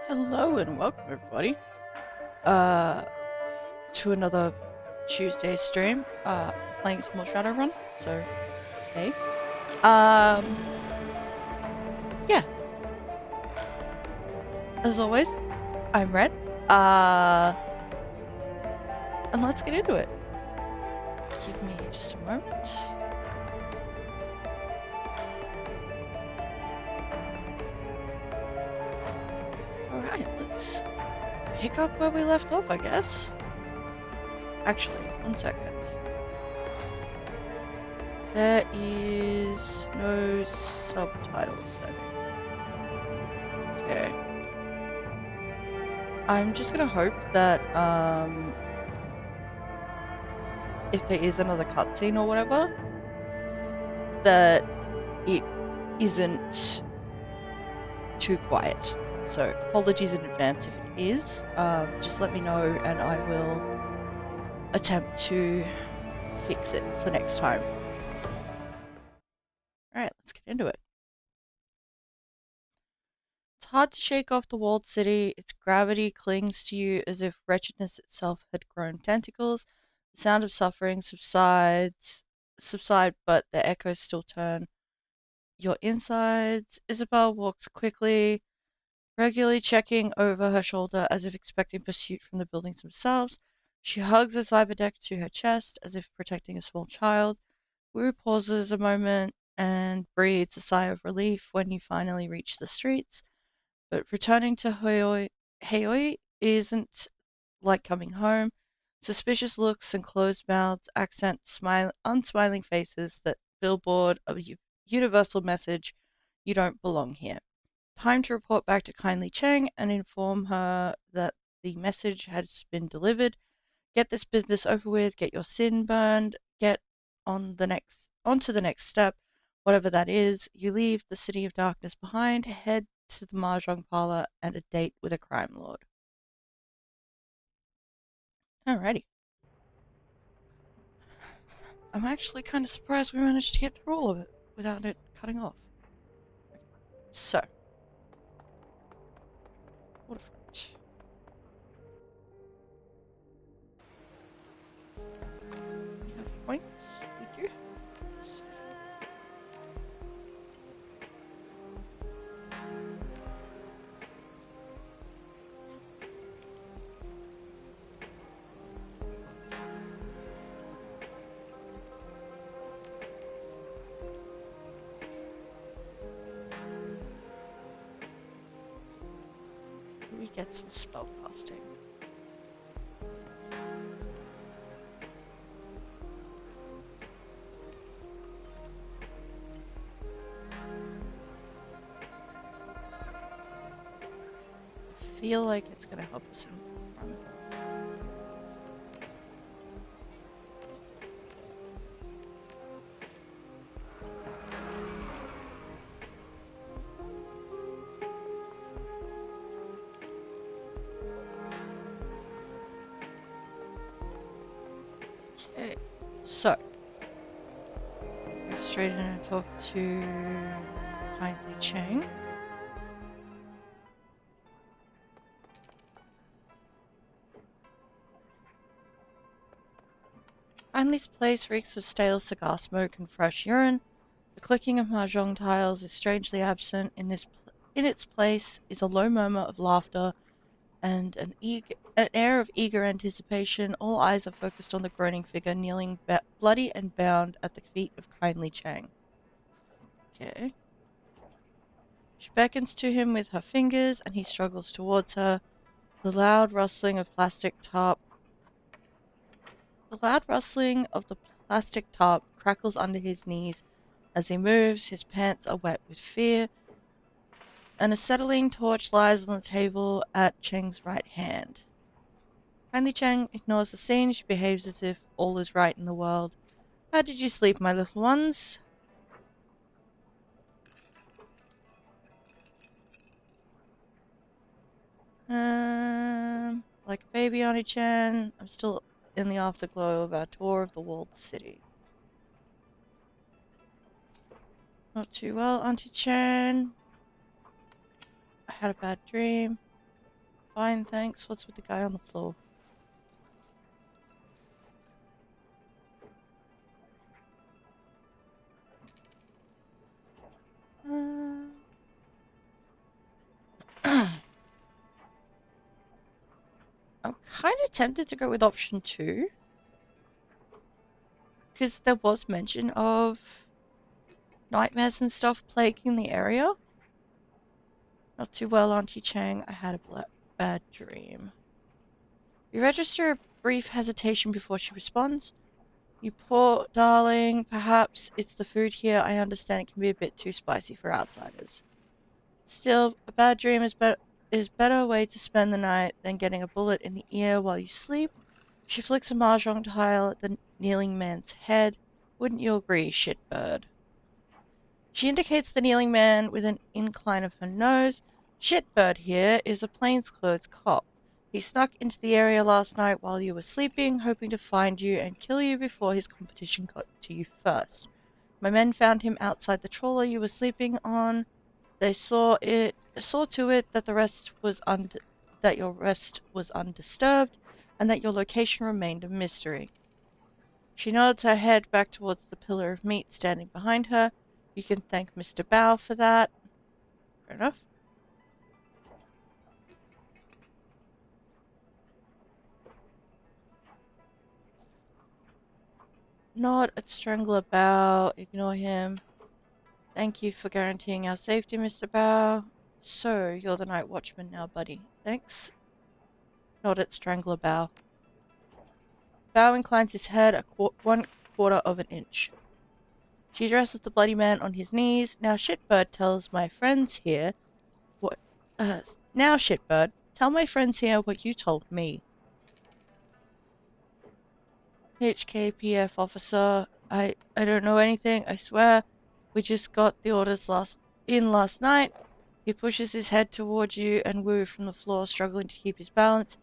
Hello and welcome everybody uh to another Tuesday stream playing some more Shadowrun. So hey. Um yeah, as always, I'm Red. Uh and let's get into it. Give me just a moment. Alright, let's pick up where we left off, I guess. Actually, one second. There is no subtitles setting. Okay. I'm just gonna hope that if there is another cutscene or whatever, that it isn't too quiet. So apologies in advance if it is. Just let me know and I will attempt to fix it for next time. Alright, let's get into it. It's hard to shake off the walled city. Its gravity clings to you as if wretchedness itself had grown tentacles. The sound of suffering subside, but the echoes still turn your insides. Isabel walks quickly, regularly checking over her shoulder as if expecting pursuit from the buildings themselves. She hugs a cyberdeck to her chest as if protecting a small child. Wu pauses a moment and breathes a sigh of relief when you finally reach the streets. But returning to Heoi isn't like coming home. Suspicious looks and closed mouths accent unsmiling faces that billboard a universal message: you don't belong here. Time to report back to Kindly Cheng and inform her that the message has been delivered. Get this business over with, get your sin burned, get on to the next step, whatever that is. You leave the city of darkness behind, head to the mahjong parlor and a date with a crime lord. Alrighty. I'm actually kind of surprised we managed to get through all of it without it cutting off. So, waterfront. We have points. We do. We get some spell casting. I feel like it's gonna help us in the run. Okay, so go straight in and talk to Kindly Cheng. Kindly's place reeks of stale cigar smoke and fresh urine. The clicking of mahjong tiles is strangely absent. In its place is a low murmur of laughter and an air of eager anticipation. All eyes are focused on the groaning figure kneeling bloody and bound at the feet of Kindly Cheng. Okay. She beckons to him with her fingers, and he struggles towards her. The loud rustling of the plastic top crackles under his knees as he moves. His pants are wet with fear. An acetylene torch lies on the table at Cheng's right hand. Kindly Cheng ignores the scene. She behaves as if all is right in the world. How did you sleep, my little ones? Like a baby, Oni-chan. I'm still in the afterglow of our tour of the walled city. Not too well, Auntie Chan. I had a bad dream. fine, thanks. What's with the guy on the floor? I'm kind of tempted to go with option 2. Because there was mention of nightmares and stuff plaguing the area. Not too well, Auntie Cheng. I had a bad dream. You register a brief hesitation before she responds. You poor darling. Perhaps it's the food here. I understand it can be a bit too spicy for outsiders. Still, a bad dream is better way to spend the night than getting a bullet in the ear while you sleep. She flicks a mahjong tile at the kneeling man's head. Wouldn't you agree, shitbird? She indicates the kneeling man with an incline of her nose. Shitbird here is a plainclothes cop. He snuck into the area last night while you were sleeping, hoping to find you and kill you before his competition got to you first. My men found him outside the trawler you were sleeping on. They saw to it that that your rest was undisturbed, and that your location remained a mystery. She nods her head back towards the pillar of meat standing behind her. You can thank Mr. Bao for that. Fair enough. Nod at Strangler Bao. Ignore him. Thank you for guaranteeing our safety, Mr. Bao. So, you're the night watchman now, buddy. Thanks. Nod at Strangler Bao. Bao inclines his head 1/4 of an inch. She addresses the bloody man on his knees. Now, Shitbird tells my friends here what. Now, Shitbird, tell my friends here what you told me. HKPF officer, I don't know anything, I swear. We just got the orders last night. He pushes his head towards you and Wu from the floor, struggling to keep his balance.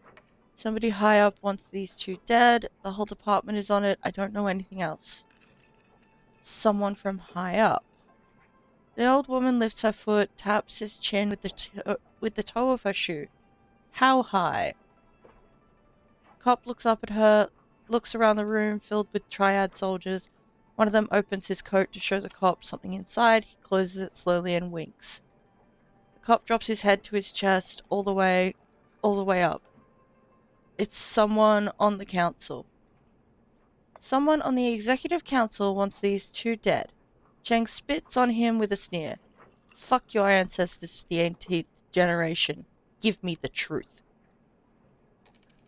Somebody high up wants these two dead. The whole department is on it. I don't know anything else. Someone from high up. The old woman lifts her foot, taps his chin with the toe of her shoe. How high? Cop looks up at her, looks around the room filled with triad soldiers. One of them opens his coat to show the cop something inside. He closes it slowly and winks. The cop drops his head to his chest all the way up. It's someone on the council. Someone on the executive council wants these two dead. Cheng spits on him with a sneer. Fuck your ancestors to the 18th generation. Give me the truth.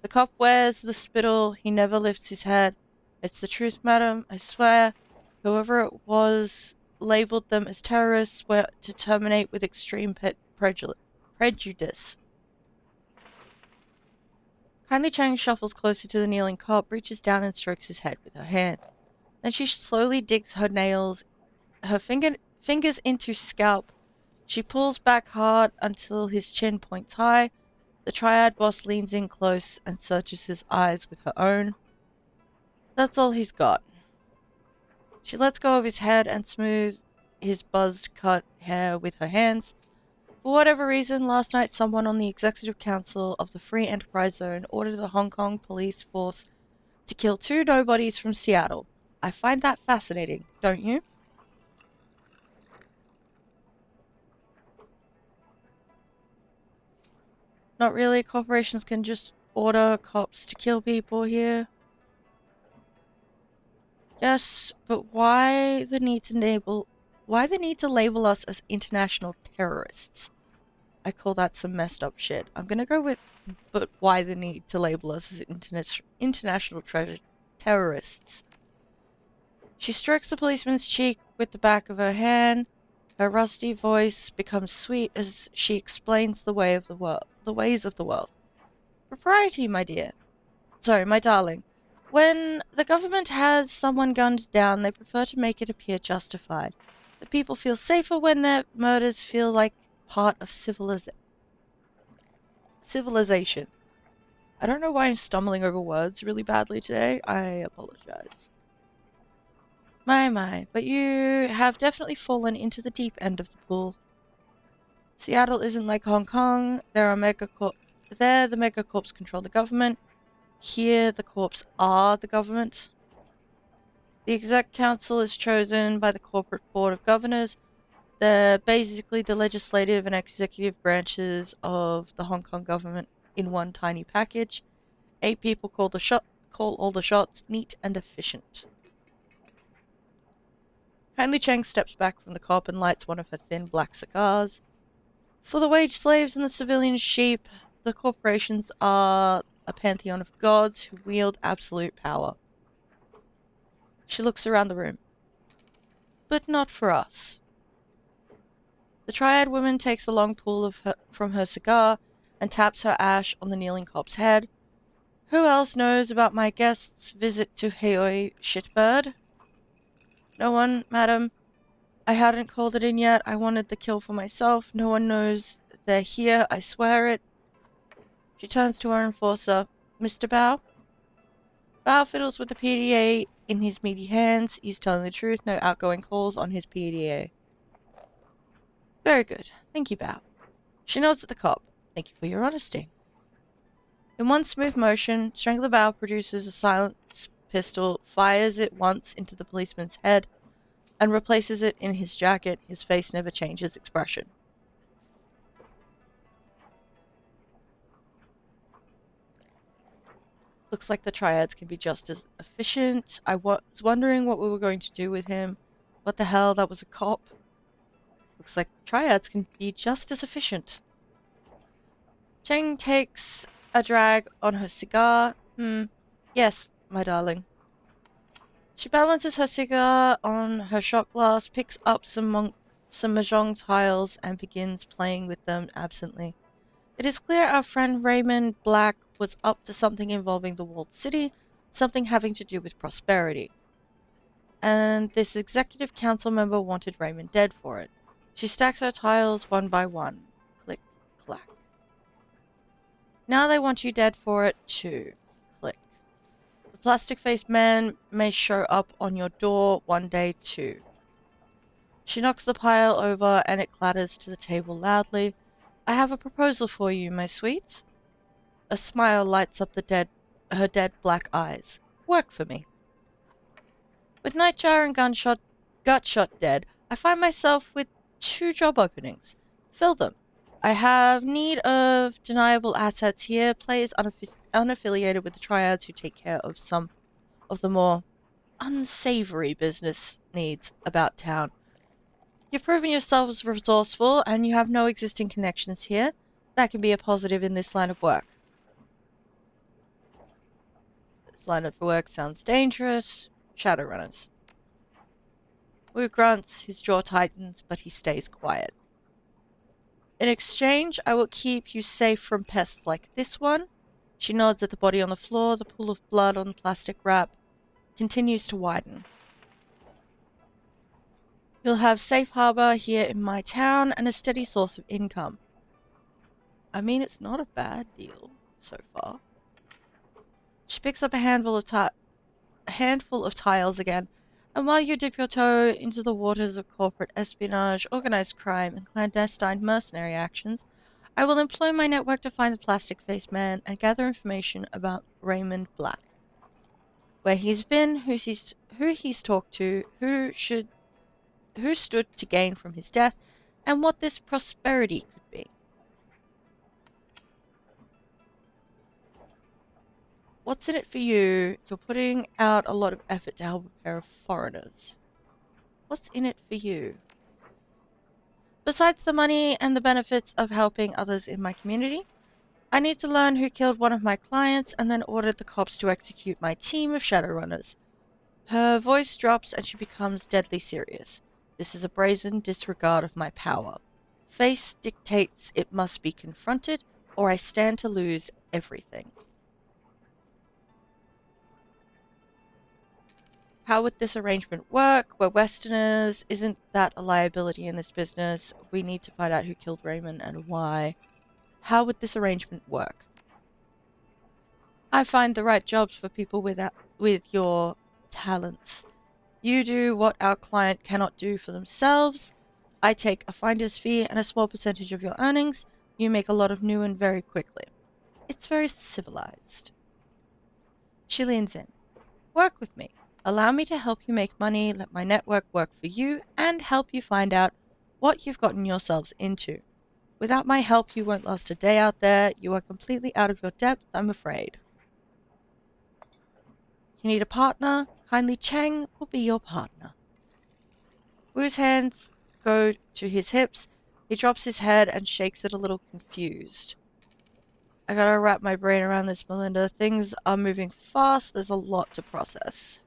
The cop wears the spittle. He never lifts his head. It's the truth, madam, I swear. Whoever it was labeled them as terrorists were to terminate with extreme prejudice. Kindly Cheng shuffles closer to the kneeling cop, reaches down and strokes his head with her hand. Then she slowly digs her fingers into scalp. She pulls back hard until his chin points high. The triad boss leans in close and searches his eyes with her own. That's all he's got. She lets go of his head and smooths his buzzed-cut hair with her hands. For whatever reason, last night someone on the Executive Council of the Free Enterprise Zone ordered the Hong Kong police force to kill two nobodies from Seattle. I find that fascinating, don't you? Not really. Corporations can just order cops to kill people here. Yes, but why the need to label us as international terrorists? I call that some messed up shit. I'm gonna go with, but why the need to label us as international terrorists? She strokes the policeman's cheek with the back of her hand. Her rusty voice becomes sweet as she explains the ways of the world. Propriety, my dear. Sorry, my darling. When the government has someone gunned down, they prefer to make it appear justified. The people feel safer when their murders feel like part of civilization. I don't know why I'm stumbling over words really badly today. I apologize. My, but you have definitely fallen into the deep end of the pool. Seattle isn't like Hong Kong. There are There, the megacorps control the government. Here, the corps are the government. The exec council is chosen by the corporate board of governors. They're basically the legislative and executive branches of the Hong Kong government in one tiny package. 8 people call all the shots, neat and efficient. Kindly Cheng steps back from the cop and lights one of her thin black cigars. For the wage slaves and the civilian sheep, the corporations are a pantheon of gods who wield absolute power. She looks around the room. But not for us. The Triad woman takes a long pull from her cigar and taps her ash on the kneeling cop's head. Who else knows about my guest's visit to Heoi Shitbird? No one, madam. I hadn't called it in yet. I wanted the kill for myself. No one knows they're here. I swear it. She turns to her enforcer. Mr. Bao? Bao fiddles with the PDA in his meaty hands. He's telling the truth. No outgoing calls on his PDA. Very good. Thank you, Bao. She nods at the cop. Thank you for your honesty. In one smooth motion, Strangler Bao produces a silence pistol, fires it once into the policeman's head, and replaces it in his jacket. His face never changes expression. Looks like the triads can be just as efficient. I was wondering what we were going to do with him. What the hell, that was a cop. Looks like triads can be just as efficient. Cheng takes a drag on her cigar. Yes, my darling. She balances her cigar on her shot glass, picks up some mahjong tiles, and begins playing with them absently. It is clear our friend Raymond Black was up to something involving the walled city, something having to do with prosperity. And this executive council member wanted Raymond dead for it. She stacks her tiles one by one. Click, clack. Now they want you dead for it too. Click. The plastic-faced man may show up on your door one day too. She knocks the pile over and it clatters to the table loudly. I have a proposal for you, my sweets. A smile lights up her dead black eyes. Work for me. With Nightjar and Gutshot dead, I find myself with 2 job openings. Fill them. I have need of deniable assets here, players unaffiliated with the triads who take care of some of the more unsavory business needs about town. You've proven yourselves resourceful, and you have no existing connections here. That can be a positive in this line of work. This line of work sounds dangerous. Shadowrunners. Wu grunts, his jaw tightens, but he stays quiet. In exchange, I will keep you safe from pests like this one. She nods at the body on the floor. The pool of blood on the plastic wrap continues to widen. You'll have safe harbor here in my town and a steady source of income. I mean, it's not a bad deal so far. She picks up a handful of tiles again, and while you dip your toe into the waters of corporate espionage, organized crime, and clandestine mercenary actions, I will employ my network to find the plastic-faced man and gather information about Raymond Black. Where he's been, who he's talked to, who stood to gain from his death, and what this prosperity could be. What's in it for you? You're putting out a lot of effort to help a pair of foreigners. What's in it for you? Besides the money and the benefits of helping others in my community, I need to learn who killed one of my clients and then ordered the cops to execute my team of Shadowrunners. Her voice drops and she becomes deadly serious. This is a brazen disregard of my power. Face dictates it must be confronted, or I stand to lose everything. How would this arrangement work? We're Westerners. Isn't that a liability in this business? We need to find out who killed Raymond and why. How would this arrangement work? I find the right jobs for people with your talents. You do what our client cannot do for themselves. I take a finder's fee and a small percentage of your earnings. You make a lot of new and very quickly. It's very civilized. She leans in. Work with me. Allow me to help you make money, let my network work for you, and help you find out what you've gotten yourselves into. Without my help, you won't last a day out there. You are completely out of your depth, I'm afraid. You need a partner? Kindly Cheng will be your partner. Wu's hands go to his hips. He drops his head and shakes it a little confused. I gotta wrap my brain around this, Melinda. Things are moving fast. There's a lot to process.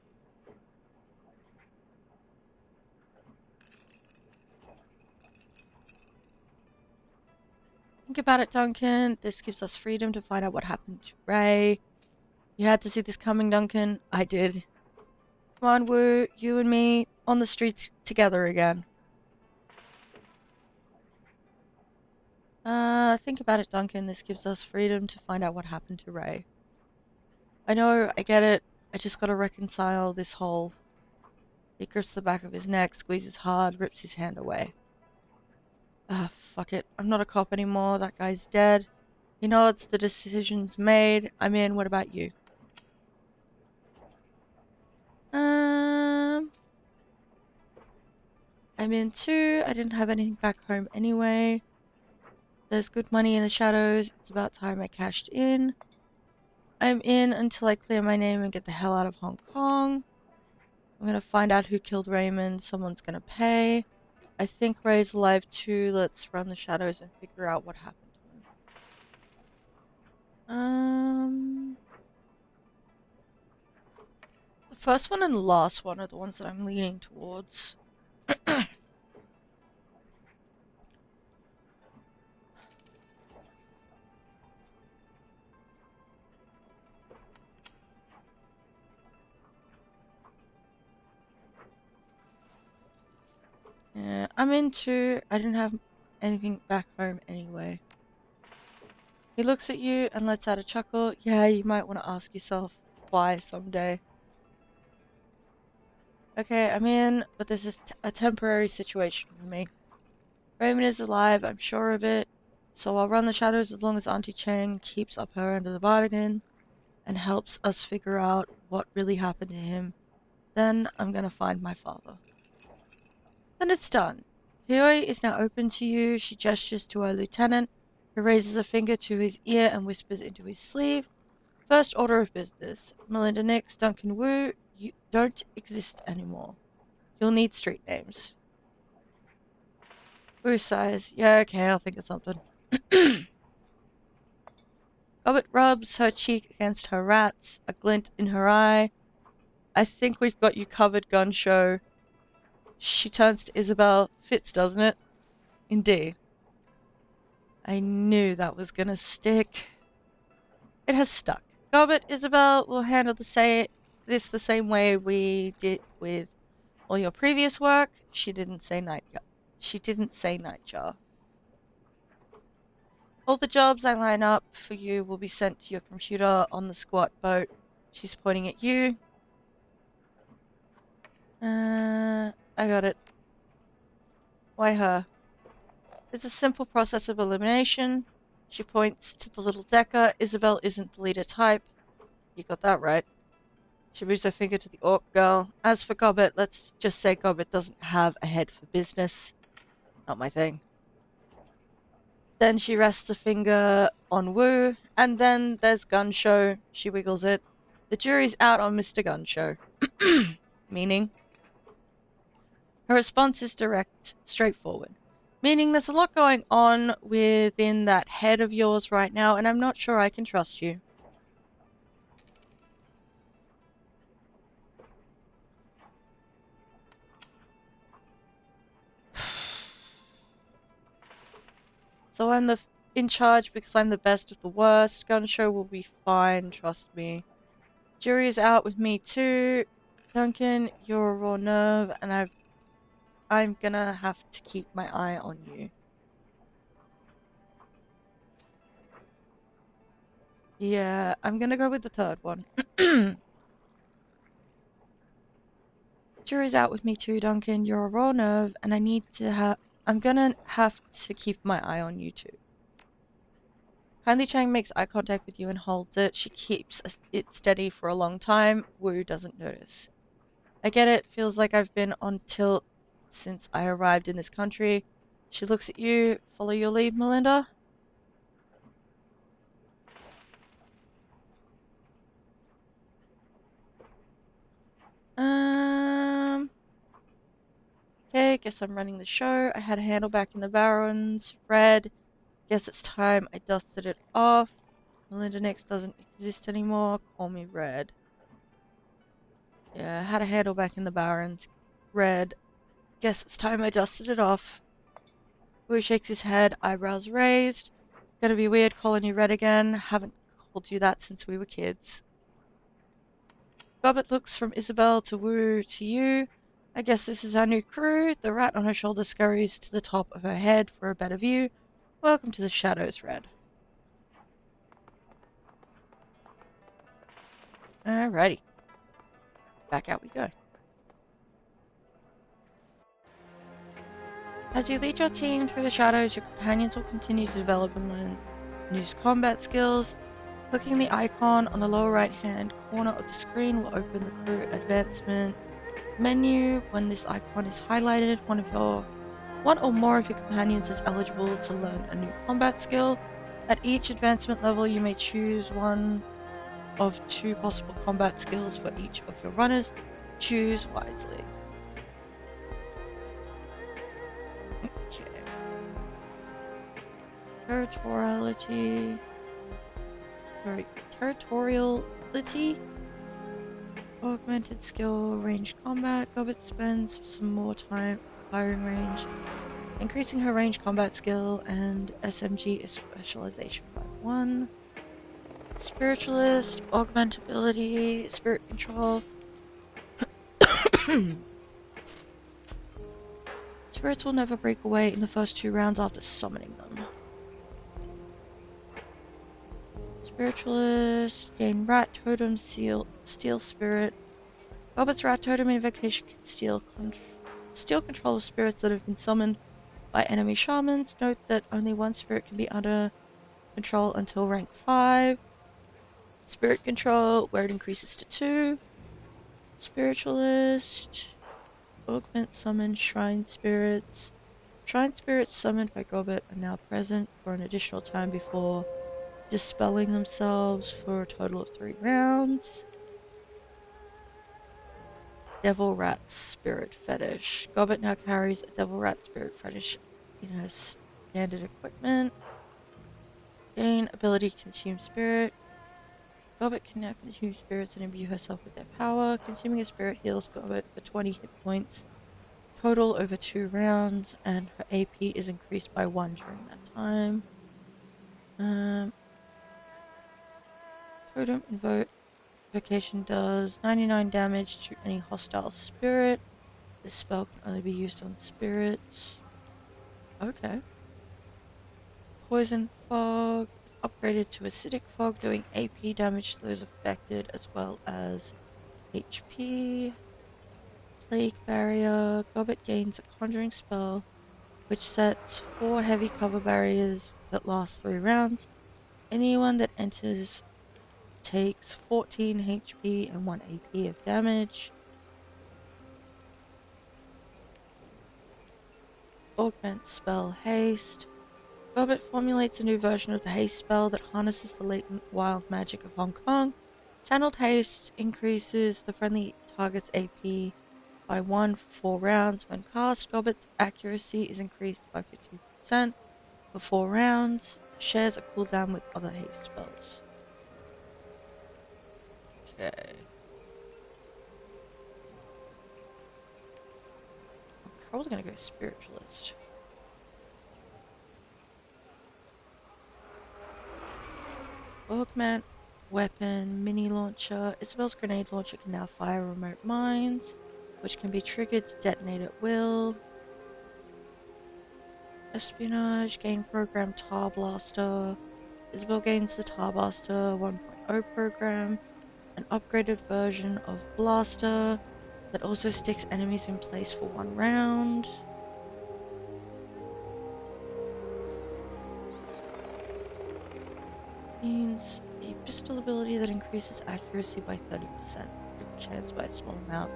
Think about it, Duncan. This gives us freedom to find out what happened to Ray. You had to see this coming, Duncan. I did. Come on, Wu. You and me on the streets together again. Think about it, Duncan. This gives us freedom to find out what happened to Ray. I know, I get it. I just gotta reconcile this whole... He grips the back of his neck, squeezes hard, rips his hand away. Fuck it. I'm not a cop anymore. That guy's dead. He nods, the decision's made. I'm in. What about you? I'm in too. I didn't have anything back home anyway. There's good money in the shadows. It's about time I cashed in. I'm in until I clear my name and get the hell out of Hong Kong. I'm gonna find out who killed Raymond. Someone's gonna pay. I think Ray's alive too. Let's run the shadows and figure out what happened to him. The first one and the last one are the ones that I'm leaning towards. Yeah, I'm into... I didn't have anything back home anyway. He looks at you and lets out a chuckle. Yeah, you might want to ask yourself why someday. Okay, I'm in, but this is a temporary situation for me. Raymond is alive, I'm sure of it. So I'll run the shadows as long as Auntie Cheng keeps up her end of the bargain and helps us figure out what really happened to him. Then I'm gonna find my father. Then it's done. Huey is now open to you. She gestures to her lieutenant, who raises a finger to his ear and whispers into his sleeve. First order of business. Melinda Nix, Duncan Wu, you don't exist anymore. You'll need street names. Wu sighs. Yeah, okay, I'll think of something. Gobbet rubs her cheek against her rats, a glint in her eye. I think we've got you covered, gun show. She turns to Isabel. Fits, doesn't it? Indeed. I knew that was gonna stick. It has stuck. Gobbet, Isabel will handle this the same way we did with all your previous work. She didn't say Nightjar. All the jobs I line up for you will be sent to your computer on the squat boat. She's pointing at you. I got it. Why her? It's a simple process of elimination. She points to the little decker. Isabel isn't the leader type. You got that right. She moves her finger to the orc girl. As for Gobbet, let's just say Gobbet doesn't have a head for business. Not my thing. Then she rests a finger on Wu, and then there's Gunshow. She wiggles it. The jury's out on Mr. Gunshow. Meaning? Her response is direct, straightforward. Meaning there's a lot going on within that head of yours right now, and I'm not sure I can trust you. So I'm in charge because I'm the best of the worst. Gunshow will be fine, trust me. Jury is out with me too. Duncan, you're a raw nerve, and I'm gonna have to keep my eye on you. Yeah, I'm gonna go with the third one. Jury's out with me too, Duncan. You're a raw nerve, and I'm gonna have to keep my eye on you too. Kindly Cheng makes eye contact with you and holds it. She keeps it steady for a long time. Wu doesn't notice. I get it. Feels like I've been on tilt since I arrived in this country. She looks at you. Follow your lead, Melinda? Um. Okay, guess I'm running the show. I had a handle back in the Barons. Red. Guess it's time I dusted it off. Melinda Nix doesn't exist anymore. Call me Red. Yeah, I had a handle back in the Barons. Red. Guess it's time I dusted it off. Wu shakes his head, eyebrows raised. Gonna be weird calling you Red again. Haven't called you that since we were kids. Gobbet looks from Isabel to Wu to you. I guess this is our new crew. The rat on her shoulder scurries to the top of her head for a better view. Welcome to the shadows, Red. Alrighty. Back out we go. As you lead your team through the shadows, your companions will continue to develop and learn new combat skills. Clicking the icon on the lower right hand corner of the screen will open the crew advancement menu. When this icon is highlighted, one or more of your companions is eligible to learn a new combat skill. At each advancement level, you may choose one of two possible combat skills for each of your runners. Choose wisely. Okay. Territoriality. Territoriality. Augmented skill, ranged combat. Gobbet spends some more time at the firing range, increasing her ranged combat skill, and SMG is specialization by 1. Spiritualist, augmentability, spirit control. Spirits will never break away in the first 2 rounds after summoning them. Spiritualist, gain rat totem, steel spirit. Gobbet's rat totem invocation can steal control of spirits that have been summoned by enemy shamans. Note that only one spirit can be under control until rank 5. Spirit control, where it increases to 2. Spiritualist, augment summon shrine spirits. Shrine spirits summoned by Gobbet are now present for an additional time before dispelling themselves for a total of 3 rounds. Devil Rat Spirit Fetish. Gobbet now carries a Devil Rat Spirit Fetish in her standard equipment. Gain ability Consume Spirit. Gobbet can now consume spirits and imbue herself with their power. Consuming a spirit heals Gobbet for 20 hit points total over 2 rounds, and her AP is increased by 1 during that time. Totem Invocation does 99 damage to any hostile spirit. This spell can only be used on spirits. Okay. Poison Fog is upgraded to Acidic Fog, doing AP damage to those affected as well as HP. Plague Barrier. Gobbet gains a Conjuring spell, which sets 4 heavy cover barriers that last 3 rounds. Anyone that enters takes 14 HP and 1 AP of damage. Augment spell Haste. Gobbet formulates a new version of the haste spell that harnesses the latent wild magic of Hong Kong. Channeled Haste increases the friendly target's AP by 1 for 4 rounds. When cast, Gobbet's accuracy is increased by 50% for 4 rounds. Shares a cooldown with other haste spells. Okay. I'm probably gonna go Spiritualist. Augment, weapon, mini launcher. Isabel's grenade launcher can now fire remote mines, which can be triggered to detonate at will. Espionage, gain program Tar Blaster. Isabel gains the Tar Blaster 1.0 program, an upgraded version of Blaster that also sticks enemies in place for 1 round. Means a pistol ability that increases accuracy by 30%. Critical chance by a small amount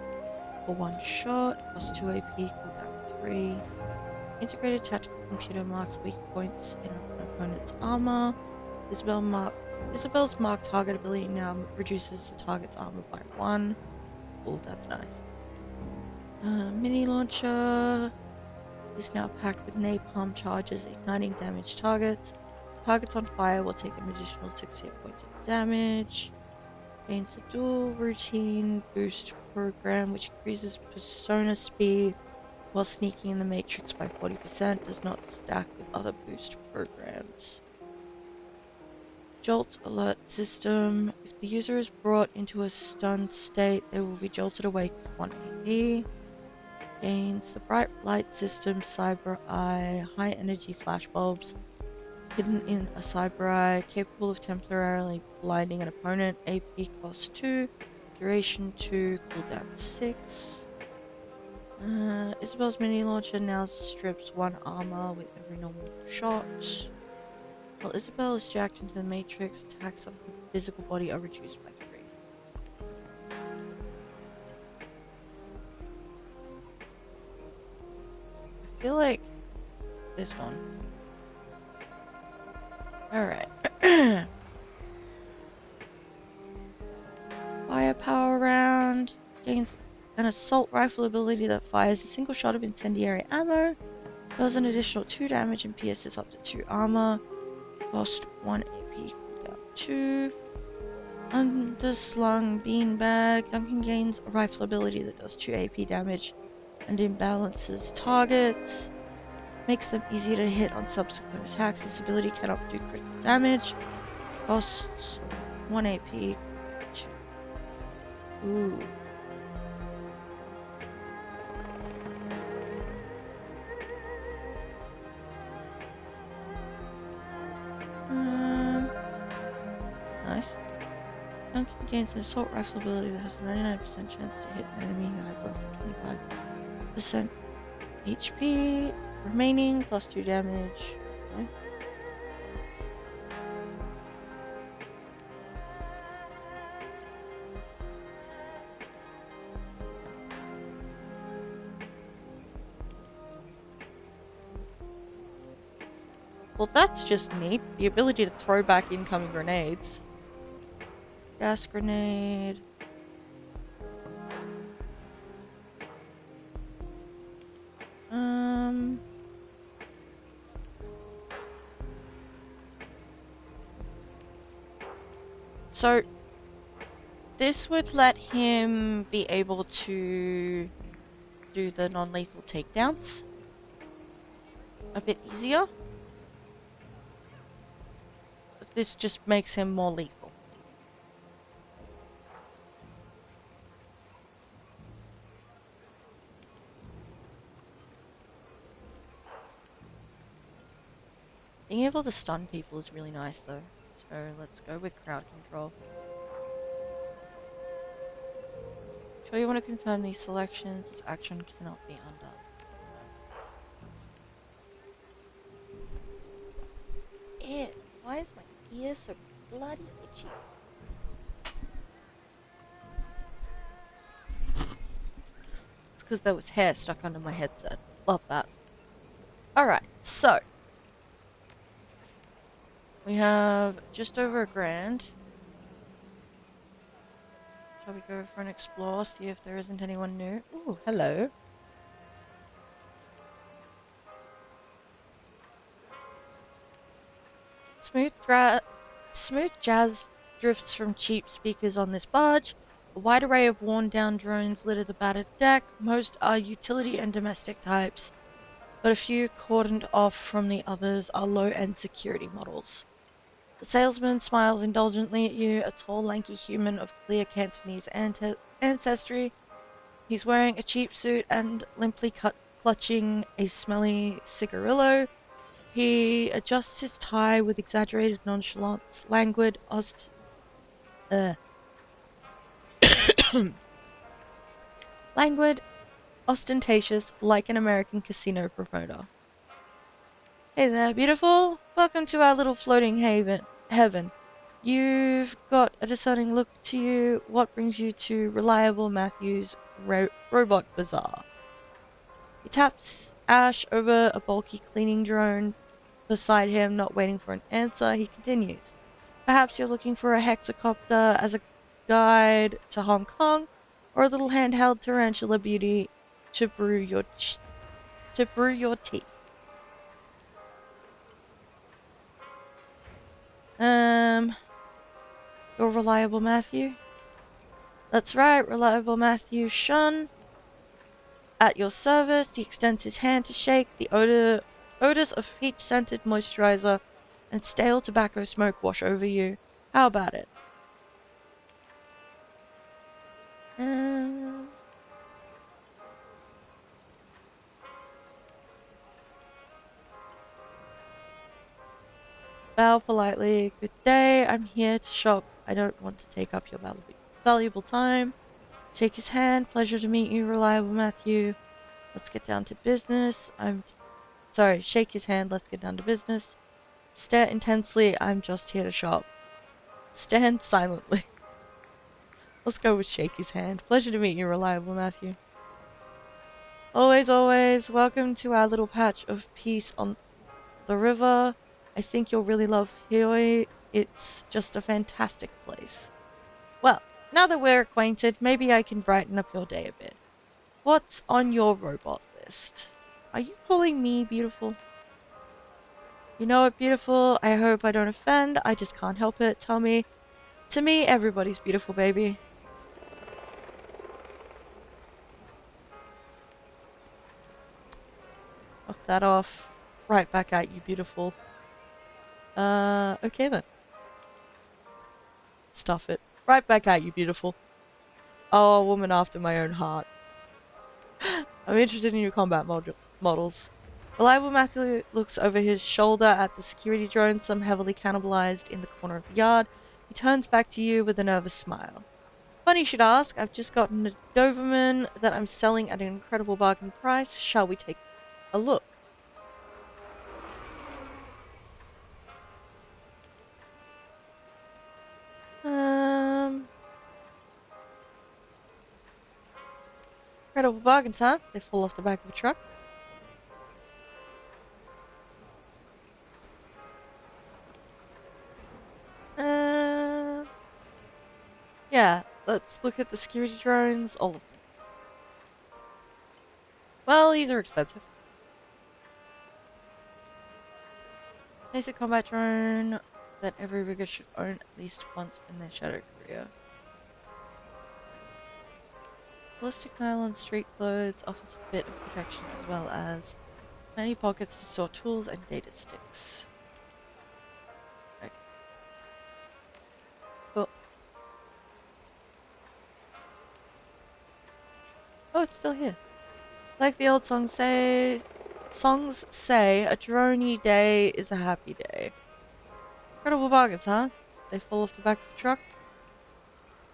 for one shot. Costs 2 AP, cooldown 3. Integrated tactical computer marks weak points in an opponent's armor. Isabel's mark target ability now reduces the target's armor by 1. Oh, that's nice. Mini launcher is now packed with napalm charges, igniting damaged targets. Targets on fire will take an additional 6 hit points of damage. Gains a dual routine boost program, which increases persona speed while sneaking in the matrix by 40%. Does not stack with other boost programs. Jolt alert system. If the user is brought into a stunned state, they will be jolted awake with 1 AP. Gains the bright light system, cyber eye, high energy flashbulbs hidden in a cyber eye, capable of temporarily blinding an opponent. AP cost 2, duration 2, cooldown 6. Isabel's mini launcher now strips 1 armor with every normal shot. While Isabel is jacked into the matrix, attacks on her physical body are reduced by 3. I feel like this one. Alright. Firepower round. Gains an assault rifle ability that fires a single shot of incendiary ammo. Does an additional 2 damage and pierces up to 2 armor. Cost 1 AP, cooldown 2. Underslung beanbag. Duncan gains a rifle ability that does 2 AP damage and imbalances targets. Makes them easy to hit on subsequent attacks. This ability cannot do critical damage. Costs 1 AP. 2. Ooh. Nice. Duncan gains an assault rifle ability that has a 99% chance to hit an enemy who has less than 25% HP remaining, plus 2 damage. Okay. Well, that's just neat. The ability to throw back incoming grenades. Gas grenade. So, this would let him be able to do the non-lethal takedowns a bit easier. This just makes him more lethal. Being able to stun people is really nice though. So let's go with crowd control. Sure you want to confirm these selections. This action cannot be undone. Ew, why is my ear so bloody itchy? It's because there was hair stuck under my headset. Love that. Alright, so we have just over $1,000. Shall we go for an explore, see if there isn't anyone new? Ooh, hello. Smooth jazz drifts from cheap speakers on this barge. A wide array of worn-down drones litter the battered deck. Most are utility and domestic types, but a few cordoned off from the others are low-end security models. The salesman smiles indulgently at you, a tall, lanky human of clear Cantonese ancestry. He's wearing a cheap suit and limply clutching a smelly cigarillo. He adjusts his tie with exaggerated nonchalance, languid, ostentatious, like an American casino promoter. Hey there, beautiful. Welcome to our little floating heaven. You've got a discerning look to you. What brings you to Reliable Matthews Robot Bazaar? He taps Ash over a bulky cleaning drone beside him, not waiting for an answer. He continues. Perhaps you're looking for a hexacopter as a guide to Hong Kong, or a little handheld tarantula beauty to brew your tea. You're Reliable Matthew? That's right, Reliable Matthew Shun. At your service, he extends his hand to shake. The odors of peach-scented moisturizer and stale tobacco smoke wash over you. How about it? Um, Bow politely. Good day. I'm here to shop. I don't want to take up your valuable time. Shake his hand. Pleasure to meet you, Reliable Matthew. Let's get down to business. Sorry, shake his hand. Let's get down to business. Stare intensely. I'm just here to shop. Stand silently. Let's go with shake his hand. Pleasure to meet you, Reliable Matthew. Always, always. Welcome to our little patch of peace on the river. I think you'll really love Hioi. It's just a fantastic place. Well, now that we're acquainted, maybe I can brighten up your day a bit. What's on your robot list? Are you calling me beautiful? You know it, beautiful. I hope I don't offend. I just can't help it. Tell me. To me, everybody's beautiful, baby. Knock that off. Right back at you, beautiful. Okay then. Stuff it. Right back at you, beautiful. Oh, a woman after my own heart. I'm interested in your combat models. Reliable Matthew looks over his shoulder at the security drone, some heavily cannibalized in the corner of the yard. He turns back to you with a nervous smile. Funny you should ask. I've just gotten a Doberman that I'm selling at an incredible bargain price. Shall we take a look? Incredible bargains, huh? They fall off the back of a truck. Yeah, let's look at the security drones, all of them. Well, these are expensive. Basic combat drone that every rigger should own at least once in their shadow career. Ballistic nylon street clothes offers a bit of protection as well as many pockets to store tools and data sticks. Okay. Cool. Oh, it's still here. Like the old songs say, a droney day is a happy day. Incredible bargains, huh? They fall off the back of the truck.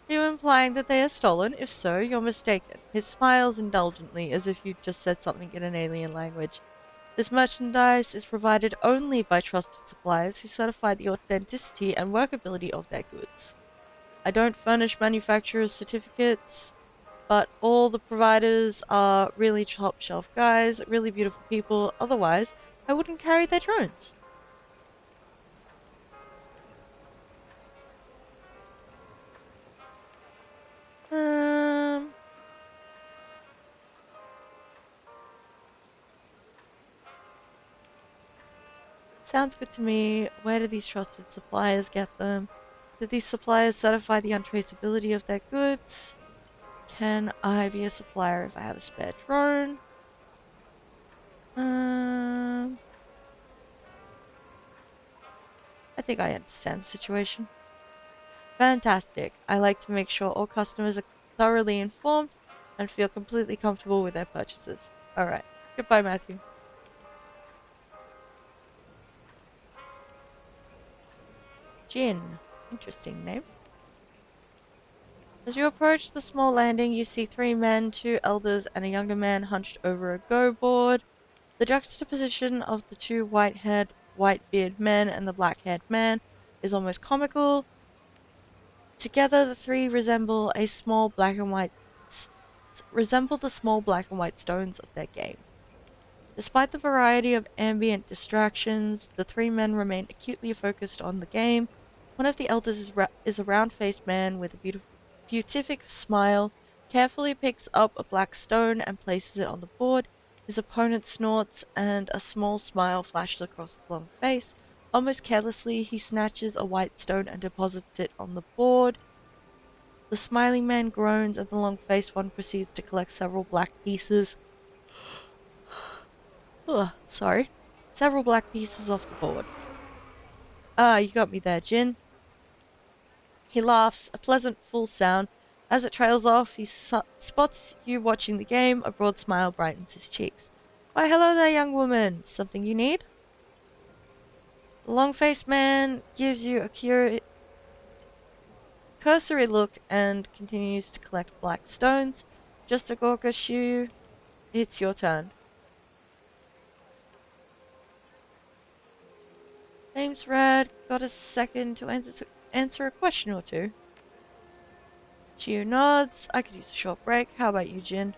Are you implying that they are stolen? If so, you're mistaken. He smiles indulgently, as if you'd just said something in an alien language. This merchandise is provided only by trusted suppliers who certify the authenticity and workability of their goods. I don't furnish manufacturers' certificates, but all the providers are really top shelf guys, really beautiful people. Otherwise, I wouldn't carry their drones. Sounds good to me. Where do these trusted suppliers get them? Do these suppliers certify the untraceability of their goods? Can I be a supplier if I have a spare drone? I think I understand the situation. Fantastic. I like to make sure all customers are thoroughly informed and feel completely comfortable with their purchases. Alright. Goodbye, Matthew. Jin. Interesting name. As you approach the small landing, you see three men, two elders, and a younger man hunched over a go-board. The juxtaposition of the two white-haired, white-bearded men and the black-haired man is almost comical. Together, the three s- resemble the small black and white stones of their game. Despite the variety of ambient distractions, the three men remain acutely focused on the game. One of the elders is a round faced man with a beatific smile, carefully picks up a black stone and places it on the board. His opponent snorts, and a small smile flashes across his long face. Almost carelessly, he snatches a white stone and deposits it on the board. The smiling man groans, and the long faced one proceeds to collect several black pieces. Ugh, sorry. Several black pieces off the board. Ah, you got me there, Jin. He laughs, a pleasant, full sound. As it trails off, he spots you watching the game. A broad smile brightens his cheeks. Why, hello there, young woman. Something you need? The long faced man gives you a cursory look and continues to collect black stones. Just a Gorka shoe. It's your turn. Name's Red. Got a second to answer a question or two? Chiyo nods. I could use a short break. How about you, Jin?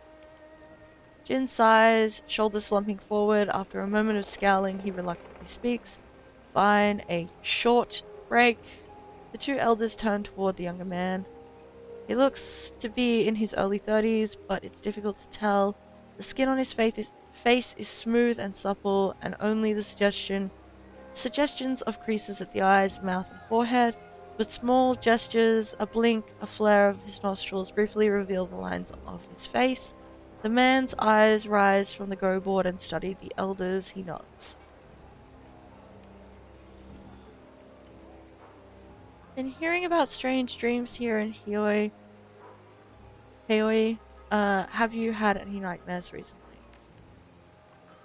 Jin sighs, shoulders slumping forward. After a moment of scowling, he reluctantly speaks. Fine, a short break. The two elders turn toward the younger man. He looks to be in his early 30s, but it's difficult to tell. The skin on his face is smooth and supple, and only the suggestions of creases at the eyes, mouth, and forehead. With small gestures, a blink, a flare of his nostrils briefly reveal the lines of his face. The man's eyes rise from the go board and study the elders. He nods. Been hearing about strange dreams here in Heoi. Have you had any nightmares recently?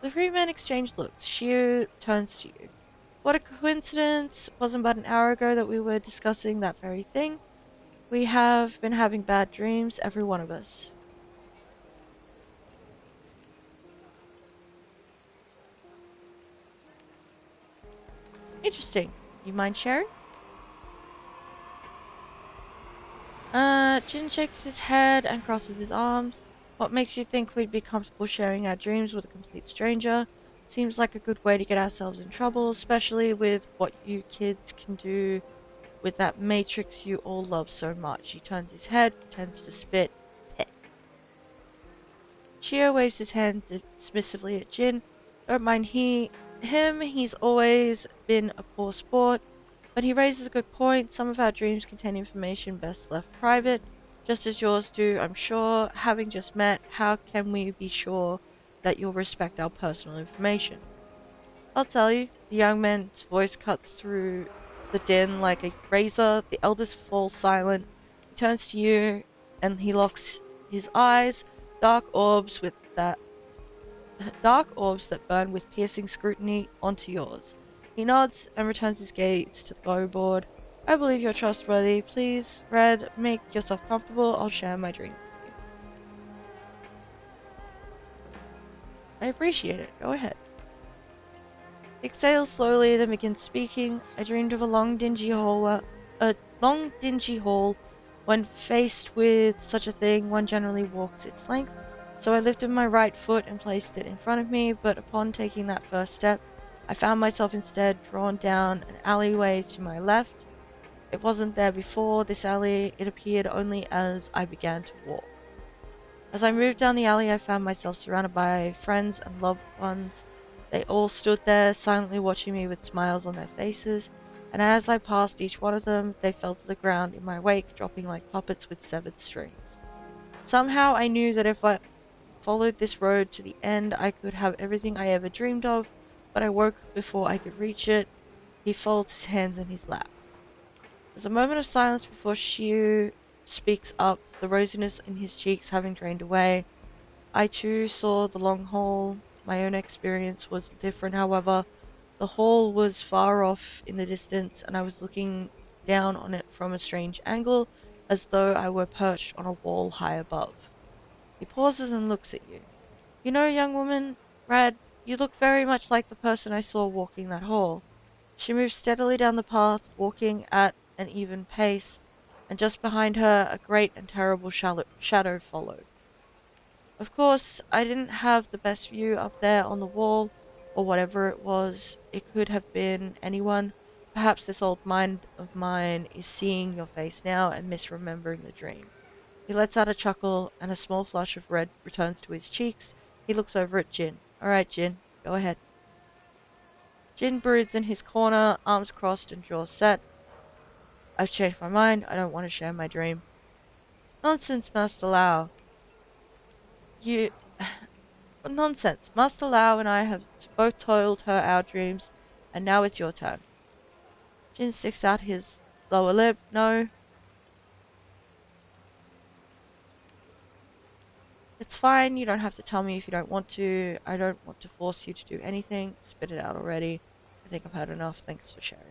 The three men exchange looks. Shio turns to you. What a coincidence. Wasn't but an hour ago that we were discussing that very thing. We have been having bad dreams, every one of us. Interesting. You mind sharing? Jin shakes his head and crosses his arms. What makes you think we'd be comfortable sharing our dreams with a complete stranger? Seems like a good way to get ourselves in trouble, especially with what you kids can do with that matrix you all love so much. He turns his head, pretends to spit. Peck. Chio waves his hand dismissively at Jin. Don't mind him, he's always been a poor sport. But he raises a good point. Some of our dreams contain information best left private, just as yours do, I'm sure. Having just met, how can we be sure that you'll respect our personal information? I'll tell you. The young man's voice cuts through the din like a razor. The eldest falls silent. He turns to you and he locks his eyes, dark orbs with that dark orbs that burn with piercing scrutiny onto yours. He nods and returns his gaze to the go board. I believe you're trustworthy. Please, Red, make yourself comfortable. I'll share my dream with you. I appreciate it. Go ahead. Exhales slowly, then begins speaking. I dreamed of a long dingy hall. When faced with such a thing, one generally walks its length. So I lifted my right foot and placed it in front of me, but upon taking that first step, I found myself instead drawn down an alleyway to my left. It wasn't there before, this alley, it appeared only as I began to walk. As I moved down the alley, I found myself surrounded by friends and loved ones. They all stood there, silently watching me with smiles on their faces, and as I passed each one of them, they fell to the ground in my wake, dropping like puppets with severed strings. Somehow I knew that if I followed this road to the end, I could have everything I ever dreamed of, but I woke before I could reach it. He folds his hands in his lap. There's a moment of silence before Shiu speaks up, the rosiness in his cheeks having drained away. I too saw the long hall. My own experience was different, however. The hall was far off in the distance, and I was looking down on it from a strange angle, as though I were perched on a wall high above. He pauses and looks at you. You know, young woman, Rad, you look very much like the person I saw walking that hall. She moves steadily down the path, walking at an even pace. and just behind her, a great and terrible shadow followed. Of course, I didn't have the best view up there on the wall, or whatever it was. It could have been anyone. Perhaps this old mind of mine is seeing your face now and misremembering the dream. He lets out a chuckle, and a small flush of red returns to his cheeks. He looks over at Jin. All right, Jin, go ahead. Jin broods in his corner, arms crossed and jaws set. I've changed my mind. I don't want to share my dream. Nonsense, Master Lao. You. Nonsense. Master Lao and I have both told her our dreams, and now it's your turn. Jin sticks out his lower lip. No. It's fine. You don't have to tell me if you don't want to. I don't want to force you to do anything. Spit it out already. I think I've had enough. Thanks for sharing.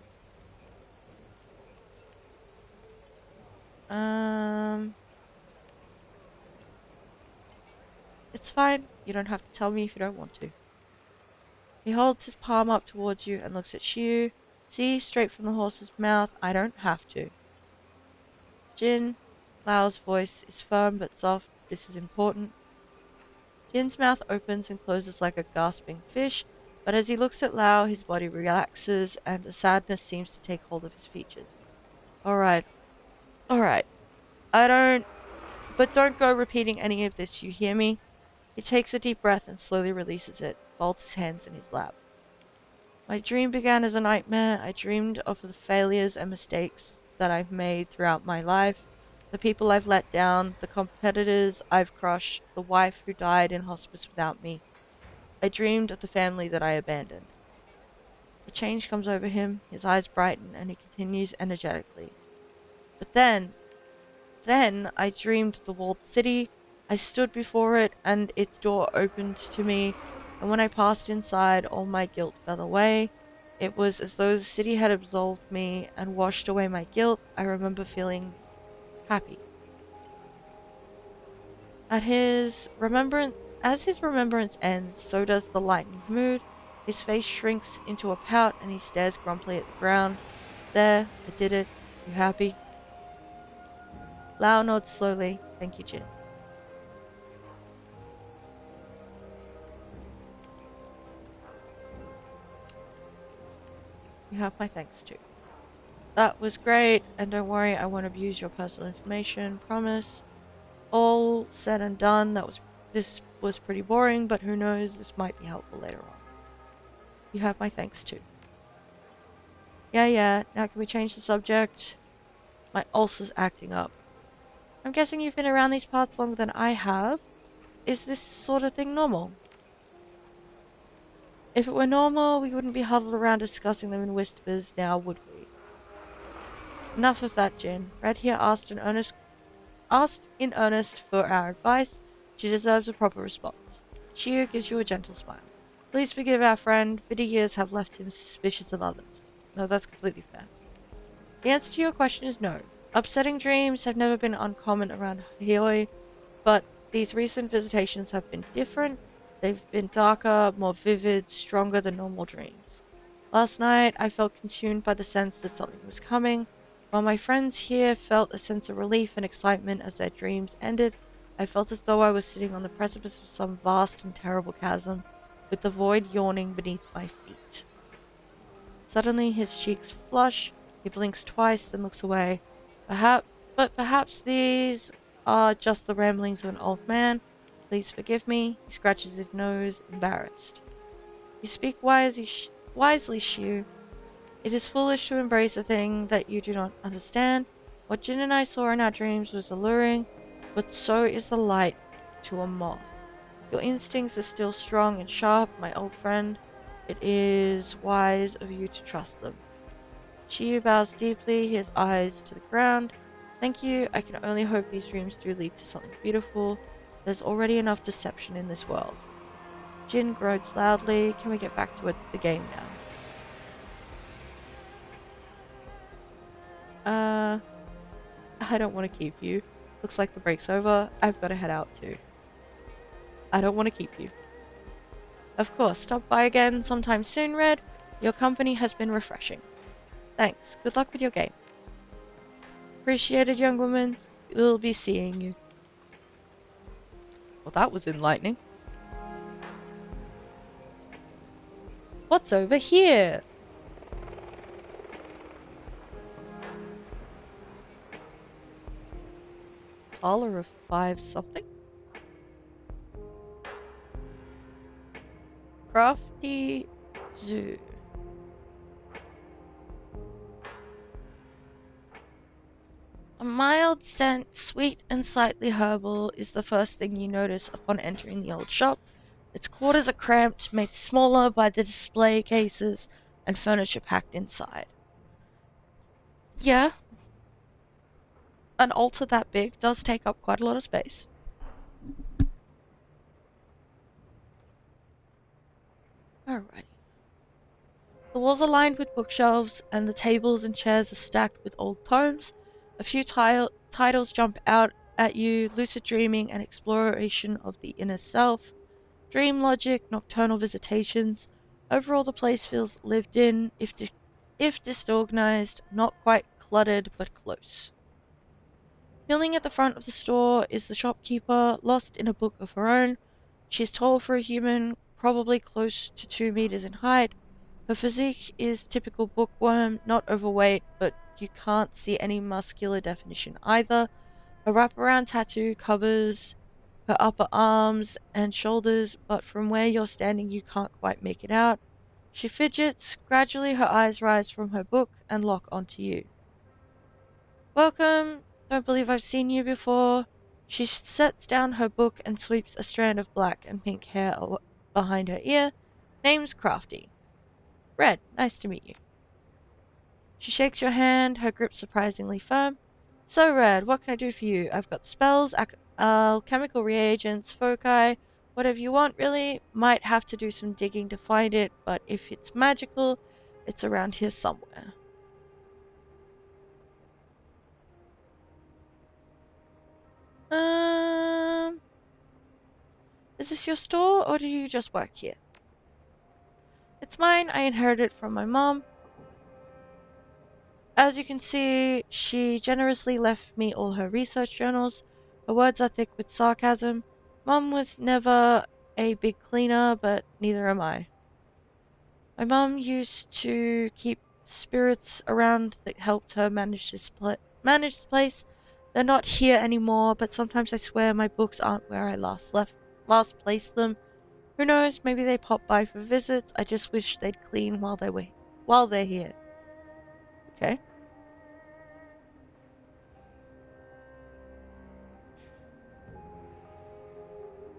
It's fine. You don't have to tell me if you don't want to. He holds his palm up towards you and looks at Shiu. See, straight from the horse's mouth. I don't have to. Jin. Lao's voice is firm but soft. This is important. Jin's mouth opens and closes like a gasping fish, but as he looks at Lao, his body relaxes and a sadness seems to take hold of his features. Alright. Alright. But don't go repeating any of this, you hear me? He takes a deep breath and slowly releases it, folds his hands in his lap. My dream began as a nightmare. I dreamed of the failures and mistakes that I've made throughout my life, the people I've let down, the competitors I've crushed, the wife who died in hospice without me. I dreamed of the family that I abandoned. A change comes over him, his eyes brighten, and he continues energetically. But then I dreamed the walled city. I stood before it, and its door opened to me, and when I passed inside, all my guilt fell away. It was as though the city had absolved me and washed away my guilt. I remember feeling happy. As his remembrance ends, so does the lightened mood. His face shrinks into a pout, and he stares grumpily at the ground. There, I did it. You happy? Lao nods slowly. Thank you, Jin. You have my thanks too. That was great, and don't worry, I won't abuse your personal information, promise. All said and done, this was pretty boring, but who knows, this might be helpful later on. You have my thanks too. Yeah, now can we change the subject? My ulcer's acting up. I'm guessing you've been around these parts longer than I have. Is this sort of thing normal? If it were normal, we wouldn't be huddled around discussing them in whispers now, would we? Enough of that, Jin. Red here asked in earnest for our advice. She deserves a proper response. Shiu gives you a gentle smile. Please forgive our friend. Bitter years have left him suspicious of others. No, that's completely fair. The answer to your question is no. Upsetting dreams have never been uncommon around Hioi, but these recent visitations have been different. They've been darker, more vivid, stronger than normal dreams. Last night, I felt consumed by the sense that something was coming. While my friends here felt a sense of relief and excitement as their dreams ended, I felt as though I was sitting on the precipice of some vast and terrible chasm, with the void yawning beneath my feet. Suddenly, his cheeks flush. He blinks twice, then looks away. Perhaps these are just the ramblings of an old man. Please forgive me. He scratches his nose, embarrassed. You speak wisely, Shiu. It is foolish to embrace a thing that you do not understand. What Jin and I saw in our dreams was alluring, but so is the light to a moth. Your instincts are still strong and sharp, my old friend. It is wise of you to trust them. Shiu bows deeply, his eyes to the ground. Thank you. I can only hope these dreams do lead to something beautiful. There's already enough deception in this world. Jin groans loudly. Can we get back to the game now? I don't want to keep you. Looks like the break's over. I've got to head out too. I don't want to keep you. Of course, stop by again sometime soon, Red. Your company has been refreshing. Thanks. Good luck with your game. appreciated, young woman. We'll be seeing you. Well, that was enlightening. What's over here? Dollar of 5 something? Crafty Zoo. A mild scent, sweet and slightly herbal, is the first thing you notice upon entering the old shop. Its quarters are cramped, made smaller by the display cases and furniture packed inside. Yeah, an altar that big does take up quite a lot of space. Alrighty. The walls are lined with bookshelves, and the tables and chairs are stacked with old tomes. A few titles jump out at you: lucid dreaming and exploration of the inner self, dream logic, nocturnal visitations. Overall, the place feels lived in, if disorganized, not quite cluttered, but close. Kneeling at the front of the store is the shopkeeper, lost in a book of her own. She's tall for a human, probably close to 2 meters in height. Her physique is typical bookworm, not overweight, but you can't see any muscular definition either. A wraparound tattoo covers her upper arms and shoulders, but from where you're standing you can't quite make it out. She fidgets. Gradually her eyes rise from her book and lock onto you. Welcome. Don't believe I've seen you before. She sets down her book and sweeps a strand of black and pink hair behind her ear. Name's Crafty. Red, nice to meet you. She shakes your hand, her grip surprisingly firm. So, Red, what can I do for you? I've got spells, alchemical reagents, foci, whatever you want, really. Might have to do some digging to find it, but if it's magical, it's around here somewhere. Is this your store, or do you just work here? It's mine. I inherited it from my mom. As you can see, she generously left me all her research journals. Her words are thick with sarcasm. Mom was never a big cleaner, but neither am I. My mom used to keep spirits around that helped her manage the place. They're not here anymore, but sometimes I swear my books aren't where I last placed them. Who knows, maybe they pop by for visits. I just wish they'd clean while they're here. Okay.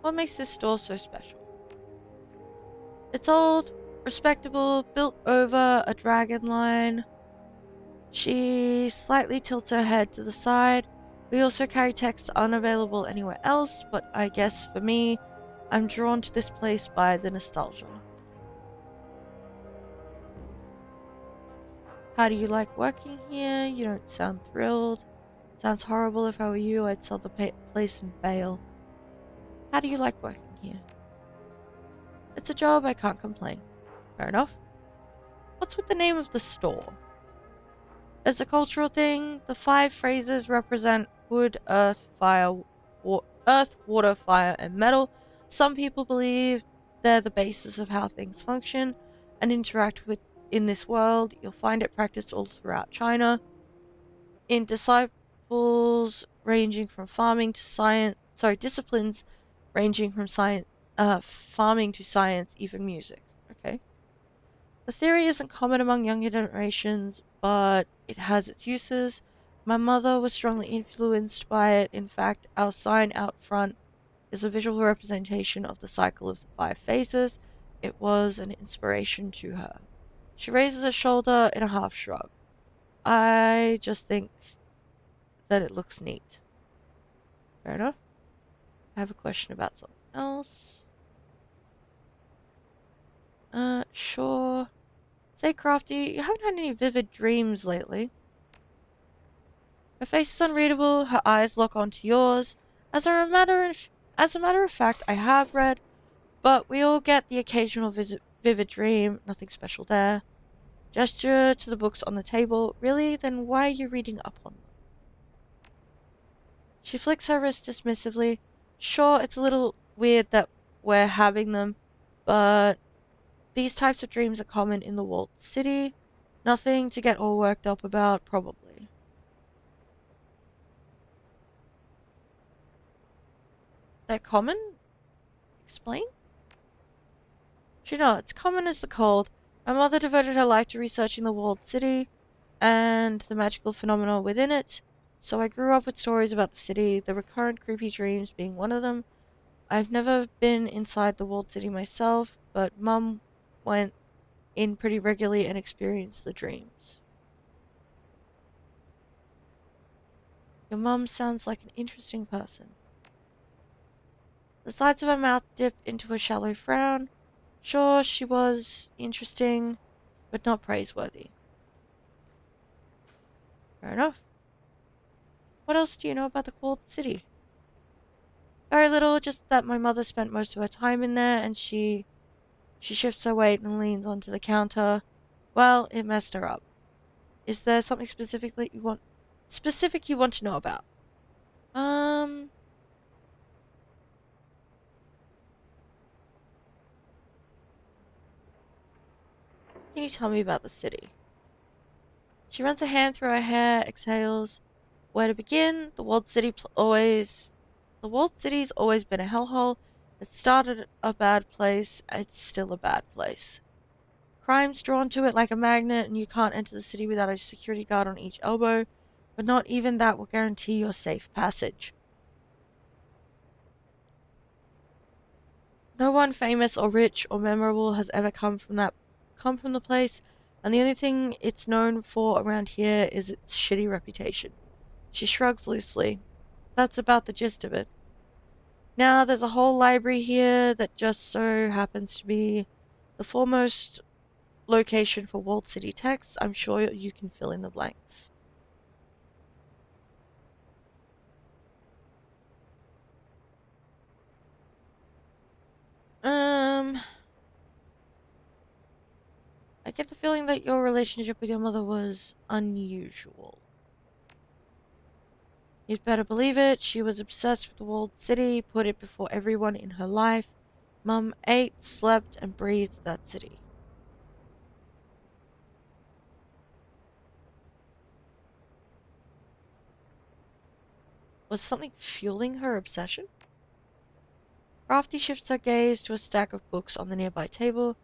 What makes this store so special? It's old, respectable, built over a dragon line. She slightly tilts her head to the side. We also carry texts unavailable anywhere else, but I guess for me, I'm drawn to this place by the nostalgia. How do you like working here? You don't sound thrilled. Sounds horrible. If I were you, I'd sell the place and bail. How do you like working here? It's a job, I can't complain. Fair enough. What's with the name of the store? As a cultural thing, the 5 phrases represent wood, earth, water, fire, and metal. Some people believe they're the basis of how things function and interact with in this world. You'll find it practiced all throughout China. In disciples ranging from disciplines ranging from farming to science, even music. Okay. The theory isn't common among younger generations, but it has its uses. My mother was strongly influenced by it. In fact, our sign out front is a visual representation of the cycle of the 5 phases. It was an inspiration to her. She raises a shoulder in a half shrug. I just think that it looks neat. Fair enough. I have a question about something else. Sure. Say, Crafty, you haven't had any vivid dreams lately. Her face is unreadable, her eyes lock onto yours. As a matter of fact, I have read, but we all get the occasional vivid dream, nothing special there. Gesture to the books on the table. Really? Then why are you reading up on them? She flicks her wrist dismissively. Sure, it's a little weird that we're having them, but these types of dreams are common in the walled city. Nothing to get all worked up about, probably. They're common? Explain? She nods. Common as the cold. My mother devoted her life to researching the walled city and the magical phenomena within it, so I grew up with stories about the city, the recurrent creepy dreams being one of them. I've never been inside the walled city myself, but Mum went in pretty regularly and experienced the dreams. Your mum sounds like an interesting person. The sides of her mouth dip into a shallow frown. Sure, she was interesting, but not praiseworthy. Fair enough. What else do you know about the walled city? Very little, just that my mother spent most of her time in there and she shifts her weight and leans onto the counter. Well, it messed her up. Is there something specific you want to know about? Um, can you tell me about the city? She runs a hand through her hair, exhales. Where to begin? The walled city's always been a hellhole. It started a bad place. It's still a bad place. Crime's drawn to it like a magnet, and you can't enter the city without a security guard on each elbow. But not even that will guarantee your safe passage. No one famous or rich or memorable has ever come from the place, and the only thing it's known for around here is its shitty reputation. She shrugs loosely. That's about the gist of it. Now, there's a whole library here that just so happens to be the foremost location for walled city texts. I'm sure you can fill in the blanks. Um, I get the feeling that your relationship with your mother was unusual. You'd better believe it. She was obsessed with the walled city, put it before everyone in her life. Mum ate, slept, and breathed that city. Was something fueling her obsession? Crafty shifts her gaze to a stack of books on the nearby table.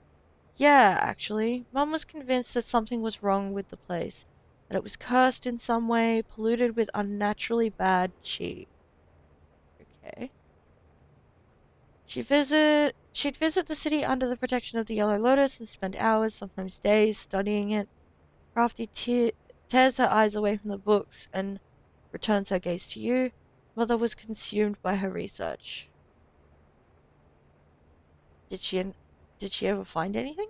Yeah, actually. Mum was convinced that something was wrong with the place, that it was cursed in some way, polluted with unnaturally bad chi. Okay. She'd visit the city under the protection of the Yellow Lotus and spend hours, sometimes days, studying it. Crafty tears her eyes away from the books and returns her gaze to you. Mother was consumed by her research. Did she did she ever find anything?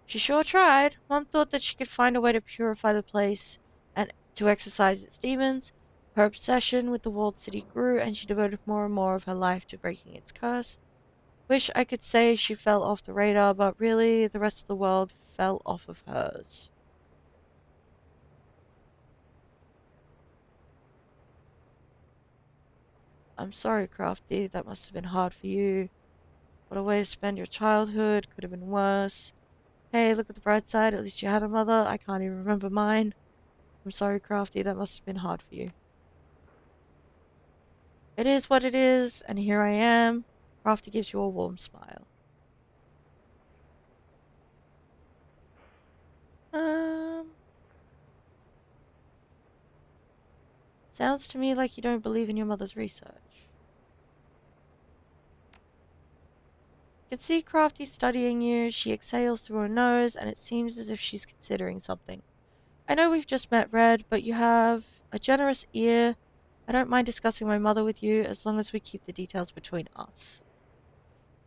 She sure tried. Mom thought that she could find a way to purify the place and to exorcise its demons. Her obsession with the walled city grew, and she devoted more and more of her life to breaking its curse. Wish I could say she fell off the radar, but really, the rest of the world fell off of hers. I'm sorry, Crafty, that must have been hard for you. What a way to spend your childhood. Could have been worse. Hey, look at the bright side. At least you had a mother. I can't even remember mine. I'm sorry, Crafty. That must have been hard for you. It is what it is, and here I am. Crafty gives you a warm smile. Um, sounds to me like you don't believe in your mother's research. You can see Crafty studying you. She exhales through her nose, and it seems as if she's considering something. I know we've just met, Red, but you have a generous ear. I don't mind discussing my mother with you as long as we keep the details between us.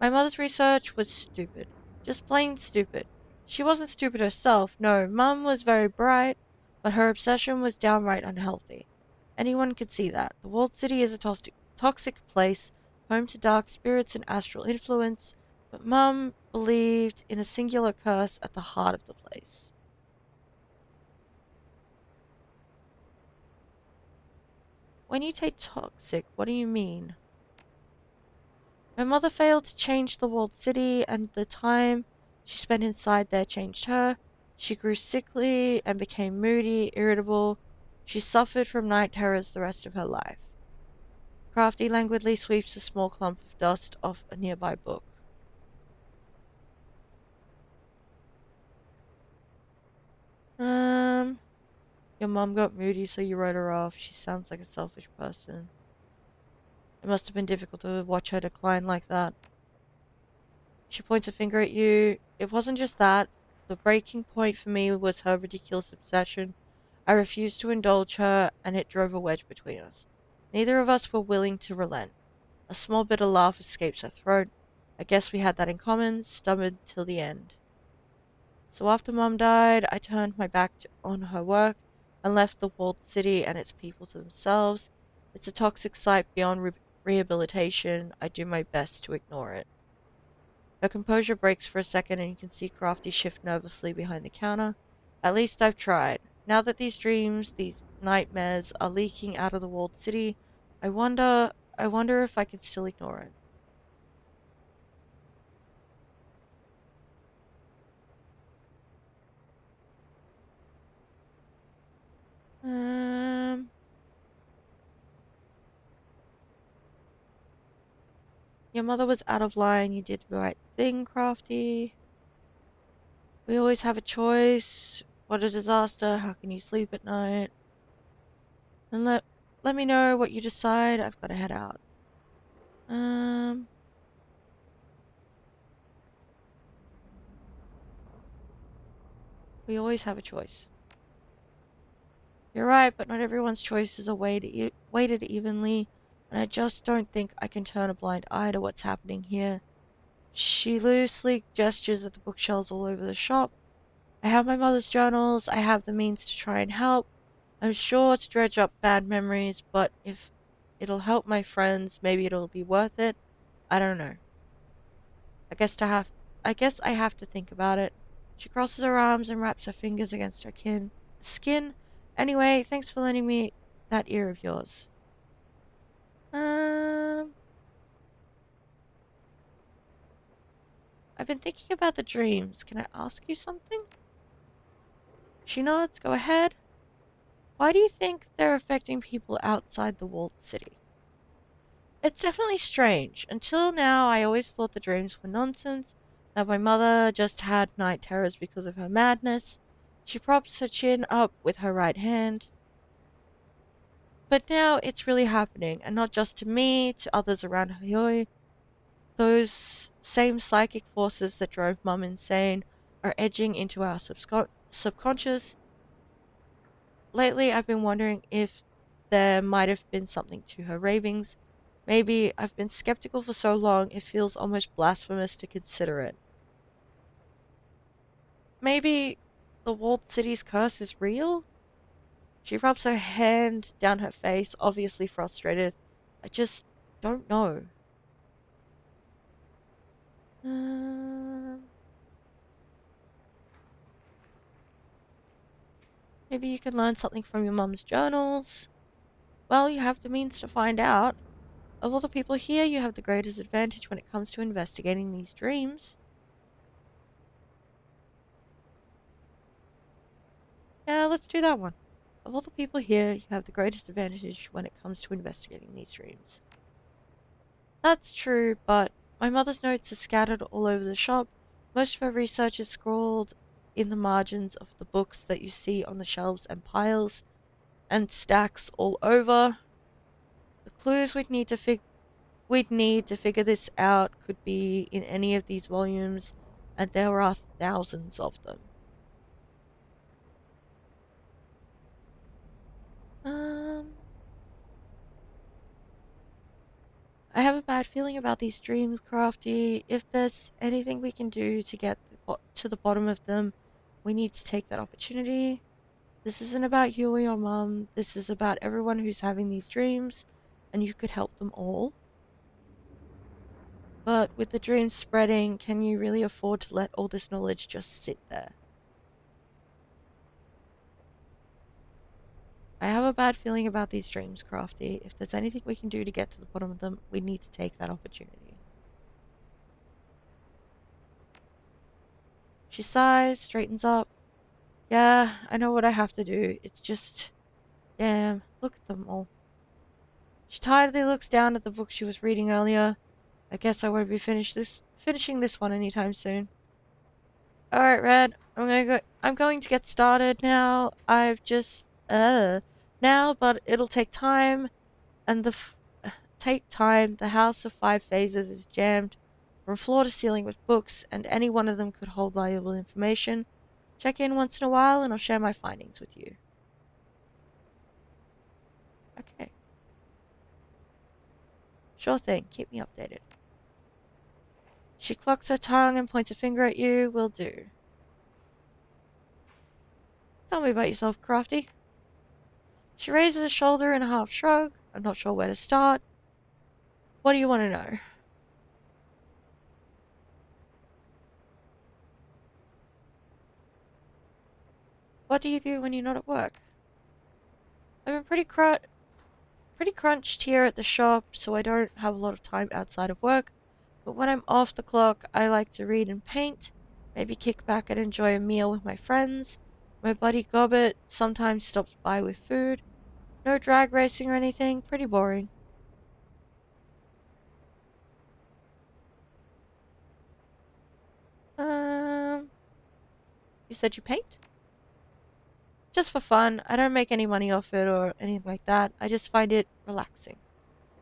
My mother's research was stupid. Just plain stupid. She wasn't stupid herself, no, Mum was very bright, but her obsession was downright unhealthy. Anyone could see that. The walled city is a toxic place, home to dark spirits and astral influence, but Mum believed in a singular curse at the heart of the place. When you say toxic, what do you mean? My mother failed to change the walled city, and the time she spent inside there changed her. She grew sickly and became moody, irritable. She suffered from night terrors the rest of her life. Crafty languidly sweeps a small clump of dust off a nearby book. Um, your mom got moody, so you wrote her off. She sounds like a selfish person. It must have been difficult to watch her decline like that. She points a finger at you. It wasn't just that. The breaking point for me was her ridiculous obsession. I refused to indulge her, and it drove a wedge between us. Neither of us were willing to relent. A small bitter laugh escapes her throat. I guess we had that in common, stubborn till the end. So after Mum died, I turned my back on her work and left the walled city and its people to themselves. It's a toxic site beyond rehabilitation. I do my best to ignore it. Her composure breaks for a second, and you can see Crafty shift nervously behind the counter. At least I've tried. Now that these dreams, these nightmares, are leaking out of the walled city, I wonder if I can still ignore it. Um, your mother was out of line. You did the right thing, Crafty. We always have a choice. What a disaster. How can you sleep at night? And let me know what you decide. I've got to head out. Um, we always have a choice. You're right, but not everyone's choices are weighted evenly, and I just don't think I can turn a blind eye to what's happening here. She loosely gestures at the bookshelves all over the shop. I have my mother's journals. I have the means to try and help. I'm sure to dredge up bad memories, but if it'll help my friends, maybe it'll be worth it. I don't know. I guess to have I guess I have to think about it. She crosses her arms and wraps her fingers against her skin. Anyway, thanks for lending me that ear of yours. Um, I've been thinking about the dreams. Can I ask you something? She nods. Go ahead. Why do you think they're affecting people outside the walled city? It's definitely strange. Until now, I always thought the dreams were nonsense, that my mother just had night terrors because of her madness. She props her chin up with her right hand. But now it's really happening, and not just to me, to others around Hoyoi. Those same psychic forces that drove Mum insane are edging into our subconscious. Lately, I've been wondering if there might have been something to her ravings. Maybe I've been skeptical for so long it feels almost blasphemous to consider it. Maybe the walled city's curse is real? She rubs her hand down her face, obviously frustrated. I just don't know. Um, maybe you can learn something from your mum's journals. Well, you have the means to find out. Of all the people here, you have the greatest advantage when it comes to investigating these dreams. Yeah, let's do that one. Of all the people here, you have the greatest advantage when it comes to investigating these dreams. That's true, but my mother's notes are scattered all over the shop. Most of her research is scrawled in the margins of the books that you see on the shelves and piles and stacks all over. The clues we'd need to figure this out could be in any of these volumes, and there are thousands of them. Um, I have a bad feeling about these dreams, Crafty. If there's anything we can do to get to the bottom of them, we need to take that opportunity. This isn't about you or your mum. This is about everyone who's having these dreams, and you could help them all. But with the dreams spreading, can you really afford to let all this knowledge just sit there? I have a bad feeling about these dreams, Crafty. If there's anything we can do to get to the bottom of them, we need to take that opportunity. She sighs, straightens up. Yeah, I know what I have to do. It's just, damn, look at them all. She tiredly looks down at the book she was reading earlier. I guess I won't be finishing this one anytime soon. Alright, Red. I'm going to get started now. I've just now, but it'll take time and take time. The house of five phases is jammed from floor to ceiling with books, and any one of them could hold valuable information. Check in once in a while and I'll share my findings with you. Okay. Sure thing. Keep me updated. She clucks her tongue and points a finger at you. Will do. Tell me about yourself, Crafty. She raises a shoulder in a half shrug. I'm not sure where to start. What do you want to know? What do you do when you're not at work? I've been pretty crunched here at the shop, so I don't have a lot of time outside of work. But when I'm off the clock, I like to read and paint, maybe kick back and enjoy a meal with my friends. My buddy Gobbet sometimes stops by with food. No drag racing or anything, pretty boring. Um, you said you paint? Just for fun. I don't make any money off it or anything like that. I just find it relaxing.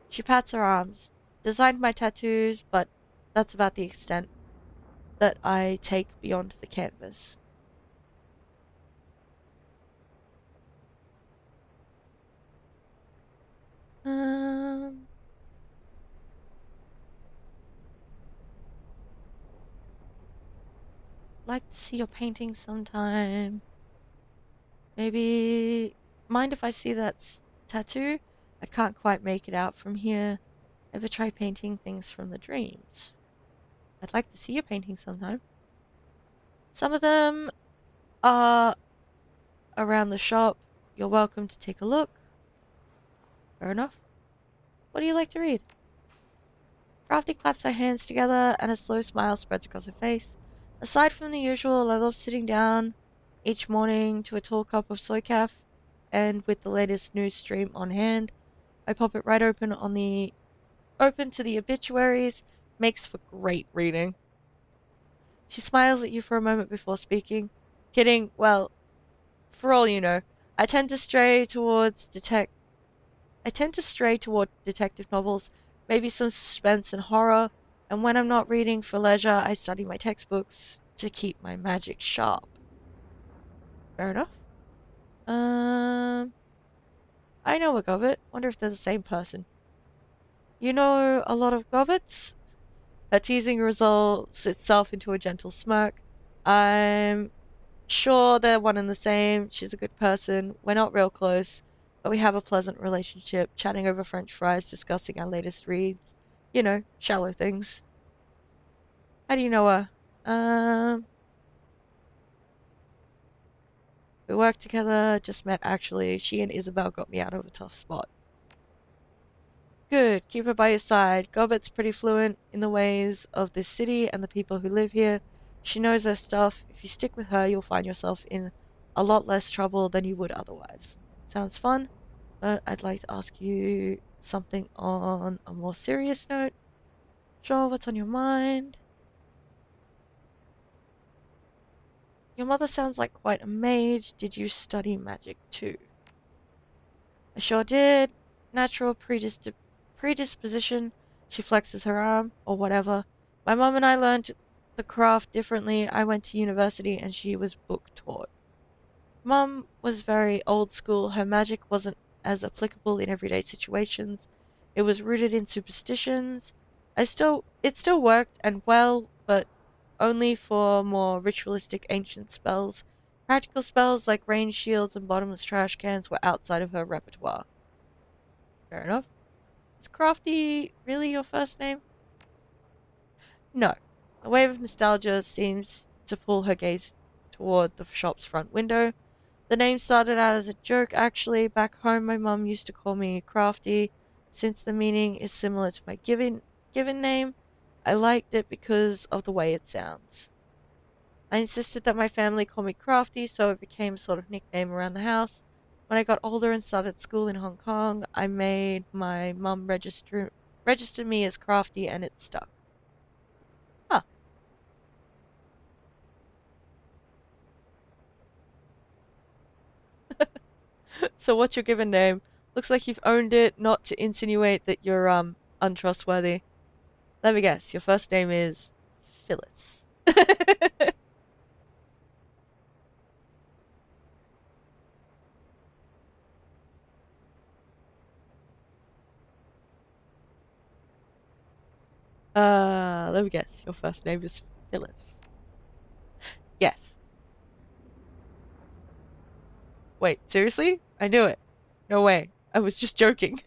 She pats her arms. Designed my tattoos, but that's about the extent that I take beyond the canvas. Um, like to see your painting sometime. Maybe mind if I see that tattoo? I can't quite make it out from here. Ever try painting things from the dreams? I'd like to see your painting sometime. Some of them are around the shop. You're welcome to take a look. Fair enough. What do you like to read? Crafty claps her hands together and a slow smile spreads across her face. Aside from the usual, I love sitting down each morning to a tall cup of soy caf, and with the latest news stream on hand, I pop it right open to the obituaries. Makes for great reading. She smiles at you for a moment before speaking. Kidding, well, for all you know, I tend to stray towards detect I tend to stray toward detective novels, maybe some suspense and horror, and when I'm not reading for leisure, I study my textbooks to keep my magic sharp. Fair enough. Um, I know a Gobbet. Wonder if they're the same person. You know a lot of Gobbets? Her teasing resolves itself into a gentle smirk. I'm sure they're one and the same. She's a good person. We're not real close, but we have a pleasant relationship, chatting over French fries, discussing our latest reads. You know, shallow things. How do you know her? Um, we work together, just met actually. She and Isabel got me out of a tough spot. Good, keep her by your side. Gobbet's pretty fluent in the ways of this city and the people who live here. She knows her stuff. If you stick with her, you'll find yourself in a lot less trouble than you would otherwise. Sounds fun, but I'd like to ask you something on a more serious note. Sure, what's on your mind? Your mother sounds like quite a mage. Did you study magic too? I sure did. Natural predisposition. She flexes her arm, or whatever. My mom and I learned the craft differently. I went to university and she was book taught. Mom was very old school. Her magic wasn't as applicable in everyday situations. It was rooted in superstitions. It still worked and well, but only for more ritualistic ancient spells. Practical spells like rain shields and bottomless trash cans were outside of her repertoire. Fair enough. Is Crafty really your first name? No. A wave of nostalgia seems to pull her gaze toward the shop's front window. The name started out as a joke, actually. Back home, my mum used to call me Crafty. Since the meaning is similar to my given name, I liked it because of the way it sounds. I insisted that my family call me Crafty, so it became a sort of nickname around the house. When I got older and started school in Hong Kong, I made my mum register me as Crafty, and it stuck. Huh. So what's your given name? Looks like you've owned it, not to insinuate that you're untrustworthy. Let me guess. Your first name is Phyllis. Let me guess. Your first name is Phyllis. Yes. Wait, seriously? I knew it. No way. I was just joking.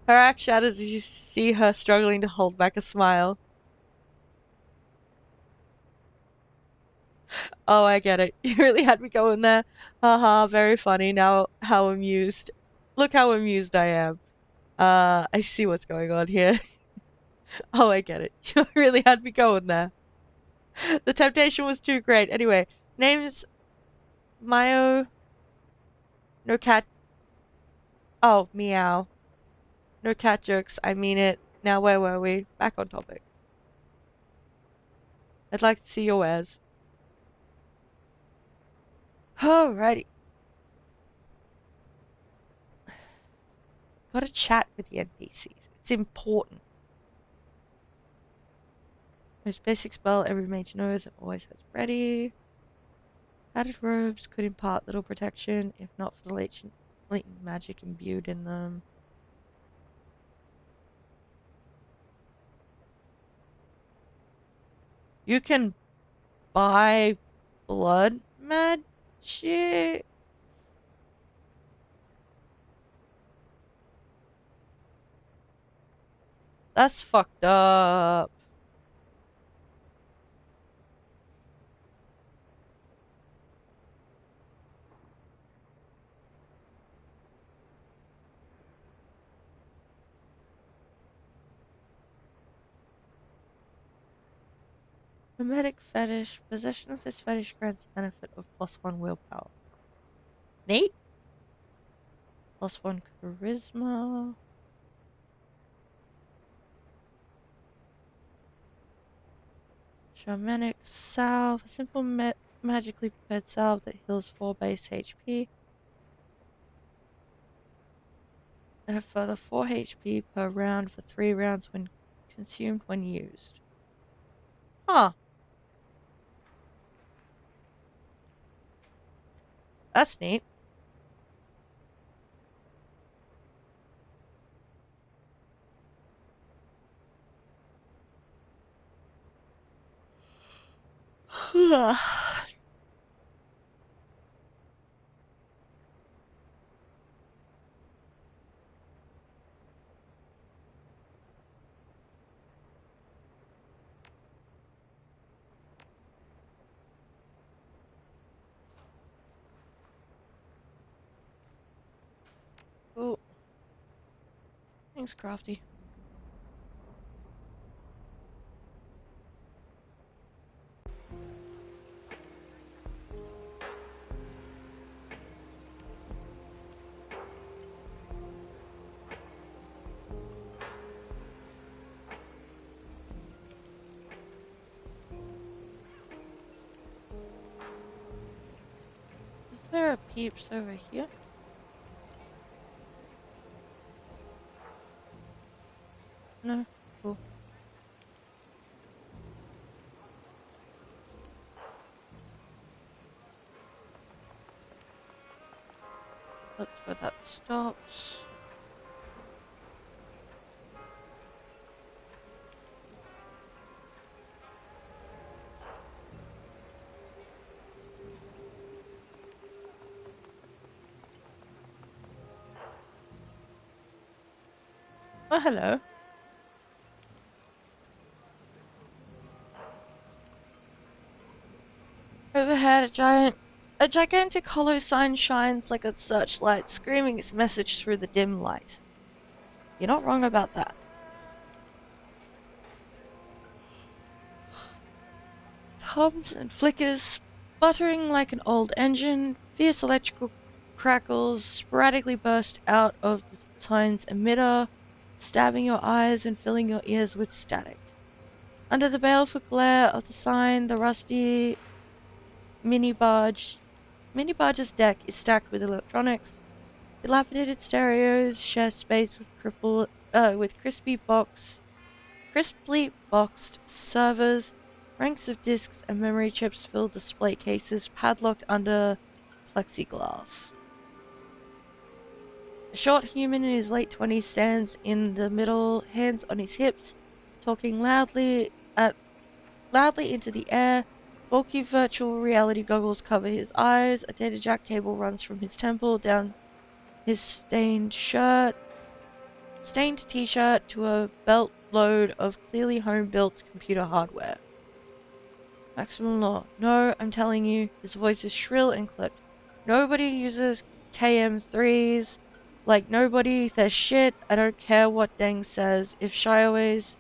Her act shatters as you see her struggling to hold back a smile. Oh, I get it. You really had me going there. Haha, very funny. Now, how amused. Look how amused I am. I see what's going on here. Oh, I get it. You really had me going there. The temptation was too great. Anyway, name's Mayo no cat. Oh, meow. No cat jokes. I mean it. Now, where were we? Back on topic. I'd like to see your wares. Alrighty. Gotta chat with the NPCs. It's important. Most basic spell every mage knows and always has ready. Added robes could impart little protection, if not for the latent magic imbued in them. You can buy blood magic? That's fucked up. Nomadic fetish. Possession of this fetish grants the benefit of +1 willpower. Neat. +1 charisma. Shamanic salve. A simple magically prepared salve that heals 4 base HP. And a further 4 HP per round for 3 rounds when consumed when used. Huh. That's neat. Oh, thanks, Crafty. Is there a peeps over here? No? Cool. That's where that stops. Oh, hello. Overhead, a giant A gigantic hollow sign shines like a searchlight, screaming its message through the dim light. You're not wrong about that. Hums and flickers, sputtering like an old engine. Fierce electrical crackles sporadically burst out of the sign's emitter, stabbing your eyes and filling your ears with static. Under the baleful glare of the sign, the rusty mini barge's deck is stacked with electronics. Dilapidated stereos share space with crisply boxed servers. Ranks of discs and memory chips fill display cases padlocked under plexiglass. A short human in his late 20s stands in the middle, hands on his hips, talking loudly into the air. Bulky virtual reality goggles cover his eyes. A data jack cable runs from his temple down his stained t-shirt to a belt load of clearly home-built computer hardware. Maximum law. No, I'm telling you, his voice is shrill and clipped. Nobody uses KM3s. Like nobody, they're shit. I don't care what Deng says. If Shiaway's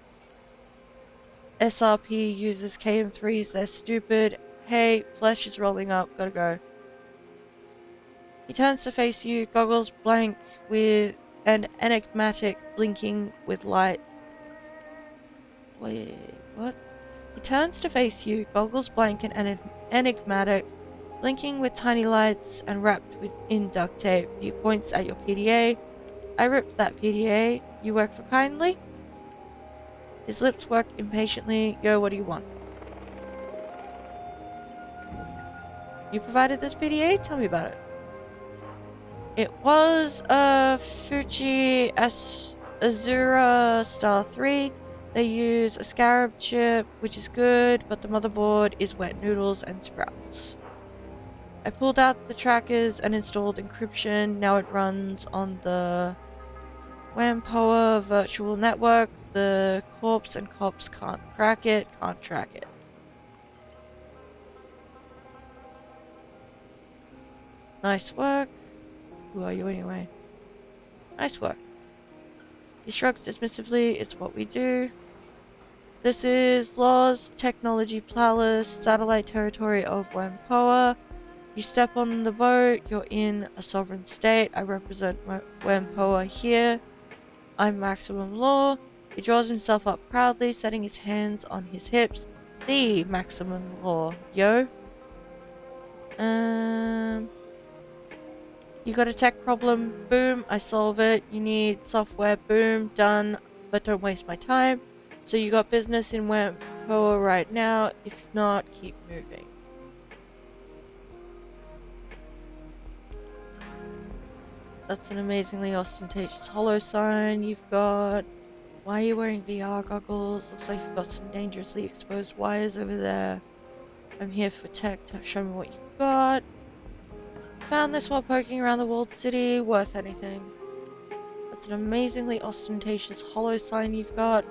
SRP uses KM3s, they're stupid. Hey, flesh is rolling up, gotta go. He turns to face you, goggles blank with an enigmatic blinking with light. Wait, what? He turns to face you, goggles blank and enigmatic, blinking with tiny lights and wrapped in duct tape. He points at your PDA. I ripped that PDA. You work for Kindly? His lips work impatiently. Yo, what do you want? You provided this PDA? Tell me about it. It was a Fuji Azura Star 3. They use a Scarab chip, which is good, but the motherboard is wet noodles and sprouts. I pulled out the trackers and installed encryption. Now it runs on the Wampoa virtual network. The corpse and cops can't crack it, can't track it. Nice work. Who are you anyway? Nice work. He shrugs dismissively. It's what we do. This is Law's Technology Palace, satellite territory of Wampoa. You step on the boat, you're in a sovereign state. I represent Wampoa here. I'm Maximum Law. He draws himself up proudly, setting his hands on his hips. The Maximum Law, yo. You got a tech problem? Boom, I solve it. You need software? Boom, done. But don't waste my time. So you got business in Wampoa right now. If not, keep moving. That's an amazingly ostentatious hollow sign you've got. Why are you wearing VR goggles? Looks like you've got some dangerously exposed wires over there. I'm here for tech to show me what you got. Found this while poking around the walled city. Worth anything. That's an amazingly ostentatious hollow sign you've got.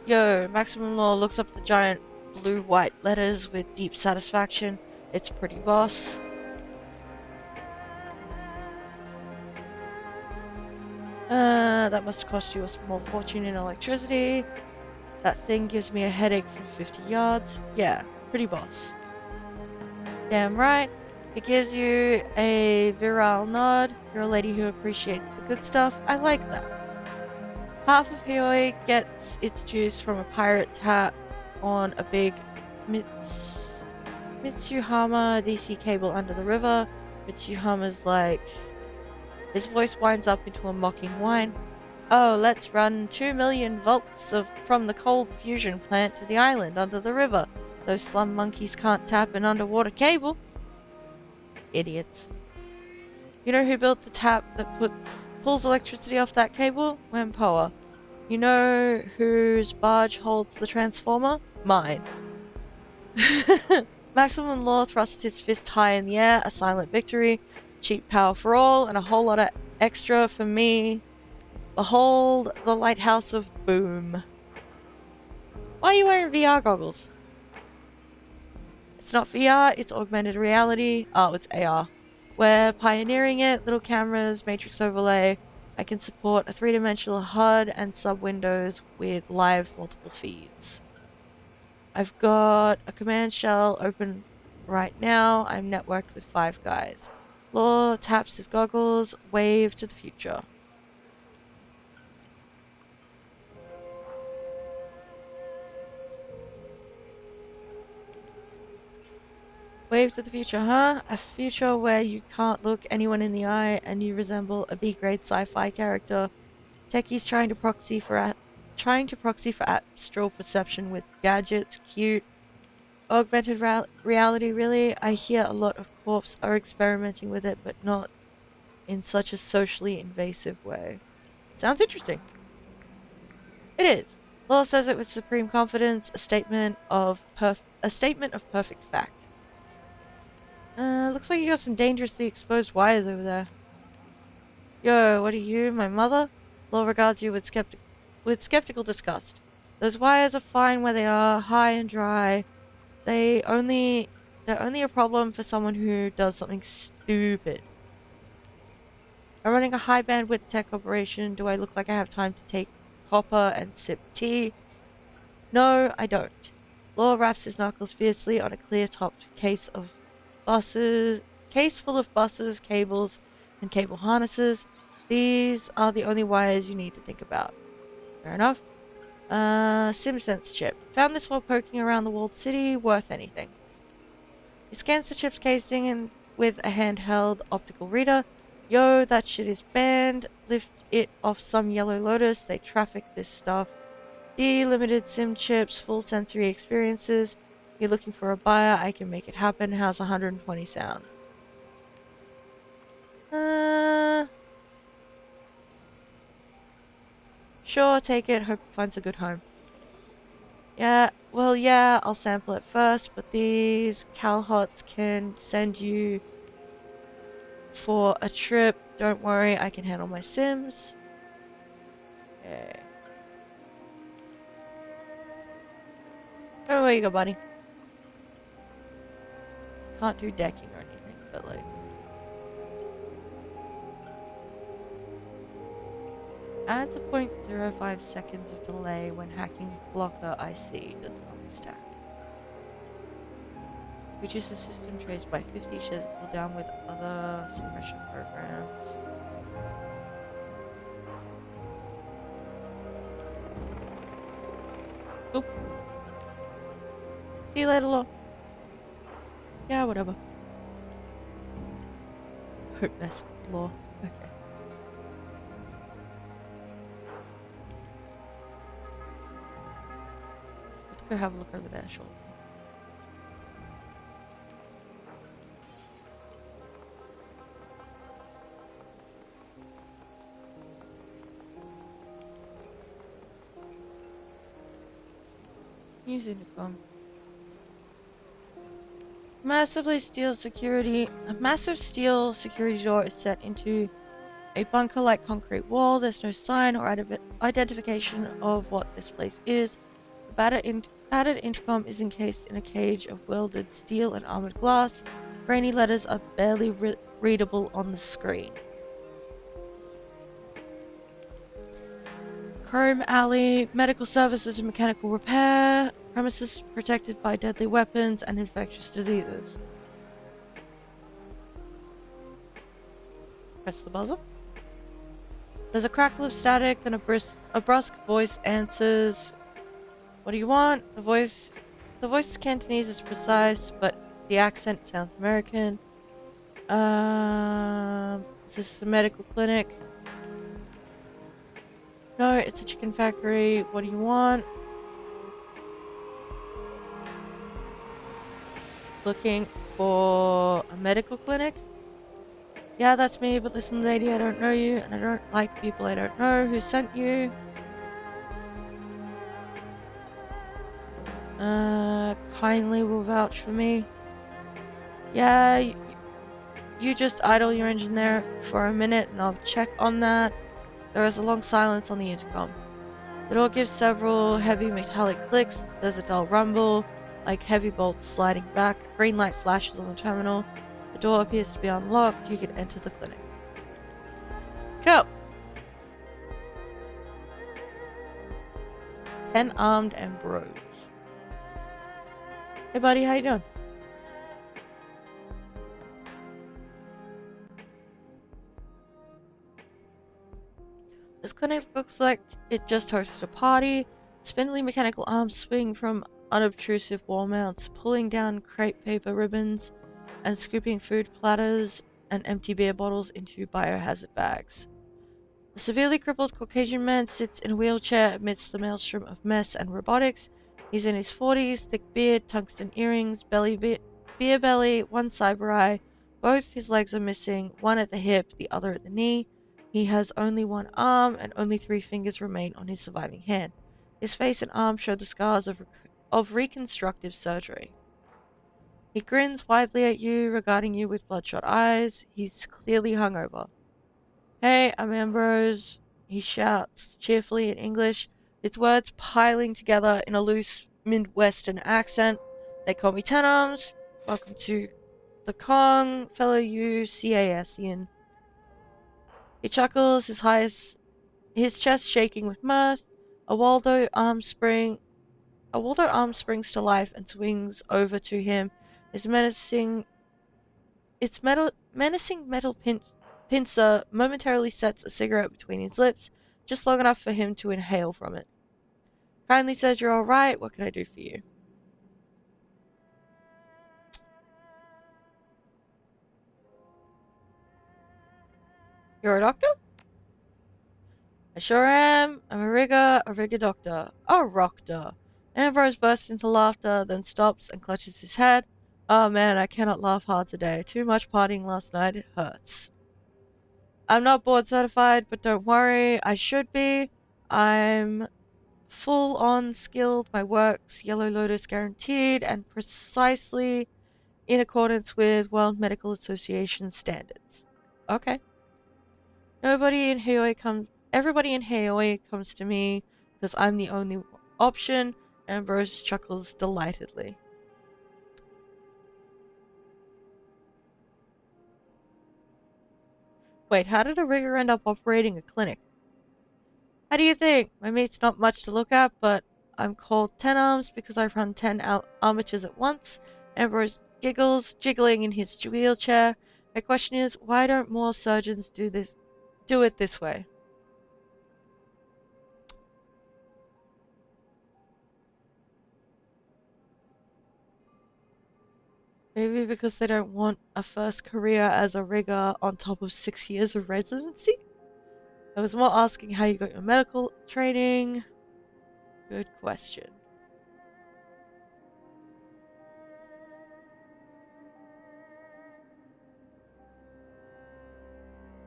Yo, Maximum Law looks up the giant blue-white letters with deep satisfaction. It's pretty boss. That must cost you a small fortune in electricity. That thing gives me a headache from 50 yards. Yeah, pretty boss. Damn right. It gives you a virile nod. You're a lady who appreciates the good stuff. I like that. Half of Hioi gets its juice from a pirate tap on a big Mitsuhama DC cable under the river. Mitsuhama's like... His voice winds up into a mocking whine. Oh, let's run 2 million volts from the cold fusion plant to the island under the river. Those slum monkeys can't tap an underwater cable. Idiots. You know who built the tap that pulls electricity off that cable? Wampoa. You know whose barge holds the transformer? Mine. Maximum Law thrusts his fist high in the air, a silent victory. Cheap power for all, and a whole lot of extra for me. Behold the lighthouse of Boom. Why are you wearing VR goggles? It's not VR, it's augmented reality. Oh, it's AR. We're pioneering it. Little cameras, matrix overlay. I can support a three-dimensional HUD and sub-windows with live multiple feeds. I've got a command shell open right now. I'm networked with 5 guys. Law taps his goggles. Wave to the future. Wave to the future, huh? A future where you can't look anyone in the eye and you resemble a B-grade sci-fi character. Techies trying to proxy for astral perception with gadgets. Cute. Augmented reality, really? I hear a lot of corps are experimenting with it, but not in such a socially invasive way. Sounds interesting. It is. Law says it with supreme confidence, a statement of perfect fact. Looks like you got some dangerously exposed wires over there. Yo, what are you, my mother? Law regards you with skeptical disgust. Those wires are fine where they are, high and dry. They're only a problem for someone who does something stupid. I'm running a high bandwidth tech operation. Do I look like I have time to take copper and sip tea? No, I don't. Law wraps his knuckles fiercely on a clear-topped case full of buses, cables, and cable harnesses. These are the only wires you need to think about. Fair enough. SimSense chip. Found this while poking around the walled city. Worth anything. He scans the chip's casing and with a handheld optical reader. Yo, that shit is banned. Lift it off some yellow lotus. They traffic this stuff. Limited sim chips, full sensory experiences. You're looking for a buyer, I can make it happen. How's 120 sound? Sure, take it. Hope it finds a good home. Yeah, well, yeah, I'll sample it first, but these CalHots can send you for a trip. Don't worry, I can handle my sims. Okay. Oh, where you go, buddy? Can't do decking or anything, but like... Adds a 0.05 seconds of delay when hacking blocker IC does not stack. Reduces system trace by 50, shares cooldown with other suppression programs. Oop. See you later, Law. Yeah, whatever. Hope that's Law. Okay. Let's go have a look over there shortly. News intercom. A massive steel security door is set into a bunker-like concrete wall. There's no sign or identification of what this place is. The battered intercom is encased in a cage of welded steel and armored glass. Grainy letters are barely readable on the screen. Chrome alley, medical services and mechanical repair. Premises protected by deadly weapons and infectious diseases. Press the buzzer. There's a crackle of static, then a brusque voice answers. What do you want? The voice Cantonese is precise, but the accent sounds American. Is this a medical clinic? No, it's a chicken factory. What do you want? Looking for a medical clinic? Yeah, that's me, but listen, lady, I don't know you, and I don't like people I don't know. Who sent you? Kindly will vouch for me. Yeah, you just idle your engine there for a minute, and I'll check on that. There is a long silence on the intercom. The door gives several heavy metallic clicks. There's a dull rumble. like heavy bolts sliding back. Green light flashes on the terminal. The door appears to be unlocked. You can enter the clinic. Cool. 10 armed and bros. Hey buddy, how you doing? This clinic looks like it just hosted a party. Spindly mechanical arms swing from unobtrusive wall mounts, pulling down crepe paper ribbons and scooping food platters and empty beer bottles into biohazard bags. A severely crippled Caucasian man sits in a wheelchair amidst the maelstrom of mess and robotics. He's in his 40s, thick beard, tungsten earrings, beer belly, one cyber eye. Both his legs are missing, one at the hip, the other at the knee. He has only one arm, and only 3 fingers remain on his surviving hand. His face and arm show the scars of reconstructive surgery. He grins widely at you, regarding you with bloodshot eyes. He's clearly hungover. "Hey, I'm Ambrose," he shouts cheerfully in English, its words piling together in a loose Midwestern accent. "They call me Ten Arms. Welcome to the Kong, fellow UCASian." He chuckles, his chest shaking with mirth. A Waldo arm springs to life and swings over to him. Menacing metal pincer momentarily sets a cigarette between his lips, just long enough for him to inhale from it. "Kindly says you're alright. What can I do for you?" "You're a doctor?" "I sure am. I'm a rigger doctor. A rockter." Ambrose bursts into laughter, then stops and clutches his head. "Oh man, I cannot laugh hard today. Too much partying last night. It hurts. I'm not board certified, but don't worry. I should be. I'm full on skilled. My work's Yellow Lotus guaranteed and precisely in accordance with World Medical Association standards." "Okay." Everybody in Haoi comes to me because I'm the only option." Ambrose chuckles delightedly. "Wait, how did a rigger end up operating a clinic?" "How do you think? My mate's not much to look at, but I'm called Ten Arms because I run 10 armatures at once." Ambrose giggles, jiggling in his wheelchair. "My question is, why don't more surgeons do it this way?" "Maybe because they don't want a first career as a rigger on top of 6 years of residency?" "I was more asking how you got your medical training." "Good question."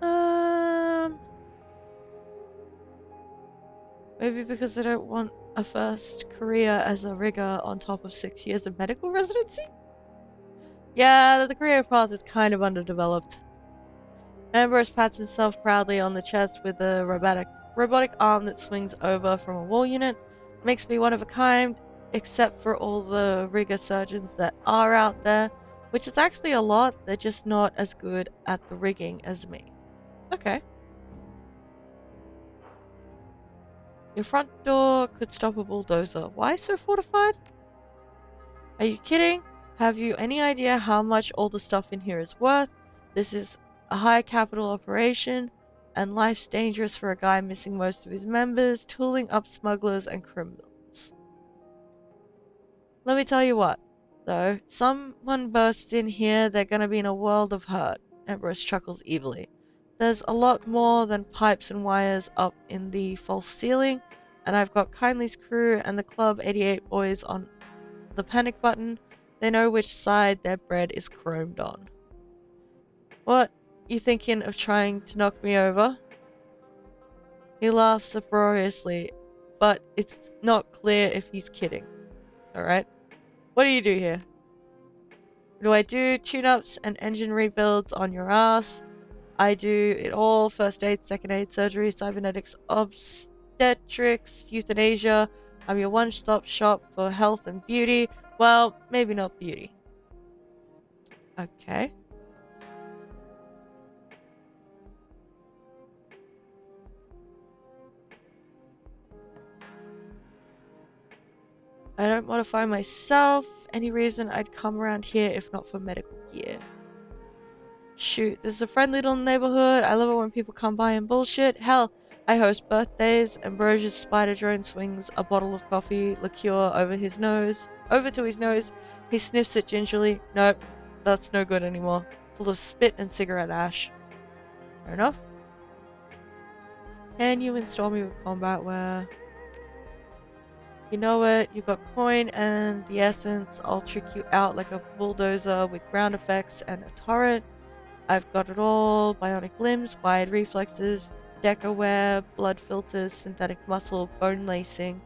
Um, Maybe because they don't want a first career as a rigger on top of 6 years of medical residency? Yeah, the career path is kind of underdeveloped. Ambrose pats himself proudly on the chest with a robotic arm that swings over from a wall unit. "Makes me one of a kind, except for all the rigger surgeons that are out there, which is actually a lot. They're just not as good at the rigging as me." "Okay." "Your front door could stop a bulldozer. Why so fortified?" "Are you kidding? Have you any idea how much all the stuff in here is worth? This is a high capital operation, and life's dangerous for a guy missing most of his members, tooling up smugglers and criminals. Let me tell you what, though, someone bursts in here, they're gonna be in a world of hurt." Ambrose chuckles evilly. "There's a lot more than pipes and wires up in the false ceiling, and I've got Kindly's crew and the Club 88 boys on the panic button. They know which side their bread is chromed on." "What, you thinking of trying to knock me over?" He laughs uproariously, but it's not clear if he's kidding. "Alright, what do you do here?" "What do I do? Tune-ups and engine rebuilds on your ass. I do it all: first aid, second aid, surgery, cybernetics, obstetrics, euthanasia. I'm your one-stop shop for health and beauty. Well, maybe not beauty. Okay. I don't modify myself. Any reason I'd come around here if not for medical gear? Shoot, this is a friendly little neighborhood. I love it when people come by and bullshit. Hell, I host birthdays. Ambrosia's spider drone swings a bottle of coffee liqueur over to his nose. He sniffs it gingerly. Nope, that's no good anymore. Full of spit and cigarette ash. Fair enough. Can you install me with combat wear? You know what? You got coin and the essence. I'll trick you out like a bulldozer with ground effects and a turret. I've got it all. Bionic limbs, wide reflexes, deca wear, blood filters, synthetic muscle, bone lacing,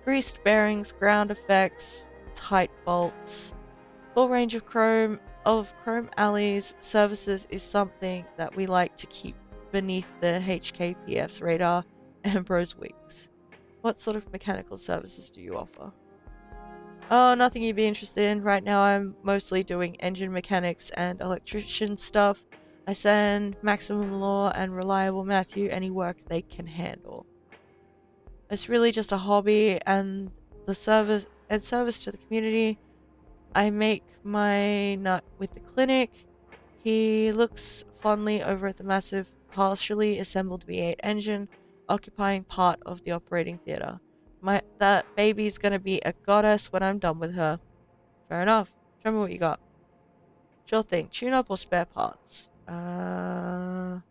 greased bearings, ground effects, tight bolts. Full range of chrome alleys services is something that we like to keep beneath the HKPF's radar. Ambrose Weeks. What sort of mechanical services do you offer? Oh, nothing you'd be interested in. Right now I'm mostly doing engine mechanics and electrician stuff. I send Maximum Law and Reliable Matthew any work they can handle. It's really just a hobby and service to the community. I make my nut with the clinic. He looks fondly over at the massive, partially assembled V8 engine, occupying part of the operating theater. That baby's gonna be a goddess when I'm done with her. Fair enough. Show me what you got. Sure thing. Tune up or spare parts. I'd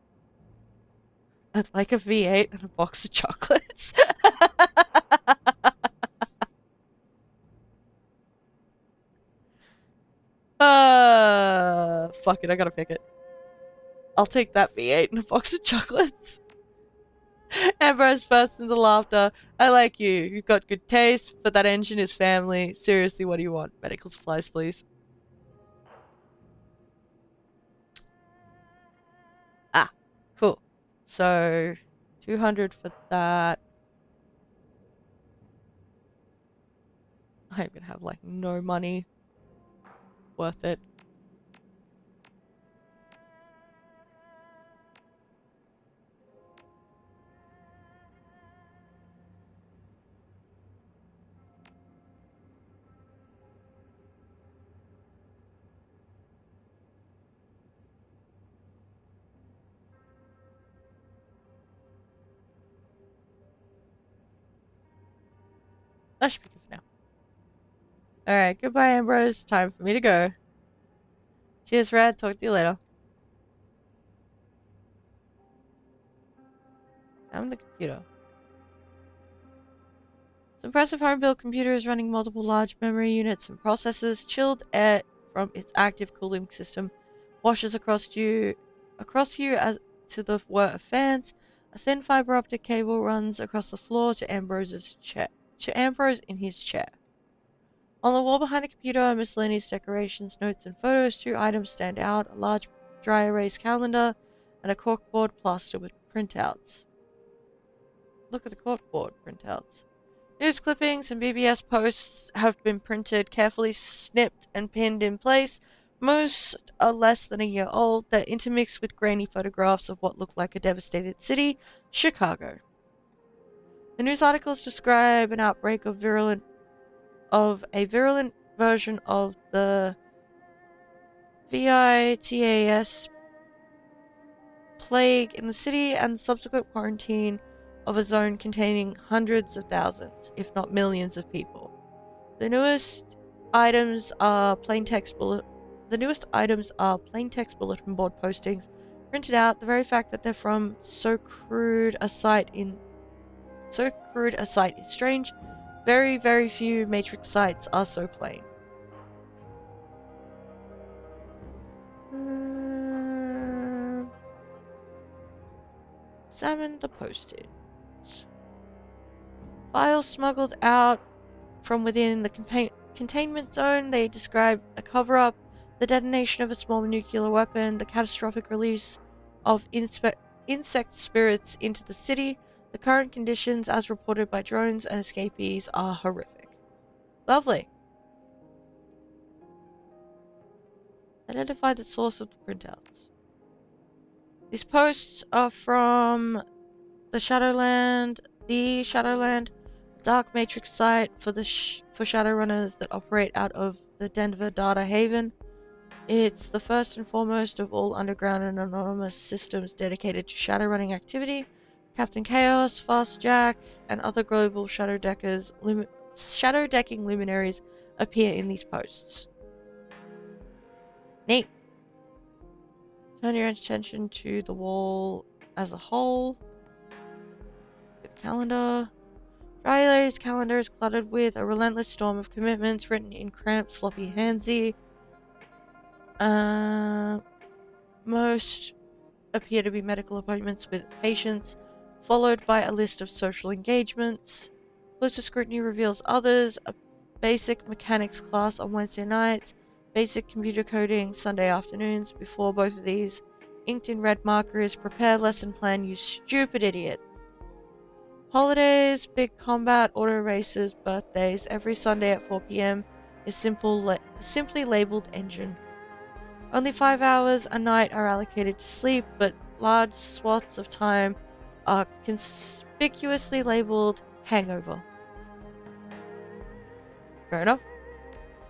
like a V8 and a box of chocolates. Fuck it, I gotta pick it. I'll take that V8 and a box of chocolates. Ambrose bursts into laughter. I like you. You've got good taste, but that engine is family. Seriously, what do you want? Medical supplies, please. Ah, cool. So, 200 for that. I'm gonna have like no money. Worth it. That should be good for now. Alright, goodbye, Ambrose. Time for me to go. Cheers, Red. Talk to you later. I'm the computer. This impressive home-built computer is running multiple large memory units and processors. Chilled air from its active cooling system washes across you as to the whir of fans. A thin fiber optic cable runs across the floor to Ambrose's chair. To Ambrose in his chair. On the wall behind the computer are miscellaneous decorations, notes, and photos. Two items stand out: a large dry erase calendar and a corkboard plastered with printouts. Look at the corkboard printouts. News clippings and BBS posts have been printed, carefully snipped and pinned in place. Most are less than a year old. They're intermixed with grainy photographs of what look like a devastated city, Chicago. The news articles describe an outbreak of a virulent version of the VITAS plague in the city and the subsequent quarantine of a zone containing hundreds of thousands, if not millions of people. The newest items are plain text bulletin board postings printed out. The very fact that they're from so crude a site is strange. Very, very few Matrix sites are so plain. Examine the postage. Files smuggled out from within the containment zone. They describe a cover-up, the detonation of a small nuclear weapon, the catastrophic release of insect spirits into the city. The current conditions, as reported by drones and escapees, are horrific. Lovely. Identify the source of the printouts. These posts are from the Shadowland, dark matrix site for for Shadowrunners that operate out of the Denver Data Haven. It's the first and foremost of all underground and anonymous systems dedicated to Shadowrunning activity. Captain Chaos, Fast Jack, and other global shadowdecking luminaries appear in these posts. Neat. Turn your attention to the wall as a whole. The calendar. Riley's calendar is cluttered with a relentless storm of commitments written in cramped, sloppy handsy. Most appear to be medical appointments with patients, followed by a list of social engagements. Closer scrutiny reveals others: a basic mechanics class on Wednesday nights, basic computer coding Sunday afternoons. Before both of these, inked in red marker is prepare lesson plan, you stupid idiot. Holidays, big combat, auto races, birthdays, every Sunday at 4 p.m. is simply labeled engine. Only 5 hours a night are allocated to sleep, but large swaths of time are conspicuously labeled hangover. Fair enough.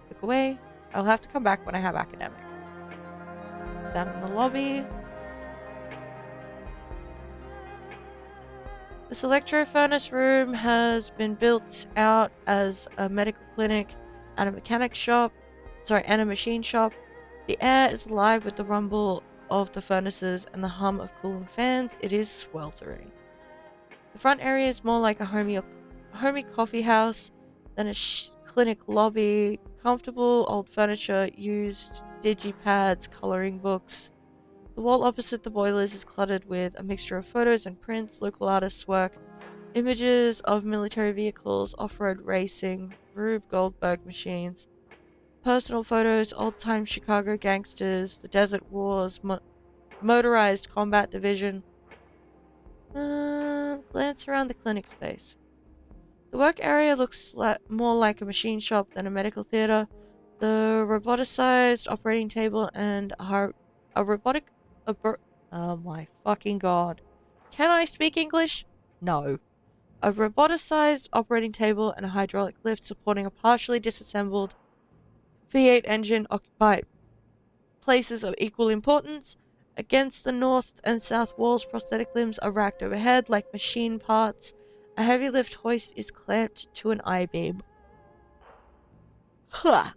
Look away. I'll have to come back when I have academic. Down in the lobby. This electro furnace room has been built out as a medical clinic and a and a machine shop. The air is alive with the rumble of the furnaces and the hum of cooling fans. It is sweltering. The front area is more like a homey coffee house than a clinic lobby. Comfortable old furniture, used digipads, coloring books. The wall opposite the boilers is cluttered with a mixture of photos and prints, local artists' work, images of military vehicles, off-road racing, Rube Goldberg machines, personal photos, old-time Chicago gangsters, the Desert Wars, motorized combat division. Glance around the clinic space. The work area looks more like a machine shop than a medical theater. The roboticized operating table and oh my fucking god. Can I speak English? No. A roboticized operating table and a hydraulic lift supporting a partially disassembled V8 engine occupy places of equal importance. Against the north and south walls, prosthetic limbs are racked overhead like machine parts. A heavy lift hoist is clamped to an I-beam. Huh.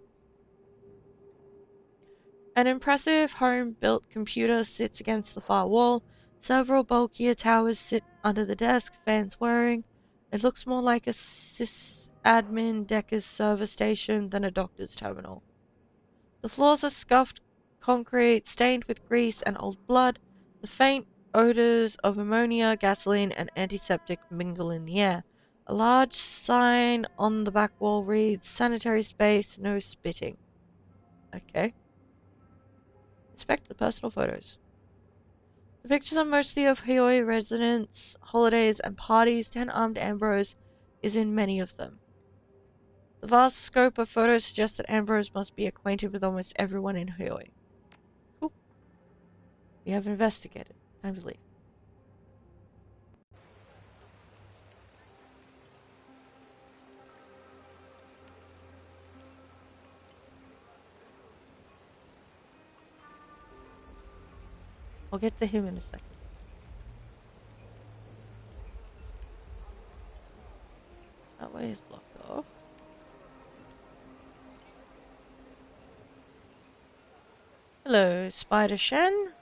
An impressive home-built computer sits against the far wall. Several bulkier towers sit under the desk, fans whirring. It looks more like a sysadmin Decker's server station than a doctor's terminal. The floors are scuffed concrete, stained with grease and old blood. The faint odors of ammonia, gasoline, and antiseptic mingle in the air. A large sign on the back wall reads, "Sanitary space, no spitting." Okay. Inspect the personal photos. The pictures are mostly of Hioi residents, holidays, and parties. 10 armed Ambrose is in many of them. The vast scope of photos suggests that Ambrose must be acquainted with almost everyone in Hioi. Cool. We have investigated. Time to leave. I'll get to him in a second. That way is blocked off. Hello, Spider Shen.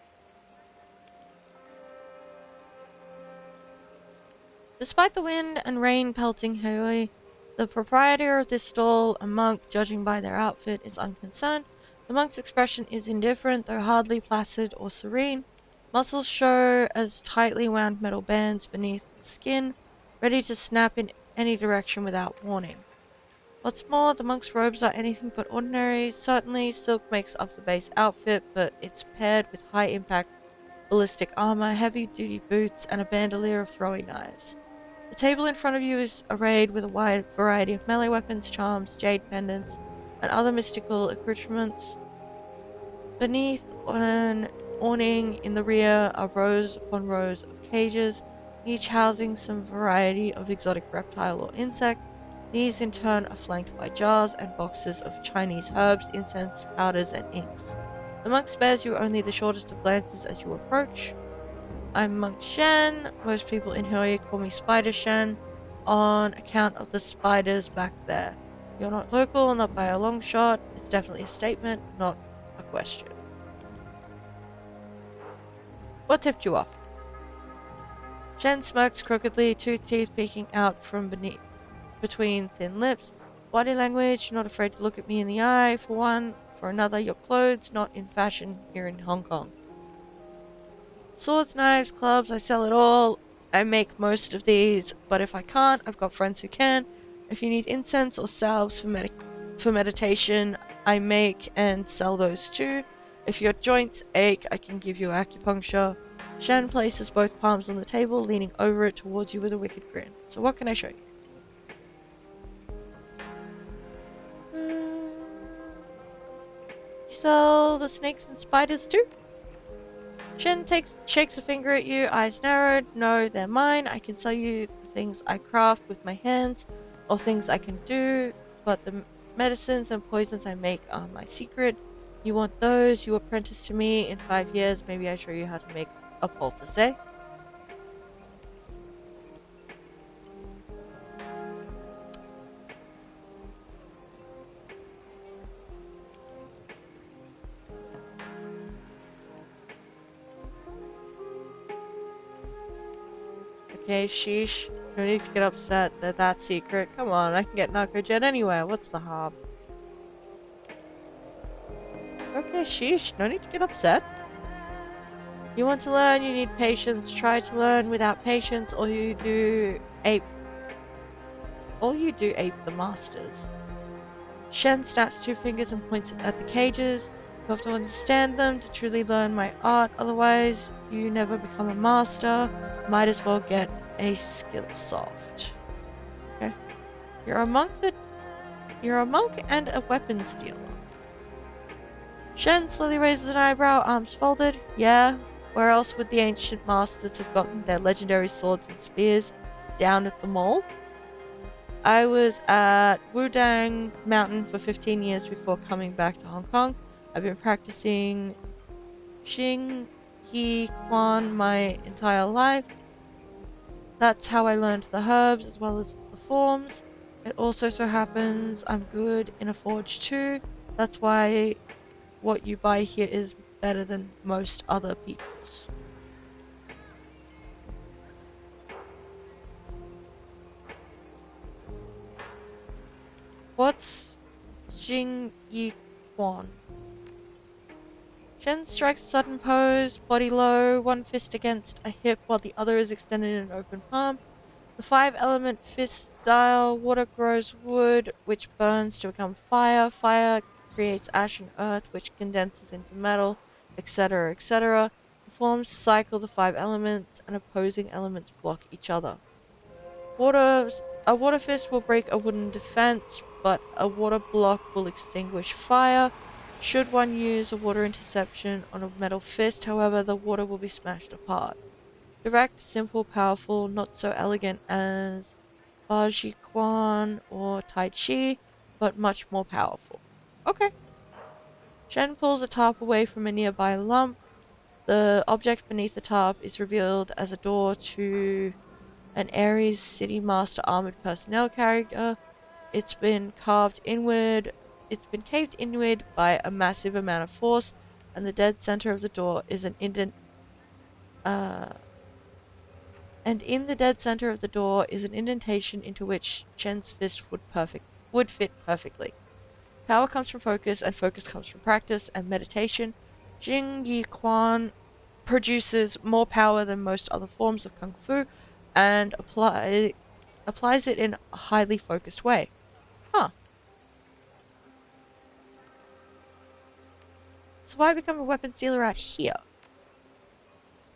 Despite the wind and rain pelting Hioi, the proprietor of this stall, a monk, judging by their outfit, is unconcerned. The monk's expression is indifferent, though hardly placid or serene. Muscles show as tightly wound metal bands beneath the skin, ready to snap in any direction without warning. What's more, the monk's robes are anything but ordinary. Certainly, silk makes up the base outfit, but it's paired with high-impact ballistic armor, heavy-duty boots, and a bandolier of throwing knives. The table in front of you is arrayed with a wide variety of melee weapons, charms, jade pendants, and other mystical accoutrements. Beneath an awning in the rear are rows upon rows of cages, each housing some variety of exotic reptile or insect. These in turn are flanked by jars and boxes of Chinese herbs, incense, powders, and inks. The monk spares you only the shortest of glances as you approach. I'm Monk Shen. Most people in here call me Spider Shen on account of the spiders back there. You're not local, not by a long shot. It's definitely a statement, not a question. What tipped you off? Shen smirks crookedly, two teeth peeking out from between thin lips. Body language, not afraid to look at me in the eye, for one. For another, your clothes, not in fashion here in Hong Kong. Swords, knives, clubs, I sell it all. I make most of these, but if I can't, I've got friends who can. If you need incense or salves for meditation, I make and sell those too. If your joints ache, I can give you acupuncture. Shen places both palms on the table, leaning over it towards you with a wicked grin. So what can I show you? You sell the snakes and spiders too? Shen shakes a finger at you, eyes narrowed. No, they're mine. I can sell you the things I craft with my hands, or things I can do, but the medicines and poisons I make are my secret. You want those? You apprentice to me. In 5 years, maybe I show you how to make a poultice, eh? Okay, sheesh. No need to get upset that that's secret. Come on, I can get Narcojet anywhere. What's the harm? Okay, sheesh. No need to get upset. You want to learn, you need patience. Try to learn without patience, or you do ape the masters. Shen snaps two fingers and points at the cages. You have to understand them to truly learn my art, otherwise you never become a master. Might as well get a skill soft. Okay. You're a monk and a weapons dealer. Shen slowly raises an eyebrow, arms folded. Yeah, where else would the ancient masters have gotten their legendary swords and spears? Down at the mall? I was at Wudang Mountain for 15 years before coming back to Hong Kong. I've been practicing Xing Yi Quan my entire life. That's how I learned the herbs as well as the forms. It also so happens I'm good in a forge too. That's why what you buy here is better than most other people's. What's Xing Yi Quan? Shen strikes a sudden pose, body low, one fist against a hip while the other is extended in an open palm. The 5-element fist style, water grows wood, which burns to become fire. Fire creates ash and earth, which condenses into metal, etc., etc. The forms cycle the 5 elements, and opposing elements block each other. A water fist will break a wooden defense, but a water block will extinguish fire. Should one use a water interception on a metal fist, however, the water will be smashed apart. Direct, simple, powerful, not so elegant as Baji Quan or Tai Chi, but much more powerful. Okay. Shen pulls a tarp away from a nearby lump. The object beneath the tarp is revealed as a door to an Ares City Master armored personnel character. It's been caved inward by a massive amount of force, and the dead center of the door is an indent. And in the dead center of the door is an indentation into which Shen's fist would fit perfectly. Power comes from focus, and focus comes from practice and meditation. Jing Yi Quan produces more power than most other forms of kung fu, and applies it in a highly focused way. Huh. So why become a weapons dealer out here?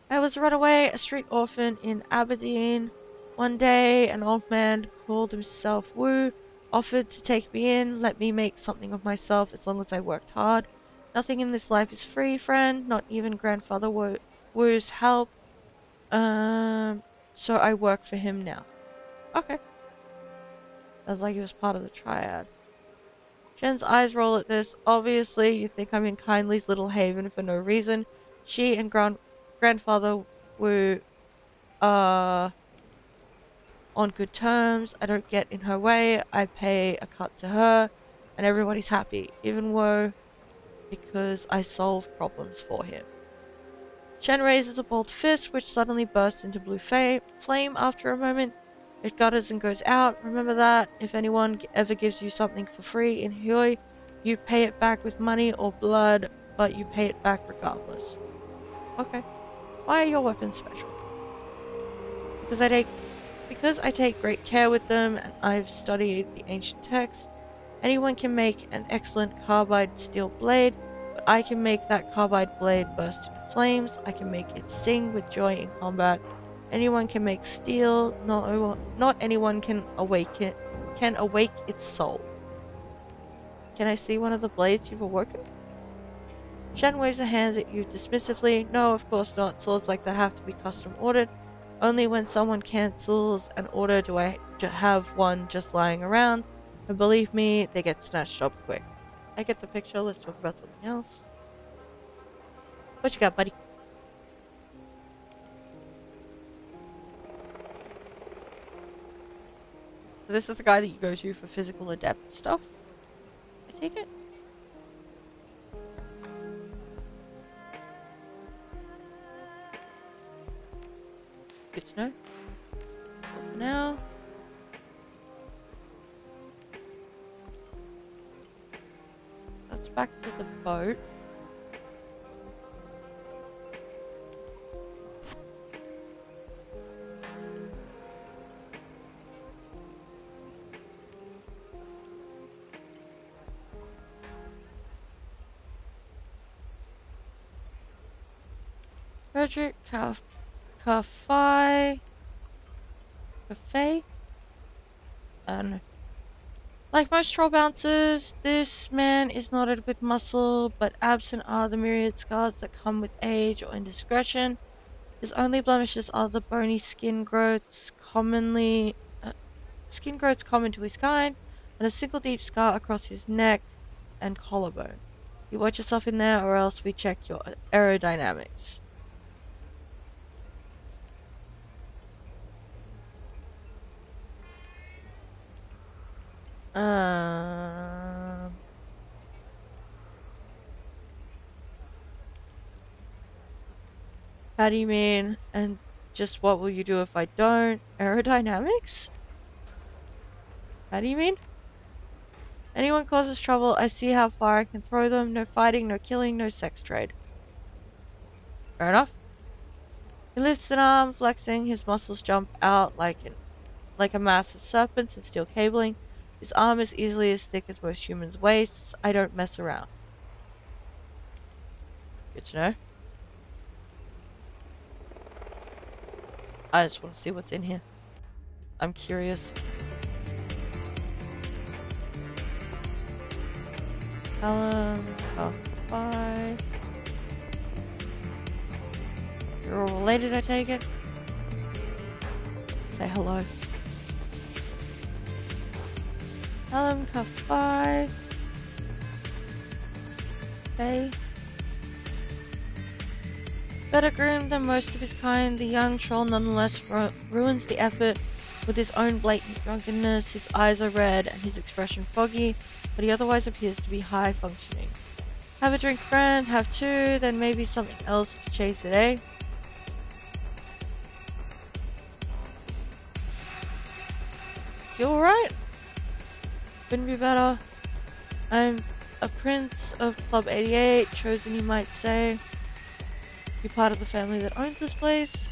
I was a runaway, a street orphan in Aberdeen. One day, an old man called himself Wu offered to take me in, let me make something of myself as long as I worked hard. Nothing in this life is free, friend. Not even grandfather Wu's help. So I work for him now. Okay. Sounds like he was part of the triad. Jen's eyes roll at this. Obviously, you think I'm in Kindly's little haven for no reason. She and grandfather were, on good terms. I don't get in her way. I pay a cut to her, and everybody's happy. Even Wo, because I solve problems for him. Shen raises a bold fist, which suddenly bursts into blue flame after a moment. It gutters and goes out. Remember that. If anyone ever gives you something for free in Hyoi, you pay it back with money or blood, but you pay it back regardless. Okay. Why are your weapons special? Because I take great care with them and I've studied the ancient texts. Anyone can make an excellent carbide steel blade, but I can make that carbide blade burst into flames. I can make it sing with joy in combat. Anyone can make steel, not anyone can awake its soul. Can I see one of the blades you've awoken? Shen waves her hands at you dismissively. No, of course not. Swords like that have to be custom ordered. Only when someone cancels an order do I have one just lying around. And believe me, they get snatched up quick. I get the picture. Let's talk about something else. What you got, buddy? So this is the guy that you go to for physical adept stuff? I take it? Good to know. For now. Let's back to the boat. Frederick Cafe? I don't know. Like most troll bouncers, this man is knotted with muscle, but absent are the myriad scars that come with age or indiscretion. His only blemishes are the bony skin growths common to his kind, and a single deep scar across his neck and collarbone. You watch yourself in there, or else we check your aerodynamics. How do you mean? And just what will you do if I don't? Aerodynamics? How do you mean? Anyone causes trouble, I see how far I can throw them. No fighting, no killing, no sex trade. Fair enough. He lifts an arm, flexing. His muscles jump out like a mass of serpents and steel cabling. His arm is easily as thick as most humans' waists. I don't mess around. Good to know. I just want to see what's in here. I'm curious. Bye. You're all related, I take it? Say hello. Kafai. Okay. Better groomed than most of his kind, the young troll nonetheless ruins the effort with his own blatant drunkenness. His eyes are red and his expression foggy, but he otherwise appears to be high functioning. Have a drink, friend. Have two, then maybe something else to chase it, eh? You alright? Couldn't be better. I'm a prince of Club 88, chosen you might say. You part of the family that owns this place.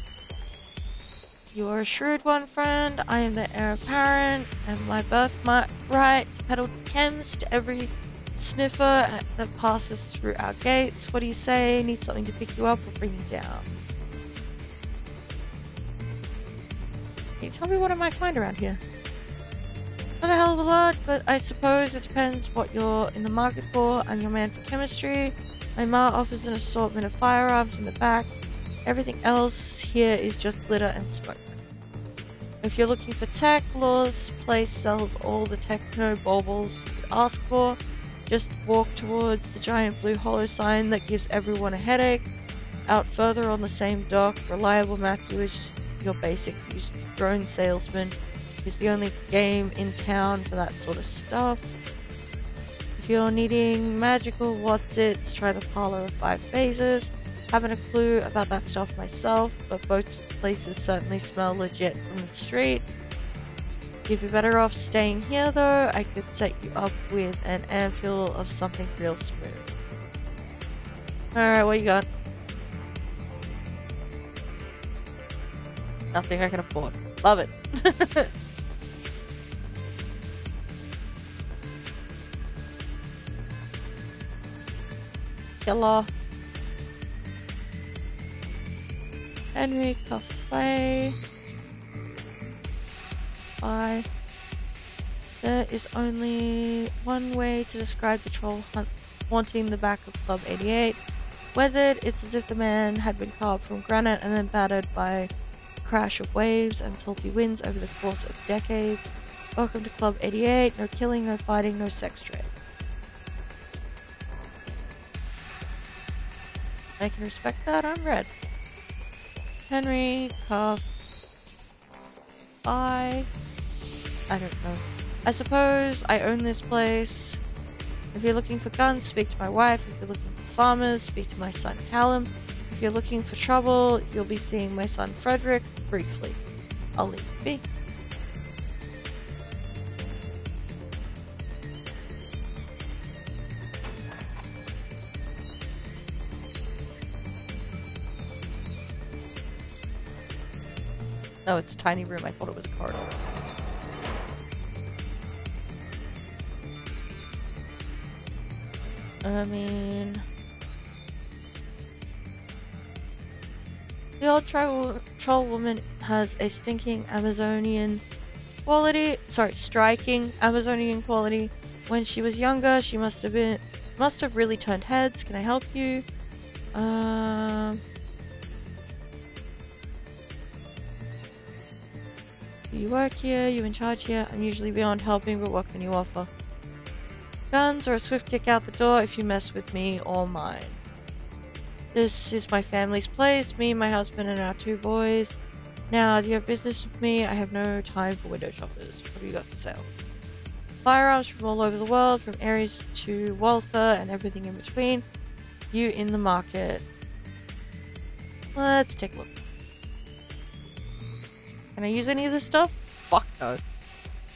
You are a shrewd one, friend. I am the heir apparent, and my birthright to peddle chems to every sniffer that passes through our gates. What do you say? Need something to pick you up or bring you down? Can you tell me what I might find around here? Not a hell of a lot, but I suppose it depends what you're in the market for. I'm your man for chemistry. My ma offers an assortment of firearms in the back. Everything else here is just glitter and smoke. If you're looking for tech, Law's place sells all the techno baubles you could ask for. Just walk towards the giant blue hollow sign that gives everyone a headache. Out further on the same dock, Reliable Matthew is your basic used drone salesman. He's the only game in town for that sort of stuff. If you're needing magical what's-its, try the Parlor of Five Phases. Haven't a clue about that stuff myself, but both places certainly smell legit from the street. If you're better off staying here though, I could set you up with an ampule of something real smooth. Alright, what you got? Nothing I can afford. Love it. Killer. Henry Cafe. Bye. There is only one way to describe the troll haunting the back of Club 88. Weathered, it's as if the man had been carved from granite and then battered by the crash of waves and salty winds over the course of decades. Welcome to Club 88. No killing, no fighting, no sex trade. I can respect that. I'm red. Henry, Cuff, I don't know. I suppose I own this place. If you're looking for guns, speak to my wife. If you're looking for farmers, speak to my son Callum. If you're looking for trouble, you'll be seeing my son Frederick briefly. I'll leave it be. No, it's a tiny room. I thought it was a corridor. I mean... The old troll woman has a stinking Amazonian quality. Sorry, striking Amazonian quality. When she was younger, she must have really turned heads. Can I help you? You work here, you in charge here. I'm usually beyond helping, but what can you offer? Guns or a swift kick out the door if you mess with me or mine. This is my family's place, me, my husband, and our 2 boys. Now, do you have business with me? I have no time for window shoppers. What do you got for sale? Firearms from all over the world, from Ares to Walther and everything in between. You in the market. Let's take a look. Can I use any of this stuff? Fuck no.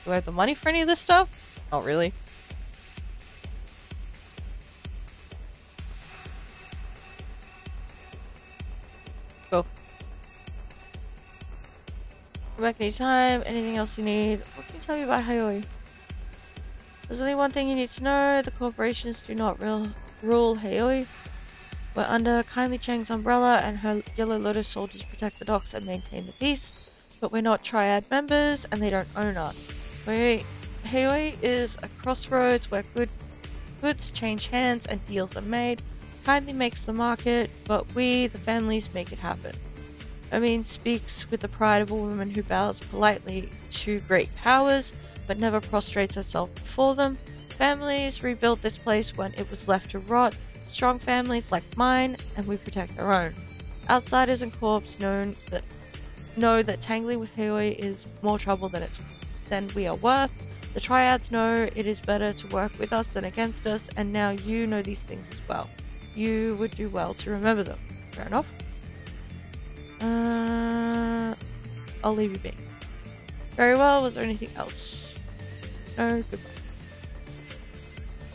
Do I have the money for any of this stuff? Not really. Go. Come back anytime. Anything else you need? What can you tell me about Hayoi? There's only one thing you need to know. The corporations do not rule Hayoi. We're under Kindly Cheng's umbrella, and her Yellow Lotus soldiers protect the docks and maintain the peace. But we're not Triad members, and they don't own us. Hayoi is a crossroads where goods change hands and deals are made. Kindly makes the market, but we, the families, make it happen. Amin speaks with the pride of a woman who bows politely to great powers, but never prostrates herself before them. Families rebuilt this place when it was left to rot. Strong families like mine, and we protect our own. Outsiders and corps know that tangling with Hayoi is more trouble than we are worth. The Triads know it is better to work with us than against us, and now you know these things as well. You would do well to remember them. Fair enough. I'll leave you be. Very well. Was there anything else? No. Goodbye.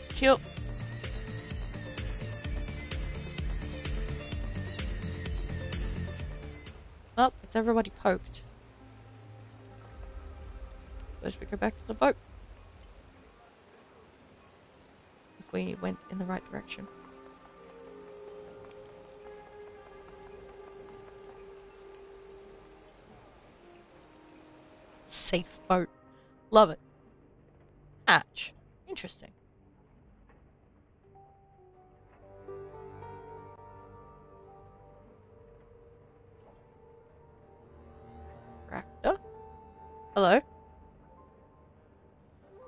Cute. Well, it's everybody poked. Suppose we go back to the boat. If we went in the right direction. Safe boat. Love it. Hatch. Interesting. Hello?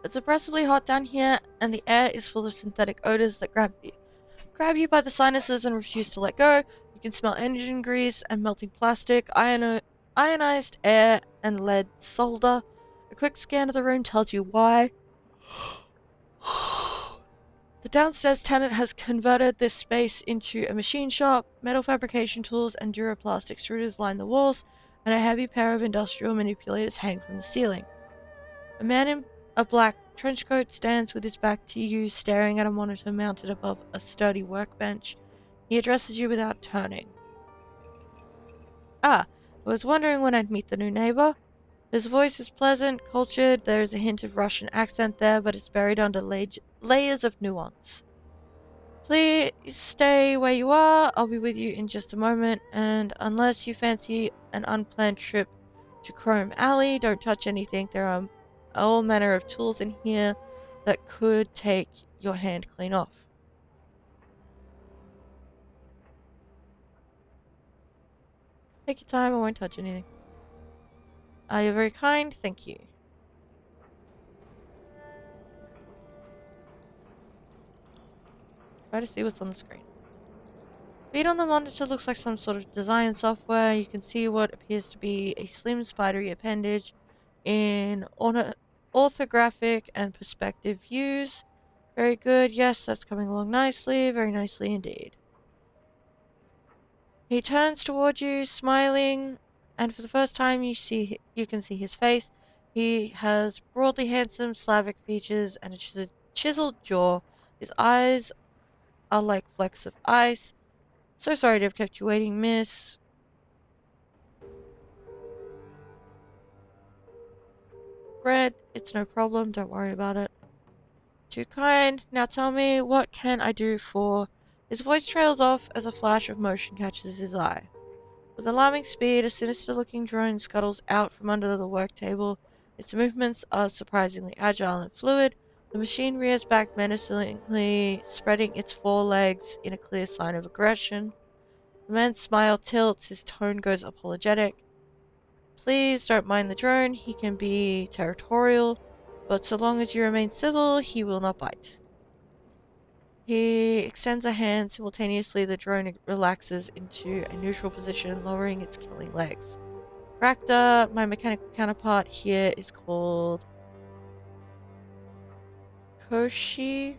It's oppressively hot down here, and the air is full of synthetic odors that grab you by the sinuses and refuse to let go. You can smell engine grease and melting plastic, ionized air, and lead solder. A quick scan of the room tells you why. The downstairs tenant has converted this space into a machine shop. Metal fabrication tools and Duraplastic extruders line the walls, and a heavy pair of industrial manipulators hang from the ceiling. A man in a black trench coat stands with his back to you, staring at a monitor mounted above a sturdy workbench. He addresses you without turning. Ah, I was wondering when I'd meet the new neighbor. His voice is pleasant, cultured, there's a hint of Russian accent there, but it's buried under layers of nuance. Please stay where you are, I'll be with you in just a moment, and unless you fancy an unplanned trip to Chrome Alley, don't touch anything. There are all manner of tools in here that could take your hand clean off. Take your time, I won't touch anything. You're very kind, thank you. Try to see what's on the screen. Feed on the monitor looks like some sort of design software. You can see what appears to be a slim spidery appendage in orthographic and perspective views. Very good. Yes, that's coming along nicely. Very nicely indeed. He turns toward you, smiling, and for the first time you can see his face. He has broadly handsome Slavic features and a chiseled jaw. His eyes are like flecks of ice. So sorry to have kept you waiting, miss. Bread, it's no problem. Don't worry about it. Too kind. Now tell me, what can I do for... His voice trails off as a flash of motion catches his eye. With alarming speed, a sinister-looking drone scuttles out from under the work table. Its movements are surprisingly agile and fluid. The machine rears back menacingly, spreading its forelegs in a clear sign of aggression. The man's smile tilts, his tone goes apologetic. Please don't mind the drone, he can be territorial, but so long as you remain civil, he will not bite. He extends a hand. Simultaneously, the drone relaxes into a neutral position, lowering its killing legs. Racta, my mechanical counterpart here, is called Koshi.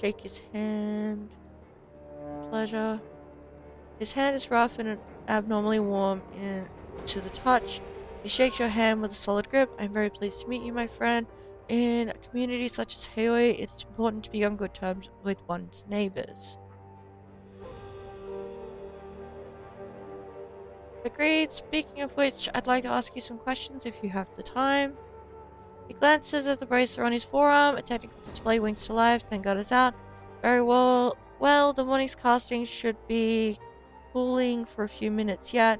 Shake his hand. Pleasure. His hand is rough and abnormally warm to the touch. He shakes your hand with a solid grip. I'm very pleased to meet you, my friend. In a community such as Haoi, it's important to be on good terms with one's neighbors. Agreed. Speaking of which, I'd like to ask you some questions if you have the time. He glances at the bracer on his forearm. A technical display winks to life, then gutters out. Very well. Well, the morning's casting should be cooling for a few minutes yet.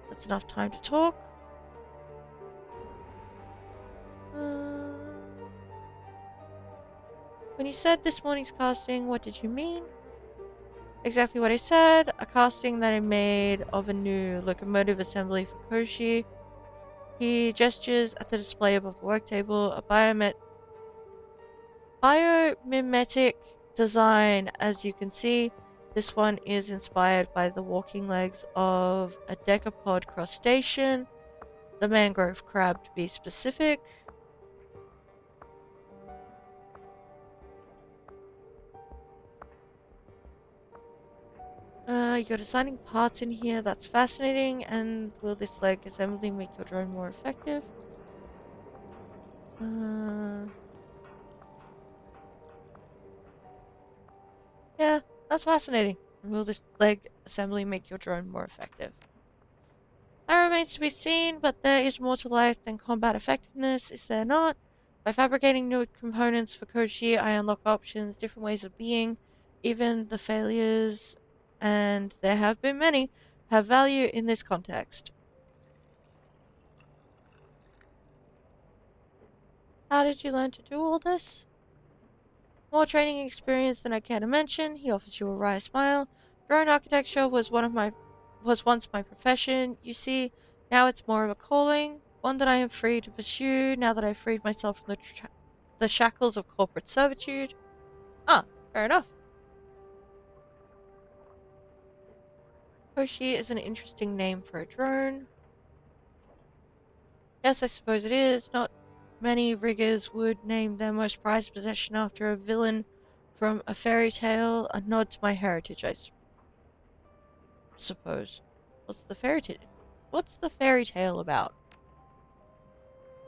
That's enough time to talk. When you said this morning's casting, what did you mean? Exactly what I said. A casting that I made of a new locomotive assembly for Koshi. He gestures at the display above the work table. A biomimetic design, as you can see. This one is inspired by the walking legs of a decapod crustacean, the mangrove crab to be specific. You're designing parts in here, that's fascinating. And will this leg assembly make your drone more effective? Yeah, that's fascinating. And will this leg assembly make your drone more effective? That remains to be seen, but there is more to life than combat effectiveness, is there not? By fabricating new components for Koshi, I unlock options, different ways of being. Even the failures, and there have been many, have value in this context. How did you learn to do all this? More training experience than I care to mention. He offers you a wry smile. Drone architecture was one of my was once my profession, you see. Now it's more of a calling, one that I am free to pursue now that I've freed myself from the shackles of corporate servitude. Ah, fair enough. Hoshi is an interesting name for a drone. Yes, I suppose it is. Not many riggers would name their most prized possession after a villain from a fairy tale, a nod to my heritage, suppose. What's the fairy tale? What's the fairy tale about?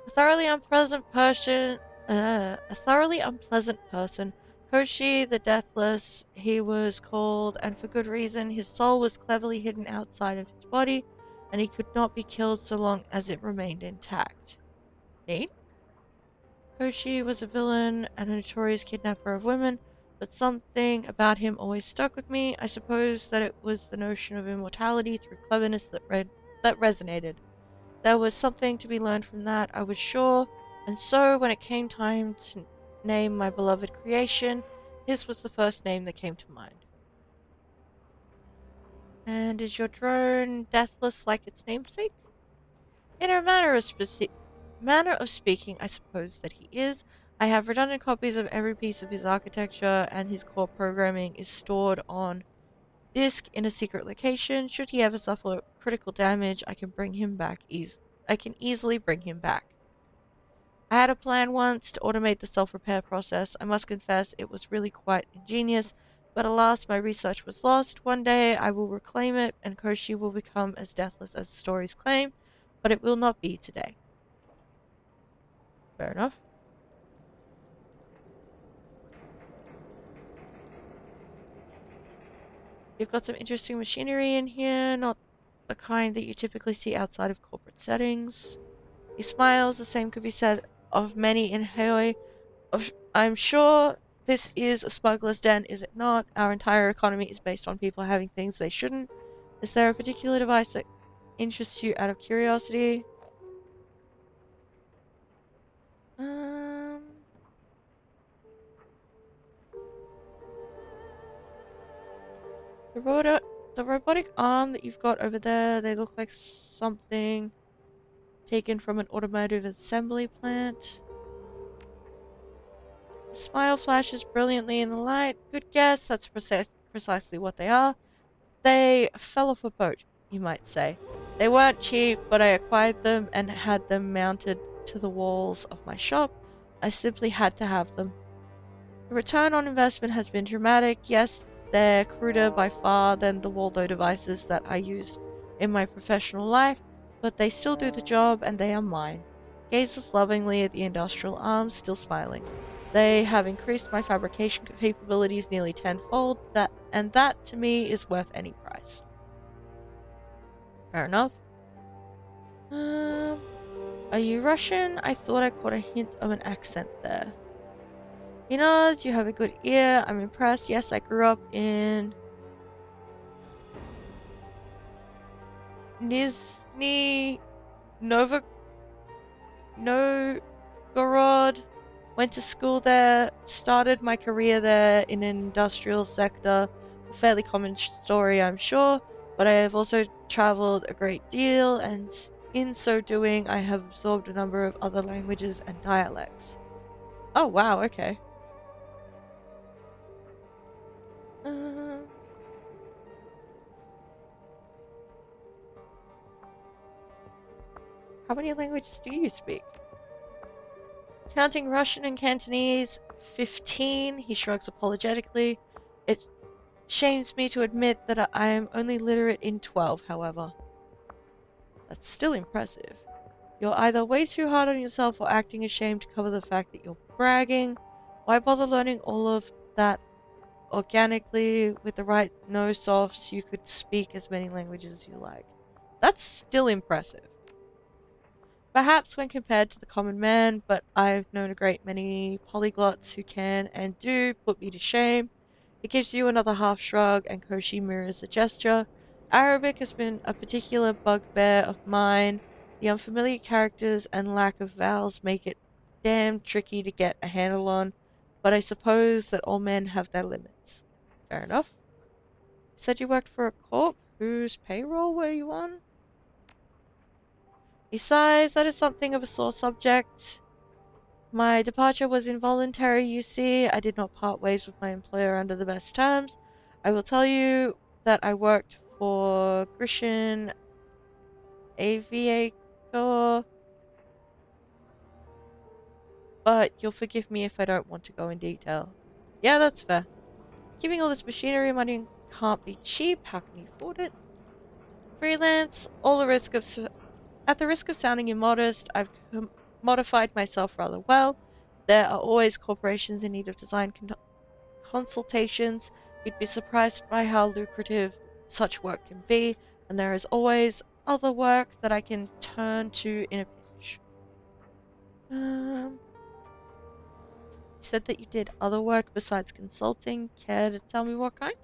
A thoroughly unpleasant person. A thoroughly unpleasant person. Koshi the Deathless, he was called, and for good reason. His soul was cleverly hidden outside of his body, and he could not be killed so long as it remained intact. Neat. Koshi was a villain and a notorious kidnapper of women, but something about him always stuck with me. I suppose that it was the notion of immortality through cleverness that resonated. There was something to be learned from that, I was sure, and so when it came time to name my beloved creation, his was the first name that came to mind. And is your drone deathless like its namesake? In a manner of speaking, I suppose that he is. I have redundant copies of every piece of his architecture, and his core programming is stored on disk in a secret location. Should he ever suffer critical damage, I can easily bring him back. I had a plan once to automate the self-repair process. I must confess it was really quite ingenious, but alas, my research was lost. One day I will reclaim it, and Koshi will become as deathless as the stories claim, but it will not be today. Fair enough. You've got some interesting machinery in here, not the kind that you typically see outside of corporate settings. He smiles, the same could be said of many in Haoi. I'm sure this is a smuggler's den, is it not? Our entire economy is based on people having things they shouldn't. Is there a particular device that interests you out of curiosity? Um, the the robotic arm that you've got over there, they look like something taken from an automotive assembly plant. The smile flashes brilliantly in the light. Good guess, that's precisely what they are. They fell off a boat, you might say. They weren't cheap, but I acquired them and had them mounted to the walls of my shop. I simply had to have them. The return on investment has been dramatic. Yes, they're cruder by far than the Waldo devices that I used in my professional life, but they still do the job and they are mine. Gazes lovingly at the industrial arms, still smiling. They have increased my fabrication capabilities nearly tenfold, that to me is worth any price. Fair enough. Um, are you Russian? I thought I caught a hint of an accent there. He nods, you have a good ear. I'm impressed. Yes, I grew up in Nizhny Novgorod. Went to school there, started my career there in an industrial sector. A fairly common story, I'm sure, but I have also traveled a great deal, and in so doing, I have absorbed a number of other languages and dialects. Oh, wow, okay. Um, how many languages do you speak? Counting Russian and Cantonese, 15. He shrugs apologetically. It shames me to admit that I am only literate in 12, however. That's still impressive. You're either way too hard on yourself or acting ashamed to cover the fact that you're bragging. Why bother learning all of that organically with the right no softs? You could speak as many languages as you like. That's still impressive. Perhaps when compared to the common man, but I've known a great many polyglots who can and do put me to shame. It gives you another half shrug, and Koshi mirrors the gesture. Arabic has been a particular bugbear of mine. The unfamiliar characters and lack of vowels make it damn tricky to get a handle on, but I suppose that all men have their limits. Fair enough. Said you worked for a corp? Whose payroll were you on? He sighs. That is something of a sore subject. My departure was involuntary, you see. I did not part ways with my employer under the best terms. I will tell you that I worked for Grisham Aviator, but you'll forgive me if I don't want to go in detail. Yeah, that's fair. Keeping all this machinery money can't be cheap. How can you afford it? Freelance, all the risk of at the risk of sounding immodest, I've modified myself rather well. There are always corporations in need of design consultations. You'd be surprised by how lucrative such work can be, and there is always other work that I can turn to in a pinch. You said that you did other work besides consulting. Care to tell me what kind?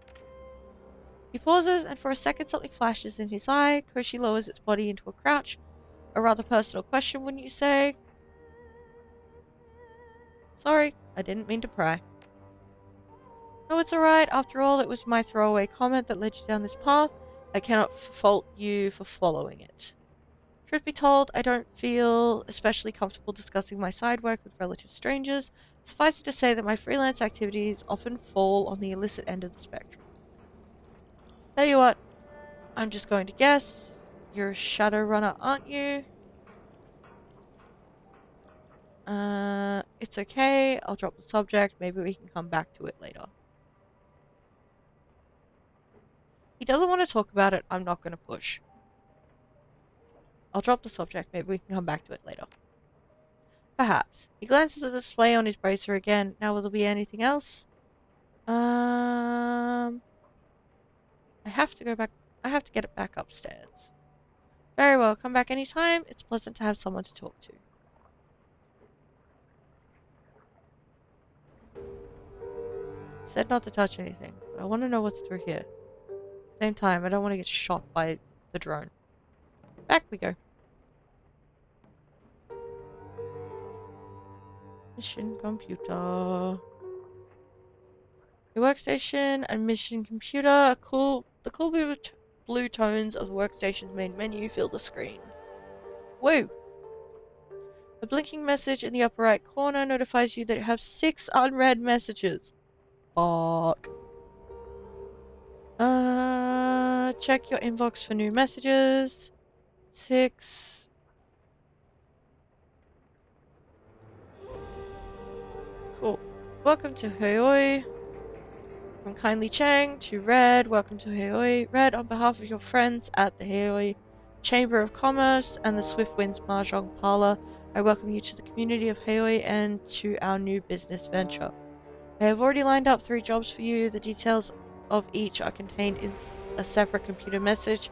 He pauses, and for a second something flashes in his eye. Koshi lowers its body into a crouch. A rather personal question, wouldn't you say? Sorry, I didn't mean to pry. No, it's alright. After all, it was my throwaway comment that led you down this path. I cannot fault you for following it. Truth be told, I don't feel especially comfortable discussing my side work with relative strangers. Suffice it to say that my freelance activities often fall on the illicit end of the spectrum. Tell you what, I'm just going to guess. You're a Shadowrunner, aren't you? It's okay. I'll drop the subject. Maybe we can come back to it later. He doesn't want to talk about it. I'm not going to push. I'll drop the subject. Maybe we can come back to it later. Perhaps. He glances at the display on his bracer again. Now, will there be anything else? I have to go back. I have to get it back upstairs. Very well. Come back anytime. It's pleasant to have someone to talk to. Said not to touch anything. But I want to know what's through here. Same time, I don't want to get shot by the drone. Back we go. Mission computer. Your workstation and mission computer are cool. The cool blue tones of the workstation's main menu fill the screen. Woo! A blinking message in the upper right corner notifies you that you have 6 unread messages. Fuck. Check your inbox for new messages. 6. Cool. Welcome to Hoyoi. From Kindly Cheng to Red. Welcome to Hoyoi. Red, on behalf of your friends at the Hoyoi Chamber of Commerce and the Swift Winds Mahjong Parlor, I welcome you to the community of Hoyoi and to our new business venture. I have already lined up 3 jobs for you. The details of each are contained in a separate computer message.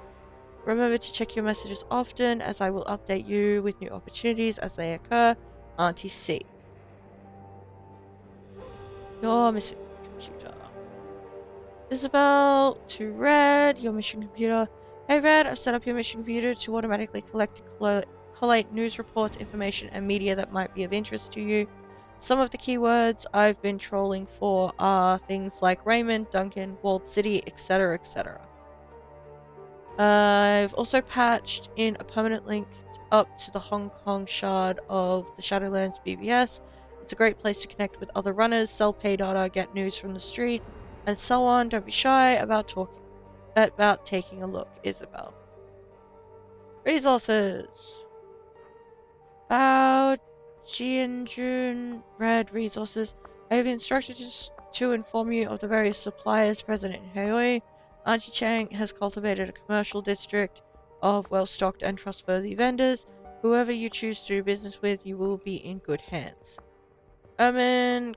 Remember to check your messages often, as I will update you with new opportunities as they occur. Auntie C. Your mission computer. Isabel to Red, your mission computer. Hey Red, I've set up your mission computer to automatically collect and collate news reports, information, and media that might be of interest to you. Some of the keywords I've been trolling for are things like Raymond, Duncan, Walled City, etc., etc. I've also patched in a permanent link up to the Hong Kong shard of the Shadowlands BBS. It's a great place to connect with other runners, sell pay data, get news from the street, and so on. Don't be shy about taking a look. Isabel. Resources. Bao Jianjun Red Resources. I have been instructed to inform you of the various suppliers present in Hoyoi. Auntie Cheng has cultivated a commercial district of well-stocked and trustworthy vendors. Whoever you choose to do business with, you will be in good hands. Ermin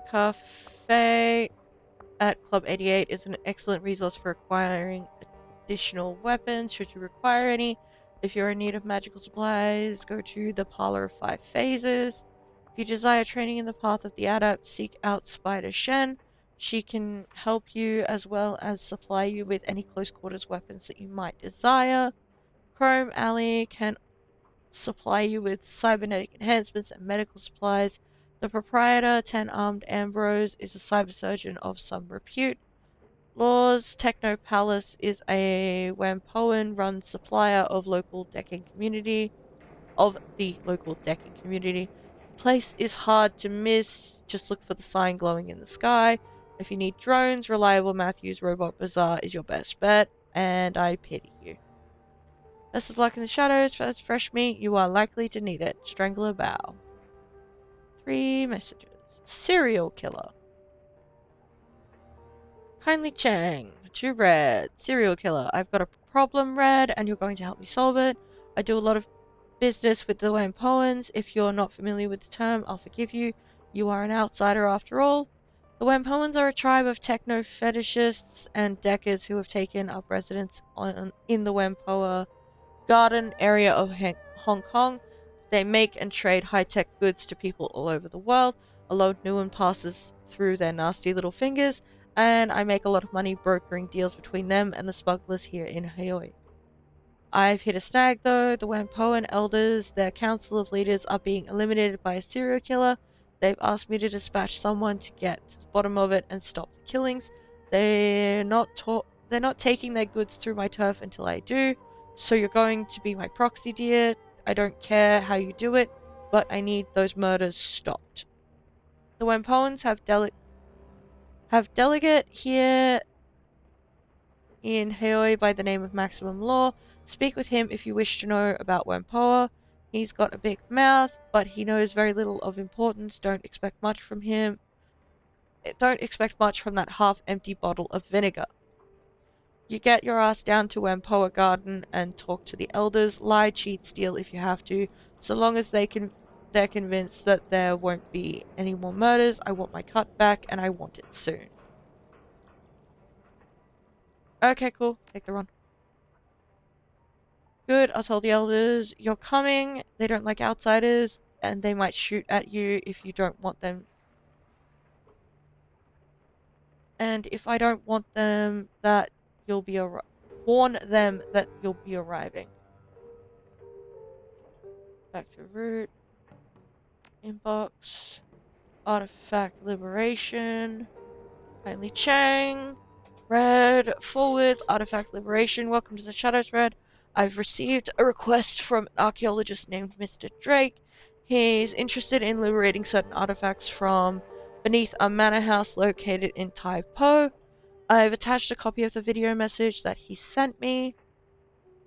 Cafe at Club 88 is an excellent resource for acquiring additional weapons should you require any. If you're in need of magical supplies, go to the Parlor of 5 Phases. If you desire training in the path of the Adept, seek out Spider Shen. She can help you as well as supply you with any close quarters weapons that you might desire. Chrome Alley can supply you with cybernetic enhancements and medical supplies. The proprietor, 10 Armed Ambrose, is a cyber surgeon of some repute. Laws Techno Palace is a Wampoan run supplier of the local decking community. The place is hard to miss. Just look for the sign glowing in the sky. If you need drones, reliable Matthews Robot Bazaar is your best bet, and I pity you. Best of luck in the shadows. First fresh meat, you are likely to need it. Strangler bow. 3 messages. Serial killer. Kindly Cheng. 2 red. Serial killer. I've got a problem, red, and you're going to help me solve it. I do a lot of business with the Wampoans. If you're not familiar with the term, I'll forgive you. You are an outsider after all. The Wampoans are a tribe of techno fetishists and deckers who have taken up residence in the Wampoa Garden area of Hong Kong. They make and trade high-tech goods to people all over the world. A lot of new one passes through their nasty little fingers, and I make a lot of money brokering deals between them and the smugglers here in Haoi. I've hit a snag though. The Wampoan elders, their council of leaders, are being eliminated by a serial killer. They've asked me to dispatch someone to get to the bottom of it and stop the killings. They're not taking their goods through my turf until I do. So you're going to be my proxy, dear. I don't care how you do it, but I need those murders stopped. The Wampoans have delegate here in Haoi by the name of Maximum Law. Speak with him if you wish to know about Wampoa. He's got a big mouth, but he knows very little of importance. Don't expect much from him. Don't expect much from that half-empty bottle of vinegar. You get your ass down to Wampoa Garden and talk to the elders. Lie, cheat, steal if you have to. So long as they're convinced that there won't be any more murders. I want my cut back, and I want it soon. Okay, cool. Take the run. Good, I'll tell the elders you're coming. They don't like outsiders, and they might shoot at you if you don't want them. And if I don't want them, that you'll be warn them that you'll be arriving. Back to root. Inbox. Artifact liberation. Kindly Cheng. Red. Forward. Artifact liberation. Welcome to the Shadows, Red. I've received a request from an archaeologist named Mr. Drake. He's interested in liberating certain artifacts from beneath a manor house located in Tai Po. I've attached a copy of the video message that he sent me.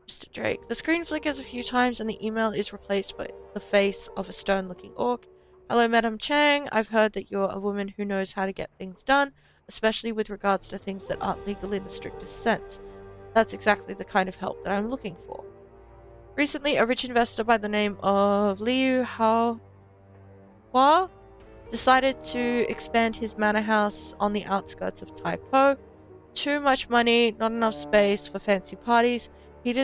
Mr. Drake. The screen flickers a few times and the email is replaced by the face of a stern-looking orc. Hello, Madam Chang. I've heard that you're a woman who knows how to get things done, especially with regards to things that aren't legal in the strictest sense. That's exactly the kind of help that I'm looking for. Recently, a rich investor by the name of Liu Hua decided to expand his manor house on the outskirts of Tai Po. Too much money, not enough space for fancy parties. He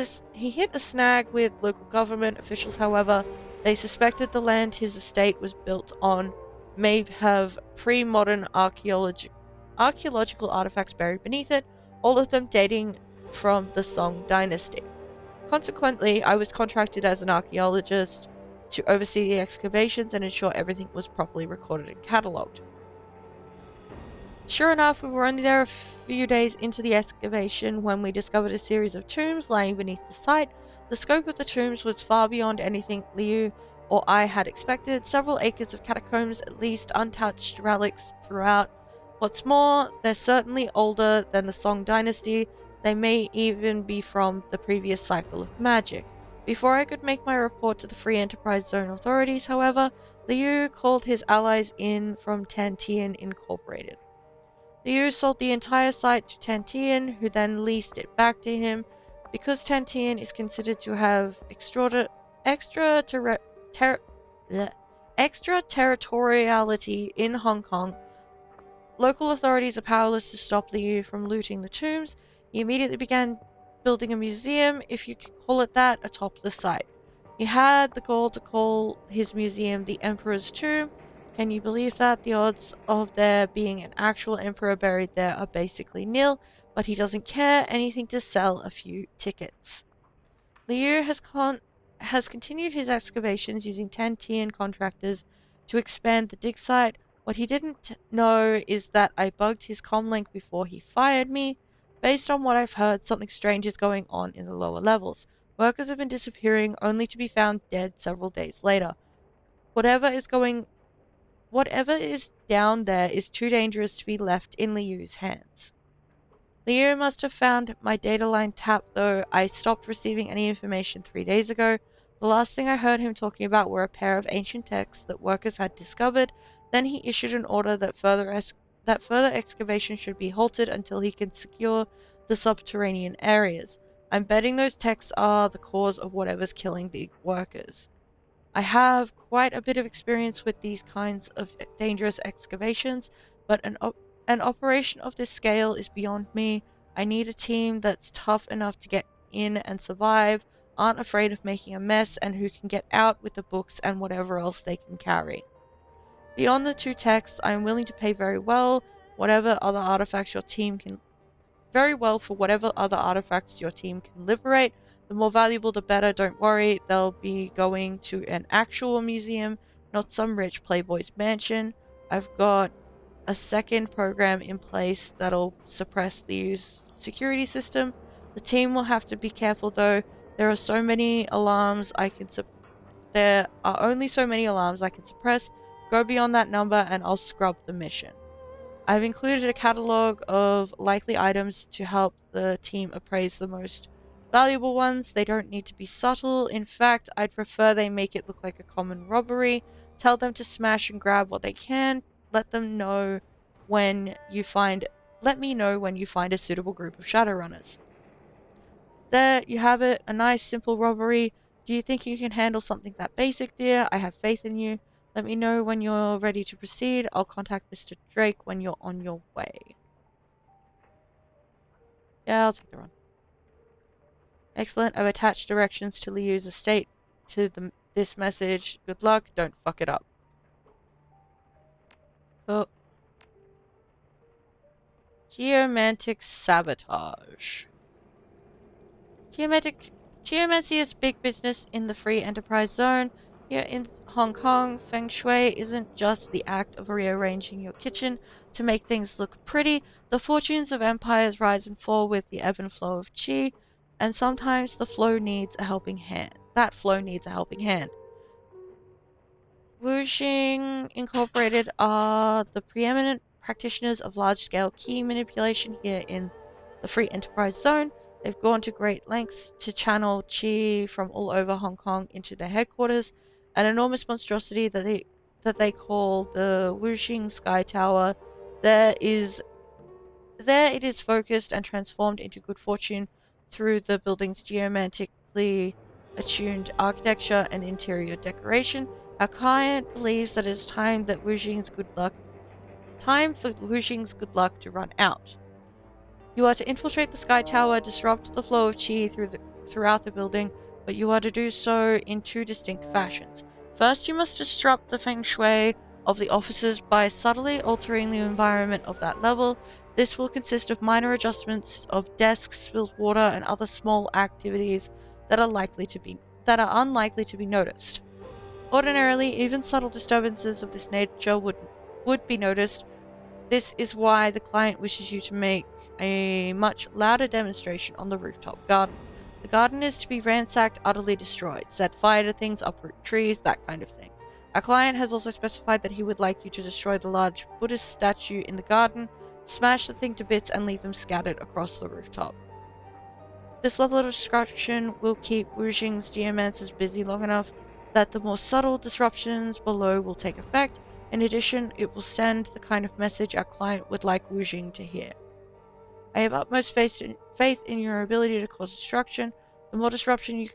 hit a snag with local government officials, however. They suspected the land his estate was built on may have pre-modern archaeological artifacts buried beneath it, all of them dating from the Song dynasty. Consequently, I was contracted as an archaeologist to oversee the excavations and ensure everything was properly recorded and catalogued. Sure enough, we were only there a few days into the excavation when we discovered a series of tombs lying beneath the site. The scope of the tombs was far beyond anything Liu or I had expected. Several acres of catacombs, at least, untouched relics throughout. What's more, they're certainly older than the Song dynasty. They may even be from the previous cycle of magic. Before I could make my report to the Free Enterprise Zone authorities, however, Liu called his allies in from Tantian Incorporated. Liu sold the entire site to Tantian, who then leased it back to him. Because Tantian is considered to have extraterritoriality in Hong Kong, local authorities are powerless to stop Liu from looting the tombs. He immediately began building a museum, if you can call it that, atop the site. He had the goal to call his museum the Emperor's Tomb. Can you believe that? The odds of there being an actual emperor buried there are basically nil, but he doesn't care, anything to sell a few tickets. Liu has continued his excavations using Tantian contractors to expand the dig site. What he didn't know is that I bugged his comlink before he fired me. Based on what I've heard, something strange is going on in the lower levels. Workers have been disappearing only to be found dead several days later. Whatever is going Whatever is down there is too dangerous to be left in Liu's hands. Liu must have found my data line tapped, though I stopped receiving any information 3 days ago. The last thing I heard him talking about were a pair of ancient texts that workers had discovered. Then he issued an order that further excavation should be halted until he can secure the subterranean areas. I'm betting those texts are the cause of whatever's killing the workers. I have quite a bit of experience with these kinds of dangerous excavations, but an operation of this scale is beyond me. I need a team that's tough enough to get in and survive, aren't afraid of making a mess, and who can get out with the books and whatever else they can carry. Beyond the two texts, I am willing to pay whatever other artifacts your team can very well for whatever other artifacts your team can liberate. The more valuable, the better. Don't worry, they'll be going to an actual museum, not some rich playboy's mansion. I've got a second program in place that'll suppress the security system. The team will have to be careful though. There are so many alarms I can There are only so many alarms I can suppress. Go beyond that number and I'll scrub the mission. I've included a catalog of likely items to help the team appraise the most valuable ones. They don't need to be subtle. In fact, I'd prefer they make it look like a common robbery. Tell them to smash and grab what they can. Let them know when you find Let me know when you find a suitable group of Shadowrunners. There you have it, a nice simple robbery. Do you think you can handle something that basic, dear? I have faith in you. Let me know when you're ready to proceed. I'll contact Mr. Drake when you're on your way. Yeah, I'll take the run. Excellent. I've attached directions to Liu's estate to this message. Good luck. Don't fuck it up. Oh. Geomantic sabotage. Geomancy is big business in the free enterprise zone. Here in Hong Kong, Feng Shui isn't just the act of rearranging your kitchen to make things look pretty. The fortunes of empires rise and fall with the ebb and flow of qi, and sometimes the flow needs a helping hand. That flow needs a helping hand. Wuxing Incorporated are the preeminent practitioners of large-scale key manipulation here in the Free Enterprise Zone. They've gone to great lengths to channel qi from all over Hong Kong into their headquarters, an enormous monstrosity that they call the Wuxing Sky Tower. There it is focused and transformed into good fortune through the building's geomantically attuned architecture and interior decoration. Our client believes that it's time for Wuxing's good luck to run out. You are to infiltrate the Sky Tower, disrupt the flow of qi throughout the building, but you are to do so in two distinct fashions. First, you must disrupt the feng shui of the offices by subtly altering the environment of that level. This will consist of minor adjustments of desks, spilled water, and other small activities that are unlikely to be noticed. Ordinarily, even subtle disturbances of this nature would be noticed. This is why the client wishes you to make a much louder demonstration on the rooftop garden. The garden is to be ransacked, utterly destroyed, set fire to things, uproot trees, that kind of thing. Our client has also specified that he would like you to destroy the large Buddhist statue in the garden, smash the thing to bits, and leave them scattered across the rooftop. This level of destruction will keep Wuxing's geomancers busy long enough that the more subtle disruptions below will take effect. In addition, it will send the kind of message our client would like Wuxing to hear. I have utmost faith in your ability to cause destruction. The more destruction,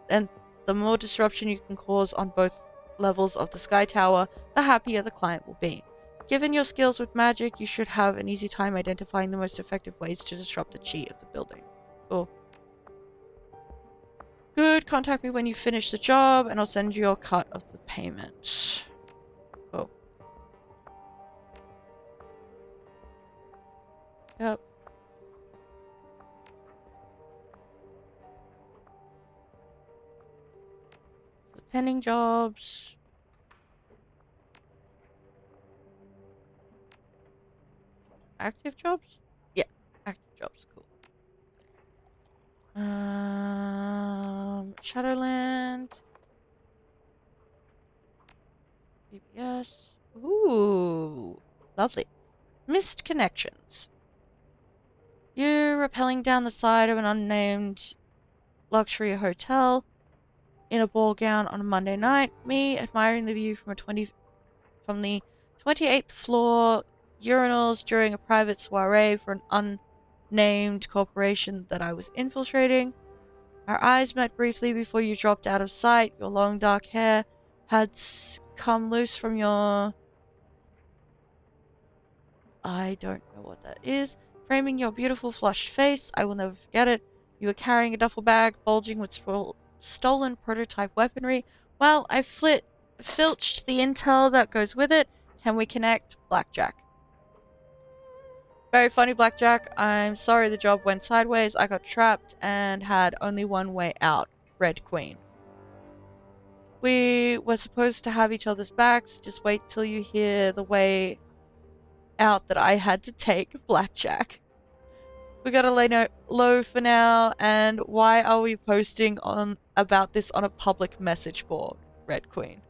and the more disruption you can cause on both levels of the Sky Tower, the happier the client will be. Given your skills with magic, you should have an easy time identifying the most effective ways to disrupt the qi of the building. Cool. Good. Contact me when you finish the job, and I'll send you your cut of the payment. Cool. Yep. So pending jobs. active jobs? Yeah, active jobs. Cool. Shadowland. BBS. Ooh, lovely. Missed connections. You rappelling down the side of an unnamed luxury hotel in a ball gown on a Monday night. Me admiring the view from the 28th floor urinals during a private soiree for an unnamed corporation that I was infiltrating. Our eyes met briefly before you dropped out of sight. Your long dark hair had come loose from your... I don't know what that is. Framing your beautiful flushed face. I will never forget it. You were carrying a duffel bag bulging with stolen prototype weaponry. Well, I filched the intel that goes with it. Can we connect? Blackjack. Very funny, Blackjack. I'm sorry the job went sideways. I got trapped and had only one way out. Red Queen. We were supposed to have each other's backs. Just wait till you hear the way out that I had to take. Blackjack. We gotta lay low for now, and why are we posting on about this on a public message board? Red Queen.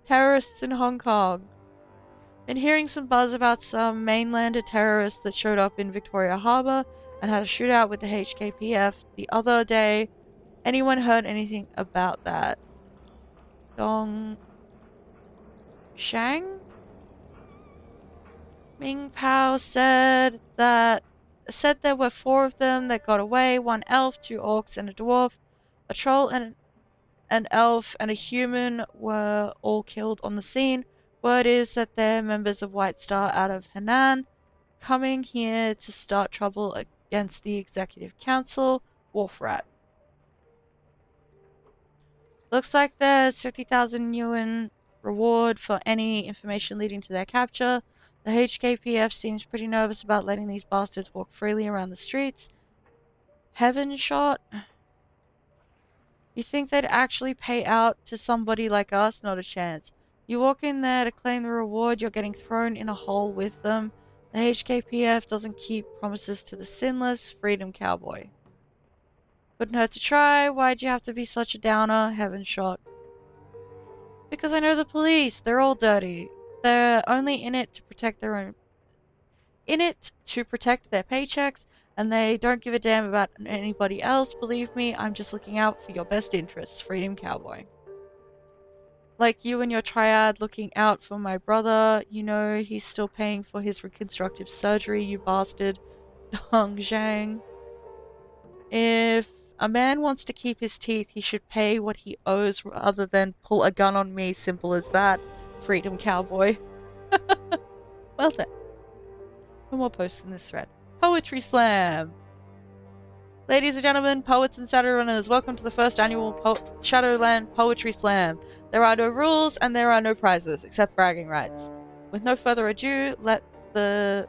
Terrorists in Hong Kong. Been hearing some buzz about some mainlander terrorists that showed up in Victoria Harbour and had a shootout with the HKPF the other day. Anyone heard anything about that? Dong Shang? Ming Pao said there were four of them that got away, one elf, two orcs, and a dwarf. A troll and an elf and a human were all killed on the scene. Word is that they're members of White Star out of Henan, coming here to start trouble against the Executive Council. Wharf Rat. Looks like there's 50,000 yuan reward for any information leading to their capture. The HKPF seems pretty nervous about letting these bastards walk freely around the streets. Heaven shot? You think they'd actually pay out to somebody like us? Not a chance. You walk in there to claim the reward, you're getting thrown in a hole with them. The HKPF doesn't keep promises to the sinless. Freedom Cowboy. Couldn't hurt to try. Why'd you have to be such a downer? Heaven shot. Because I know the police. They're all dirty. They're only in it to protect their paychecks, and they don't give a damn about anybody else. Believe me, I'm just looking out for your best interests. Freedom Cowboy. Like you and your triad looking out for my brother. You know he's still paying for his reconstructive surgery, you bastard. Dong Zhang. If a man wants to keep his teeth, he should pay what he owes rather than pull a gun on me. Simple as that. Freedom Cowboy. Well then. No more posts in this thread. Poetry Slam. Ladies and gentlemen, poets and Shadowrunners, welcome to the first annual Shadowland Poetry Slam. There are no rules and there are no prizes, except bragging rights. With no further ado, let the...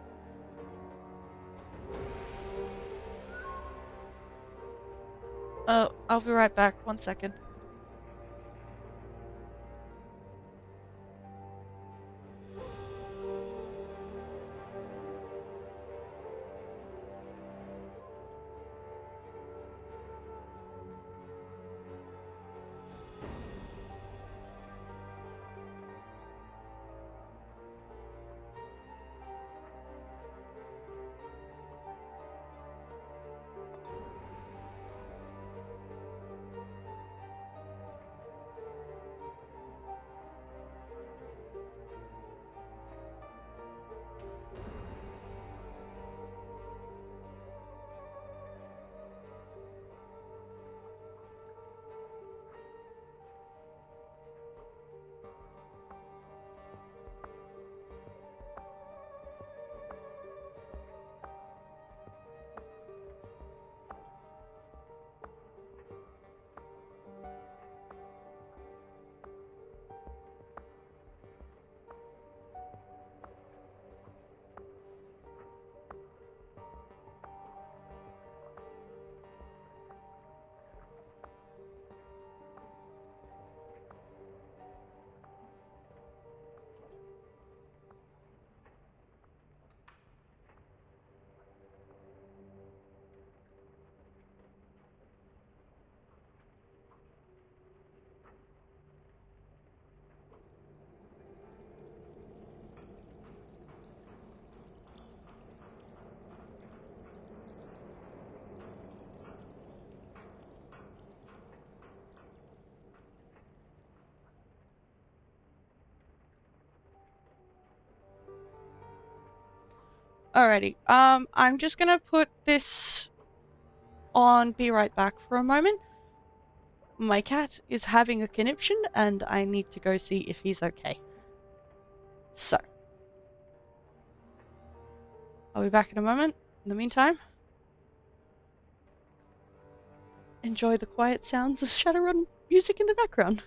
Oh, I'll be right back. 1 second. Alrighty. I'm just gonna put this on be right back for a moment. My cat is having a conniption and I need to go see if he's okay. So, I'll be back in a moment. In the meantime, enjoy the quiet sounds of Shadowrun music in the background.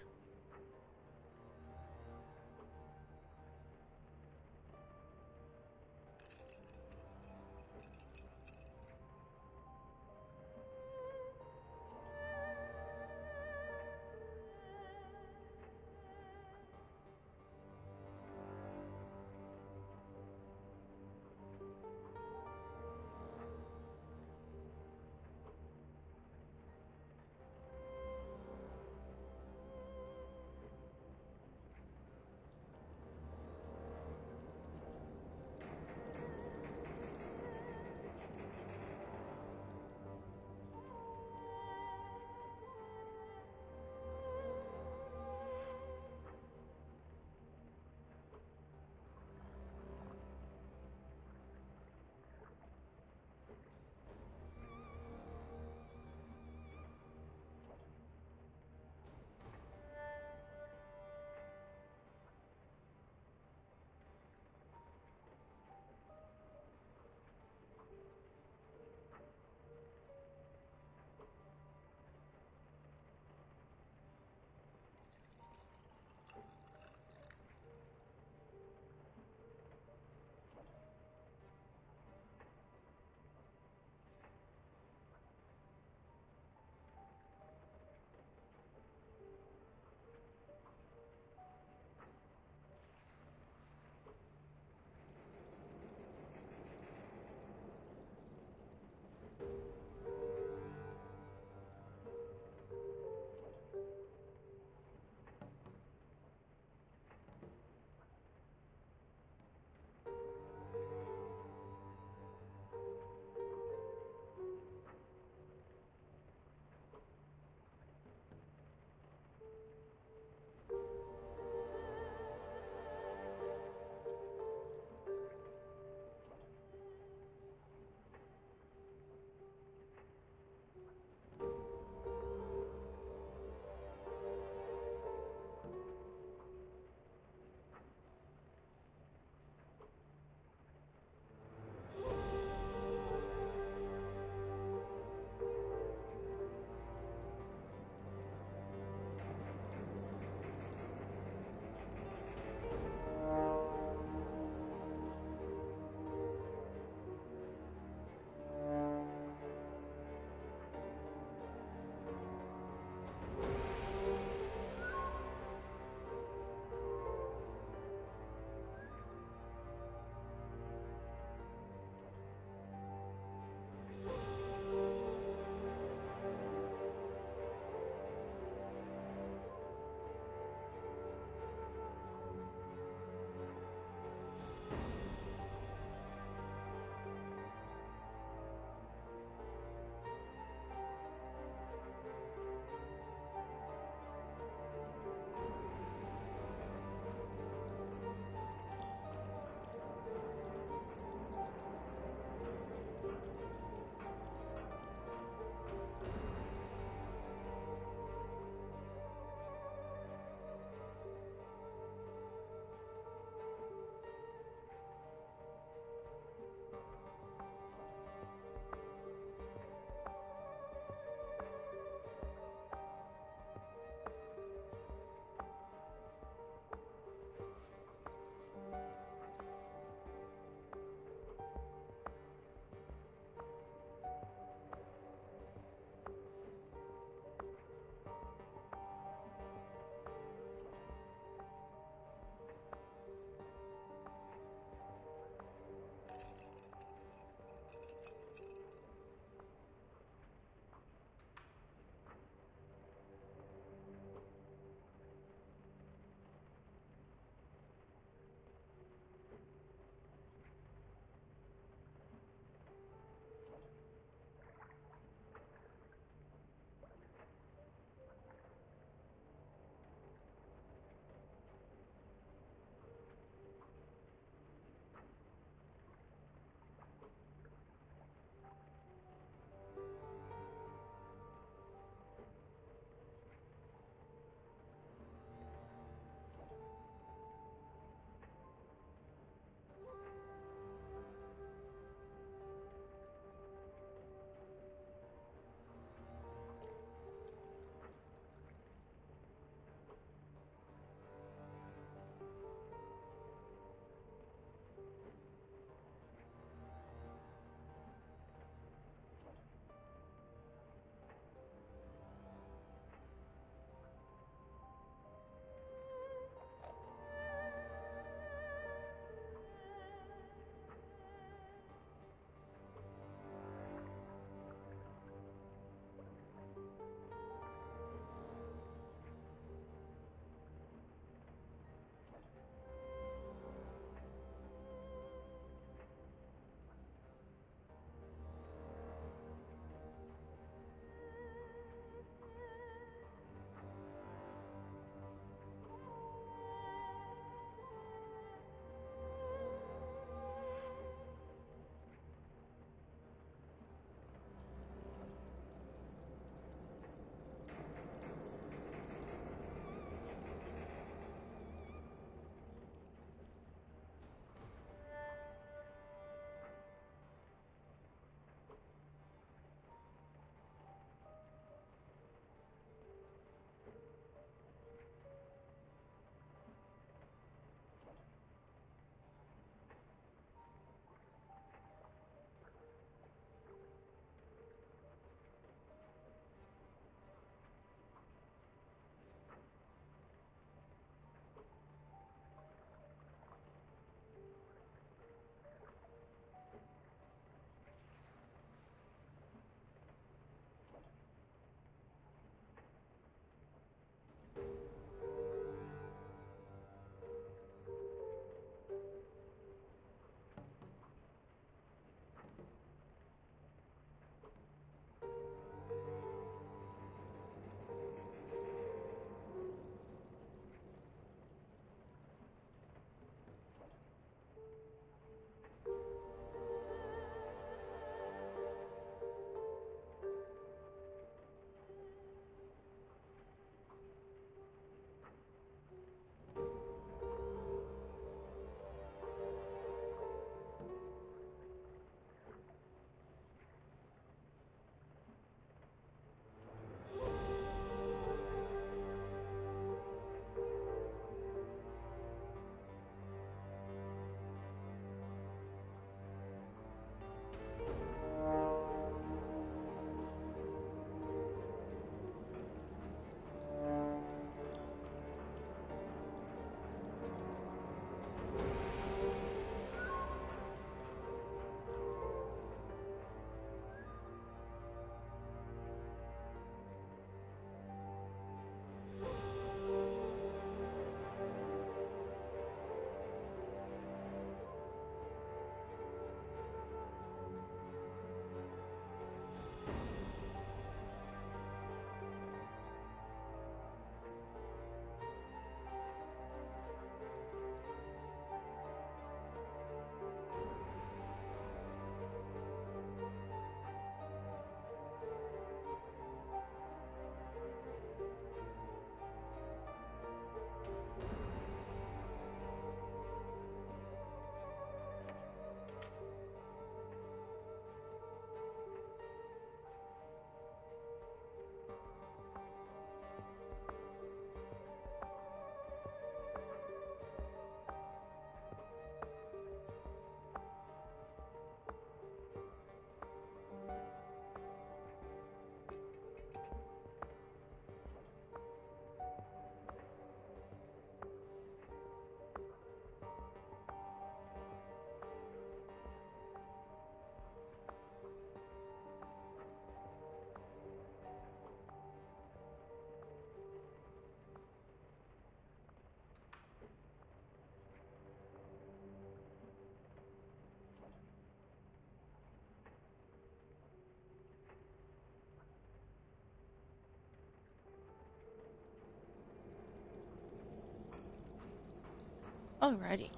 Alrighty.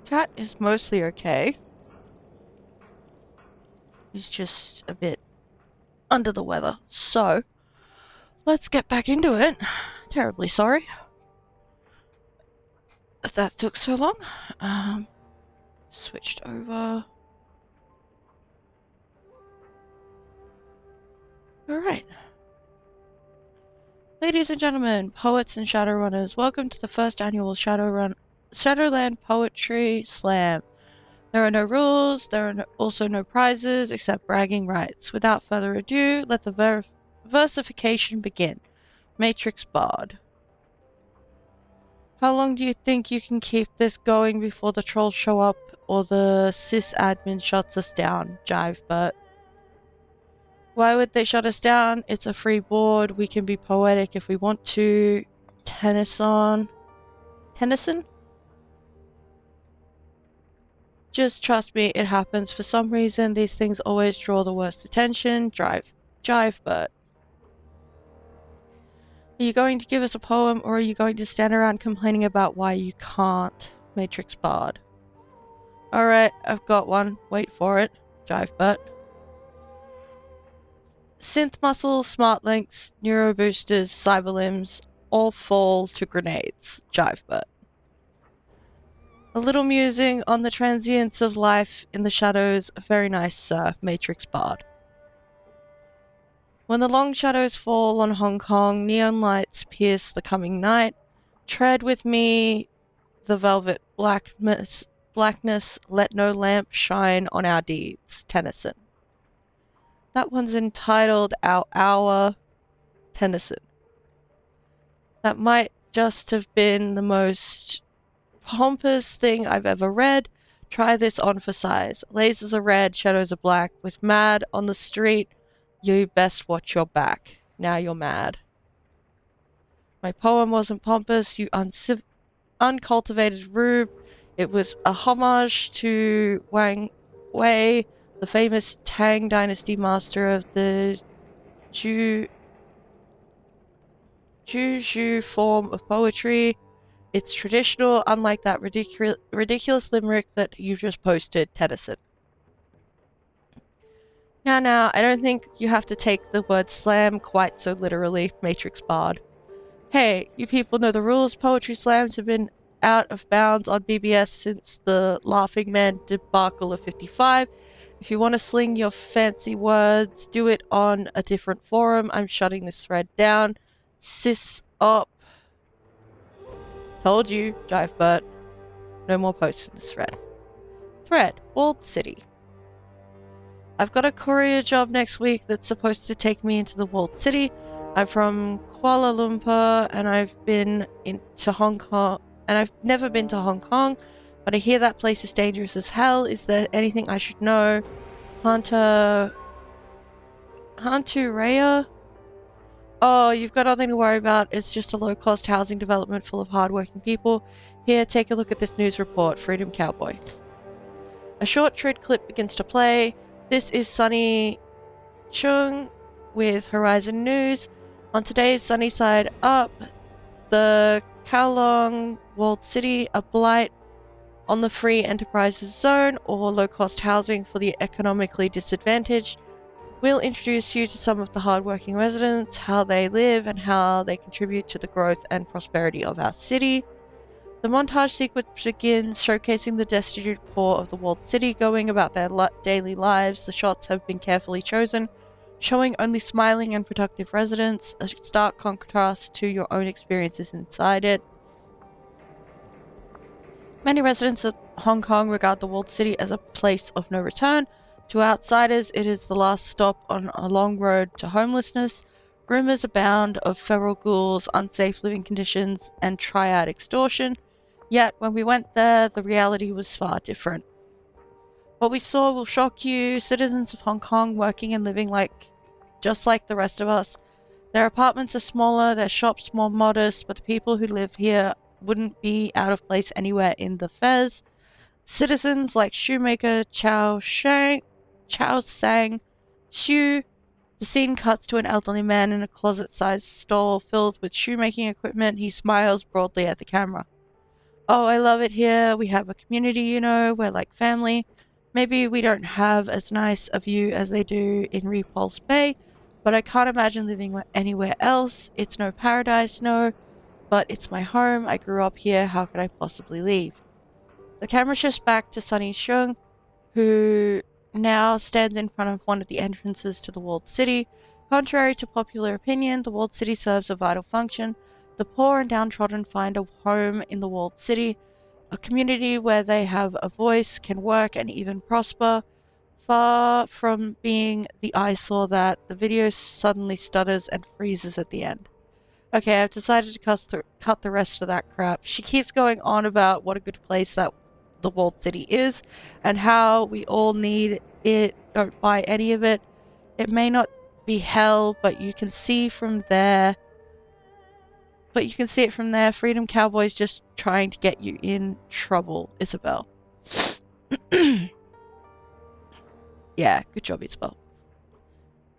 Cat is mostly okay. He's just a bit under the weather. So, let's get back into it. Terribly sorry that took so long. Switched over. Alright. Ladies and gentlemen, poets and Shadowrunners, welcome to the first annual Shadowland Poetry Slam. There are no rules, there are also no prizes except bragging rights. Without further ado, let the versification begin. Matrix Bard. How long do you think you can keep this going before the trolls show up or the sysadmin shuts us down? Jive Bert. Why would they shut us down? It's a free board. We can be poetic if we want to. Tennyson? Just trust me, it happens. For some reason, these things always draw the worst attention. Jive Bert. Are you going to give us a poem, or are you going to stand around complaining about why you can't? Matrix Bard. Alright, I've got one. Wait for it. Jive Bert. Synth muscle, smart links, neuro boosters, cyber limbs, all fall to grenades. Jive Bert. A little musing on the transience of life in the shadows. Very nice, sir. Matrix Bard. When the long shadows fall on Hong Kong, neon lights pierce the coming night. Tread with me the velvet blackness, let no lamp shine on our deeds. Tennyson. That one's entitled Our Hour. Tennyson. That might just have been the most pompous thing I've ever read. Try this on for size. Lasers are red, shadows are black. With mad on the street, you best watch your back. Now you're mad. My poem wasn't pompous, you uncultivated rube. It was a homage to Wang Wei, the famous Tang Dynasty master of the Juju form of poetry. It's traditional, unlike that ridiculous limerick that you just posted, Tennyson. Now, I don't think you have to take the word slam quite so literally, Matrix Bard. Hey, you people know the rules. Poetry slams have been out of bounds on BBS since the Laughing Man debacle of 55. If you want to sling your fancy words, do it on a different forum. I'm shutting this thread down. Sis up. Told you, Jive Bert. No more posts in this thread. Walled City. I've got a courier job next week that's supposed to take me into the Walled City. I'm from Kuala Lumpur and I've been into Hong Kong, and I've never been to Hong Kong, but I hear that place is dangerous as hell. Is there anything I should know? Hantu Raya? Oh, you've got nothing to worry about. It's just a low-cost housing development full of hard-working people. Here, take a look at this news report. Freedom Cowboy. A short tread clip begins to play. This is Sunny Chung with Horizon News. On today's Sunny Side Up, the Kowloon Walled City, a blight on the free enterprises zone or low-cost housing for the economically disadvantaged. We'll introduce you to some of the hardworking residents, how they live, and how they contribute to the growth and prosperity of our city. The montage sequence begins showcasing the destitute poor of the walled city going about their daily lives. The shots have been carefully chosen, showing only smiling and productive residents, a stark contrast to your own experiences inside it. Many residents of Hong Kong regard the walled city as a place of no return. To outsiders, it is the last stop on a long road to homelessness. Rumors abound of feral ghouls, unsafe living conditions, and triad extortion. Yet, when we went there, the reality was far different. What we saw will shock you. Citizens of Hong Kong working and living just like the rest of us. Their apartments are smaller, their shops more modest, but the people who live here wouldn't be out of place anywhere in the Fez. Citizens like shoemaker Chao Sang, Xu, The scene cuts to an elderly man in a closet-sized stall filled with shoemaking equipment. He smiles broadly at the camera. Oh, I love it here. We have a community, we're like family. Maybe we don't have as nice a view as they do in Repulse Bay, but I can't imagine living anywhere else. It's no paradise, no, but it's my home. I grew up here. How could I possibly leave? The camera shifts back to Sunny Shung, who now stands in front of one of the entrances to the walled city. Contrary to popular opinion, the walled city serves a vital function. The poor and downtrodden find a home in the walled city, a community where they have a voice, can work, and even prosper. Far from being the eyesore that the video suddenly stutters and freezes at the end. Okay, I've decided to cut the rest of that crap. She keeps going on about what a good place that the walled city is and how we all need it. Don't buy any of it. It may not be hell, but you can see from there. But you can see it from there. Freedom Cowboy's just trying to get you in trouble, Isabel. Yeah, good job, Isabel.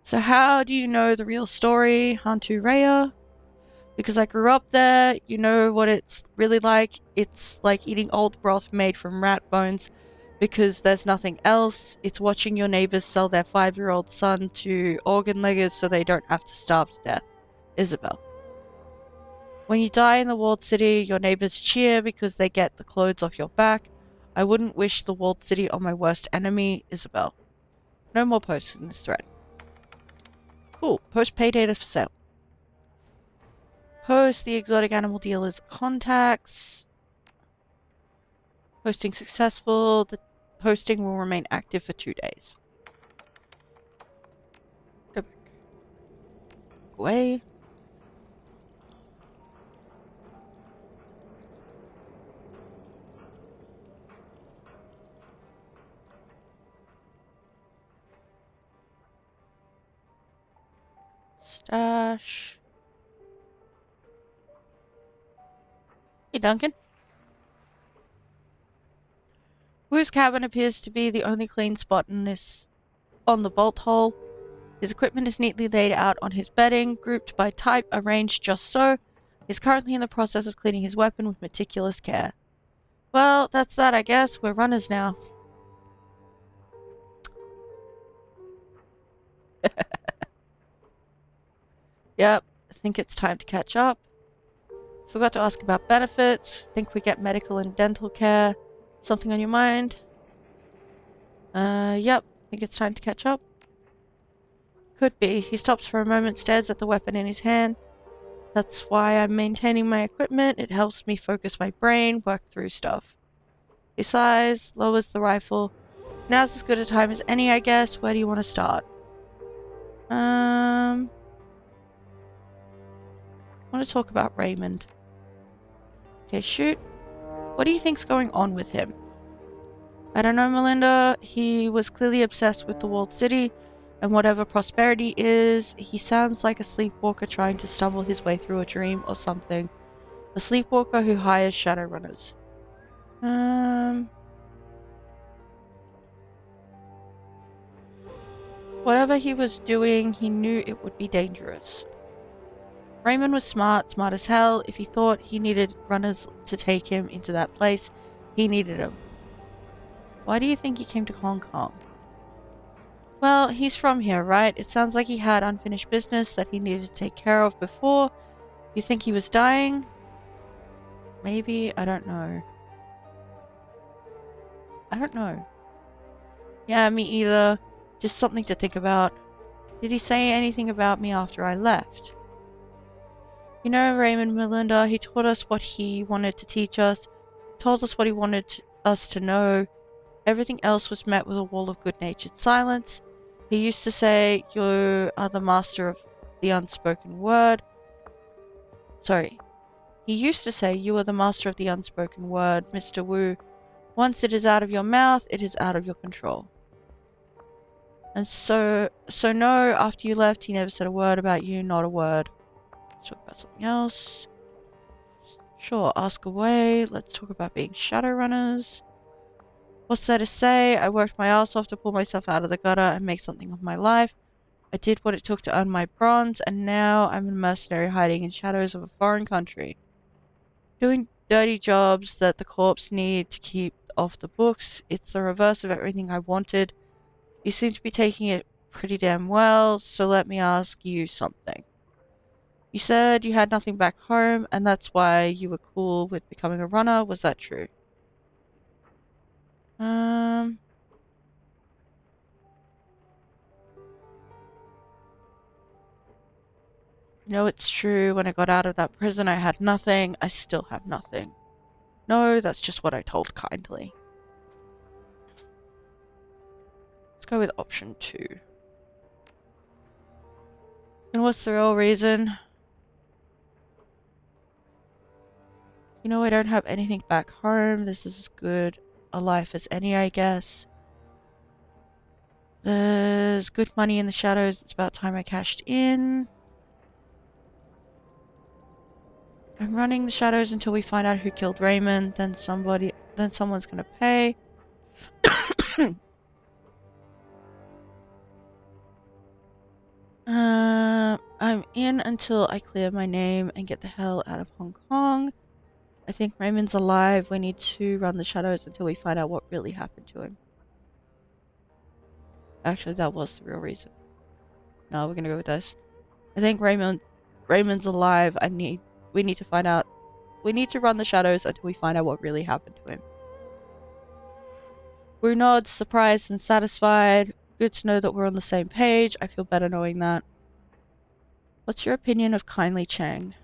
So how do you know the real story, Hantu Raya? Because I grew up there, you know what it's really like. It's like eating old broth made from rat bones because there's nothing else. It's watching your neighbors sell their 5-year-old son to organ leggers so they don't have to starve to death. Isabel. When you die in the walled city, your neighbors cheer because they get the clothes off your back. I wouldn't wish the walled city on my worst enemy, Isabel. No more posts in this thread. Cool. Post pay data for sale. Post the exotic animal dealer's contacts. Posting successful. The posting will remain active for 2 days. Go back. Go away. Stash. Hey, Duncan. Wu's cabin appears to be the only clean spot in this on the bolt hole. His equipment is neatly laid out on his bedding, grouped by type, arranged just so. He's currently in the process of cleaning his weapon with meticulous care. Well, that's that, I guess. We're runners now. Yep, I think it's time to catch up. Forgot to ask about benefits. Think we get medical and dental care. Something on your mind? Yep. Think it's time to catch up? Could be. He stops for a moment, stares at the weapon in his hand. That's why I'm maintaining my equipment. It helps me focus my brain, work through stuff. He sighs, lowers the rifle. Now's as good a time as any, I guess. Where do you want to start? I want to talk about Raymond. Okay, shoot. What do you think's going on with him? I don't know, Melinda. He was clearly obsessed with the walled city, and whatever prosperity is, he sounds like a sleepwalker trying to stumble his way through a dream or something. A sleepwalker who hires Shadowrunners. Whatever he was doing, he knew it would be dangerous. Raymond was smart as hell. If he thought he needed runners to take him into that place, he needed them. Why do you think he came to Hong Kong? Well, he's from here, right? It sounds like he had unfinished business that he needed to take care of before. You think he was dying? Maybe, I don't know. Yeah, me either. Just something to think about. Did he say anything about me after I left? You know, Raymond, Melinda, he taught us what he wanted to teach us, told us what he wanted us to know. Everything else was met with a wall of good-natured silence. He used to say, you are the master of the unspoken word. Sorry. He used to say, you are the master of the unspoken word, Mr. Wu. Once it is out of your mouth, it is out of your control. And so no, after you left, he never said a word about you, not a word. Let's talk about something else. Sure, ask away. Let's talk about being Shadowrunners. What's there to say? I worked my ass off to pull myself out of the gutter and make something of my life. I did what it took to earn my bronze, and now I'm a mercenary hiding in shadows of a foreign country. Doing dirty jobs that the corps need to keep off the books. It's the reverse of everything I wanted. You seem to be taking it pretty damn well, so let me ask you something. You said you had nothing back home, and that's why you were cool with becoming a runner. Was that true? Um, you know it's true. When I got out of that prison, I had nothing. I still have nothing. No, that's just what I told Kindly. Let's go with option 2. And what's the real reason? You know, I don't have anything back home. This is as good a life as any, I guess. There's good money in the shadows. It's about time I cashed in. I'm running the shadows until we find out who killed Raymond. Then someone's gonna pay. I'm in until I clear my name and get the hell out of Hong Kong. I think Raymond's alive. We need to run the shadows until we find out what really happened to him. Actually, that was the real reason. No, we're gonna go with this. I think Raymond's alive. We need to find out. We need to run the shadows until we find out what really happened to him. Wu nods, surprised and satisfied. Good to know that we're on the same page. I feel better knowing that. What's your opinion of Kindly Cheng?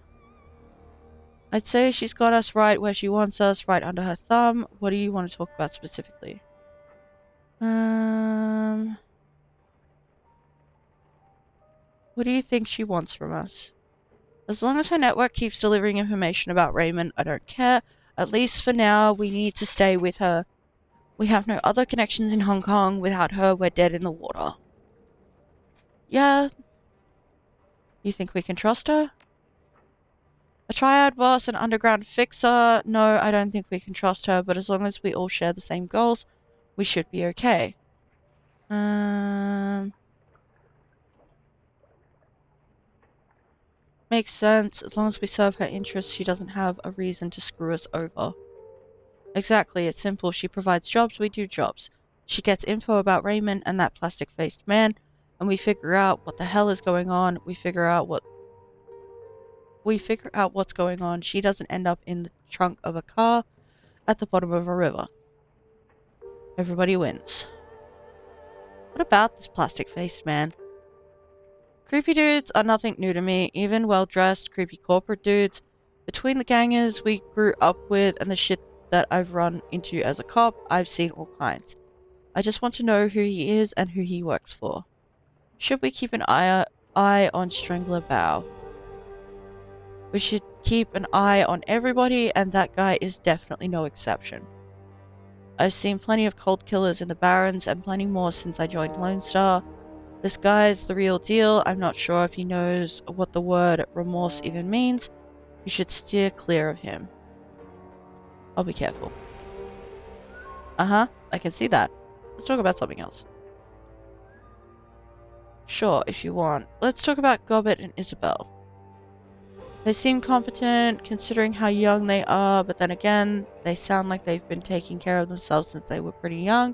I'd say she's got us right where she wants us, right under her thumb. What do you want to talk about specifically? What do you think she wants from us? As long as her network keeps delivering information about Raymond, I don't care. At least for now, we need to stay with her. We have no other connections in Hong Kong. Without her, we're dead in the water. Yeah. You think we can trust her? A triad boss, an underground fixer? No, I don't think we can trust her, but as long as we all share the same goals, we should be okay. Makes sense. As long as we serve her interests, she doesn't have a reason to screw us over. Exactly, it's simple. She provides jobs, we do jobs. She gets info about Raymond and that plastic-faced man, and we figure out what the hell is going on. We figure out what's going on. She doesn't end up in the trunk of a car at the bottom of a river. Everybody wins. What about this plastic-faced man? Creepy dudes are nothing new to me, even well-dressed, creepy corporate dudes. Between the gangers we grew up with and the shit that I've run into as a cop, I've seen all kinds. I just want to know who he is and who he works for. Should we keep an eye on Strangler Bao? We should keep an eye on everybody, and that guy is definitely no exception. I've seen plenty of cold killers in the Barrens and plenty more since I joined Lone Star. This guy's the real deal. I'm not sure if he knows what the word remorse even means. You should steer clear of him. I'll be careful. I can see that. Let's talk about something else. Sure, if you want. Let's talk about Gobbett and Isabel. They seem competent, considering how young they are, but then again, they sound like they've been taking care of themselves since they were pretty young.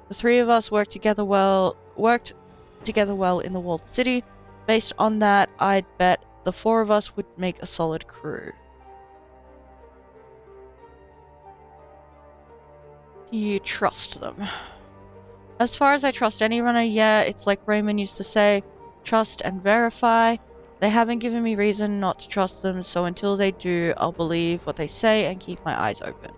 The three of us worked together well in the walled city. Based on that, I'd bet the four of us would make a solid crew. Do you trust them? As far as I trust any runner, yeah, it's like Raymond used to say, trust and verify. They haven't given me reason not to trust them, so until they do, I'll believe what they say and keep my eyes open.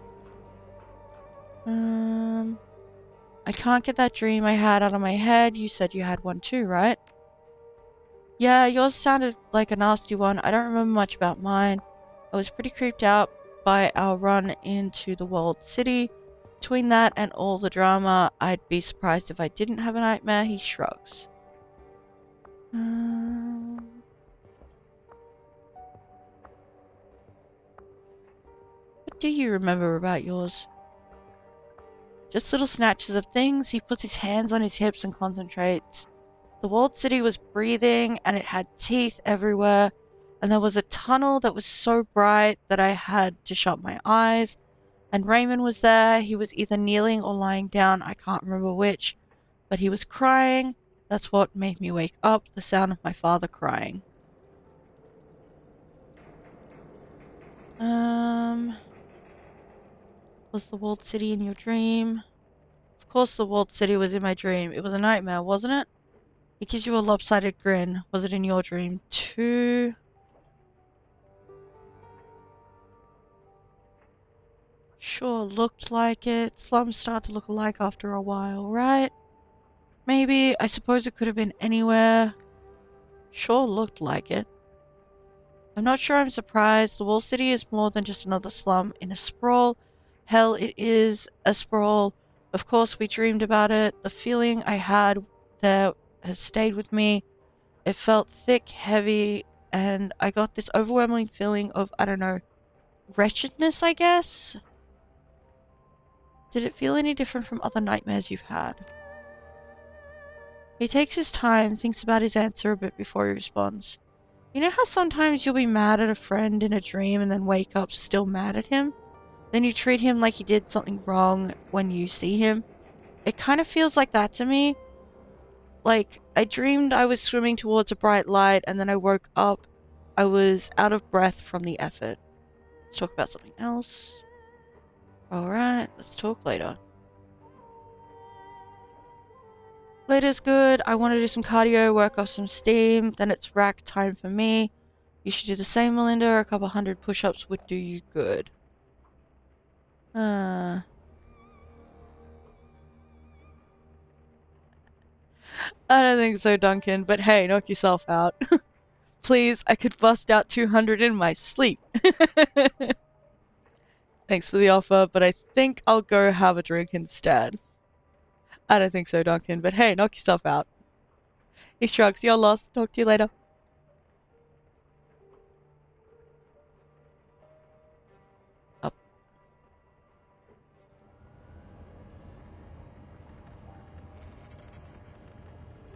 I can't get that dream I had out of my head. You said you had one too, right? Yeah, yours sounded like a nasty one. I don't remember much about mine. I was pretty creeped out by our run into the walled city. Between that and all the drama, I'd be surprised if I didn't have a nightmare. He shrugs. What do you remember about yours? Just little snatches of things. He puts his hands on his hips and concentrates. The walled city was breathing and it had teeth everywhere, and there was a tunnel that was so bright that I had to shut my eyes. And Raymond was there. He was either kneeling or lying down, I can't remember which, but he was crying. That's what made me wake up, the sound of my father crying. Was the walled city in your dream? Of course the walled city was in my dream. It was a nightmare, wasn't it? It gives you a lopsided grin. Was it in your dream too? Sure looked like it. Slums start to look alike after a while, right? Maybe. I suppose it could have been anywhere. Sure looked like it. I'm not sure I'm surprised. The walled city is more than just another slum in a sprawl. Hell, it is a sprawl. Of course, we dreamed about it. The feeling I had there has stayed with me. It felt thick, heavy, and I got this overwhelming feeling of, I don't know, wretchedness, I guess? Did it feel any different from other nightmares you've had? He takes his time, thinks about his answer a bit before he responds. You know how sometimes you'll be mad at a friend in a dream and then wake up still mad at him? Then you treat him like he did something wrong when you see him? It kind of feels like that to me. Like, I dreamed I was swimming towards a bright light and then I woke up. I was out of breath from the effort. Let's talk about something else. Alright, let's talk later. Later's good. I want to do some cardio, work off some steam. Then it's rack time for me. You should do the same, Melinda. A couple hundred push-ups would do you good. I don't think so, Duncan. But hey, knock yourself out. Please, I could bust out 200 in my sleep. Thanks for the offer, but I think I'll go have a drink instead. I don't think so, Duncan. But hey, knock yourself out. He shrugs. You're lost. Talk to you later. Up.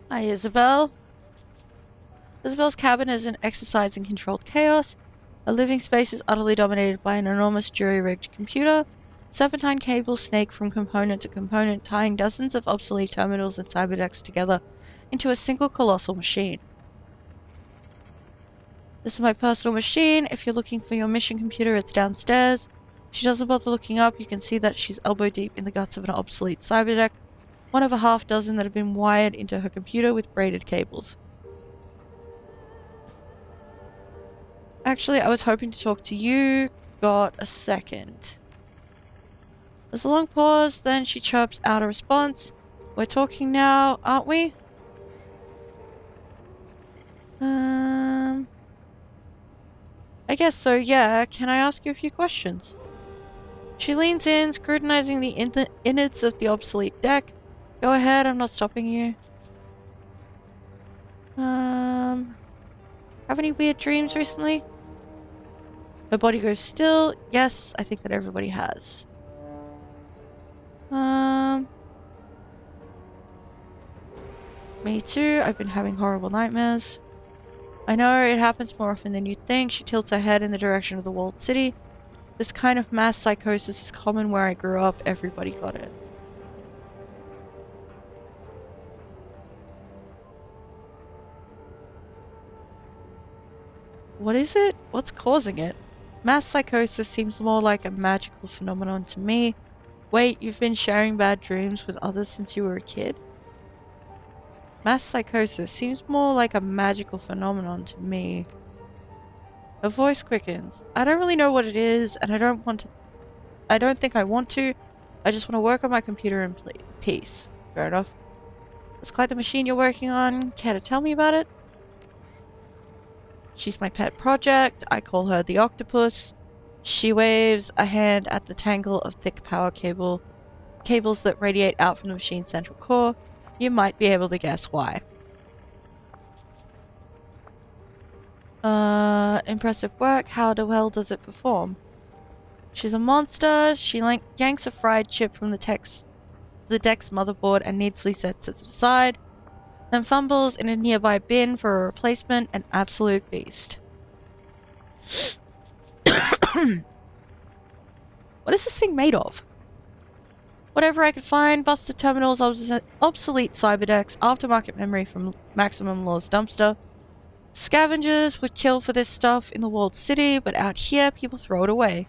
Hi, Isabel. Isabel's cabin is an exercise in controlled chaos. Her living space is utterly dominated by an enormous jury-rigged computer. Serpentine cables snake from component to component, tying dozens of obsolete terminals and cyberdecks together into a single colossal machine. This is my personal machine. If you're looking for your mission computer, it's downstairs. If she doesn't bother looking up, you can see that she's elbow deep in the guts of an obsolete cyberdeck, one of a half dozen that have been wired into her computer with braided cables. Actually, I was hoping to talk to you. Got a second. There's a long pause, then she chirps out a response. We're talking now, aren't we? I guess so, yeah. Can I ask you a few questions? She leans in, scrutinizing the innards of the obsolete deck. Go ahead, I'm not stopping you. Have any weird dreams recently? Her body goes still. Yes, I think that everybody has. Me too. I've been having horrible nightmares. I know it happens more often than you'd think. She tilts her head in the direction of the walled city. This kind of mass psychosis is common where I grew up. Everybody got it. What is it? What's causing it? Mass psychosis seems more like a magical phenomenon to me. Wait, you've been sharing bad dreams with others since you were a kid? Mass psychosis seems more like a magical phenomenon to me. Her voice quickens. I don't really know what it is, and I don't think I want to. I just want to work on my computer in peace. Fair enough. It's quite the machine you're working on. Care to tell me about it? She's my pet project. I call her the octopus. She waves a hand at the tangle of thick power cables that radiate out from the machine's central core. You might be able to guess why. Impressive work. How well does it perform? She's a monster. She yanks a fried chip from the deck's motherboard and neatly sets it aside. then fumbles in a nearby bin for a replacement, an absolute beast. What is this thing made of? Whatever I could find, busted terminals, obsolete cyberdecks, aftermarket memory from Maximum Law's dumpster. Scavengers would kill for this stuff in the walled city, but out here, people throw it away.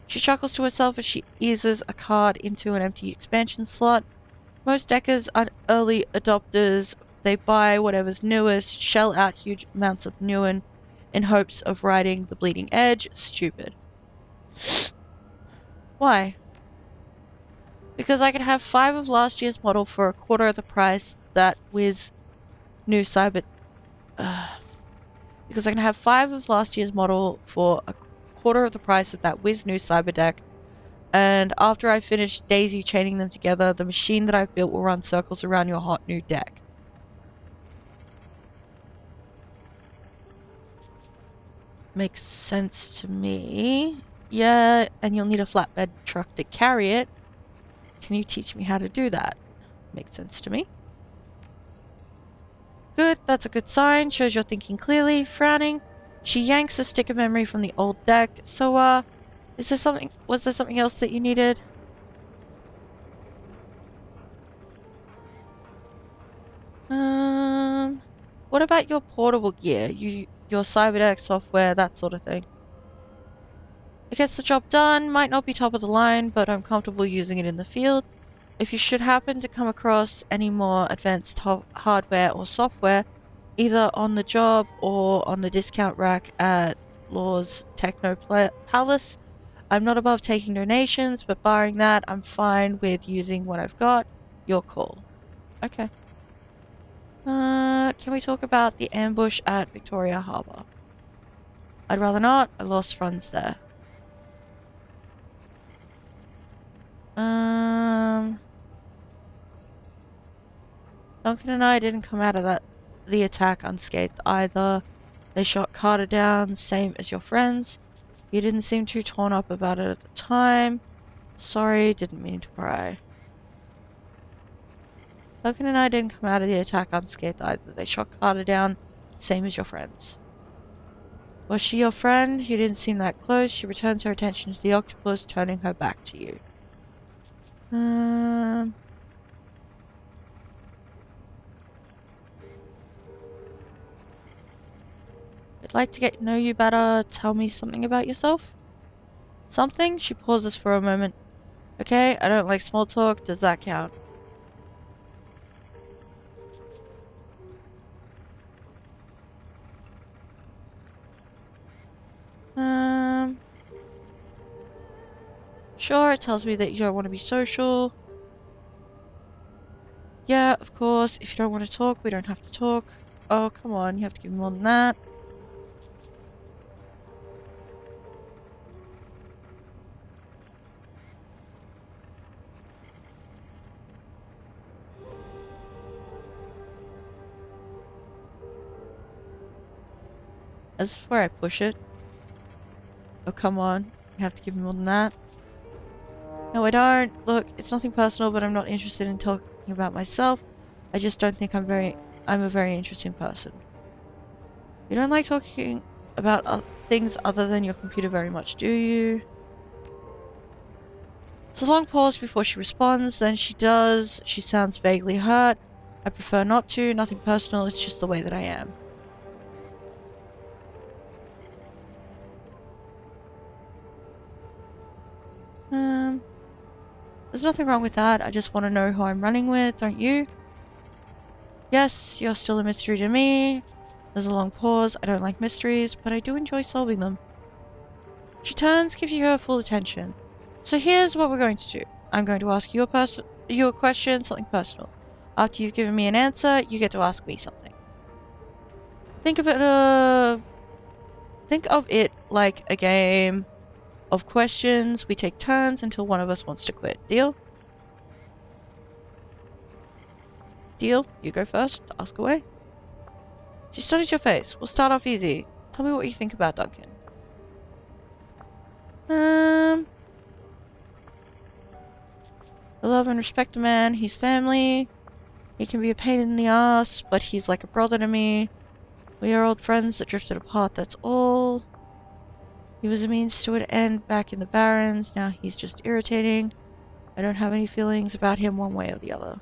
She chuckles to herself as she eases a card into an empty expansion slot. Most deckers are early adopters. They buy whatever's newest, shell out huge amounts of newen in hopes of riding the bleeding edge. Stupid. Why? Because I could have 5 of last year's model for a quarter of the price that Wiz new cyber... because I can have 5 of last year's model for a quarter of the price of that Wiz new cyber deck, and after I finish daisy chaining them together, the machine that I've built will run circles around your hot new deck. Makes sense to me. Yeah, and you'll need a flatbed truck to carry it. Can you teach me how to do that? Makes sense to me. Good, that's a good sign. Shows you're thinking clearly. Frowning, she yanks a stick of memory from the old deck. So, was there something else that you needed? What about your portable gear? Your cyberdeck software, that sort of thing. It gets the job done, might not be top of the line, but I'm comfortable using it in the field. If you should happen to come across any more advanced hardware or software, either on the job or on the discount rack at Law's Techno Palace, I'm not above taking donations, but barring that, I'm fine with using what I've got. Your call. Okay. Can we talk about the ambush at Victoria Harbour? I'd rather not. I lost funds there. Duncan and I didn't come out of the attack unscathed either. They shot Carter down, same as your friends. You didn't seem too torn up about it at the time. Sorry, didn't mean to pry. Duncan and I didn't come out of the attack unscathed either. They shot Carter down, same as your friends. Was she your friend? You didn't seem that close. She returns her attention to the octopus, turning her back to you. I'd like to get to know you better. Tell me something about yourself. Something? She pauses for a moment. Okay, I don't like small talk. Does that count? Sure, it tells me that you don't want to be social. Yeah, of course. If you don't want to talk, we don't have to talk. Oh, come on. You have to give me more than that. This is where I push it. Oh, come on. You have to give me more than that. No, I don't. Look, it's nothing personal, but I'm not interested in talking about myself. I just don't think I'm a very interesting person. You don't like talking about things other than your computer very much, do you? There's a long pause before she responds, then she does. She sounds vaguely hurt. I prefer not to. Nothing personal, it's just the way that I am. There's nothing wrong with that. I just want to know who I'm running with, don't you? Yes, you're still a mystery to me. There's a long pause. I don't like mysteries, but I do enjoy solving them. She turns, gives you her full attention. So here's what we're going to do. I'm going to ask you a question, something personal. After you've given me an answer, you get to ask me something. Think of it like a game of questions. We take turns until one of us wants to quit. Deal? Deal? You go first. Ask away. She studies your face. We'll start off easy. Tell me what you think about Duncan. I love and respect a man, his family. He can be a pain in the ass, but he's like a brother to me. We are old friends that drifted apart, that's all. He was a means to an end back in the Barrens, now he's just irritating. I don't have any feelings about him one way or the other.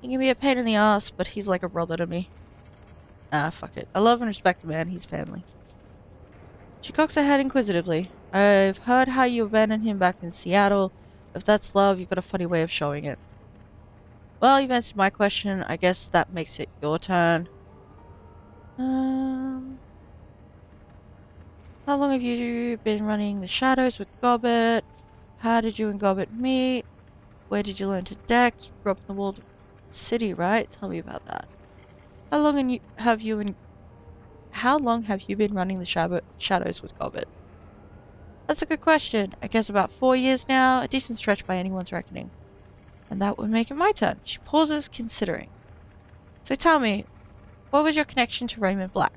He can be a pain in the ass, but he's like a brother to me. Ah, fuck it. I love and respect the man, he's family. She cocks her head inquisitively. I've heard how you abandoned him back in Seattle. If that's love, you've got a funny way of showing it. Well, you've answered my question. I guess that makes it your turn. How long have you been running the shadows with Gobbet? How did you and Gobbet meet? Where did you learn to deck? You grew up in the walled city, right? Tell me about that. How long have you been running the shadows with Gobbet? That's a good question. I guess about 4 years now, a decent stretch by anyone's reckoning. And that would make it my turn. She pauses, considering. So tell me, what was your connection to Raymond Black?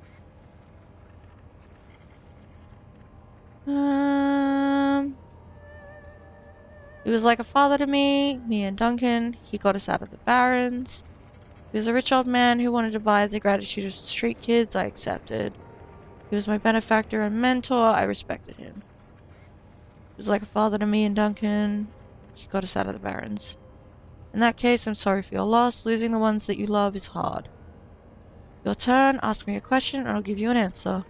He was like a father to me and Duncan. He got us out of the Barrens. He was a rich old man who wanted to buy the gratitude of street kids. I accepted. He was my benefactor and mentor. I respected him. He was like a father to me and Duncan. He got us out of the Barrens. In that case, I'm sorry for your loss. Losing the ones that you love is hard. Your turn. Ask me a question and I'll give you an answer.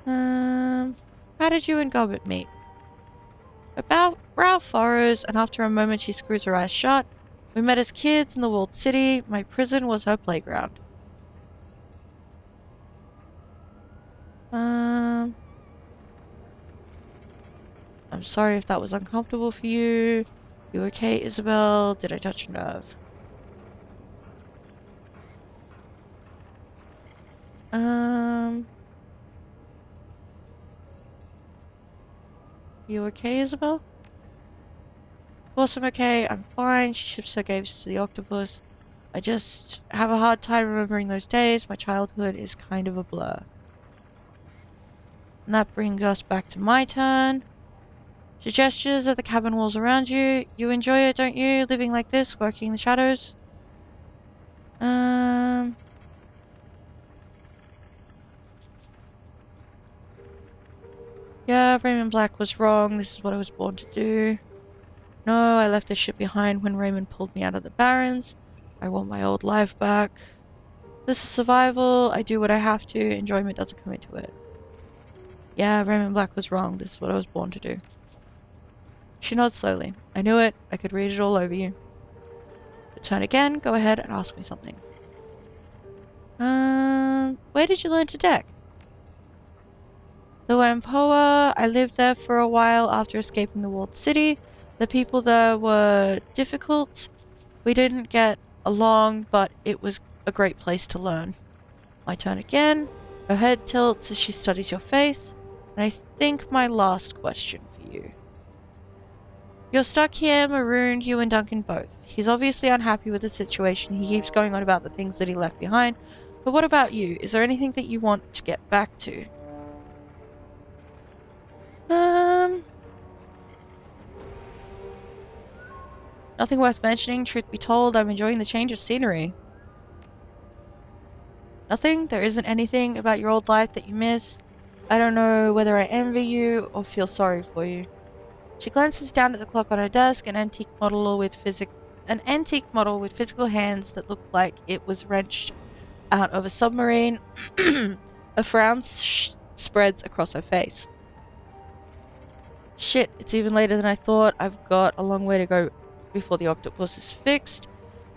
How did you and Gilbert meet? About brow furrows, and after a moment she screws her eyes shut. We met as kids in the walled city. My prison was her playground. I'm sorry if that was uncomfortable for you. You okay, Isabel? Did I touch a nerve? You okay, Isabel? Of course I'm okay. I'm fine. She shifts her gaze to the octopus. I just have a hard time remembering those days. My childhood is kind of a blur. And that brings us back to my turn. She gestures at the cabin walls around you. You enjoy it, don't you? Living like this, working in the shadows? Yeah, Raymond Black was wrong. This is what I was born to do. No, I left this shit behind when Raymond pulled me out of the Barrens. I want my old life back. This is survival. I do what I have to. Enjoyment doesn't come into it. Yeah, Raymond Black was wrong. This is what I was born to do. She nods slowly. I knew it. I could read it all over you. Your turn again. Go ahead and ask me something. Where did you learn to deck? The Wampoa. I lived there for a while after escaping the walled city. The people there were difficult. We didn't get along, but it was a great place to learn. My turn again. Her head tilts as she studies your face. And I think my last question for you. You're stuck here, marooned, you and Duncan both. He's obviously unhappy with the situation. He keeps going on about the things that he left behind. But what about you? Is there anything that you want to get back to? Nothing worth mentioning, truth be told. I'm enjoying the change of scenery. Nothing? There isn't anything about your old life that you miss? I don't know whether I envy you or feel sorry for you. She glances down at the clock on her desk, an antique model with physical hands that look like it was wrenched out of a submarine. A frown spreads across her face. Shit, it's even later than I thought. I've got a long way to go before the octopus is fixed.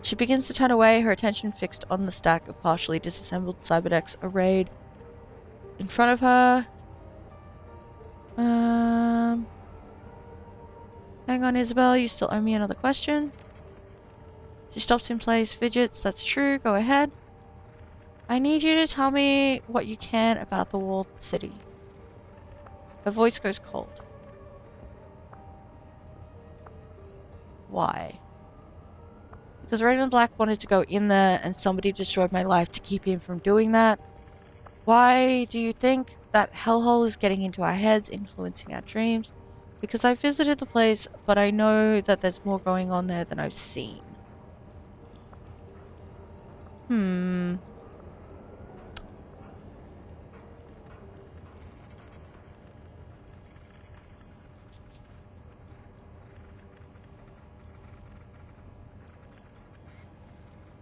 She begins to turn away, her attention fixed on the stack of partially disassembled cyberdecks arrayed in front of her. Hang on, Isabel, you still owe me another question? She stops in place, fidgets. That's true, go ahead. I need you to tell me what you can about the walled city. Her voice goes cold. Why? Because Raven Black wanted to go in there and somebody destroyed my life to keep him from doing that. Why do you think that hellhole is getting into our heads, influencing our dreams? Because I visited the place, but I know that there's more going on there than I've seen. Hmm.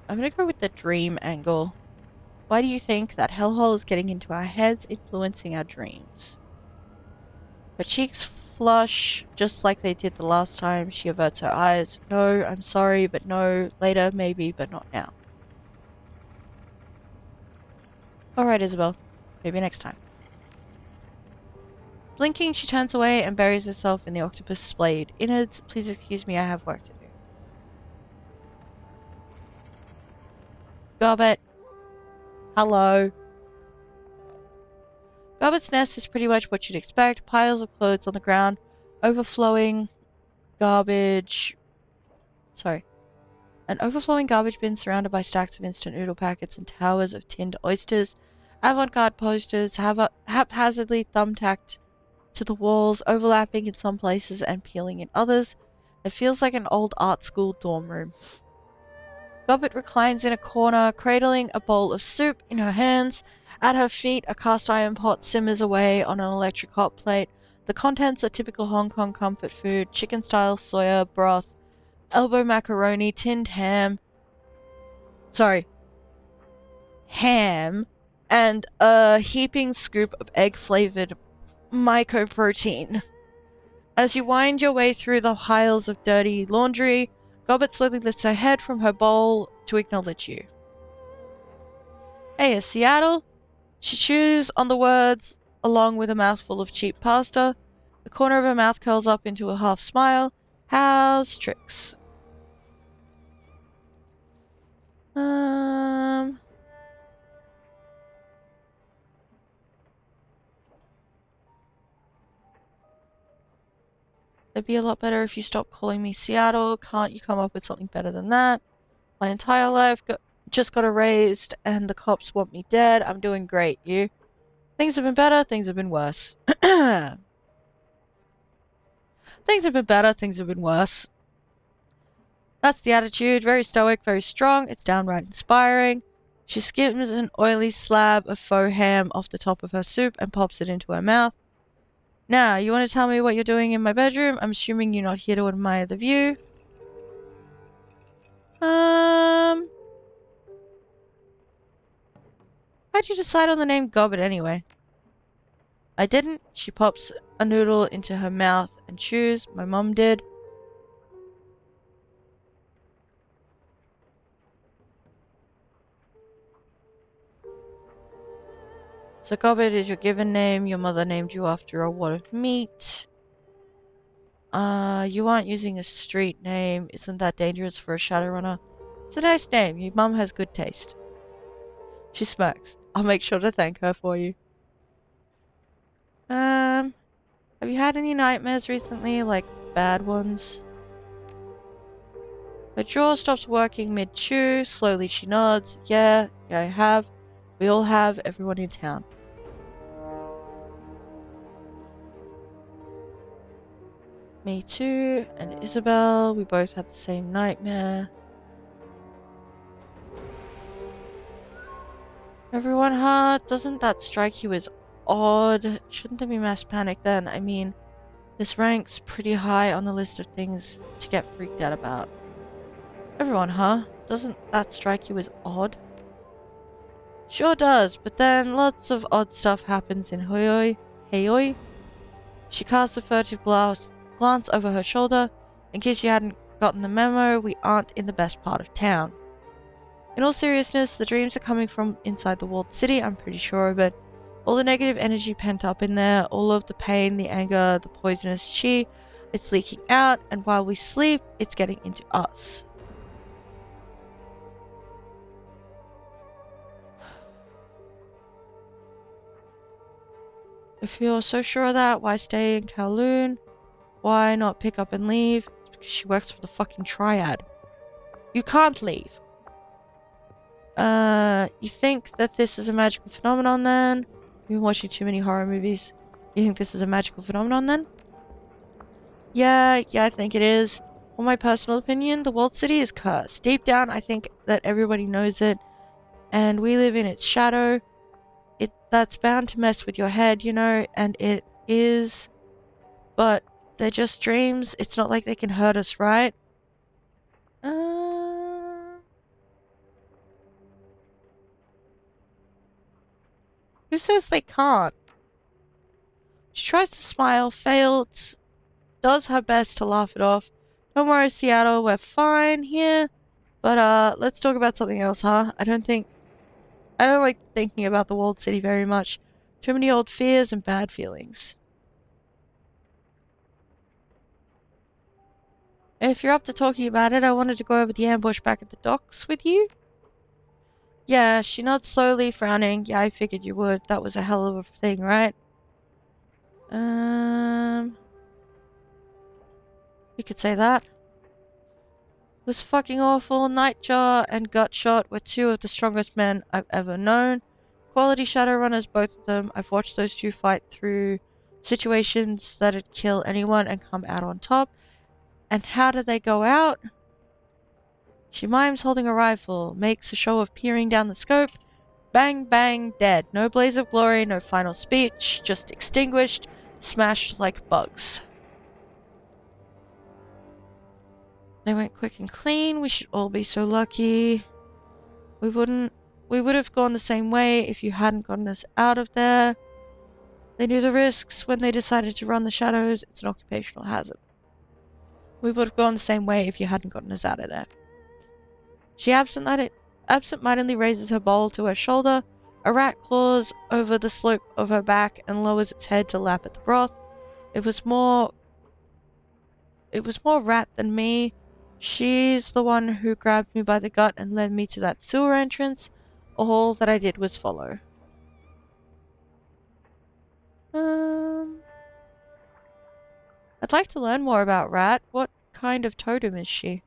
I'm gonna go with the dream angle. Why do you think that hellhole is getting into our heads, influencing our dreams? Her cheeks flush, just like they did the last time. She averts her eyes. No, I'm sorry, but no. Later, maybe, but not now. Alright, Isabel. Maybe next time. Blinking, she turns away and buries herself in the octopus splayed innards. Please excuse me, I have work to do. Gobbet. Hello. Gobbet's nest is pretty much what you'd expect. Piles of clothes on the ground, overflowing garbage. Sorry. An overflowing garbage bin surrounded by stacks of instant noodle packets and towers of tinned oysters. Avant-garde posters haphazardly thumbtacked to the walls, overlapping in some places and peeling in others. It feels like an old art school dorm room. Gobbet reclines in a corner, cradling a bowl of soup in her hands. At her feet, a cast iron pot simmers away on an electric hot plate. The contents are typical Hong Kong comfort food: chicken-style soya broth, elbow macaroni, tinned ham. Sorry. Ham. And a heaping scoop of egg-flavored mycoprotein. As you wind your way through the piles of dirty laundry, Gobbet slowly lifts her head from her bowl to acknowledge you. Hey, Seattle? She chews on the words along with a mouthful of cheap pasta. The corner of her mouth curls up into a half smile. How's tricks? It'd be a lot better if you stopped calling me Seattle. Can't you come up with something better than that? My entire life just got erased and the cops want me dead. I'm doing great, you? Things have been better, things have been worse. Things have been better, things have been worse. That's the attitude. Very stoic, very strong. It's downright inspiring. She skims an oily slab of faux ham off the top of her soup and pops it into her mouth. Now, you want to tell me what you're doing in my bedroom? I'm assuming you're not here to admire the view. How'd you decide on the name Gobbet anyway? I didn't. She pops a noodle into her mouth and chews. My mum did. So Gobbet is your given name. Your mother named you after a wad of meat. You aren't using a street name. Isn't that dangerous for a Shadowrunner? It's a nice name. Your mum has good taste. She smirks. I'll make sure to thank her for you. Have you had any nightmares recently? Like, bad ones? Her jaw stops working mid-chew. Slowly she nods. Yeah, I have. We all have. Everyone in town. Me too. And Isabel. We both had the same nightmare. Everyone, huh? Doesn't that strike you as odd? Shouldn't there be mass panic then? I mean, this ranks pretty high on the list of things to get freaked out about. Everyone, huh? Doesn't that strike you as odd? Sure does, but then lots of odd stuff happens in Heoi. She casts a furtive glance over her shoulder. In case you hadn't gotten the memo, we aren't in the best part of town. In all seriousness, the dreams are coming from inside the walled city, I'm pretty sure of it. All the negative energy pent up in there, all of the pain, the anger, the poisonous chi, it's leaking out, and while we sleep, it's getting into us. If you're so sure of that, why stay in Kowloon? Why not pick up and leave? It's because she works for the fucking Triad. You can't leave. You think that this is a magical phenomenon then? You've been watching too many horror movies. You think this is a magical phenomenon then? Yeah, I think it is. For my personal opinion, the walled city is cursed. Deep down, I think that everybody knows it, and we live in its shadow. That's bound to mess with your head, and it is. But they're just dreams. It's not like they can hurt us, right? Who says they can't? She tries to smile, fails, does her best to laugh it off. Don't worry, Seattle, we're fine here. But let's talk about something else, huh? I don't like thinking about the walled city very much. Too many old fears and bad feelings. If you're up to talking about it, I wanted to go over the ambush back at the docks with you. Yeah, she nods slowly, frowning. Yeah, I figured you would. That was a hell of a thing, right? You could say that. It was fucking awful. Nightjar and Gutshot were two of the strongest men I've ever known. Quality Shadowrunners, both of them. I've watched those two fight through situations that'd kill anyone and come out on top. And how do they go out? She mimes holding a rifle, makes a show of peering down the scope. Bang, bang, dead. No blaze of glory, no final speech, just extinguished, smashed like bugs. They went quick and clean. We should all be so lucky. We would have gone the same way if you hadn't gotten us out of there. They knew the risks when they decided to run the shadows. It's an occupational hazard. We would have gone the same way if you hadn't gotten us out of there. She absent-mindedly raises her bowl to her shoulder. A rat claws over the slope of her back and lowers its head to lap at the broth. It was more rat than me. She's the one who grabbed me by the gut and led me to that sewer entrance. All that I did was follow. I'd like to learn more about Rat. What kind of totem is she?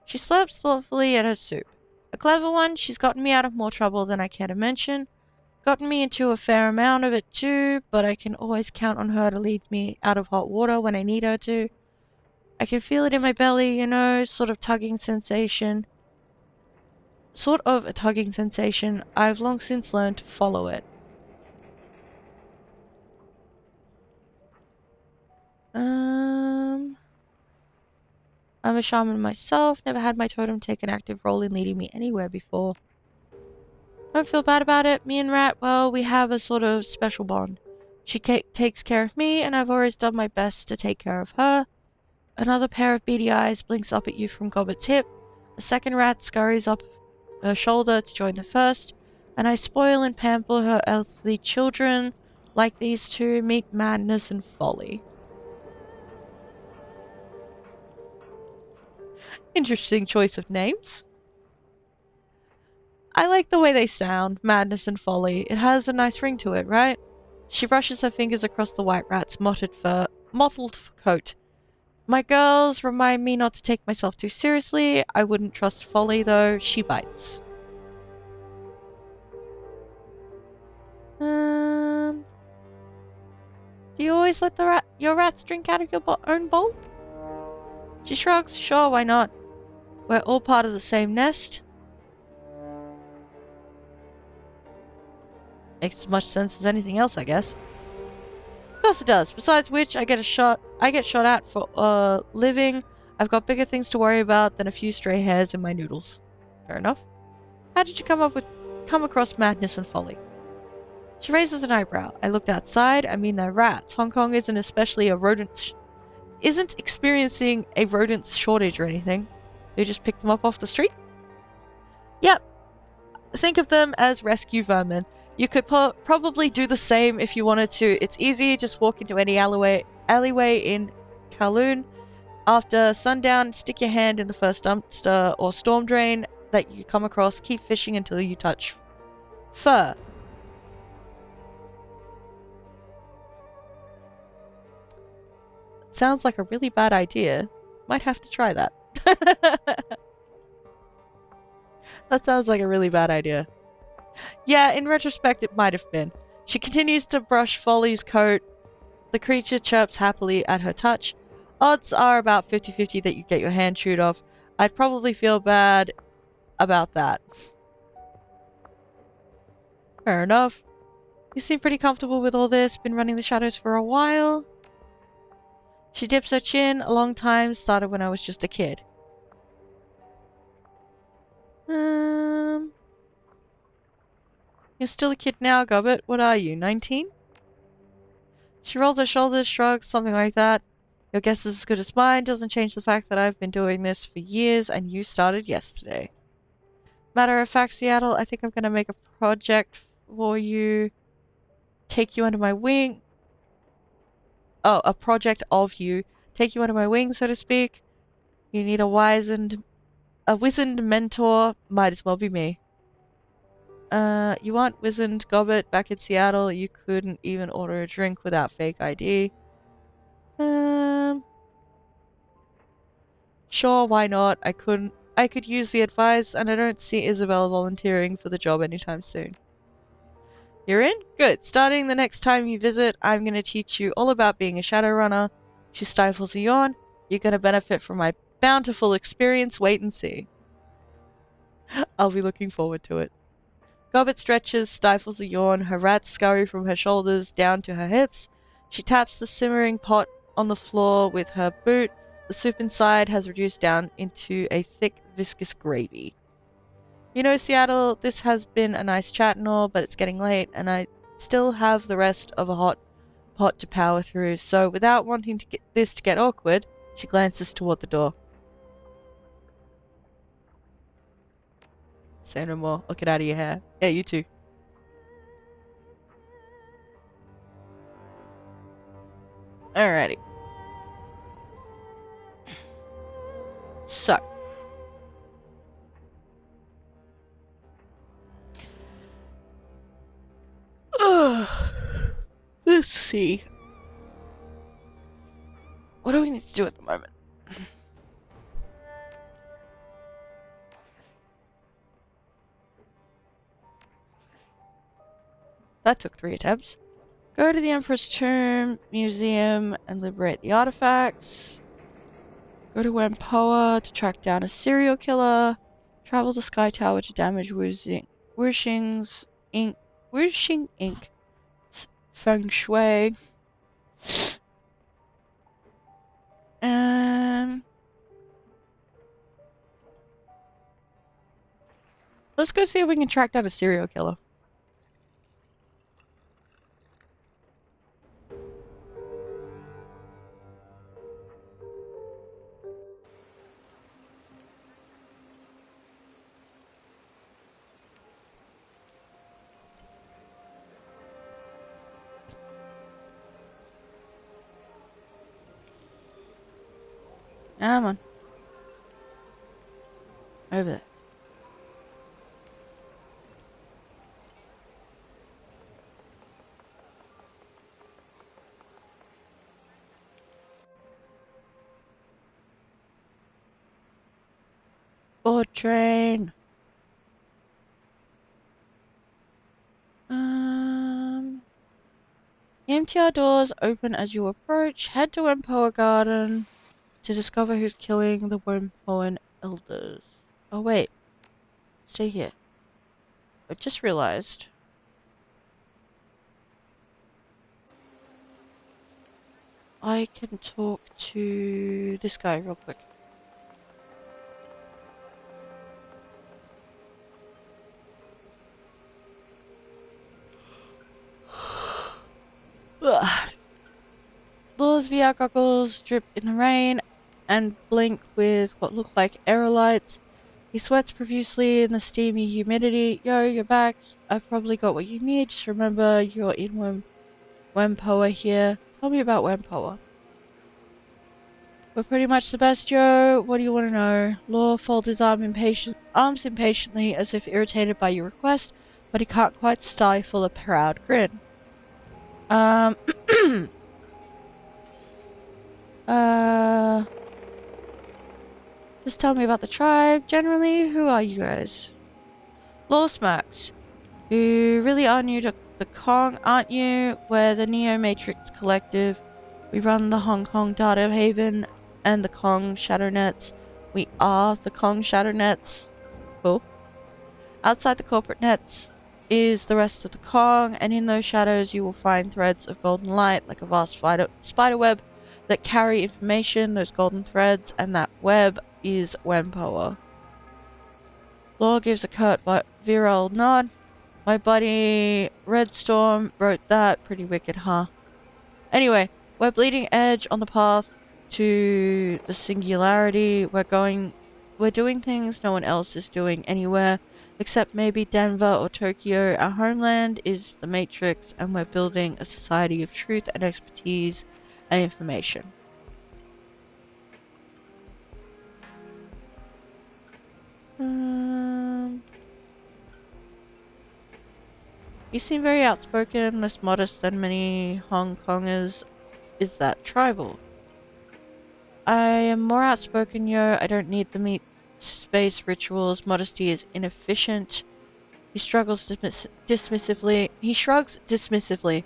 She slurps thoughtfully at her soup. A clever one. She's gotten me out of more trouble than I care to mention. Gotten me into a fair amount of it too, but I can always count on her to lead me out of hot water when I need her to. I can feel it in my belly, sort of a tugging sensation. I've long since learned to follow it. I'm a shaman myself, never had my totem take an active role in leading me anywhere before. Don't feel bad about it. Me and Rat, well, we have a sort of special bond. She takes care of me, and I've always done my best to take care of her. Another pair of beady eyes blinks up at you from Gobbert's hip. A second rat scurries up her shoulder to join the first, and I spoil and pamper her earthly children. Like these two, meet madness and folly. Interesting choice of names. I like the way they sound, madness and folly. It has a nice ring to it, right? She brushes her fingers across the white rat's mottled coat. My girls remind me not to take myself too seriously. I wouldn't trust Folly, though. She bites. Do you always let your rats drink out of your own bowl? She shrugs. Sure, why not? We're all part of the same nest. Makes as much sense as anything else, I guess. Of course it does. Besides which, I get shot at for living. I've got bigger things to worry about than a few stray hairs in my noodles. Fair enough. How did you come across madness and folly? She raises an eyebrow. I looked outside. I mean, they're rats. Hong Kong isn't experiencing a rodent shortage or anything. You just picked them up off the street? Yep. Think of them as rescue vermin. You could probably do the same if you wanted to. It's easy, just walk into any alleyway in Kowloon. After sundown, stick your hand in the first dumpster or storm drain that you come across. Keep fishing until you touch fur. Sounds like a really bad idea. Might have to try that. That sounds like a really bad idea. Yeah, in retrospect, it might have been. She continues to brush Folly's coat. The creature chirps happily at her touch. Odds are about 50-50 that you get your hand chewed off. I'd probably feel bad about that. Fair enough. You seem pretty comfortable with all this. Been running the shadows for a while. She dips her chin. A long time. Started when I was just a kid. You're still a kid now, Gobbet. What are you, 19? She rolls her shoulders, shrugs, something like that. Your guess is as good as mine. Doesn't change the fact that I've been doing this for years and you started yesterday. Matter of fact, Seattle, I think I'm gonna make a project for you. Take you under my wing. Oh, a project of you. Take you under my wing, so to speak. You need a wizened mentor. Might as well be me. You aren't wizened, Gobbet. Back in Seattle, you couldn't even order a drink without fake ID. Sure, why not? I could use the advice, and I don't see Isabel volunteering for the job anytime soon. You're in? Good. Starting the next time you visit, I'm gonna teach you all about being a Shadowrunner. She stifles a yawn. You're gonna benefit from my bountiful experience. Wait and see. I'll be looking forward to it. Gobbet stretches, stifles a yawn. Her rats scurry from her shoulders down to her hips. She taps the simmering pot on the floor with her boot. The soup inside has reduced down into a thick, viscous gravy. You know, Seattle, this has been a nice chat and all, but it's getting late, and I still have the rest of a hot pot to power through, so without wanting to get awkward, she glances toward the door. Say no more. I'll get out of your hair. Yeah, you too. Alrighty. So. Let's see. What do we need to do at the moment? That took 3 attempts. Go to the Emperor's Tomb Museum and liberate the artifacts. Go to Wampoa to track down a serial killer. Travel to Sky Tower to damage Wuxing Ink. Feng Shui. Let's go see if we can track down a serial killer. Come on. Over there. Board train. The MTR doors open as you approach. Head to Wempoa Garden to discover who's killing the Wempoan elders. Oh wait. Stay here. I just realized. I can talk to this guy real quick. Law's VR goggles drip in the rain and blink with what look like aerolites. He sweats profusely in the steamy humidity. Yo, you're back. I've probably got what you need. Just remember, you're in Wempoa here. Tell me about Wempoa. We're pretty much the best, Joe. What do you want to know? Law folds his arms impatiently as if irritated by your request, but he can't quite stifle a proud grin. Just tell me about the tribe. Generally, who are you guys? Law smacks. You really are new to the Kong, aren't you? We're the Neo Matrix Collective. We run the Hong Kong Data Haven and the Kong Shadownets. We are the Kong Shadownets. Cool. Outside the corporate nets is the rest of the Kong, and in those shadows you will find threads of golden light like a vast spider web that carry information, those golden threads, and that web is Wempower. Law gives a curt but virile nod. My buddy Redstorm wrote that. Pretty wicked, huh? Anyway, we're bleeding edge on the path to the singularity. We're doing things no one else is doing anywhere, except maybe Denver or Tokyo. Our homeland is the Matrix, and we're building a society of truth and expertise and information. You seem very outspoken, less modest than many Hong Kongers. Is that tribal? I am more outspoken, yo. I don't need the meat space rituals. Modesty is inefficient. He struggles dismissively. He shrugs dismissively.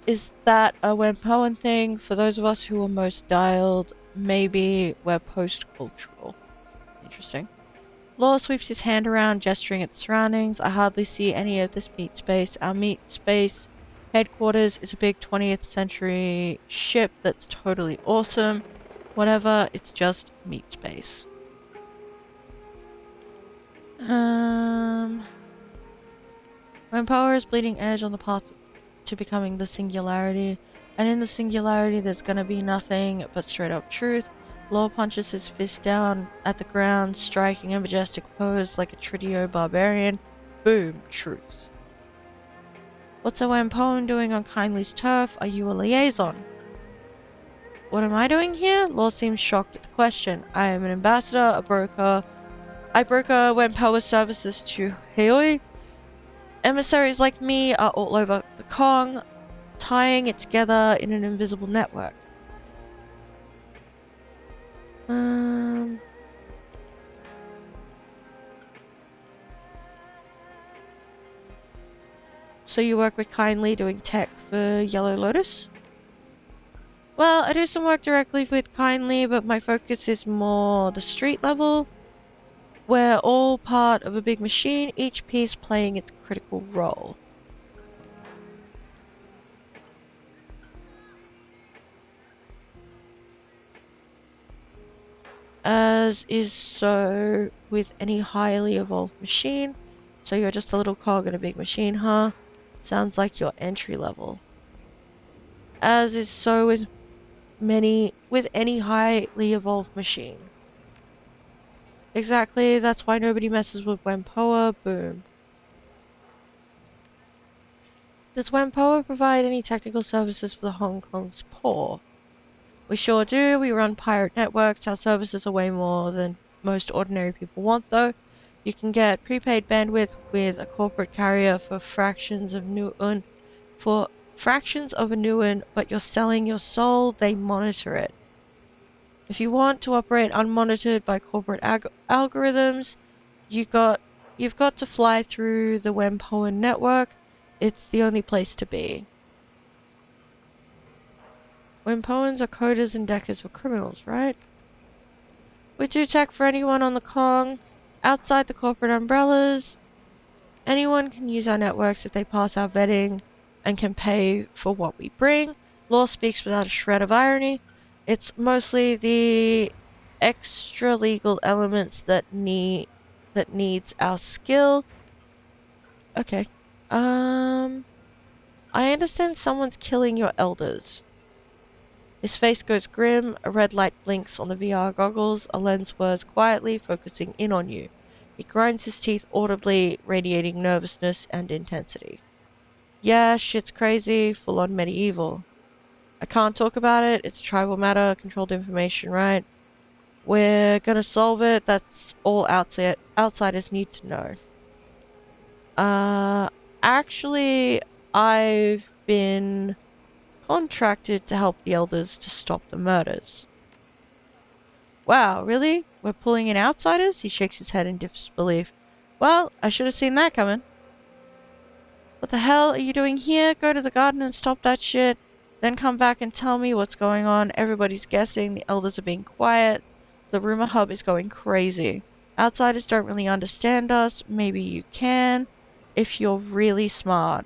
Is that a Wempoan thing? For those of us who are most dialed, maybe we're post-cultural. Interesting. Law sweeps his hand around, gesturing at the surroundings. I hardly see any of this meat space. Our meat space headquarters is a big 20th century ship that's totally awesome. Whatever, it's just meat space. When power is bleeding edge on the path to becoming the singularity, and in the singularity there's gonna be nothing but straight up truth. Law punches his fist down at the ground, striking a majestic pose like a Tritio barbarian. Boom, truth. What's a Wampoan doing on Kindly's turf? Are you a liaison? What am I doing here? Law seems shocked at the question. I am an ambassador, a broker. I broker Wampoa services to Heoi. Emissaries like me are all over the Kong, tying it together in an invisible network. So you work with Kindly doing tech for Yellow Lotus? Well, I do some work directly with Kindly, but my focus is more the street level. We're all part of a big machine, each piece playing its critical role. As is so with any highly evolved machine. So you're just a little cog in a big machine, huh? Sounds like you're entry level. As is so with any highly evolved machine. Exactly, that's why nobody messes with Wempoa. Boom. Does Wempoa provide any technical services for the Hong Kong's poor? We sure do. We run pirate networks. Our services are way more than most ordinary people want, though. You can get prepaid bandwidth with a corporate carrier for fractions of a nuan, but you're selling your soul, they monitor it. If you want to operate unmonitored by corporate algorithms, you've got to fly through the Wempoan network. It's the only place to be. Wempoans are coders and deckers for criminals, right? We do tech for anyone on the Kong. Outside the corporate umbrellas, anyone can use our networks if they pass our vetting and can pay for what we bring. Law speaks without a shred of irony. It's mostly the extra legal elements that needs our skill. Okay. I understand someone's killing your elders. His face goes grim, a red light blinks on the VR goggles, a lens whirs quietly, focusing in on you. He grinds his teeth audibly, radiating nervousness and intensity. Yeah, shit's crazy, full-on medieval. I can't talk about it, it's tribal matter, controlled information, right? We're gonna solve it, that's all outsiders need to know. Actually, I've been contracted to help the elders to stop the murders. Wow, really? We're pulling in outsiders? He shakes his head in disbelief. Well, I should have seen that coming. What the hell are you doing here? Go to the garden and stop that shit. Then come back and tell me what's going on. Everybody's guessing. The elders are being quiet. The rumor hub is going crazy. Outsiders don't really understand us. Maybe you can if you're really smart.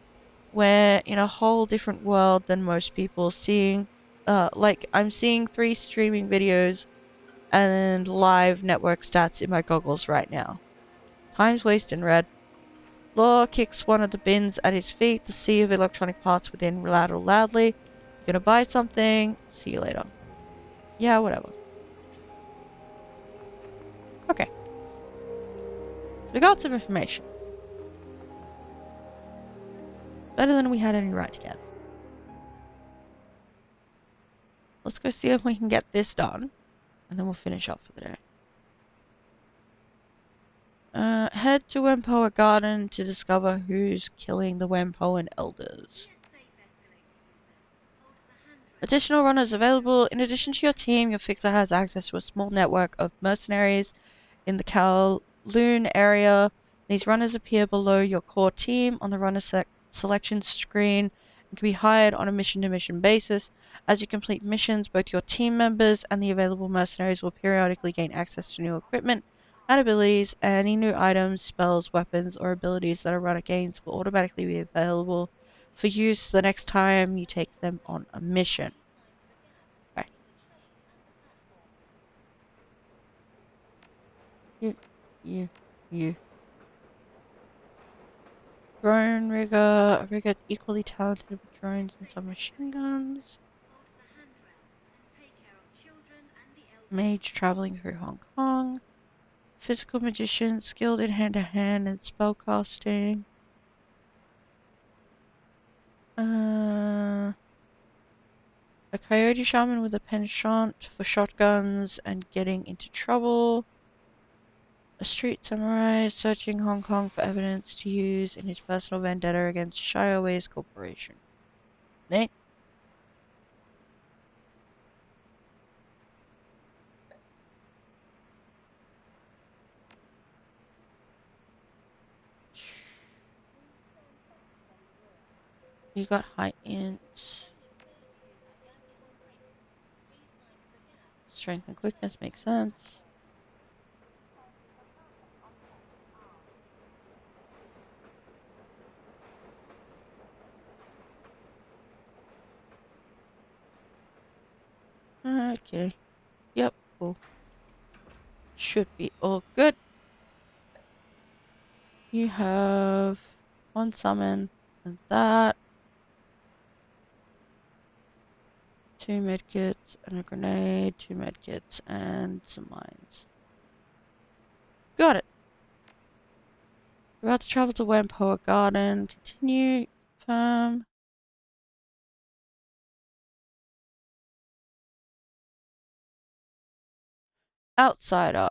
We're in a whole different world than most people seeing. Like, I'm seeing 3 streaming videos and live network stats in my goggles right now. Time's wasting, Red. Law kicks one of the bins at his feet. The sea of electronic parts within rattle loudly. You gonna buy something? See you later. Yeah, whatever. Okay. So we got some information. Better than we had any right to get. Let's go see if we can get this done. And then we'll finish up for the day. Head to Wempoa Garden to discover who's killing the Wempoan elders. Additional runners available. In addition to your team, your fixer has access to a small network of mercenaries in the Kowloon area. These runners appear below your core team on the runner selection screen and can be hired on a mission-to-mission basis. As you complete missions, both your team members and the available mercenaries will periodically gain access to new equipment and abilities. Any new items, spells, weapons, or abilities that a runner gains will automatically be available for use the next time you take them on a mission. Okay. You, you. Drone rigger, a rigger equally talented with drones and some machine guns. Mage traveling through Hong Kong. Physical magician skilled in hand-to-hand and spellcasting. A coyote shaman with a penchant for shotguns and getting into trouble. A street samurai searching Hong Kong for evidence to use in his personal vendetta against Shireways Corporation. Nate? You got high int. Strength and quickness makes sense. Okay. Yep, cool. Should be all good. You have 1 summon and that. 2 medkits and a grenade, 2 medkits and some mines. Got it. We're about to travel to Wempoa Garden. Continue. Confirm. Outsider.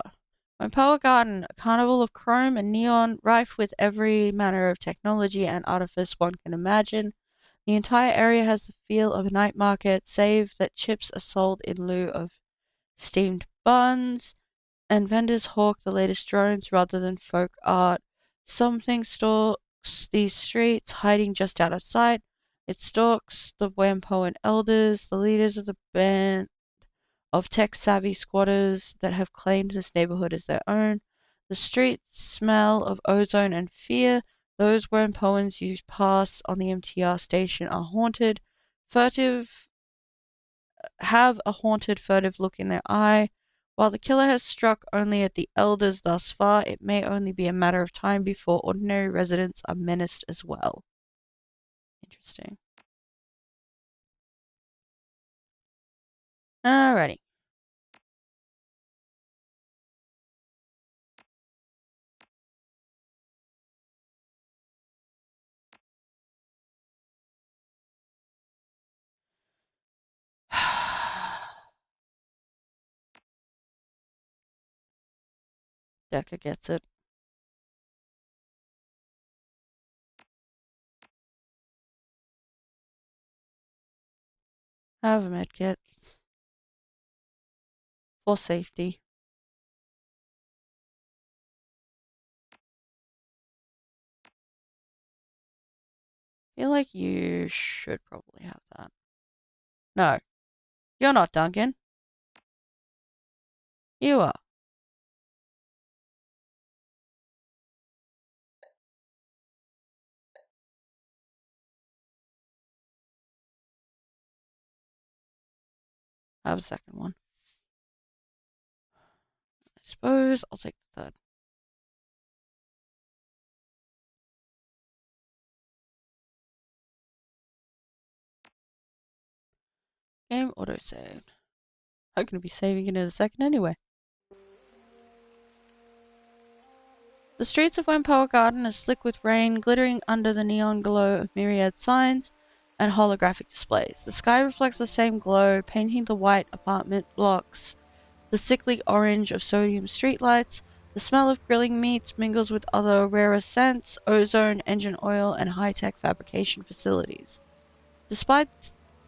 Wempoa Garden, a carnival of chrome and neon, rife with every manner of technology and artifice one can imagine. The entire area has the feel of a night market, save that chips are sold in lieu of steamed buns, and vendors hawk the latest drones rather than folk art. Something stalks these streets, hiding just out of sight. It stalks the Wampoan elders, the leaders of the band of tech-savvy squatters that have claimed this neighborhood as their own. The streets smell of ozone and fear. Those Wampoans you pass on the MTR station are haunted, furtive, have a haunted, furtive look in their eye. While the killer has struck only at the elders thus far, it may only be a matter of time before ordinary residents are menaced as well. Interesting. Alrighty. Decker gets it. Have a medkit. For safety. Feel like you should probably have that. No, you're not, Duncan. You are. I have a second one. I suppose I'll take the third. Game auto-saved. I'm going to be saving it in a second anyway. The streets of Wempower Garden are slick with rain, glittering under the neon glow of myriad signs and holographic displays. The sky reflects the same glow, painting the white apartment blocks the sickly orange of sodium streetlights. The smell of grilling meats mingles with other rarer scents, ozone, engine oil, and high-tech fabrication facilities. Despite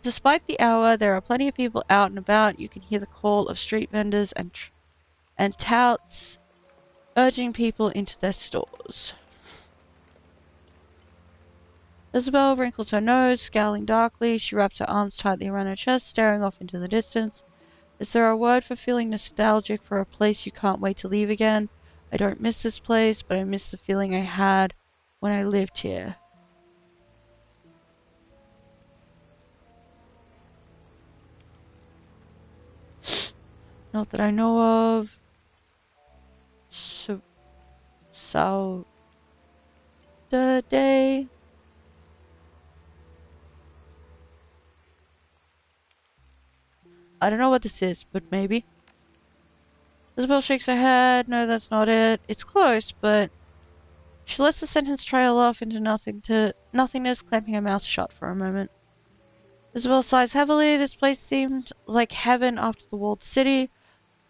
Despite the hour, there are plenty of people out and about. You can hear the call of street vendors and touts urging people into their stores. Isabel wrinkles her nose, scowling darkly. She wraps her arms tightly around her chest, staring off into the distance. Is there a word for feeling nostalgic for a place you can't wait to leave again? I don't miss this place, but I miss the feeling I had when I lived here. Not that I know of. So, Saturday. I don't know what this is, but maybe. Isabel shakes her head. No, that's not it. It's close, but she lets the sentence trail off into nothingness, clamping her mouth shut for a moment. Isabel sighs heavily. This place seemed like heaven after the walled city,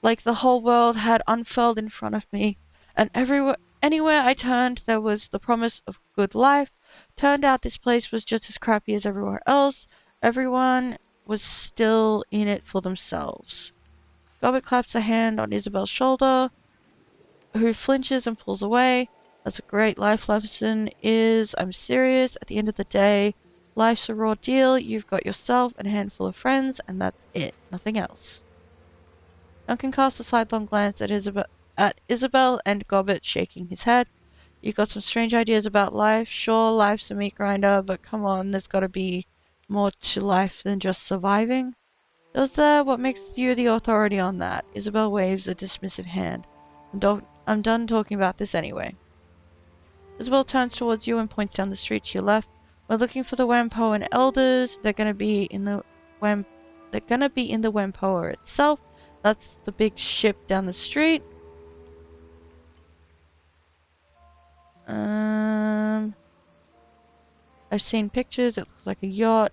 like the whole world had unfurled in front of me, and anywhere I turned, there was the promise of good life. Turned out this place was just as crappy as everywhere else. Everyone was still in it for themselves. Gobbett claps a hand on Isabel's shoulder, who flinches and pulls away. That's a great life lesson is, I'm serious, at the end of the day, life's a raw deal. You've got yourself and a handful of friends, and that's it. Nothing else. Duncan casts a sidelong glance at Isabel and Gobbett, shaking his head. You got some strange ideas about life. Sure, life's a meat grinder, but come on, there's gotta be more to life than just surviving. Does there? What makes you the authority on that? Isabel waves a dismissive hand. I'm done talking about this anyway. Isabel turns towards you and points down the street to your left. We're looking for the Wampoan elders. They're gonna be in the Wampoa itself. That's the big ship down the street. I've seen pictures. It looks like a yacht.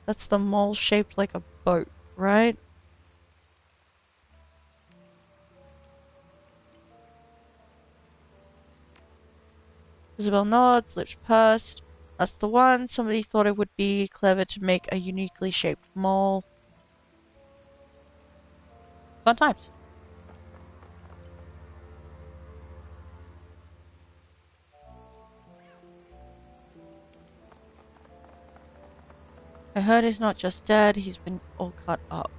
That's the mole shaped like a boat, right? Isabel nods, lips pursed. That's the one. Somebody thought it would be clever to make a uniquely shaped mole. Fun times. I heard he's not just dead, he's been all cut up.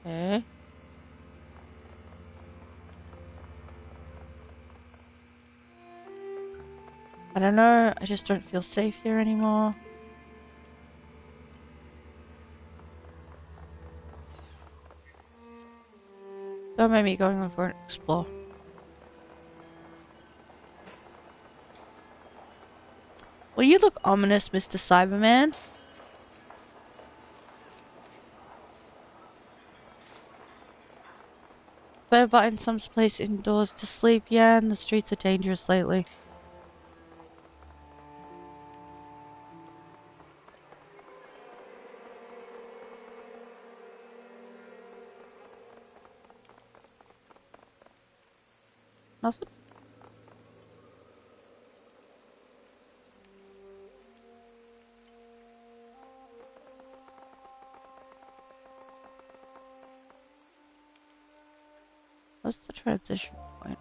Okay. I don't know, I just don't feel safe here anymore. Don't mind me going on for an explore. Well, you look ominous, Mr. Cyberman. Better find some place indoors to sleep. Yeah, and the streets are dangerous lately. Nothing? What's the transition point?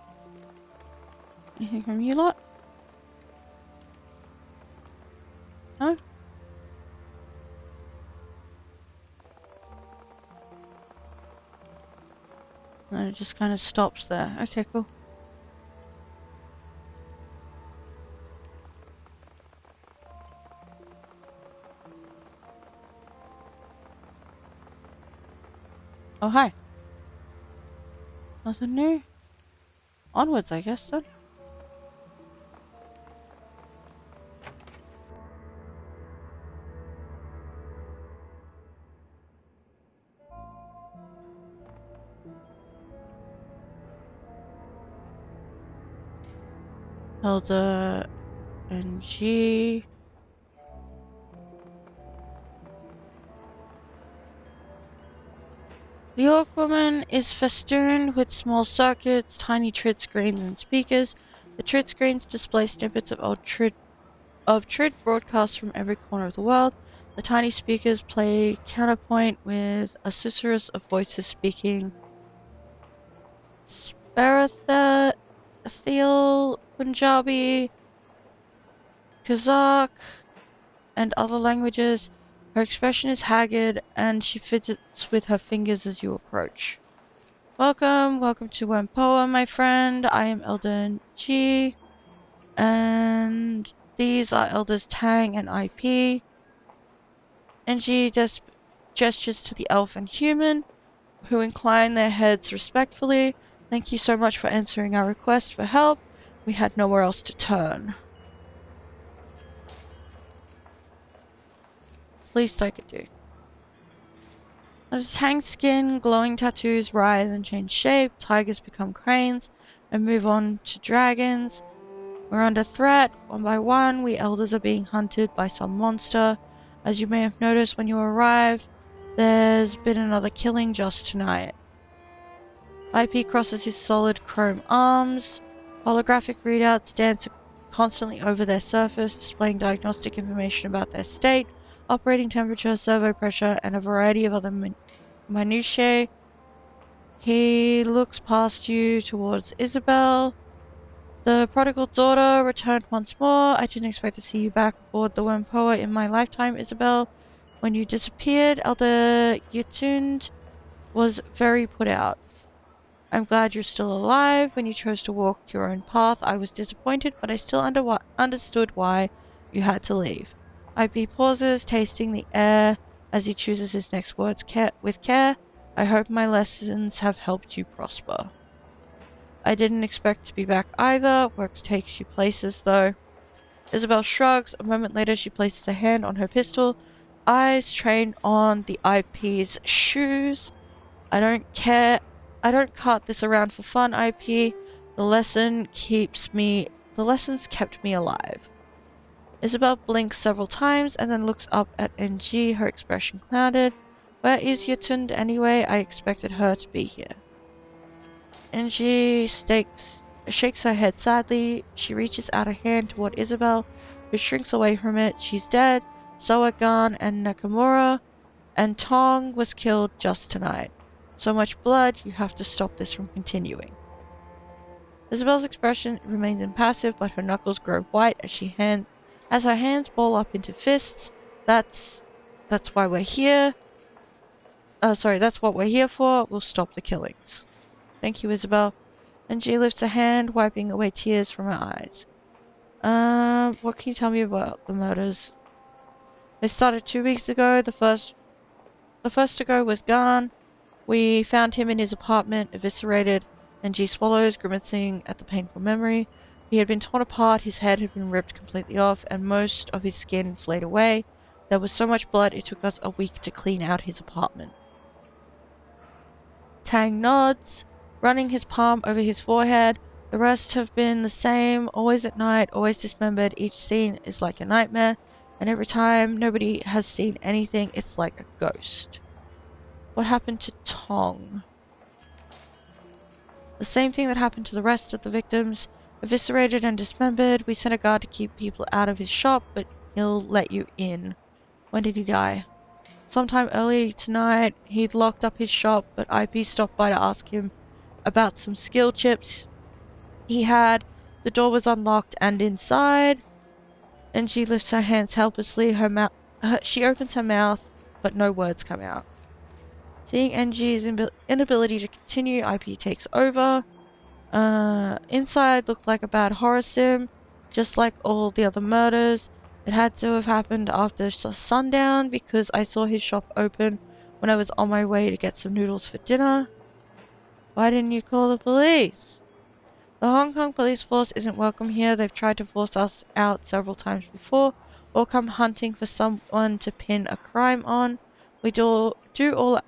Anything from you lot? No? And it just kind of stops there. Okay, cool. Oh, hi. Nothing new? Onwards, I guess, then. Elder and G. The Orc Woman is festooned with small circuits, tiny trid screens, and speakers. The trid screens display snippets of old trid broadcasts from every corner of the world. The tiny speakers play counterpoint with a susurrus of voices speaking Sparathiel, Punjabi, Kazakh, and other languages. Her expression is haggard, and she fidgets with her fingers as you approach. Welcome to Wempoa, my friend. I am Elden G, and these are Elders Tang and IP. And G gestures to the elf and human, who incline their heads respectfully. Thank you so much for answering our request for help. We had nowhere else to turn. Least I could do. Under Tang's skin, glowing tattoos rise and change shape, tigers become cranes, and move on to dragons. We're under threat. One by one, we elders are being hunted by some monster. As you may have noticed when you arrived, there's been another killing just tonight. IP crosses his solid chrome arms. Holographic readouts dance constantly over their surface, displaying diagnostic information about their state, operating temperature, servo pressure, and a variety of other minutiae. He looks past you towards Isabel. The prodigal daughter returned once more. I didn't expect to see you back aboard the Wempoa in my lifetime, Isabel. When you disappeared, Elder Yetund was very put out. I'm glad you're still alive. When you chose to walk your own path, I was disappointed, but I still understood why you had to leave. IP pauses, tasting the air as he chooses his next words with care. I hope my lessons have helped you prosper. I didn't expect to be back either. Work takes you places, though. Isabel shrugs. A moment later, she places a hand on her pistol. Eyes trained on the IP's shoes. I don't care. I don't cart this around for fun, IP. The lessons kept me alive. Isabel blinks several times and then looks up at NG, her expression clouded. Where is Yetund anyway? I expected her to be here. NG shakes her head sadly. She reaches out a hand toward Isabel, who shrinks away from it. She's dead. So are Gan and Nakamura, and Tong was killed just tonight. So much blood, you have to stop this from continuing. Isabel's expression remains impassive, but her knuckles grow white as her hands ball up into fists. That's why we're here. That's what we're here for. We'll stop the killings. Thank you, Isabel. And she lifts a hand, wiping away tears from her eyes. What can you tell me about the murders? They started 2 weeks ago. The first to go was Gan. We found him in his apartment, eviscerated, and G swallows, grimacing at the painful memory. He had been torn apart, his head had been ripped completely off, and most of his skin flayed away. There was so much blood, it took us a week to clean out his apartment. Tang nods, running his palm over his forehead. The rest have been the same, always at night, always dismembered. Each scene is like a nightmare, and every time nobody has seen anything, it's like a ghost. What happened to Tong? The same thing that happened to the rest of the victims. Eviscerated and dismembered. We sent a guard to keep people out of his shop, but he'll let you in. When did he die? Sometime early tonight. He'd locked up his shop, but IP stopped by to ask him about some skill chips he had. The door was unlocked and inside, and she lifts her hands helplessly. She opens her mouth, but no words come out. Seeing NG's inability to continue, IP takes over. Inside looked like a bad horror sim, just like all the other murders. It had to have happened after sundown because I saw his shop open when I was on my way to get some noodles for dinner. Why didn't you call the police? The Hong Kong police force isn't welcome here. They've tried to force us out several times before, or come hunting for someone to pin a crime on. We do all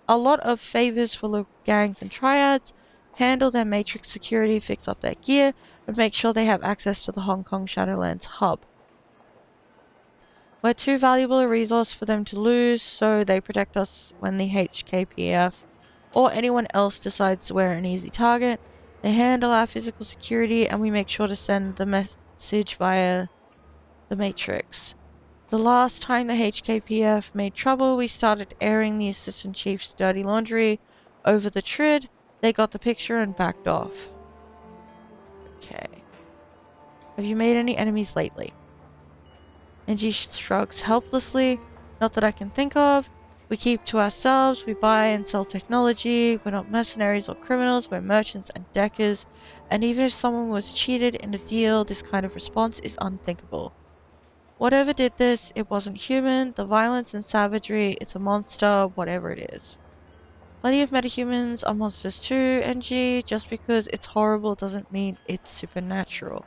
a lot of favors for local gangs and triads, handle their matrix security, fix up their gear, and make sure they have access to the Hong Kong Shadowlands hub. We're too valuable a resource for them to lose, so they protect us when the HKPF or anyone else decides we're an easy target. They handle our physical security, and we make sure to send the message via the matrix. The last time the HKPF made trouble, we started airing the assistant chief's dirty laundry over the TRID. They got the picture and backed off. Okay. Have you made any enemies lately? Angie shrugs helplessly. Not that I can think of. We keep to ourselves. We buy and sell technology. We're not mercenaries or criminals. We're merchants and deckers. And even if someone was cheated in a deal, this kind of response is unthinkable. Whatever did this, it wasn't human. The violence and savagery, it's a monster, whatever it is. Plenty of metahumans are monsters too, NG. Just because it's horrible doesn't mean it's supernatural.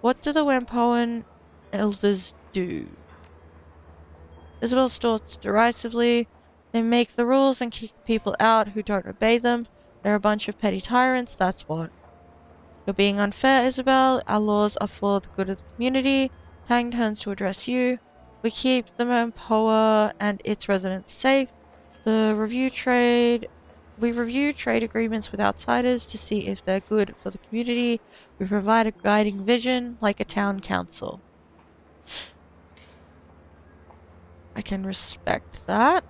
What do the Wampoan elders do? Isabel snorts derisively. They make the rules and kick people out who don't obey them. They're a bunch of petty tyrants, that's what. You're being unfair, Isabel. Our laws are for the good of the community. Tang turns to address you. We keep the Mampoa and its residents safe. We review trade agreements with outsiders to see if they're good for the community. We provide a guiding vision like a town council. I can respect that.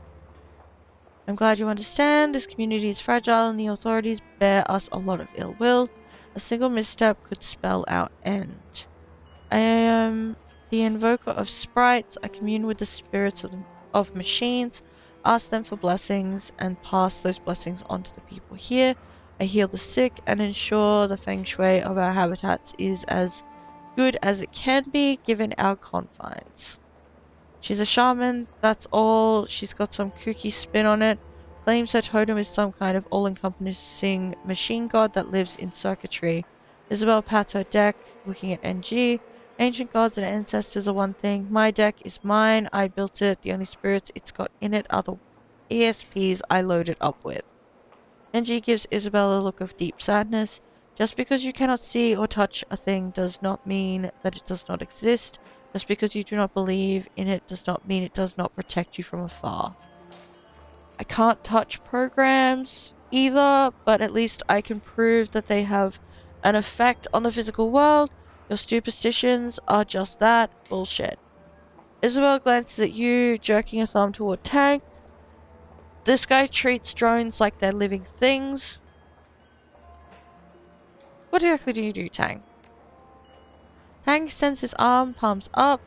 I'm glad you understand. This community is fragile and the authorities bear us a lot of ill will. A single misstep could spell our end. I am the invoker of sprites. I commune with the spirits of machines, ask them for blessings, and pass those blessings on to the people here. I heal the sick and ensure the feng shui of our habitats is as good as it can be given our confines. She's a shaman, that's all. She's got some kooky spin on it. Claims her totem is some kind of all-encompassing machine god that lives in circuitry. Isabel pats her deck, looking at NG. Ancient gods and ancestors are one thing. My deck is mine. I built it. The only spirits it's got in it are the ESPs I loaded up with. NG gives Isabel a look of deep sadness. Just because you cannot see or touch a thing does not mean that it does not exist. Just because you do not believe in it does not mean it does not protect you from afar. I can't touch programs either, but at least I can prove that they have an effect on the physical world. Your superstitions are just that, bullshit. Isabel glances at you, jerking a thumb toward Tang. This guy treats drones like they're living things. What exactly do you do, Tang? Tang sends his arms palm up.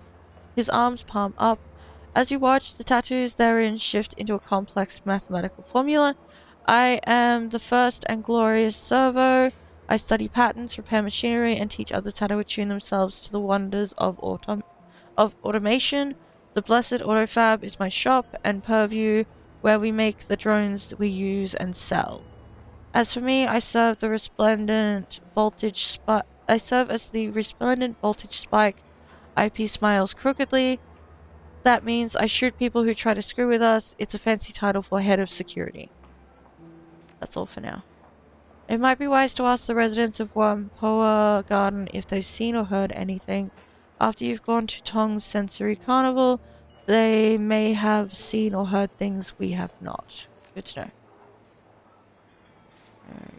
As you watch, the tattoos therein shift into a complex mathematical formula. I am the first and glorious servo. I study patterns, repair machinery, and teach others how to attune themselves to the wonders of automation. The blessed Autofab is my shop and purview, where we make the drones that we use and sell. As for me, I serve as the resplendent voltage spike. IP smiles crookedly. That means I shoot people who try to screw with us. It's a fancy title for head of security. That's all for now. It might be wise to ask the residents of Whampoa Garden if they've seen or heard anything. After you've gone to Tong's Sensory Carnival, they may have seen or heard things we have not. Good to know. Okay.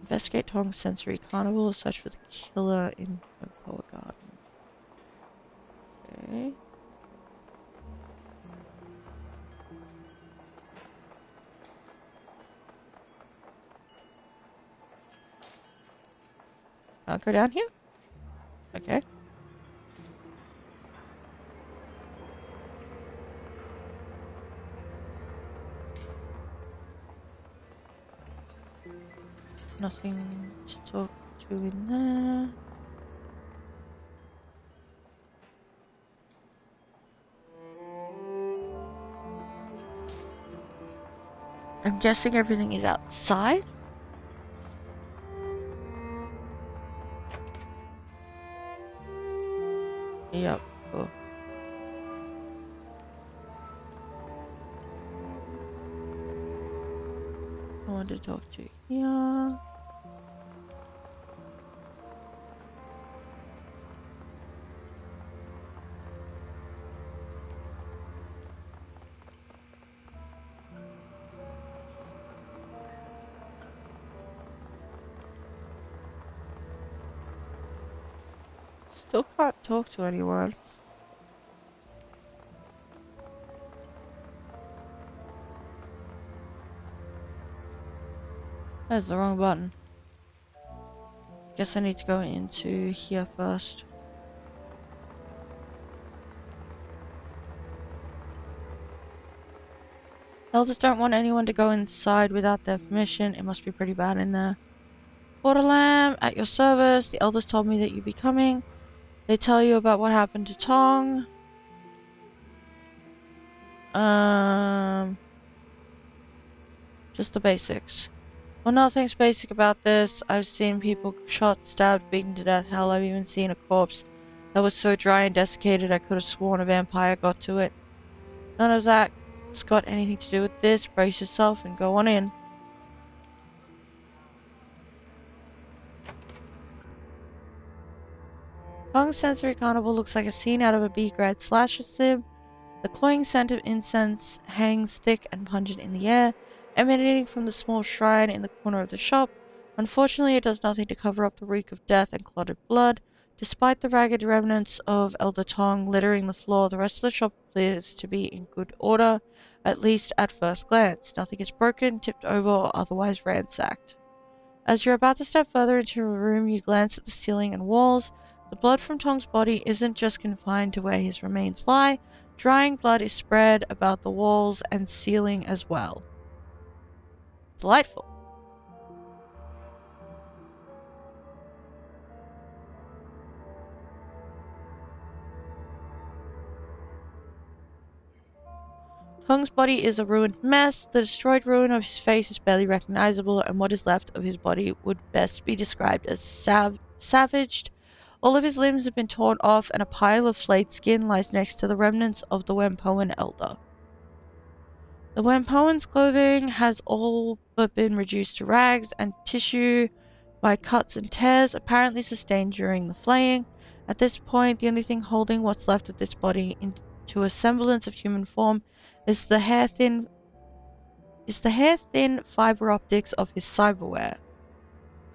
Investigate Tong's Sensory Carnival. Search for the killer in Whampoa Garden. Okay. Can't go down here? Okay. Nothing to talk to in there. I'm guessing everything is outside. Yep, cool. I want to talk to here. Still can't talk to anyone. That's the wrong button. Guess I need to go into here first. Elders don't want anyone to go inside without their permission. It must be pretty bad in there. Water lamb, at your service. The elders told me that you'd be coming. They tell you about what happened to Tong. Just the basics. Well, nothing's basic about this. I've seen people shot, stabbed, beaten to death. Hell, I've even seen a corpse that was so dry and desiccated I could have sworn a vampire got to it. None of that's got anything to do with this. Brace yourself and go on in. Tong's sensory carnival looks like a scene out of a B-grade slasher sim. The cloying scent of incense hangs thick and pungent in the air, emanating from the small shrine in the corner of the shop. Unfortunately, it does nothing to cover up the reek of death and clotted blood. Despite the ragged remnants of Elder Tong littering the floor, the rest of the shop appears to be in good order, at least at first glance. Nothing is broken, tipped over, or otherwise ransacked. As you're about to step further into a room, you glance at the ceiling and walls. The blood from Tong's body isn't just confined to where his remains lie. Drying blood is spread about the walls and ceiling as well. Delightful. Tong's body is a ruined mess. The destroyed ruin of his face is barely recognizable, and what is left of his body would best be described as savaged. All of his limbs have been torn off, and a pile of flayed skin lies next to the remnants of the Wempoan elder. The Wempoan's clothing has all but been reduced to rags and tissue by cuts and tears, apparently sustained during the flaying. At this point, the only thing holding what's left of this body into a semblance of human form is the hair-thin fiber optics of his cyberware.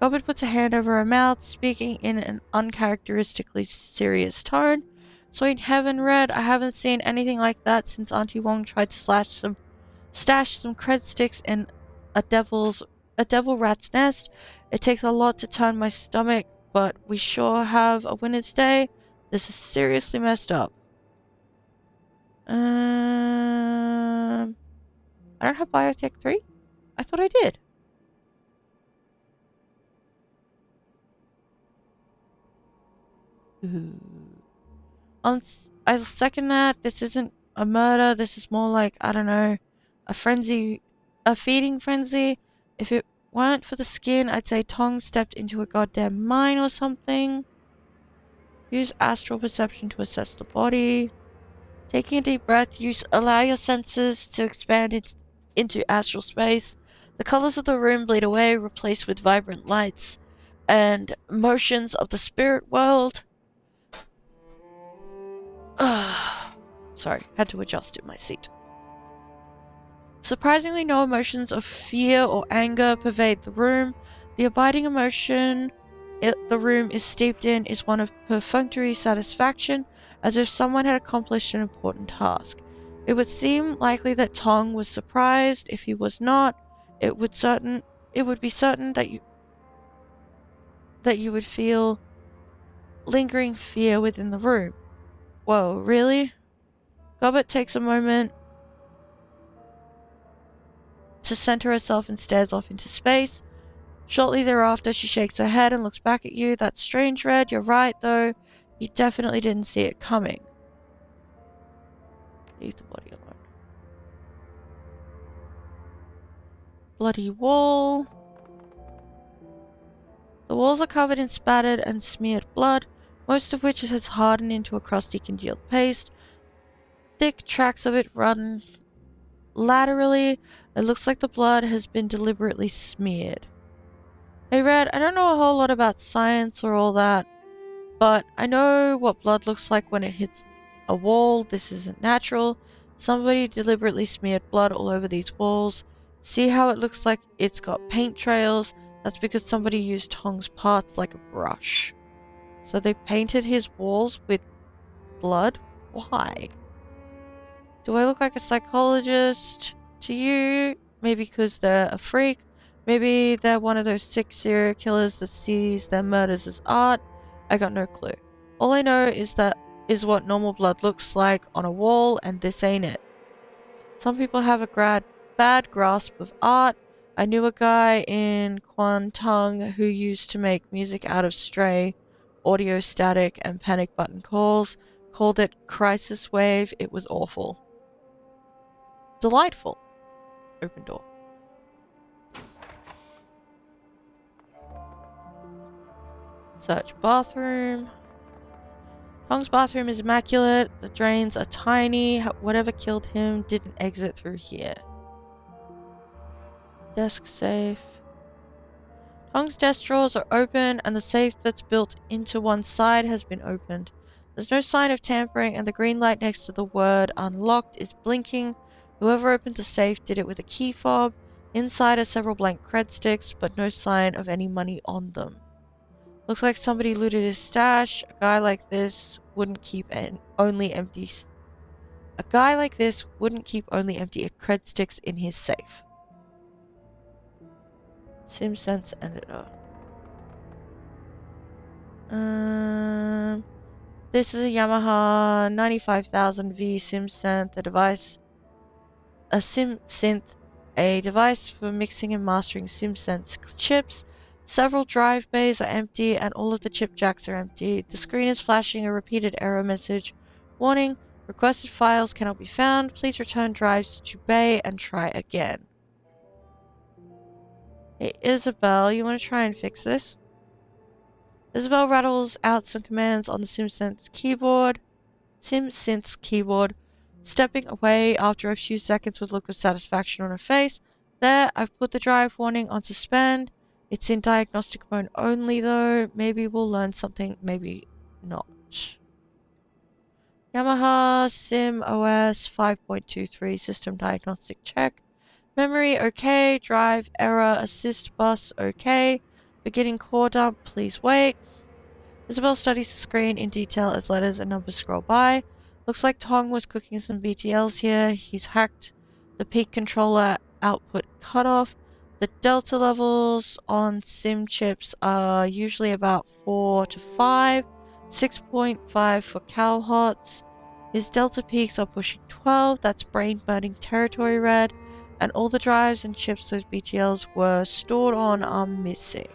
Gobbard puts a hand over her mouth, speaking in an uncharacteristically serious tone. Sweet heaven, Red, I haven't seen anything like that since Auntie Wong tried to stash some cred sticks in a devil rat's nest. It takes a lot to turn my stomach, but we sure have a winner today. This is seriously messed up. I don't have Biotech 3? I thought I did. Ooh. I'll second that. This isn't a murder. This is more like, I don't know, a feeding frenzy. If it weren't for the skin, I'd say Tong stepped into a goddamn mine or something. Use astral perception to assess the body. Taking a deep breath, allow your senses to expand into astral space. The colors of the room bleed away, replaced with vibrant lights and motions of the spirit world. Sorry, had to adjust in my seat. Surprisingly, no emotions of fear or anger pervade the room. The abiding emotion the room is steeped in is one of perfunctory satisfaction, as if someone had accomplished an important task. It would seem likely that Tong was surprised. If he was not, it would be certain that that you would feel lingering fear within the room. Whoa, really? Gobbet takes a moment to center herself and stares off into space. Shortly thereafter, she shakes her head and looks back at you. That's strange, Red. You're right, though. You definitely didn't see it coming. Leave the body alone. Bloody wall. The walls are covered in spattered and smeared blood, most of which has hardened into a crusty congealed paste. Thick tracks of it run laterally. It looks like the blood has been deliberately smeared. Hey Red, I don't know a whole lot about science or all that, but I know what blood looks like when it hits a wall. This isn't natural. Somebody deliberately smeared blood all over these walls. See how it looks like it's got paint trails? That's because somebody used Tong's parts like a brush. So they painted his walls with blood? Why? Do I look like a psychologist to you? Maybe because they're a freak. Maybe they're one of those sick serial killers that sees their murders as art. I got no clue. All I know is that is what normal blood looks like on a wall, and this ain't it. Some people have a bad grasp of art. I knew a guy in Kwantung who used to make music out of stray audio static and panic button calls. Called it Crisis Wave. It was awful. Delightful. Open door. Search bathroom. Tong's bathroom is immaculate. The drains are tiny. Whatever killed him didn't exit through here. Desk safe. Tong's desk drawers are open and the safe that's built into one side has been opened. There's no sign of tampering and the green light next to the word unlocked is blinking. Whoever opened the safe did it with a key fob. Inside are several blank cred sticks, but no sign of any money on them. Looks like somebody looted his stash. A guy like this wouldn't keep only empty cred sticks in his safe. SimSense editor. This is a Yamaha 95000V SimSynth, a device for mixing and mastering SimSense chips. Several drive bays are empty and all of the chip jacks are empty. The screen is flashing a repeated error message. Warning, requested files cannot be found. Please return drives to bay and try again. Hey Isabel, you want to try and fix this? Isabel rattles out some commands on the SimSynth's keyboard, stepping away after a few seconds with a look of satisfaction on her face. There, I've put the drive warning on suspend. It's in diagnostic mode only though. Maybe we'll learn something, maybe not. Yamaha Sim OS 5.23 system diagnostic check. Memory okay. Drive error. Assist bus okay. Beginning core dump. Please wait. Isabel studies the screen in detail as letters and numbers scroll by. Looks like Tong was cooking some BTLs here. He's hacked the peak controller output cutoff. The delta levels on sim chips are usually about 4 to 5, 6.5 for cowhots. His delta peaks are pushing 12, that's brain burning territory red, and all the drives and chips those BTLs were stored on are missing.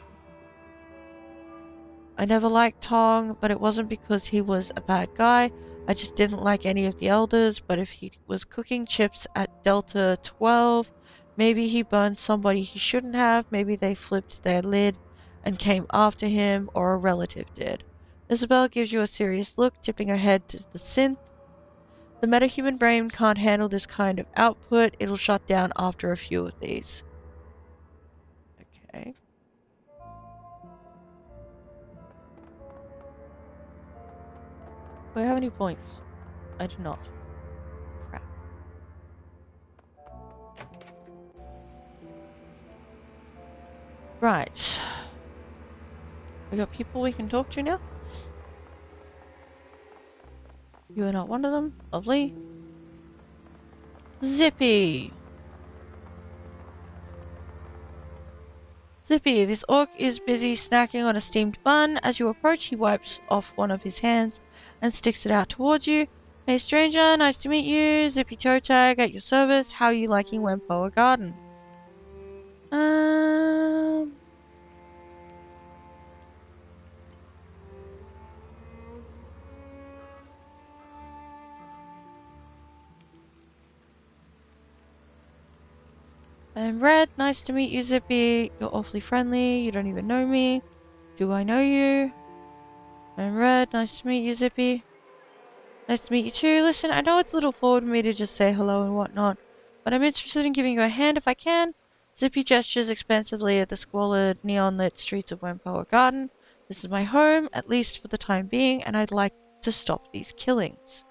I never liked Tong, but it wasn't because he was a bad guy. I just didn't like any of the elders, but if he was cooking chips at Delta 12, maybe he burned somebody he shouldn't have, maybe they flipped their lid and came after him, or a relative did. Isabel gives you a serious look, tipping her head to the synth. The metahuman brain can't handle this kind of output. It'll shut down after a few of these. Okay. Do I have any points? I do not. Crap. Right. We got people we can talk to now? You are not one of them. Lovely. Zippy! Zippy, this orc is busy snacking on a steamed bun. As you approach, he wipes off one of his hands and sticks it out towards you. Hey stranger, nice to meet you. Zippy toe tag at your service. How are you liking Wempoa Garden? Um... I'm Red. Nice to meet you, Zippy. You're awfully friendly. You don't even know me. Do I know you? I'm Red. Nice to meet you, Zippy. Nice to meet you too. Listen, I know it's a little forward for me to just say hello and whatnot, but I'm interested in giving you a hand if I can. Zippy gestures expansively at the squalid, neon-lit streets of Wempoa Garden. This is my home, at least for the time being, and I'd like to stop these killings.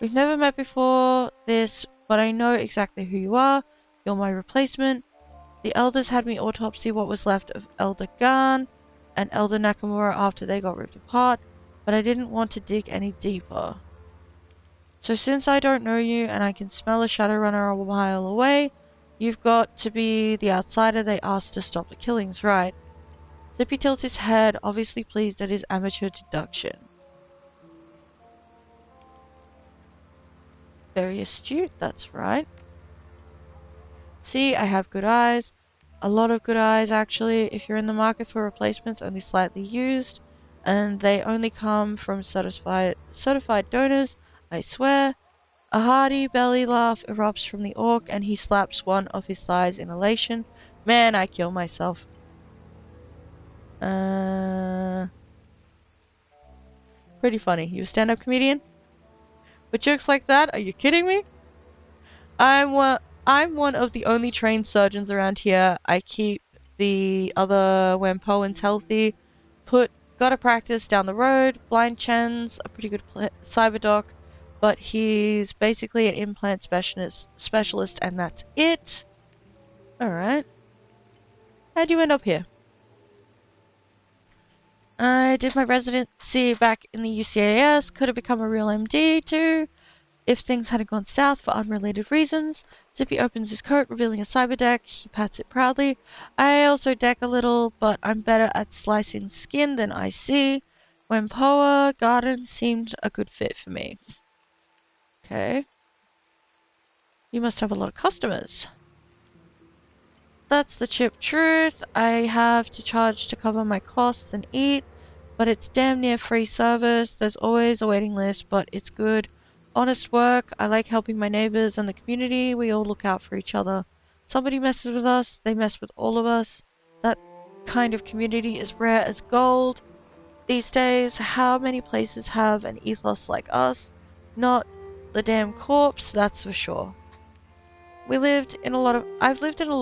We've never met before this, but I know exactly who you are. You're my replacement. The elders had me autopsy what was left of Elder Garn and Elder Nakamura after they got ripped apart, but I didn't want to dig any deeper. So since I don't know you and I can smell a Shadowrunner a mile away, you've got to be the outsider they asked to stop the killings, right? Zippy tilts his head, obviously pleased at his amateur deduction. Very astute, that's right. See, I have good eyes. A lot of good eyes, actually. If you're in the market for replacements, only slightly used, and they only come from certified donors, I swear. A hearty belly laugh erupts from the orc, and he slaps one of his thighs in elation. Man, I kill myself. Pretty funny. You a stand-up comedian? With jokes like that? Are you kidding me? I'm one of the only trained surgeons around here. I keep the other Wempoans healthy. Gotta practice down the road. Blind Chen's a pretty good cyber doc, but he's basically an implant specialist, and that's it. Alright. How'd you end up here? I did my residency back in the UCAS. Could have become a real MD too, if things hadn't gone south for unrelated reasons. Zippy opens his coat, revealing a cyber deck. He pats it proudly. I also deck a little, but I'm better at slicing skin than I see. Wempoa Garden seemed a good fit for me. Okay. You must have a lot of customers. That's the chip truth. I have to charge to cover my costs and eat, but it's damn near free service. There's always a waiting list, but it's good. Honest work. I like helping my neighbors and the community. We all look out for each other. Somebody messes with us, they mess with all of us. That kind of community is rare as gold. These days, how many places have an ethos like us? Not the damn corpse, that's for sure. I've lived in a lot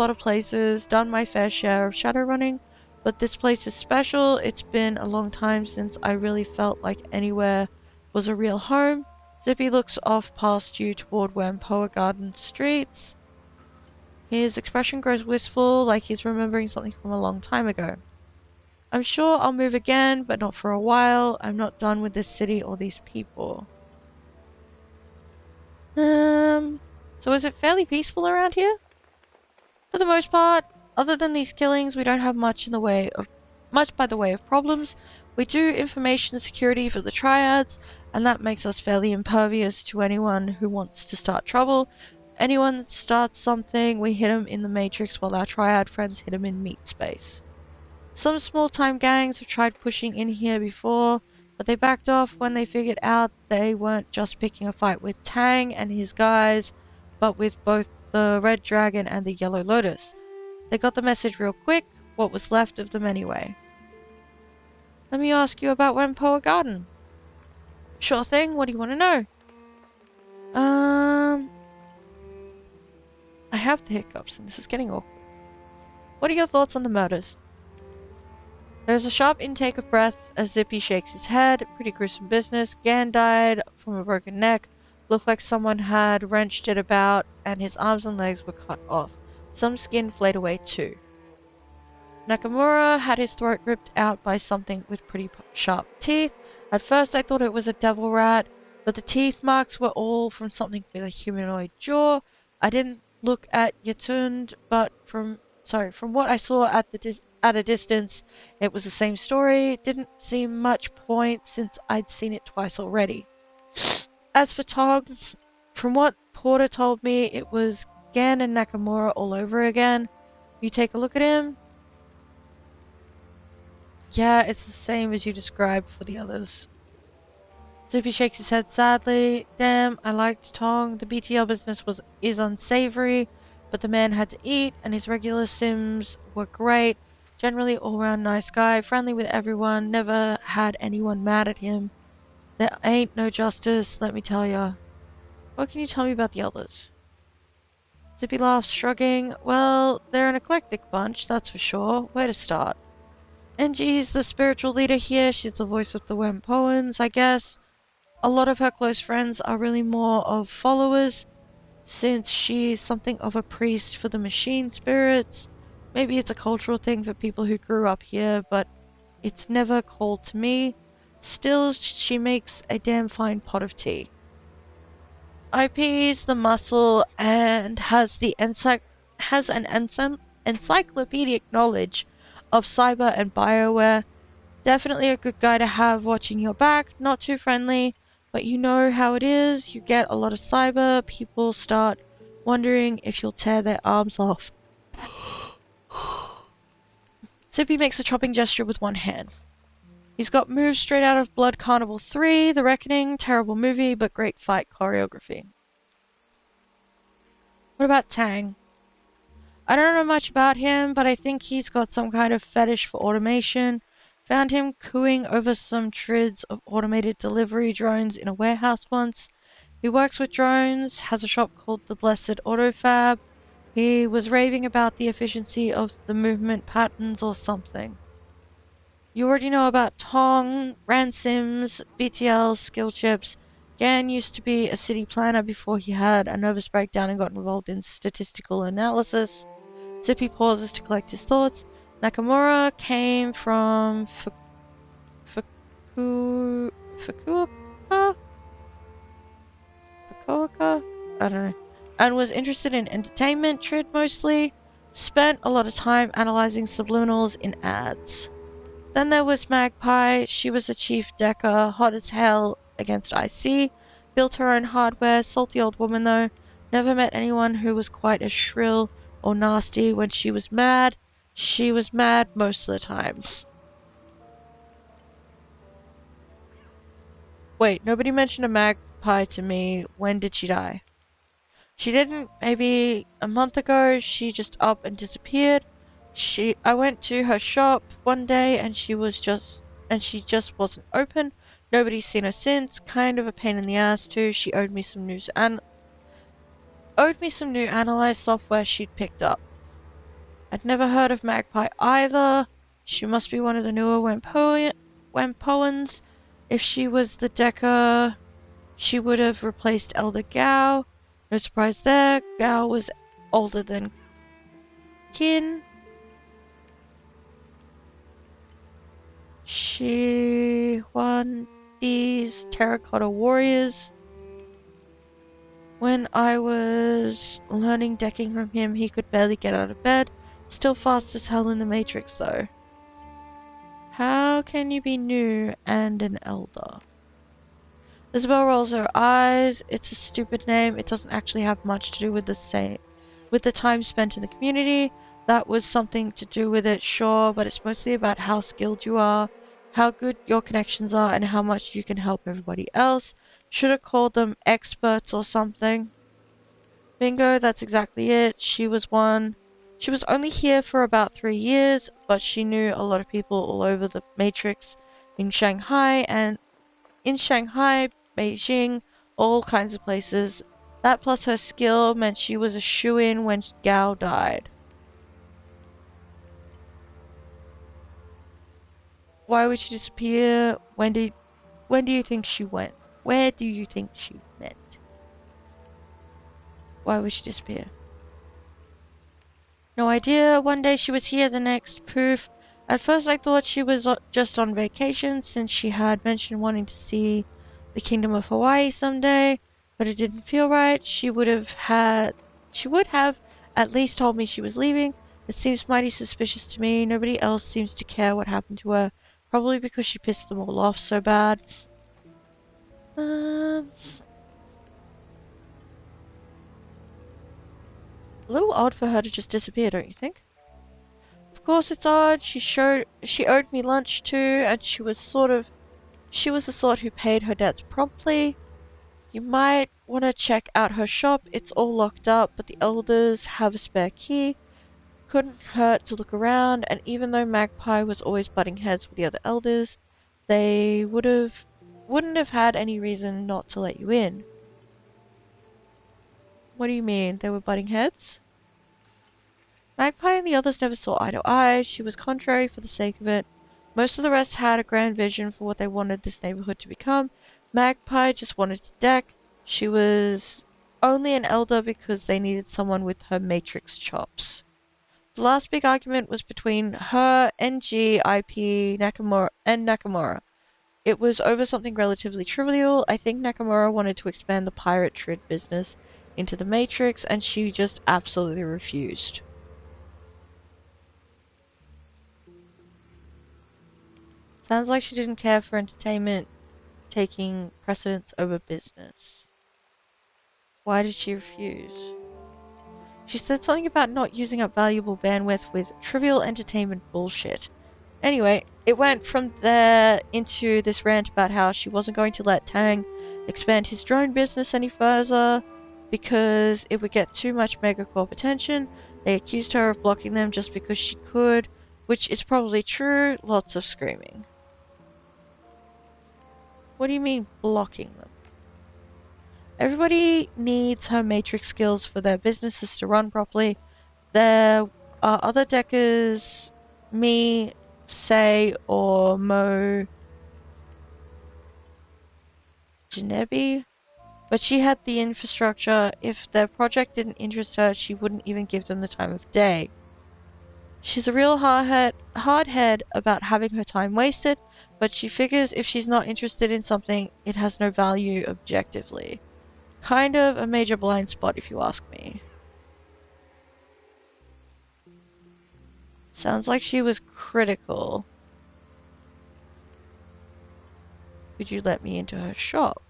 of places, done my fair share of shadowrunning, but this place is special. It's been a long time since I really felt like anywhere was a real home. Zippy looks off past you toward Wempoa Garden streets. His expression grows wistful, like he's remembering something from a long time ago. I'm sure I'll move again, but not for a while. I'm not done with this city or these people. So is it fairly peaceful around here? For the most part, other than these killings, we don't have much by the way of problems. We do information security for the triads, and that makes us fairly impervious to anyone who wants to start trouble. Anyone that starts something, we hit them in the matrix while our triad friends hit them in meat space. Some small-time gangs have tried pushing in here before, but they backed off when they figured out they weren't just picking a fight with Tang and his guys, but with both the Red Dragon and the Yellow Lotus. They got the message real quick, what was left of them anyway. Let me ask you about Wempoa Garden. Sure thing, what do you want to know? I have the hiccups and this is getting awkward. What are your thoughts on the murders? There's a sharp intake of breath as Zippy shakes his head. Pretty gruesome business. Gan died from a broken neck. Looked like someone had wrenched it about and his arms and legs were cut off. Some skin flayed away too. Nakamura had his throat ripped out by something with pretty sharp teeth. At first I thought it was a devil rat, but the teeth marks were all from something with a humanoid jaw. I didn't look at Yatund, but from from what I saw at at a distance, it was the same story. Didn't seem much point since I'd seen it twice already. As for Tog, from what Porter told me, it was Gan and Nakamura all over again. You take a look at him. Yeah, it's the same as you described for the others. Zippy shakes his head sadly. Damn, I liked Tong. The BTL business is unsavory, but the man had to eat, and his regular sims were great. Generally all round nice guy, friendly with everyone, never had anyone mad at him. There ain't no justice, let me tell ya. What can you tell me about the others? Zippy laughs, shrugging. Well, they're an eclectic bunch, that's for sure. Where to start? Angie's the spiritual leader here. She's the voice of the Wempoans, I guess. A lot of her close friends are really more of followers, since she's something of a priest for the machine spirits. Maybe it's a cultural thing for people who grew up here, but it's never called to me. Still, she makes a damn fine pot of tea. IP's the muscle and has an encyclopedic knowledge of cyber and bioware. Definitely a good guy to have watching your back, not too friendly, but you know how it is. You get a lot of cyber, people start wondering if you'll tear their arms off. Zippy makes a chopping gesture with one hand. He's got moves straight out of Blood Carnival 3, The Reckoning, terrible movie, but great fight choreography. What about Tang? I don't know much about him, but I think he's got some kind of fetish for automation. Found him cooing over some trids of automated delivery drones in a warehouse once. He works with drones, has a shop called the Blessed Autofab. He was raving about the efficiency of the movement patterns or something. You already know about Tong, Ransims, BTLs, skill chips. Gan used to be a city planner before he had a nervous breakdown and got involved in statistical analysis. Zippy pauses to collect his thoughts. Nakamura came from Fukuoka? I don't know. And was interested in entertainment, trid mostly. Spent a lot of time analyzing subliminals in ads. Then there was Magpie. She was a chief decker, hot as hell against IC. Built her own hardware, salty old woman though. Never met anyone who was quite as shrill or nasty when she was mad. She was mad most of the time. Wait, nobody mentioned a Magpie to me. When did she die? She didn't. Maybe a month ago. She just up and disappeared. I went to her shop one day and she just wasn't open. Nobody's seen her since. Kind of a pain in the ass too. She owed me some new analyze software she'd picked up. I'd never heard of Magpie either. She must be one of the newer Wempoans. If she was the Decker, she would have replaced Elder Gao. No surprise there. Gao was older than Kin. She won these terracotta warriors. When I was learning decking from him, he could barely get out of bed. Still fast as hell in the Matrix though. How can you be new and an elder? Isabel rolls her eyes. It's a stupid name. It doesn't actually have much to do with the time spent in the community. That was something to do with it, sure, but it's mostly about how skilled you are, how good your connections are, and how much you can help everybody else. Should have called them experts or something. Bingo, that's exactly it. She was only here for about 3 years, but she knew a lot of people all over the Matrix in Shanghai, Beijing, all kinds of places. That plus her skill meant she was a shoo-in when Gao died. Why would she disappear? When do you think she went? Where do you think she went? Why would she disappear? No idea. One day she was here, the next poof. At first I thought she was just on vacation since she had mentioned wanting to see the Kingdom of Hawaii someday, but it didn't feel right. She would have at least told me she was leaving. It seems mighty suspicious to me. Nobody else seems to care what happened to her. Probably because she pissed them all off so bad. A little odd for her to just disappear, don't you think? Of course it's odd. She owed me lunch too, and she was the sort who paid her debts promptly. You might want to check out her shop. It's all locked up, but the elders have a spare key. Couldn't hurt to look around, and even though Magpie was always butting heads with the other elders, they wouldn't have had any reason not to let you in. What do you mean? They were butting heads? Magpie and the others never saw eye to eye. She was contrary for the sake of it. Most of the rest had a grand vision for what they wanted this neighborhood to become. Magpie just wanted to deck. She was only an elder because they needed someone with her matrix chops. The last big argument was between her, NG, IP, Nakamura, and Nakamura. It was over something relatively trivial. I think Nakamura wanted to expand the pirate trade business into the Matrix, and she just absolutely refused. Sounds like she didn't care for entertainment taking precedence over business. Why did she refuse? She said something about not using up valuable bandwidth with trivial entertainment bullshit. Anyway, it went from there into this rant about how she wasn't going to let Tang expand his drone business any further because it would get too much megacorp attention. They accused her of blocking them just because she could, which is probably true. Lots of screaming. What do you mean blocking them? Everybody needs her matrix skills for their businesses to run properly. There are other deckers, me, Say, or Mo Janebi, but she had the infrastructure. If their project didn't interest her, she wouldn't even give them the time of day. She's a real hard head about having her time wasted, but she figures if she's not interested in something, it has no value objectively. Kind of a major blind spot if you ask me. Sounds like she was critical. Could you let me into her shop?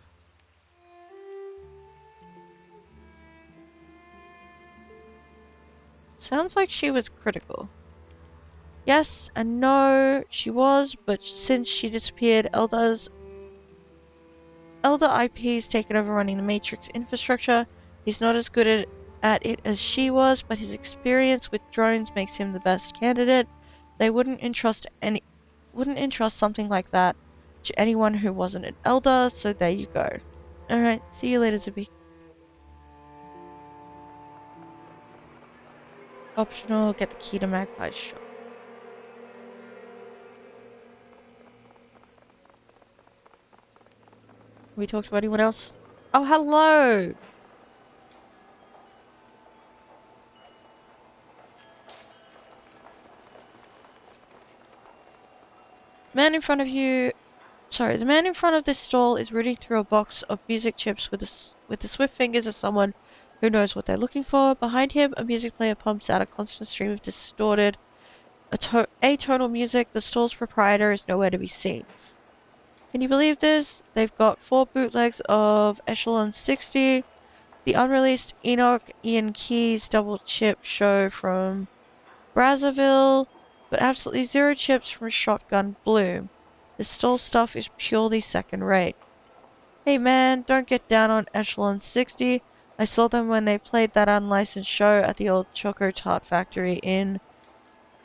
Sounds like she was critical. Yes and no, she was, but since she disappeared, Elder IP's taken over running the Matrix infrastructure. He's not as good at it as she was, but his experience with drones makes him the best candidate. They wouldn't entrust something like that to anyone who wasn't an elder, so there you go. Alright, see you later, Zippy. Optional, get the key to Magpie's shop. Have we talked to anyone else? Oh, hello! Man in front of you... Sorry, the man in front of this stall is rooting through a box of music chips with the swift fingers of someone who knows what they're looking for. Behind him, a music player pumps out a constant stream of distorted, atonal music. The stall's proprietor is nowhere to be seen. Can you believe this? They've got 4 bootlegs of Echelon 60, the unreleased Enoch Ian Keys double chip show from Brazzaville, but absolutely 0 chips from Shotgun Bloom. This stall stuff is purely second rate. Hey man, don't get down on Echelon 60. I saw them when they played that unlicensed show at the old Choco Tart factory in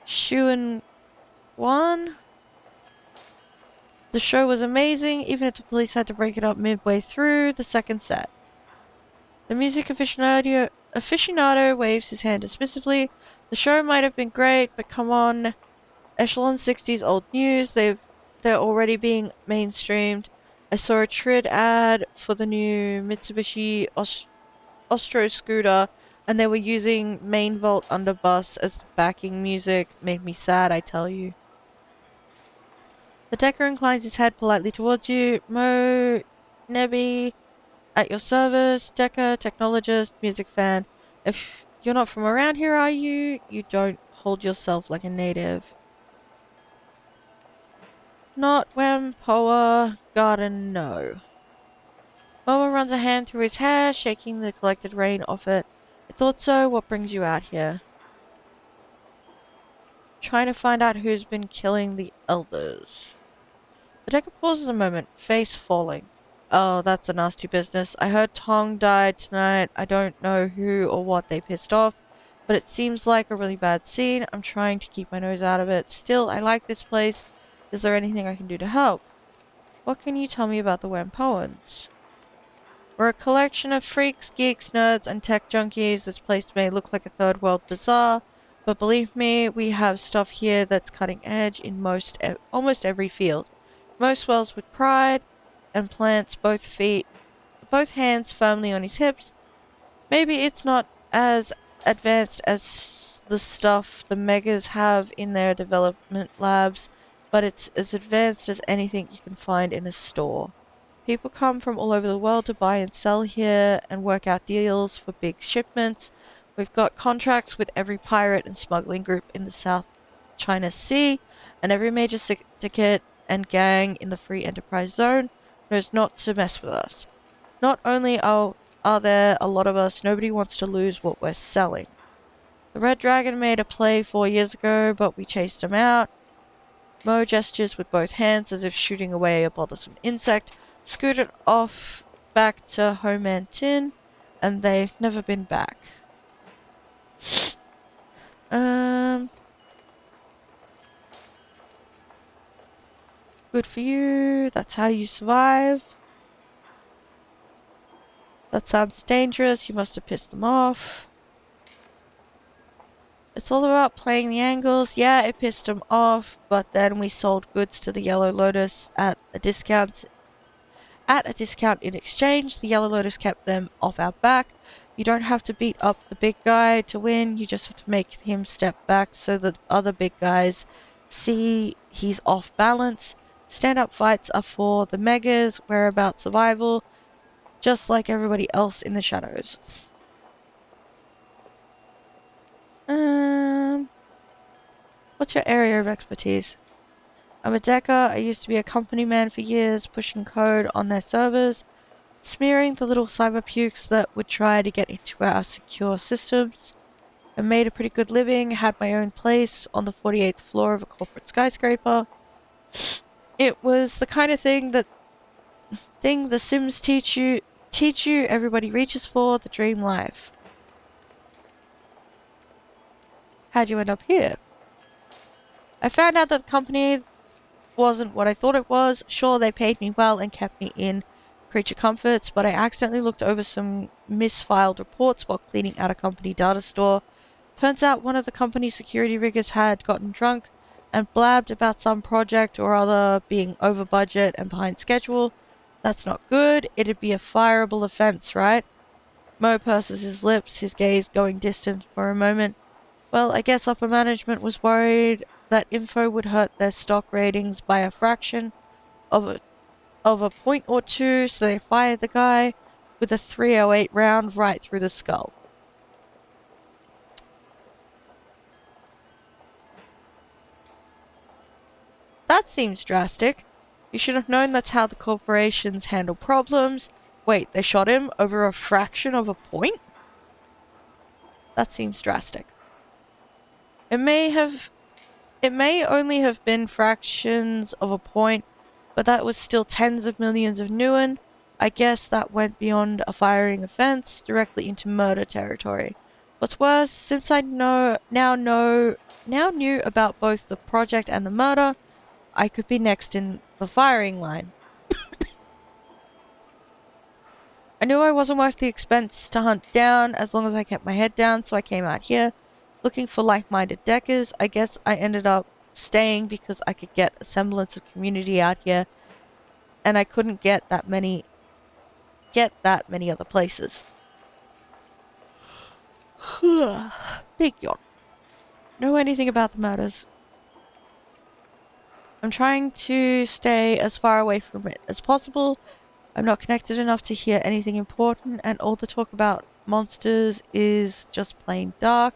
Shuan. The show was amazing, even if the police had to break it up midway through the second set. The music aficionado waves his hand dismissively. The show might have been great, but come on. Echelon 60's old news. They're already being mainstreamed. I saw a Trid ad for the new Mitsubishi Ostro scooter, and they were using Main Vault Underbus as the backing music. Made me sad, I tell you. The decker inclines his head politely towards you. Mo Nebi, at your service. Decker, technologist, music fan. If you're not from around here, are you? You don't hold yourself like a native. Not when Poa Garden, no. Momo runs a hand through his hair, shaking the collected rain off it. I thought so. What brings you out here? Trying to find out who's been killing the elders. The decker pauses a moment, face falling. Oh, that's a nasty business. I heard Tong died tonight. I don't know who or what they pissed off, but it seems like a really bad scene. I'm trying to keep my nose out of it. Still, I like this place. Is there anything I can do to help? What can you tell me about the Wampoans? We're a collection of freaks, geeks, nerds, and tech junkies. This place may look like a third world bazaar, but believe me, we have stuff here that's cutting edge in almost every field. Mo swells with pride and plants both hands firmly on his hips. Maybe it's not as advanced as the stuff the megas have in their development labs, but it's as advanced as anything you can find in a store. People come from all over the world to buy and sell here and work out deals for big shipments. We've got contracts with every pirate and smuggling group in the South China Sea, and every major syndicate and gang in the Free Enterprise Zone knows not to mess with us. Not only are there a lot of us, nobody wants to lose what we're selling. The Red Dragon made a play 4 years ago, but we chased him out. Mo gestures with both hands as if shooting away a bothersome insect, scooted off back to Ho Man Tin, and they've never been back. Good for you. That's how you survive. That sounds dangerous. You must have pissed them off. It's all about playing the angles. Yeah, it pissed them off, but then we sold goods to the Yellow Lotus at a discount. At a discount in exchange, the Yellow Lotus kept them off our back. You don't have to beat up the big guy to win. You just have to make him step back so that other big guys see he's off balance. Stand-up fights are for the megas. We're about survival, just like everybody else in the shadows. What's your area of expertise? I'm a decker. I used to be a company man for years, pushing code on their servers, smearing the little cyber pukes that would try to get into our secure systems. I made a pretty good living, had my own place on the 48th floor of a corporate skyscraper. It was the kind of thing the Sims teach you everybody reaches for, the dream life. How'd you end up here? I found out that the company wasn't what I thought it was. Sure, they paid me well and kept me in creature comforts, but I accidentally looked over some misfiled reports while cleaning out a company data store. Turns out one of the company's security riggers had gotten drunk and blabbed about some project or other being over budget and behind schedule. That's not good. It'd be a fireable offense, right? Mo purses his lips, his gaze going distant for a moment. Well, I guess upper management was worried that info would hurt their stock ratings by a fraction of a point or two, so they fired the guy with a .308 round right through the skull. That seems drastic. You should have known that's how the corporations handle problems. Wait, they shot him over a fraction of a point? That seems drastic. It may only have been fractions of a point, but that was still tens of millions of Nuan. I guess that went beyond a firing offense, directly into murder territory. What's worse, since I now knew about both the project and the murder, I could be next in the firing line. I knew I wasn't worth the expense to hunt down as long as I kept my head down, so I came out here looking for like-minded deckers. I guess I ended up staying because I could get a semblance of community out here, and I couldn't get that many other places. Big yawn. Know anything about the murders? I'm trying to stay as far away from it as possible. I'm not connected enough to hear anything important, and all the talk about monsters is just plain dark.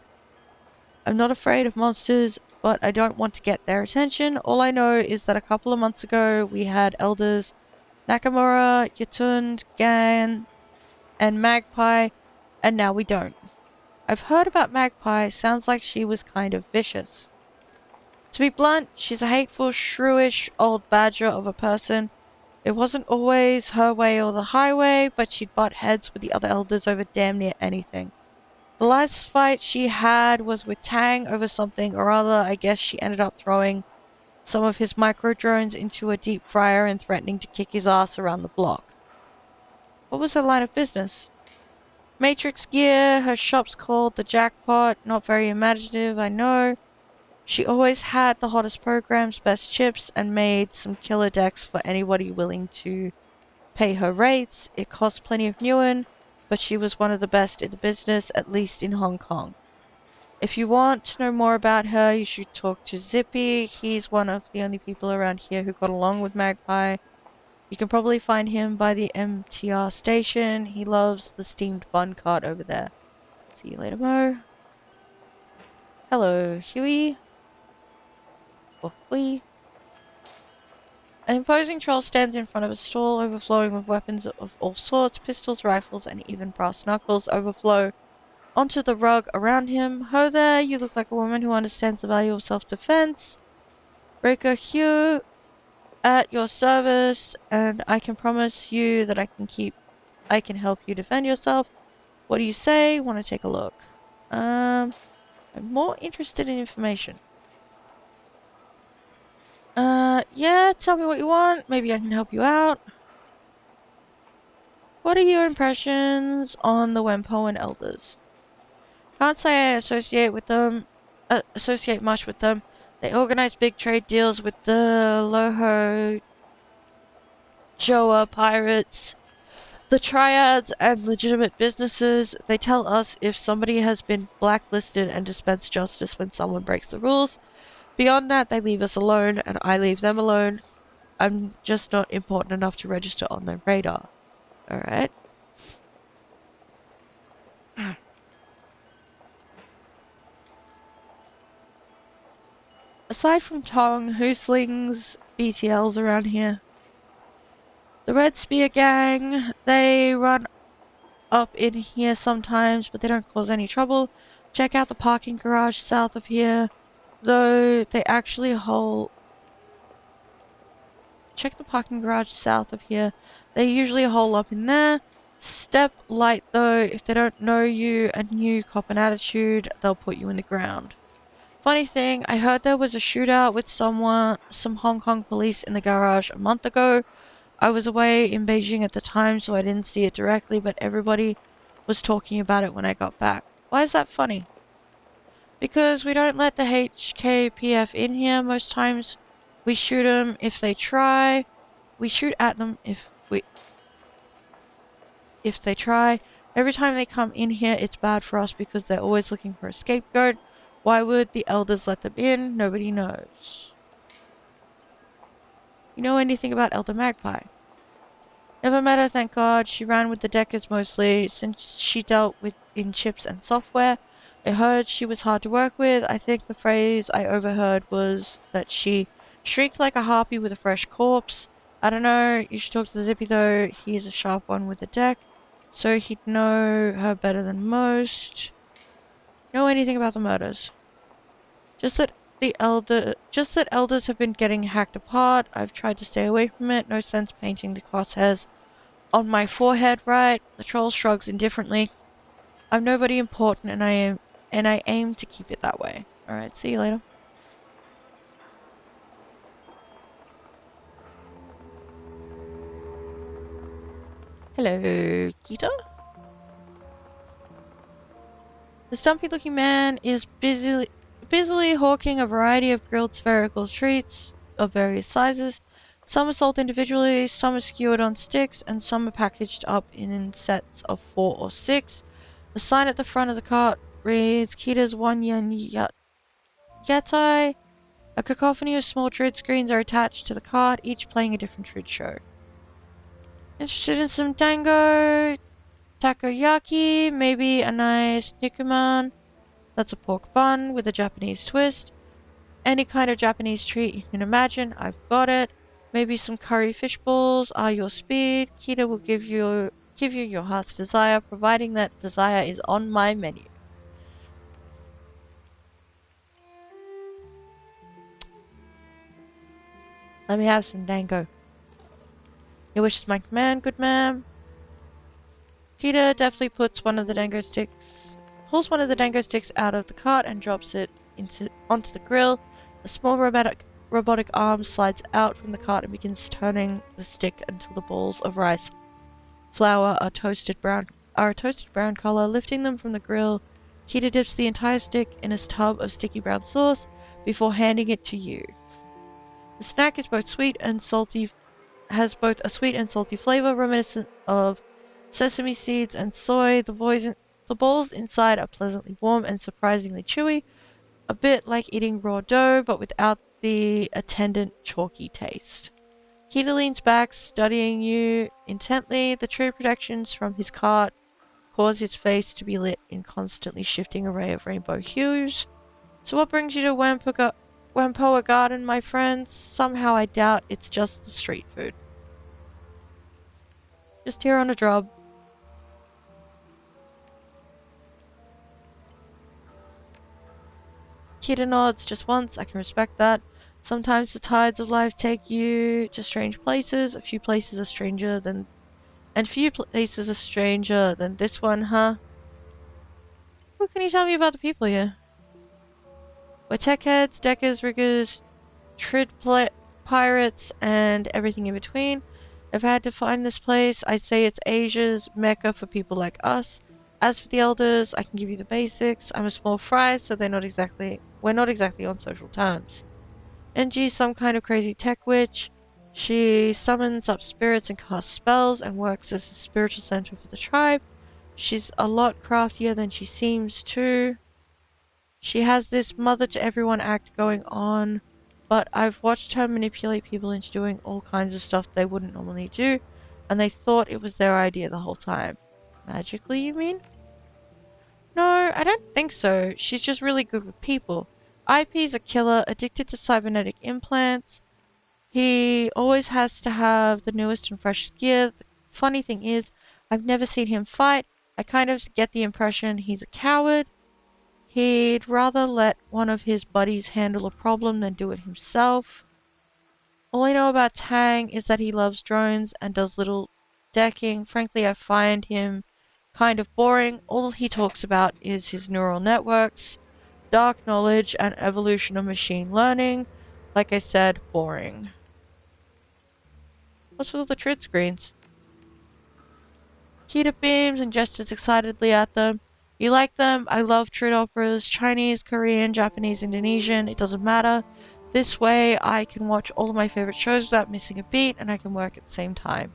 I'm not afraid of monsters, but I don't want to get their attention. All I know is that a couple of months ago we had elders Nakamura, Yatund, Gan, and Magpie, and now we don't. I've heard about Magpie, sounds like she was kind of vicious. To be blunt, she's a hateful, shrewish old badger of a person. It wasn't always her way or the highway, but she'd butt heads with the other elders over damn near anything. The last fight she had was with Tang over something or other. I guess she ended up throwing some of his micro drones into a deep fryer and threatening to kick his ass around the block. What was her line of business? Matrix gear, her shop's called the Jackpot, not very imaginative, I know. She always had the hottest programs, best chips, and made some killer decks for anybody willing to pay her rates. It cost plenty of Nguyen, but she was one of the best in the business, at least in Hong Kong. If you want to know more about her, you should talk to Zippy. He's one of the only people around here who got along with Magpie. You can probably find him by the MTR station. He loves the steamed bun cart over there. See you later, Mo. Hello, Huey. Or Hui. An imposing troll stands in front of a stall overflowing with weapons of all sorts. Pistols, rifles, and even brass knuckles overflow onto the rug around him. Ho there, you look like a woman who understands the value of self-defense. Breaker Hugh, at your service, and I can promise you that I can help you defend yourself. What do you say? Want to take a look? I'm more interested in information. Yeah, tell me what you want. Maybe I can help you out. What are your impressions on the Wempoan elders? Can't say I associate much with them. They organize big trade deals with the Loho Joa pirates, the triads, and legitimate businesses. They tell us if somebody has been blacklisted and dispense justice when someone breaks the rules. Beyond that, they leave us alone, and I leave them alone. I'm just not important enough to register on their radar. Alright. Aside from Tong, who slings BTLs around here? The Red Spear Gang, they run up in here sometimes, but they don't cause any trouble. Check out the parking garage south of here, though they actually hold... Check the parking garage south of here. They usually hole up in there. Step light though, if they don't know you and you cop an attitude, they'll put you in the ground. Funny thing, I heard there was a shootout with some Hong Kong police in the garage a month ago. I was away in Beijing at the time, so I didn't see it directly, but everybody was talking about it when I got back. Why is that funny? Because we don't let the HKPF in here most times. We shoot them if they try. We shoot at them if they try. Every time they come in here, it's bad for us because they're always looking for a scapegoat. Why would the elders let them in? Nobody knows. You know anything about Elder Magpie? Never met her, thank God. She ran with the Deckers mostly, since she dealt with in chips and software. I heard she was hard to work with. I think the phrase I overheard was that she shrieked like a harpy with a fresh corpse. I don't know, you should talk to Zippy though. He's a sharp one with the deck, so he'd know her better than most. Know anything about the murders? Just that elders have been getting hacked apart. I've tried to stay away from it. No sense painting the crosshairs on my forehead, right? The troll shrugs indifferently. I'm nobody important, and I aim to keep it that way. Alright, see you later. Hello, Kita? The stumpy-looking man is busily hawking a variety of grilled spherical treats of various sizes. Some are sold individually, some are skewered on sticks, and some are packaged up in sets of 4 or 6. The sign at the front of the cart reads, Kita's 1 yen yatai. A cacophony of small treat screens are attached to the cart, each playing a different treat show. Interested in some dango, takoyaki, maybe a nice nikuman? That's a pork bun with a Japanese twist. Any kind of Japanese treat you can imagine, I've got it. Maybe some curry fish balls are your speed. Kita will give you your heart's desire, providing that desire is on my menu. Let me have some dango. Your wish is my command, good ma'am. Kita deftly pulls one of the dango sticks out of the cart and drops it onto the grill. A small robotic arm slides out from the cart and begins turning the stick until the balls of rice flour are a toasted brown color. Lifting them from the grill, Kita dips the entire stick in a tub of sticky brown sauce before handing it to you. The snack is both sweet and salty, has both a sweet and salty flavor reminiscent of sesame seeds and soy. The balls inside are pleasantly warm and surprisingly chewy, a bit like eating raw dough but without the attendant chalky taste. Kita leans back, studying you intently. The tree projections from his cart cause his face to be lit in constantly shifting array of rainbow hues. So what brings you to Whampoa Garden, my friends? Somehow I doubt it's just the street food. Just here on a job. Kita nods just once. I can respect that. Sometimes the tides of life take you to strange places. Few places are stranger than this one, huh? What can you tell me about the people here? We're tech heads, deckers, riggers, pirates, and everything in between. If I had to find this place, I'd say it's Asia's mecca for people like us. As for the elders, I can give you the basics. I'm a small fry, so we're not exactly on social terms. NG's some kind of crazy tech witch. She summons up spirits and casts spells and works as a spiritual center for the tribe. She's a lot craftier than she seems to. She has this mother to everyone act going on, but I've watched her manipulate people into doing all kinds of stuff they wouldn't normally do, and they thought it was their idea the whole time. Magically, you mean? No, I don't think so. She's just really good with people. IP's a killer, addicted to cybernetic implants. He always has to have the newest and freshest gear. The funny thing is, I've never seen him fight. I kind of get the impression he's a coward. He'd rather let one of his buddies handle a problem than do it himself. All I know about Tang is that he loves drones and does little decking. Frankly, I find him kind of boring. All he talks about is his neural networks, dark knowledge, and evolution of machine learning. Like I said, boring. What's with all the trid screens? Kita beams and gestures excitedly at them. You like them? I love trid operas. Chinese, Korean, Japanese, Indonesian. It doesn't matter. This way I can watch all of my favorite shows without missing a beat, and I can work at the same time.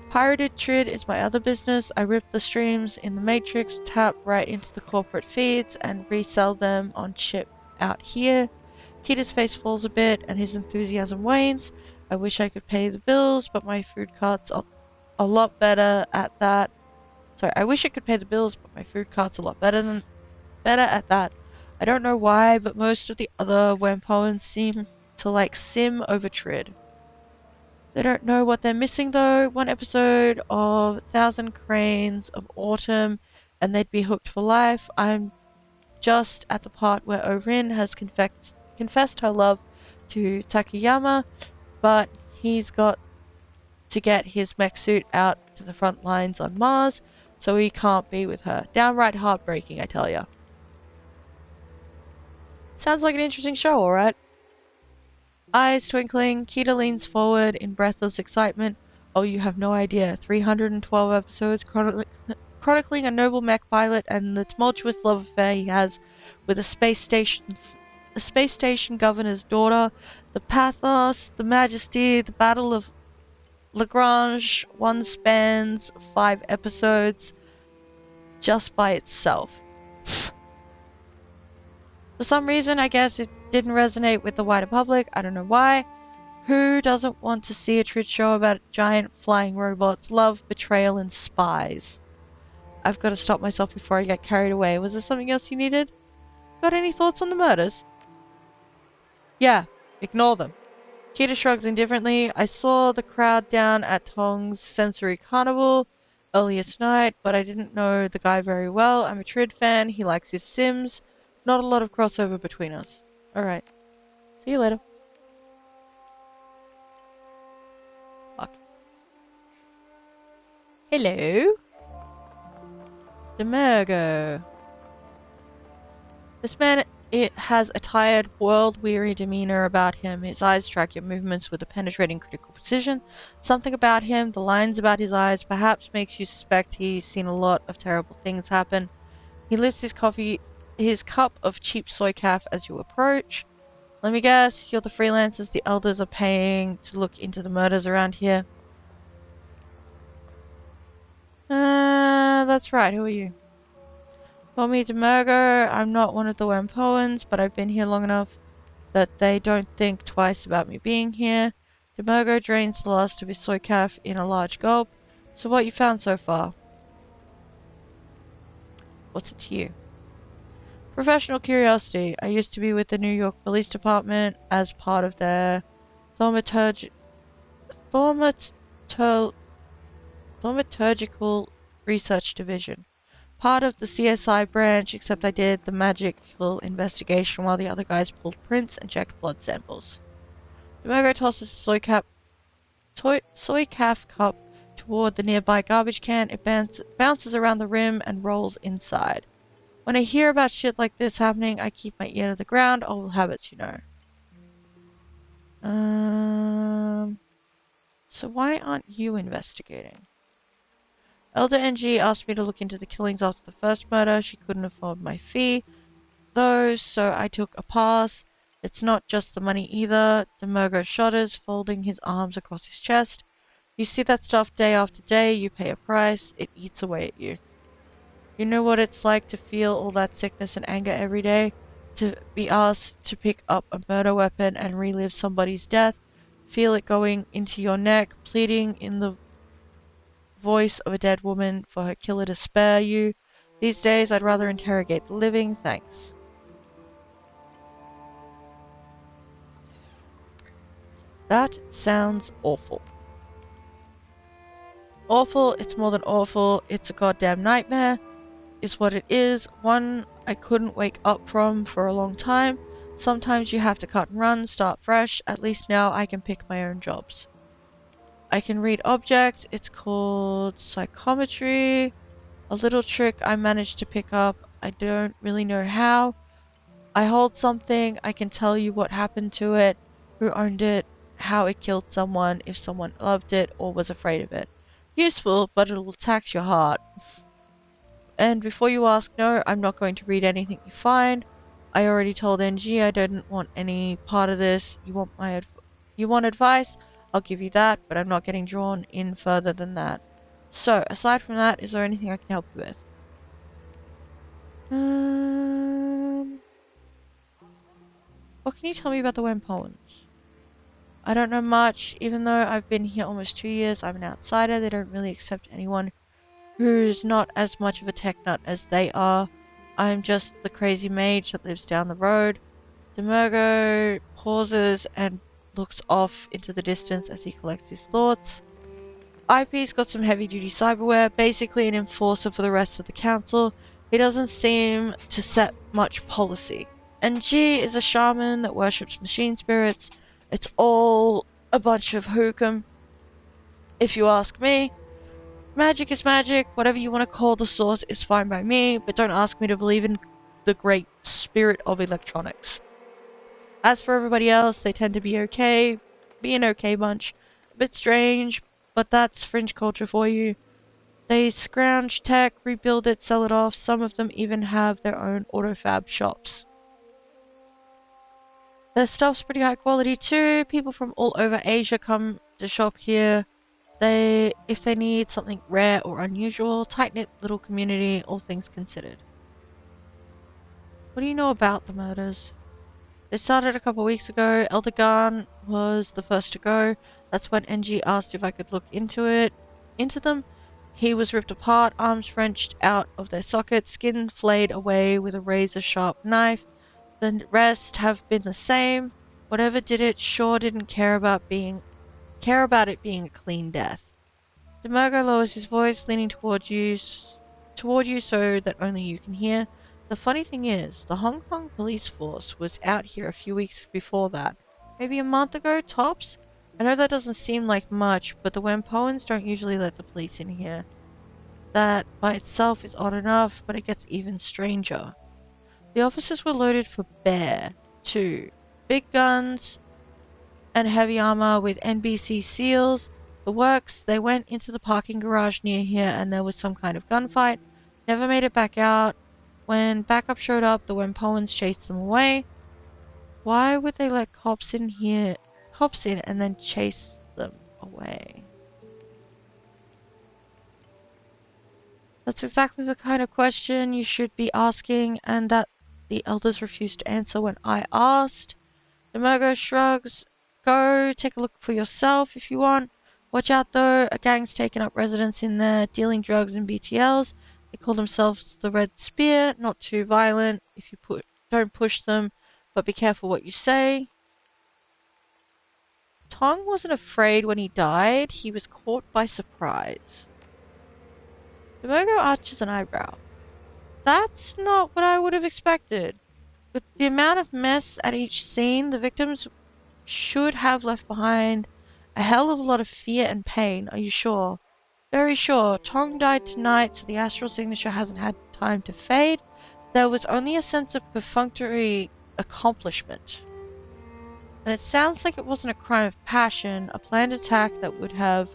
Pirated trid is my other business. I rip the streams in the Matrix, tap right into the corporate feeds, and resell them on chip out here. Kita's face falls a bit, and his enthusiasm wanes. I wish I could pay the bills, but my food cart's a lot better at that. Sorry, I wish I could pay the bills, but my food cart's a lot better at that. I don't know why, but most of the other Whampoans seem to sim over trid. They don't know what they're missing though. One episode of 1,000 Cranes of Autumn and they'd be hooked for life. I'm just at the part where Orin has confessed her love to Takayama, but he's got to get his mech suit out to the front lines on Mars, so he can't be with her. Downright heartbreaking, I tell ya. Sounds like an interesting show, alright? Eyes twinkling, Kita leans forward in breathless excitement. Oh, you have no idea. 312 episodes chronicling a noble mech pilot and the tumultuous love affair he has with a space station governor's daughter. The pathos, the majesty, the battle of Lagrange. One spans 5 episodes just by itself. For some reason, I guess it didn't resonate with the wider public. I don't know why. Who doesn't want to see a trid show about giant flying robots, love, betrayal, and spies? I've got to stop myself before I get carried away. Was there something else you needed? Got any thoughts on the murders? Yeah, ignore them. Kita shrugs indifferently. I saw the crowd down at Tong's Sensory Carnival earlier tonight, but I didn't know the guy very well. I'm a Trid fan. He likes his Sims. Not a lot of crossover between us. Alright. See you later. Fuck. Hello? Demergo. This man, it has a tired, world-weary demeanor about him. His eyes track your movements with a penetrating critical precision. Something about him, the lines about his eyes, perhaps makes you suspect he's seen a lot of terrible things happen. He lifts his cup of cheap soy calf as you approach. Let me guess, you're the freelancers the elders are paying to look into the murders around here. That's right. Who are you? Call me Demergo. I'm not one of the Wampoans, but I've been here long enough that they don't think twice about me being here. Demergo drains the last of his soy calf in a large gulp. So what you found so far? What's it to you? Professional curiosity. I used to be with the New York Police Department as part of their thaumaturgical research division. Part of the CSI branch, except I did the magical investigation while the other guys pulled prints and checked blood samples. Demergo tosses the soy calf cup toward the nearby garbage can. It bounces around the rim and rolls inside. When I hear about shit like this happening, I keep my ear to the ground. Old habits, you know. So why aren't you investigating? Elder NG asked me to look into the killings after the first murder. She couldn't afford my fee, though, so I took a pass. It's not just the money either. Demergo shudders, folding his arms across his chest. You see that stuff day after day, you pay a price, it eats away at you. You know what it's like to feel all that sickness and anger every day? To be asked to pick up a murder weapon and relive somebody's death, feel it going into your neck, pleading in the voice of a dead woman for her killer to spare you. These days, I'd rather interrogate the living, thanks. That sounds awful. Awful, it's more than awful, it's a goddamn nightmare, is what it is. One I couldn't wake up from for a long time. Sometimes you have to cut and run, start fresh. At least now I can pick my own jobs. I can read objects. It's called psychometry. A little trick I managed to pick up. I don't really know how. I hold something. I can tell you what happened to it, who owned it, how it killed someone, if someone loved it or was afraid of it. Useful, but it'll tax your heart. And before you ask, no, I'm not going to read anything you find. I already told NG I didn't want any part of this. You want advice? I'll give you that, but I'm not getting drawn in further than that. So, aside from that, is there anything I can help you with? What can you tell me about the Wampoans? I don't know much. Even though I've been here almost 2 years, I'm an outsider. They don't really accept anyone who's not as much of a tech nut as they are. I'm just the crazy mage that lives down the road. Demergo pauses and looks off into the distance as he collects his thoughts. IP's got some heavy-duty cyberware, basically an enforcer for the rest of the council. He doesn't seem to set much policy. And G is a shaman that worships machine spirits. It's all a bunch of hook'em, if you ask me. Magic is magic. Whatever you want to call the source is fine by me, but don't ask me to believe in the great spirit of electronics. As for everybody else, they tend to be okay. Be an okay bunch. A bit strange, but that's fringe culture for you. They scrounge tech, rebuild it, sell it off. Some of them even have their own autofab shops. Their stuff's pretty high quality too. People from all over Asia come to shop here. If they need something rare or unusual, tight-knit little community, all things considered. What do you know about the murders? They started a couple weeks ago. Eldegarn was the first to go. That's when NG asked if I could look into them. He was ripped apart, arms wrenched out of their sockets, skin flayed away with a razor-sharp knife. The rest have been the same. Whatever did it sure didn't care about it being a clean death. Demergo lowers his voice, leaning toward you so that only you can hear. The funny thing is, the Hong Kong police force was out here a few weeks before that. Maybe a month ago, tops? I know that doesn't seem like much, but the Wampoans don't usually let the police in here. That by itself is odd enough, but it gets even stranger. The officers were loaded for bear, too. Big guns and heavy armor with NBC seals. The works, they went into the parking garage near here and there was some kind of gunfight. Never made it back out. When backup showed up, the Wempoans chased them away. Why would they let cops in and then chase them away? That's exactly the kind of question you should be asking, and that the elders refused to answer when I asked. Demergo shrugs. Go take a look for yourself if you want. Watch out though, a gang's taken up residence in there, dealing drugs and BTLs. They call themselves the Red Spear. Not too violent if you don't push them, but be careful what you say. Tong wasn't afraid when he died. He was caught by surprise. Demergo arches an eyebrow. That's not what I would have expected. With the amount of mess at each scene, the victims should have left behind a hell of a lot of fear and pain. Are you sure? Very sure. Tong died tonight, so the astral signature hasn't had time to fade. There was only a sense of perfunctory accomplishment. And it sounds like it wasn't a crime of passion, a planned attack would have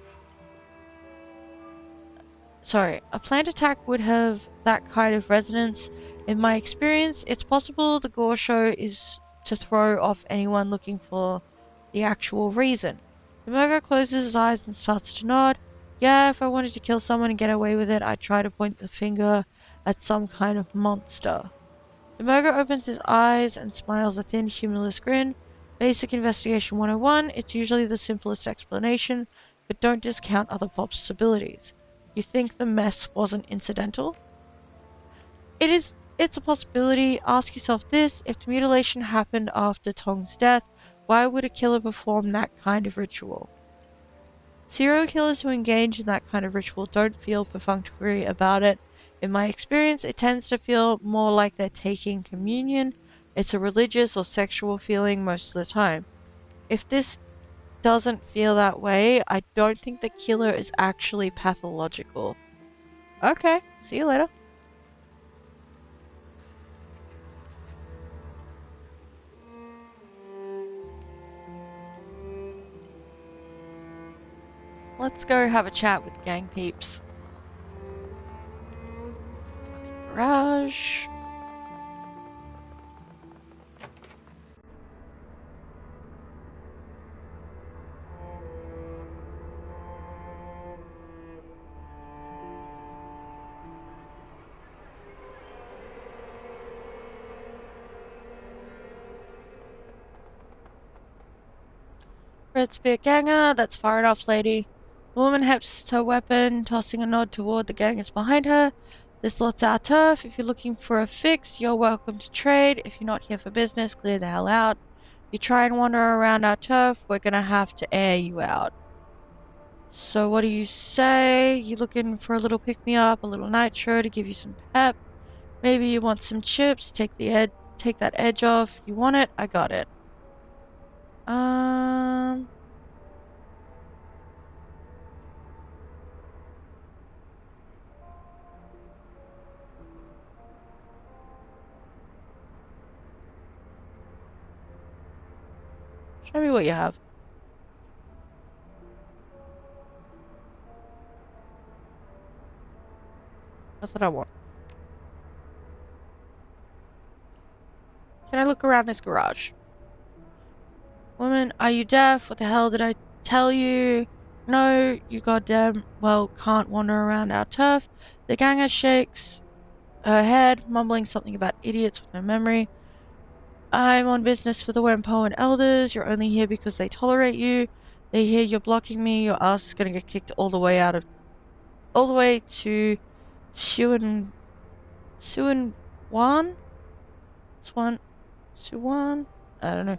that kind of resonance. In my experience, it's possible the gore show is to throw off anyone looking for the actual reason. Demergo closes his eyes and starts to nod. Yeah, if I wanted to kill someone and get away with it, I'd try to point the finger at some kind of monster. Demergo opens his eyes and smiles a thin, humorless grin. Basic Investigation 101, it's usually the simplest explanation, but don't discount other possibilities. You think the mess wasn't incidental? It's a possibility. Ask yourself this: if the mutilation happened after Tong's death, why would a killer perform that kind of ritual? Serial killers who engage in that kind of ritual don't feel perfunctory about it. In my experience, it tends to feel more like they're taking communion. It's a religious or sexual feeling most of the time. If this doesn't feel that way, I don't think the killer is actually pathological. Okay, see you later. Let's go have a chat with gang peeps. Garage. Red Spear Ganger, that's far enough, lady. The woman hefts her weapon, tossing a nod toward the gangers behind her. This lot's our turf. If you're looking for a fix, you're welcome to trade. If you're not here for business, clear the hell out. You try and wander around our turf, we're gonna have to air you out. So what do you say? You looking for a little pick-me-up, a little nitro to give you some pep? Maybe you want some chips, take that edge off. You want it? I got it. Show me what you have. That's what I want. Can I look around this garage? Woman, are you deaf? What the hell did I tell you? No, you goddamn well can't wander around our turf. The ganger shakes her head, mumbling something about idiots with no memory. I'm on business for the Wampoan elders. You're only here because they tolerate you. They hear you're blocking me. Your ass is gonna get kicked all the way all the way to Suan Wan? Suan? I don't know.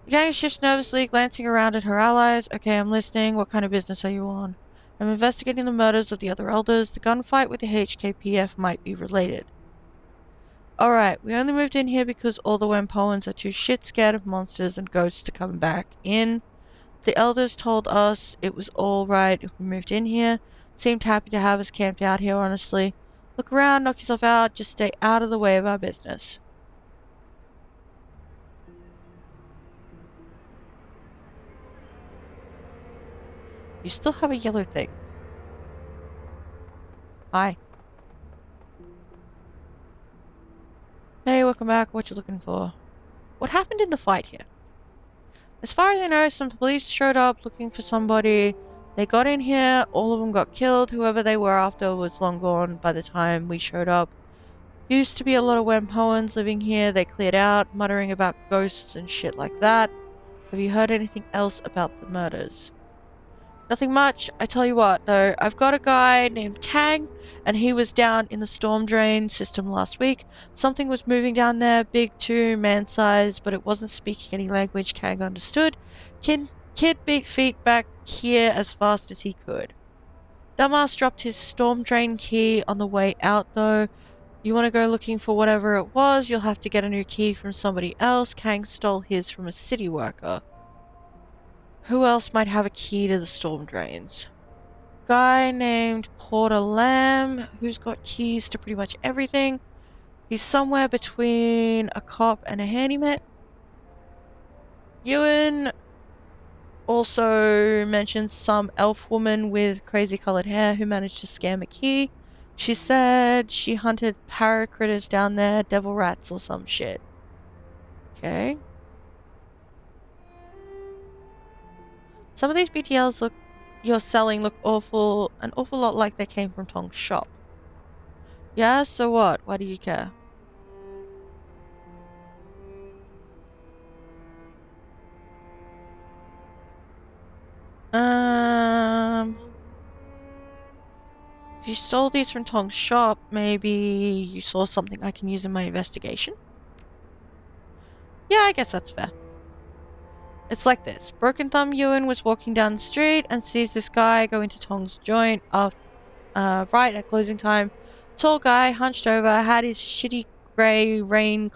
The gang shifts nervously, glancing around at her allies. Okay, I'm listening. What kind of business are you on? I'm investigating the murders of the other elders. The gunfight with the HKPF might be related. Alright, we only moved in here because all the Wempoans are too shit scared of monsters and ghosts to come back in. The elders told us it was alright if we moved in here. Seemed happy to have us camped out here, honestly. Look around, knock yourself out, just stay out of the way of our business. You still have a yellow thing. Hi. Hey, welcome back. What you looking for? What happened in the fight here? As far as I know, some police showed up looking for somebody. They got in here, all of them got killed. Whoever they were after was long gone by the time we showed up. Used to be a lot of Wempoans living here. They cleared out, muttering about ghosts and shit like that. Have you heard anything else about the murders? Nothing much. I tell you what, though, I've got a guy named Kang, and he was down in the storm drain system last week. Something was moving down there, big too, man-sized, but it wasn't speaking any language Kang understood. Kid beat feet back here as fast as he could. Dumbass dropped his storm drain key on the way out, though. You want to go looking for whatever it was, you'll have to get a new key from somebody else. Kang stole his from a city worker. Who else might have a key to the storm drains? Guy named Porter Lamb, who's got keys to pretty much everything. He's somewhere between a cop and a handyman. Ewan also mentions some elf woman with crazy colored hair who managed to scam a key. She said she hunted paracritters down there, devil rats or some shit. Okay. Some of these BTLs you're selling look an awful lot like they came from Tong's shop. Yeah, so what? Why do you care? If you stole these from Tong's shop, maybe you saw something I can use in my investigation? Yeah, I guess that's fair. It's like this. Broken Thumb Ewan was walking down the street and sees this guy go into Tong's joint right at closing time. Tall guy, hunched over, had this shitty grey rain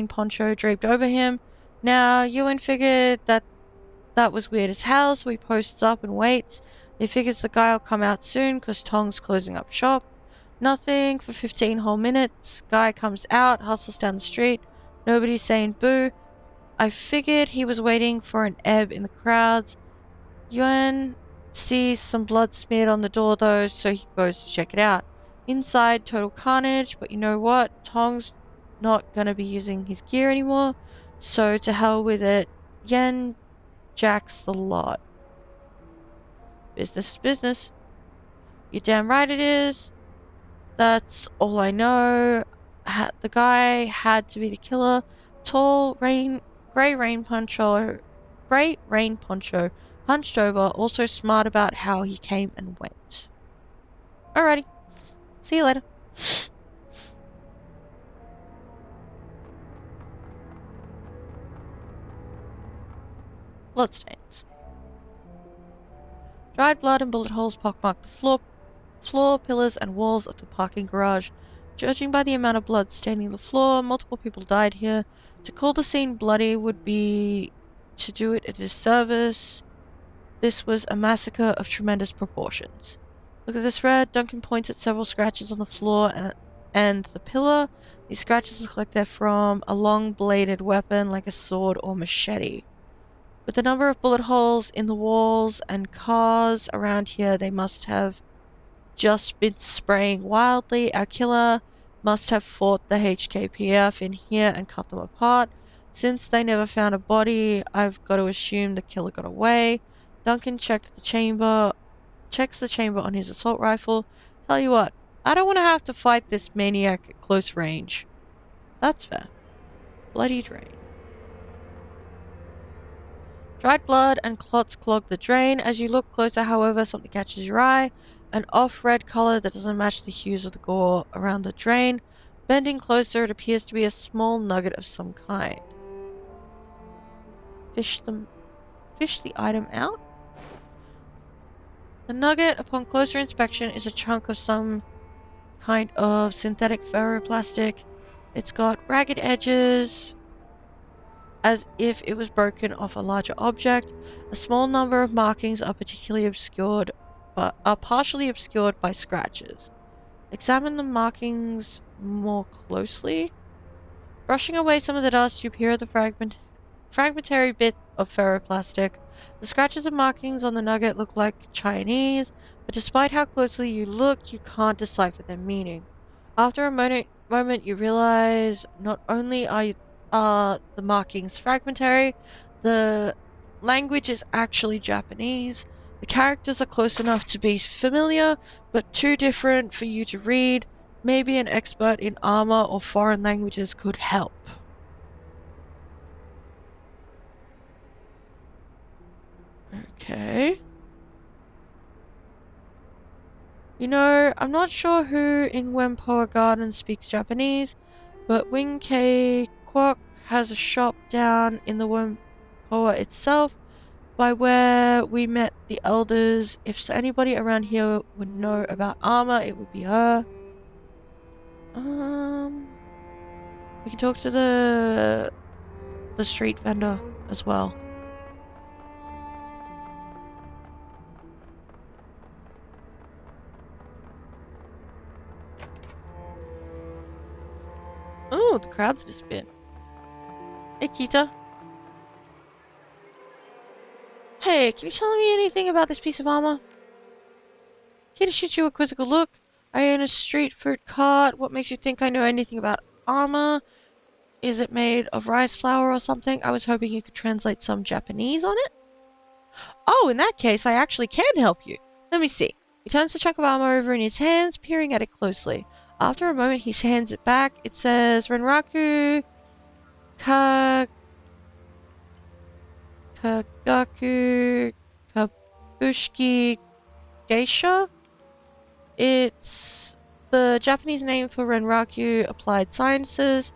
poncho draped over him. Now, Ewan figured that was weird as hell, so he posts up and waits. He figures the guy will come out soon because Tong's closing up shop. Nothing for 15 whole minutes. Guy comes out, hustles down the street. Nobody's saying boo. I figured he was waiting for an ebb in the crowds. Yuan sees some blood smeared on the door though, so he goes to check it out. Inside, total carnage, but you know what? Tong's not gonna be using his gear anymore, so to hell with it. Yen jacks the lot. Business is business. You're damn right it is. That's all I know. The guy had to be the killer. Tall, grey rain poncho, hunched over, also smart about how he came and went. Alrighty. See you later. Bloodstains. Dried blood and bullet holes pockmarked the floor, pillars, and walls of the parking garage. Judging by the amount of blood staining the floor, multiple people died here. To call the scene bloody would be to do it a disservice. This was a massacre of tremendous proportions. Look at this red. Duncan points at several scratches on the floor and the pillar. These scratches look like they're from a long-bladed weapon like a sword or machete. With the number of bullet holes in the walls and cars around here, they must have just been spraying wildly. Our killer must have fought the HKPF in here and cut them apart. Since they never found a body, I've got to assume the killer got away. Duncan checks the chamber on his assault rifle. Tell you what, I don't want to have to fight this maniac at close range. That's fair. Bloody drain. Dried blood and clots clog the drain. As you look closer, however, something catches your eye. An off-red color that doesn't match the hues of the gore around the drain. Bending closer, it appears to be a small nugget of some kind. Fish the item out. The nugget, upon closer inspection, is a chunk of some kind of synthetic ferroplastic. It's got ragged edges, as if it was broken off a larger object. A small number of markings are partially obscured by scratches. Examine the markings more closely. Brushing away some of the dust, you peer at the fragmentary bit of ferroplastic. The scratches and markings on the nugget look like Chinese, but despite how closely you look, you can't decipher their meaning. After a moment you realize not only are the markings fragmentary, the language is actually Japanese. The characters are close enough to be familiar, but too different for you to read. Maybe an expert in armor or foreign languages could help. Okay. You know, I'm not sure who in Wempoa Garden speaks Japanese, but Wing Kei Kwok has a shop down in the Wempoa itself, by where we met the elders. If anybody around here would know about armor, it would be her. We can talk to the street vendor as well. Oh, the crowd's disappeared. Hey, Kita. Hey, can you tell me anything about this piece of armor? Kita shoots you a quizzical look. I own a street food cart. What makes you think I know anything about armor? Is it made of rice flour or something? I was hoping you could translate some Japanese on it. Oh, in that case, I actually can help you. Let me see. He turns the chunk of armor over in his hands, peering at it closely. After a moment, he hands it back. It says Renraku Kagaku Kabushiki Geisha. It's the Japanese name for Renraku Applied Sciences,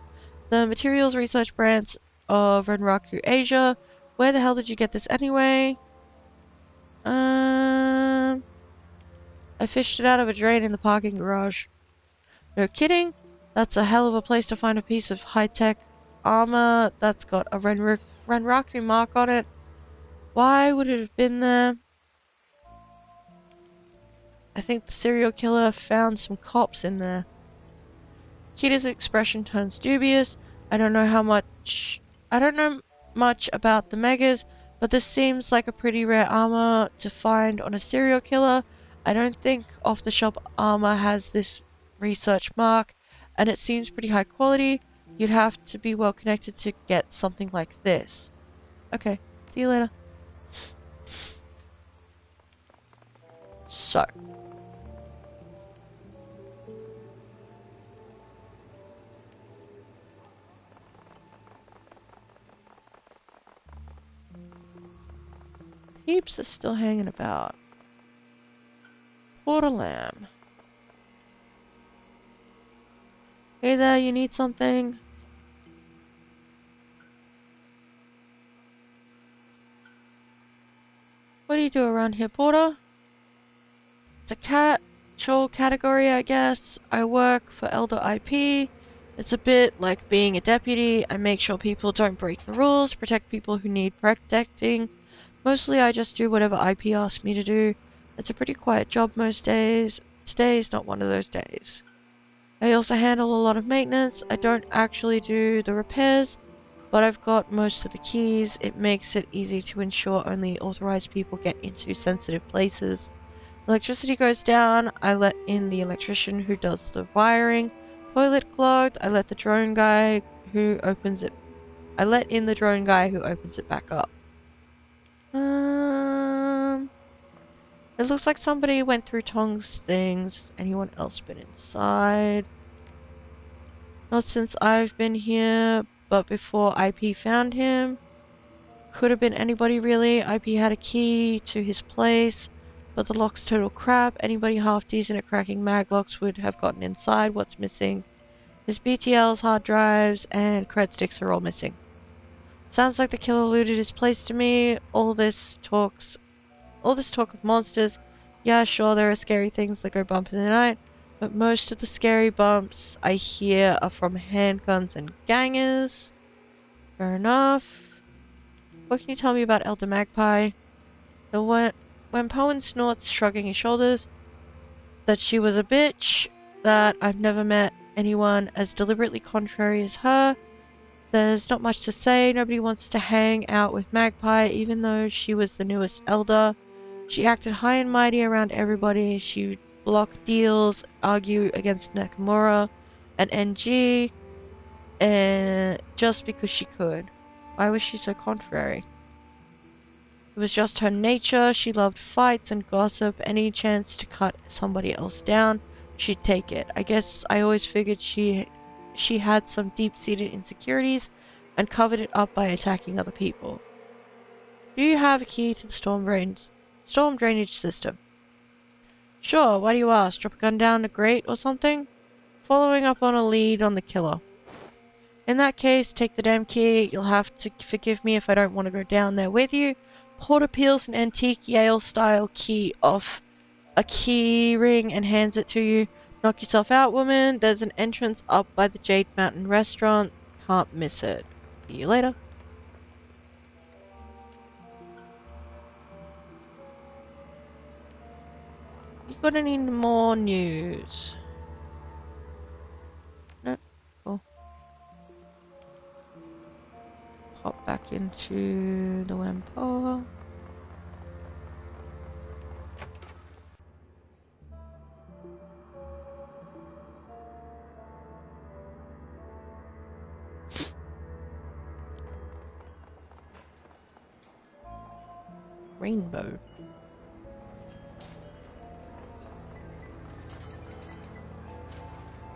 the materials research branch of Renraku Asia. Where the hell did you get this anyway? I fished it out of a drain in the parking garage. No kidding. That's a hell of a place to find a piece of high-tech armor that's got a Renraku mark on it. Why would it have been there? I think the serial killer found some cops in there. Kita's expression turns dubious. I don't know much about the megas, but this seems like a pretty rare armor to find on a serial killer. I don't think off-the-shelf armor has this research mark, and it seems pretty high quality. You'd have to be well connected to get something like this. Okay, see you later. So. Heaps are still hanging about. Porter lamb. Hey there, you need something? What do you do around here, Porter? It's a catch-all category, I guess. I work for Elder IP. It's a bit like being a deputy. I make sure people don't break the rules, protect people who need protecting. Mostly I just do whatever IP asks me to do. It's a pretty quiet job most days. Today's not one of those days. I also handle a lot of maintenance. I don't actually do the repairs, but I've got most of the keys. It makes it easy to ensure only authorized people get into sensitive places. Electricity goes down, I let in the electrician who does the wiring. Toilet clogged, I let in the drone guy who opens it back up. It looks like somebody went through Tong's things. Anyone else been inside? Not since I've been here, but before IP found him. Could have been anybody really. IP had a key to his place, but the lock's total crap. Anybody half decent at cracking maglocks would have gotten inside. What's missing? His BTLs, hard drives, and cred sticks are all missing. Sounds like the killer looted his place to me. All this talk of monsters. Yeah, sure, there are scary things that go bump in the night, but most of the scary bumps I hear are from handguns and gangers. Fair enough. What can you tell me about Elder Magpie? When Poen snorts, shrugging his shoulders, that she was a bitch, that I've never met anyone as deliberately contrary as her. There's not much to say. Nobody wants to hang out with Magpie, even though she was the newest elder. She acted high and mighty around everybody. She would block deals, argue against Nakamura and NG, and just because she could. Why was she so contrary? It was just her nature. She loved fights and gossip. Any chance to cut somebody else down, she'd take it. I guess I always figured she had some deep-seated insecurities and covered it up by attacking other people. Do you have a key to the storm drainage system? Sure, why do you ask? Drop a gun down a grate or something? Following up on a lead on the killer. In that case, take the damn key. You'll have to forgive me if I don't want to go down there with you. Porter peels an antique Yale-style key off a key ring and hands it to you. Knock yourself out, woman. There's an entrance up by the Jade Mountain restaurant. Can't miss it. See you later. You got any more news? No? Cool. Hop back into the Wampa. Rainbow.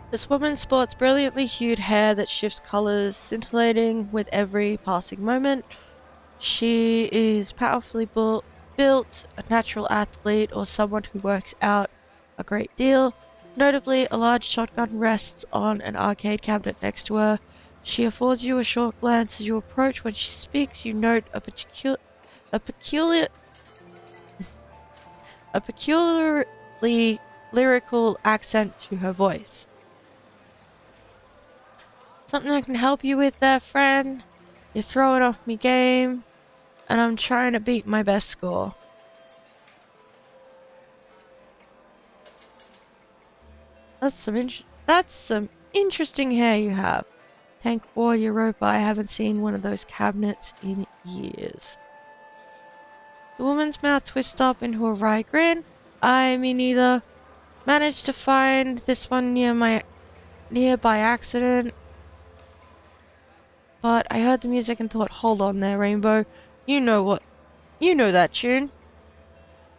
This woman sports brilliantly hued hair that shifts colors, scintillating with every passing moment. She is powerfully built, a natural athlete, or someone who works out a great deal. Notably, a large shotgun rests on an arcade cabinet next to her. She affords you a short glance as you approach. When she speaks, you note a peculiarly lyrical accent to her voice. Something I can help you with there, friend? You're throwing off me game, and I'm trying to beat my best score. That's some interesting hair you have. Tank warrior rope. I haven't seen one of those cabinets in years. The woman's mouth twists up into a wry grin. Me neither. Managed to find this one near by accident. But I heard the music and thought, hold on there, Rainbow. You know that tune.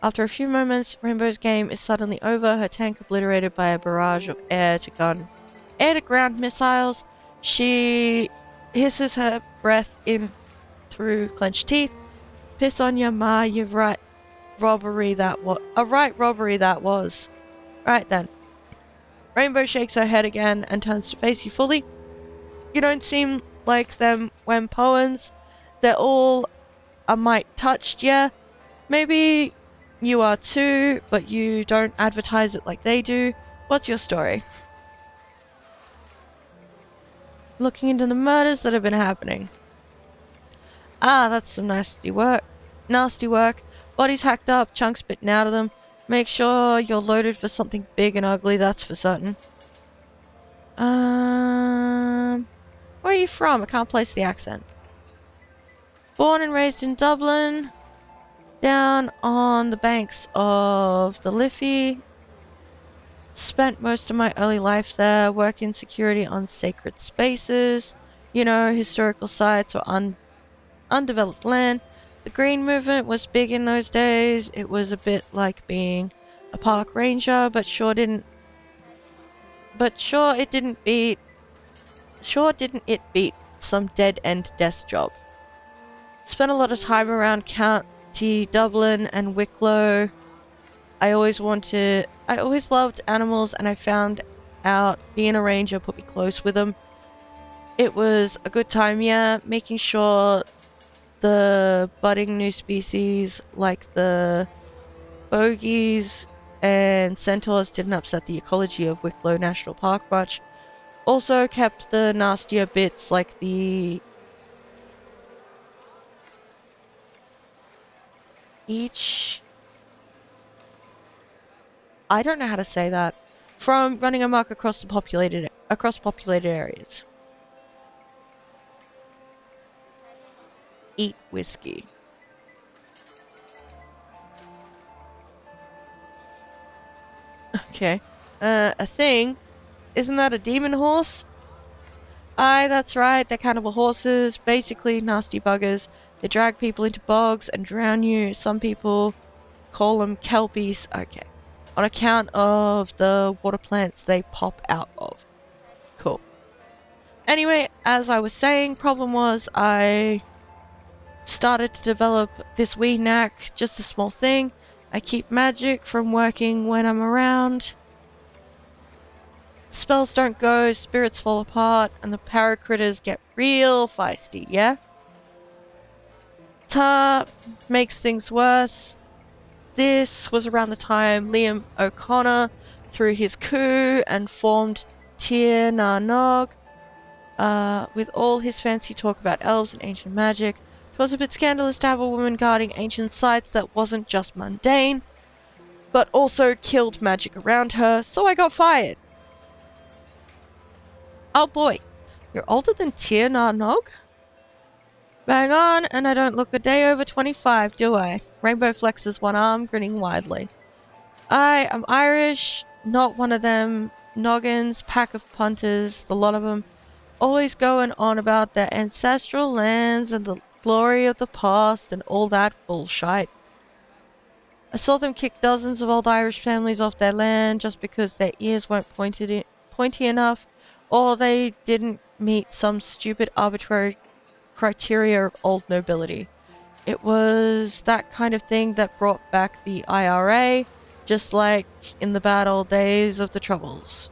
After a few moments, Rainbow's game is suddenly over, her tank obliterated by a barrage of air-to-ground missiles. She hisses her breath in through clenched teeth. Piss on your ma, you've right robbery that was. Right then. Rainbow shakes her head again and turns to face you fully. You don't seem like them when Poens. They're all a mite touched, yeah? Maybe you are too, but you don't advertise it like they do. What's your story? Looking into the murders that have been happening. Ah, that's some nasty work. Bodies hacked up, chunks bitten out of them. Make sure you're loaded for something big and ugly, that's for certain. Where are you from? I can't place the accent. Born and raised in Dublin. Down on the banks of the Liffey. Spent most of my early life there, working security on sacred spaces. You know, historical sites or undeveloped land. The green movement was big in those days. It was a bit like being a park ranger, but sure didn't it beat some dead-end desk job. Spent a lot of time around County Dublin and Wicklow. I always loved animals, and I found out being a ranger put me close with them. It was a good time, yeah, making sure the budding new species like the bogies and centaurs didn't upset the ecology of Wicklow National Park much. Also kept the nastier bits like the I don't know how to say that, from running amok across populated areas. Eat whiskey. Okay. A thing? Isn't that a demon horse? Aye, that's right. They're cannibal horses. Basically, nasty buggers. They drag people into bogs and drown you. Some people call them kelpies. Okay. On account of the water plants they pop out of. Cool. Anyway, as I was saying, problem was I started to develop this wee knack, just a small thing. I keep magic from working when I'm around. Spells don't go, spirits fall apart, and the paracritters get real feisty, yeah? Ta makes things worse. This was around the time Liam O'Connor threw his coup and formed Tir Na Nog. With all his fancy talk about elves and ancient magic, it was a bit scandalous to have a woman guarding ancient sites that wasn't just mundane, but also killed magic around her, so I got fired. Oh boy, you're older than Tir Na Nog? Bang on, and I don't look a day over 25, do I? Rainbow flexes one arm, grinning widely. I am Irish, not one of them noggins, pack of punters, the lot of them, always going on about their ancestral lands and the glory of the past and all that bullshit. I saw them kick dozens of old Irish families off their land just because their ears weren't pointy enough, or they didn't meet some stupid arbitrary criteria of old nobility. It was that kind of thing that brought back the IRA, just like in the bad old days of the Troubles.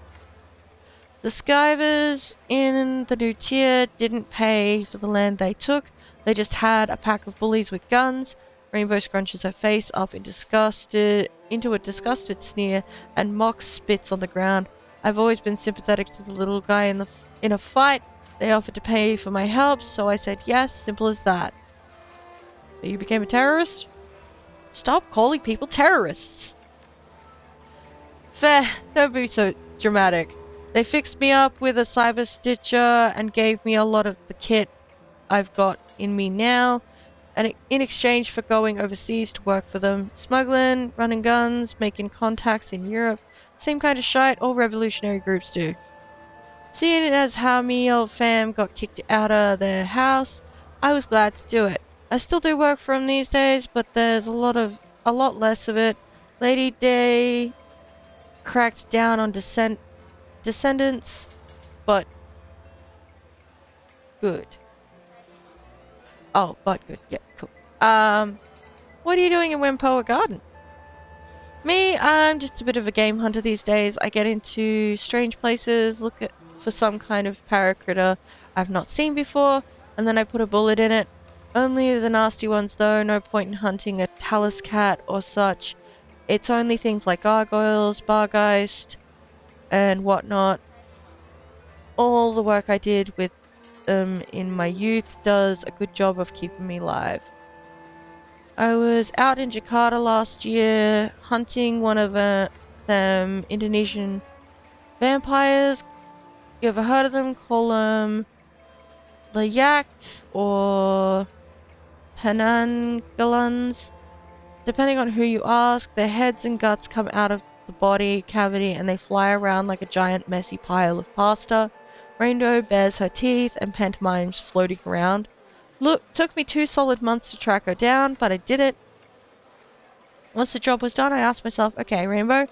The Skivers in the new tier didn't pay for the land they took, they just had a pack of bullies with guns. Rainbow scrunches her face up into a disgusted sneer, and Mox spits on the ground. I've always been sympathetic to the little guy in a fight. They offered to pay for my help, so I said yes, simple as that. So you became a terrorist? Stop calling people terrorists. Fair, don't be so dramatic. They fixed me up with a cyber stitcher and gave me a lot of the kit I've got in me now, and in exchange for going overseas to work for them. Smuggling, running guns, making contacts in Europe. Same kind of shite all revolutionary groups do. Seeing it as how me old fam got kicked out of their house, I was glad to do it. I still do work for them these days, but there's a lot less of it. Lady Day cracked down on descendants, but good. Oh, but good. Yeah, cool. What are you doing in Wempoa Garden? Me, I'm just a bit of a game hunter these days. I get into strange places, for some kind of paracritter I've not seen before, and then I put a bullet in it. Only the nasty ones though, no point in hunting a talus cat or such. It's only things like gargoyles, bargeist, and whatnot. All the work I did with them in my youth does a good job of keeping me alive. I was out in Jakarta last year hunting one of them Indonesian vampires. You ever heard of them? Call them Layak or Penanggalans. Depending on who you ask, their heads and guts come out of the body cavity and they fly around like a giant messy pile of pasta. Rainbow bares her teeth and pantomimes floating around. Look, took me 2 solid months to track her down, but I did it. Once the job was done, I asked myself, okay, Rainbow,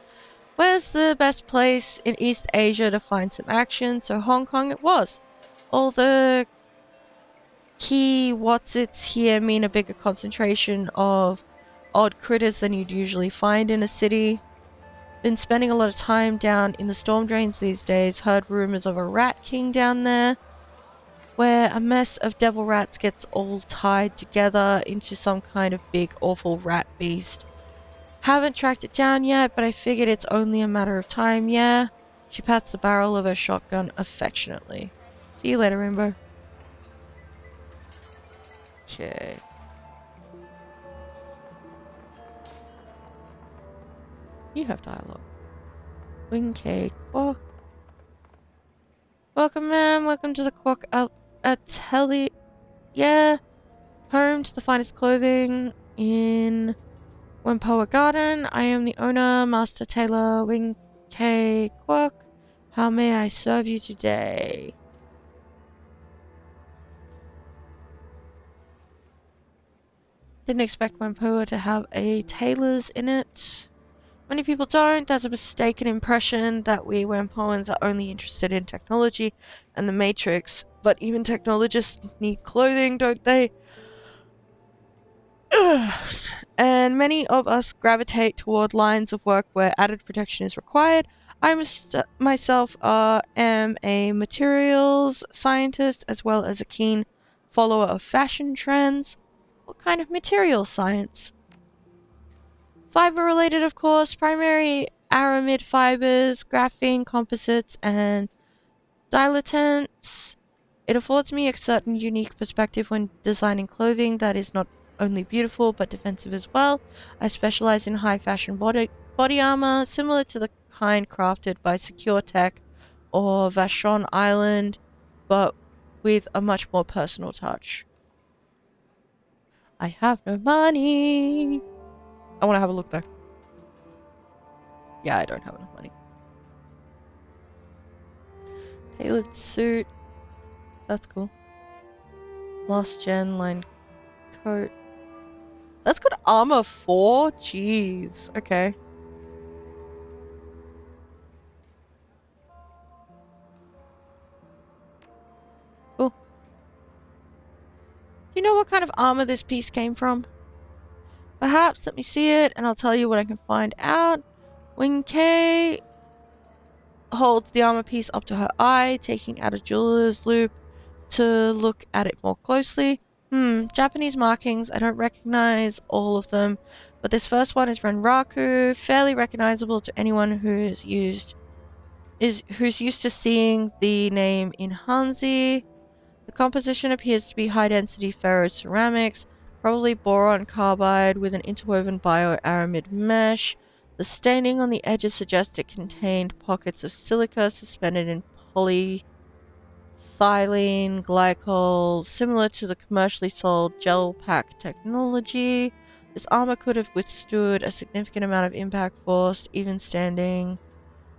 where's the best place in East Asia to find some action? So Hong Kong it was. All the key what's-its here mean a bigger concentration of odd critters than you'd usually find in a city. Been spending a lot of time down in the storm drains these days. Heard rumors of a rat king down there, where a mess of devil rats gets all tied together into some kind of big awful rat beast. Haven't tracked it down yet, but I figured it's only a matter of time, yeah? She pats the barrel of her shotgun affectionately. See you later, Rainbow. Okay. You have dialogue. Wing K. Quack. Welcome, ma'am. Welcome to the Quack Atelier. Yeah. Home to the finest clothing in Wempoa Garden. I am the owner, Master Tailor Wing K. Quack. How may I serve you today? Didn't expect Wempoa to have a tailor's in it. Many people don't. There's a mistaken impression that we Wempoans are only interested in technology and the Matrix. But even technologists need clothing, don't they? And many of us gravitate toward lines of work where added protection is required. I myself am a materials scientist as well as a keen follower of fashion trends. What kind of material science? Fiber related, of course, primary aramid fibers, graphene composites, and dilatants. It affords me a certain unique perspective when designing clothing that is not only beautiful but defensive as well. I specialize in high fashion body armor, similar to the kind crafted by Secure Tech or Vashon Island, but with a much more personal touch. I have no money. I want to have a look though. Yeah, I don't have enough money. Tailored suit. That's cool. Last gen line coat. That's got armor 4? Jeez. Okay. Cool. Do you know what kind of armor this piece came from? Perhaps. Let me see it and I'll tell you what I can find out. Wing K holds the armor piece up to her eye, taking out a jeweler's loupe to look at it more closely. Japanese markings. I don't recognize all of them, but this first one is Renraku, fairly recognizable to anyone who's used to seeing the name in Hanzi. The composition appears to be high-density ferroceramics, probably boron carbide with an interwoven bioaramid mesh. The staining on the edges suggests it contained pockets of silica suspended in polyethylene glycol, similar to the commercially sold gel pack technology. This armor could have withstood a significant amount of impact force, even standard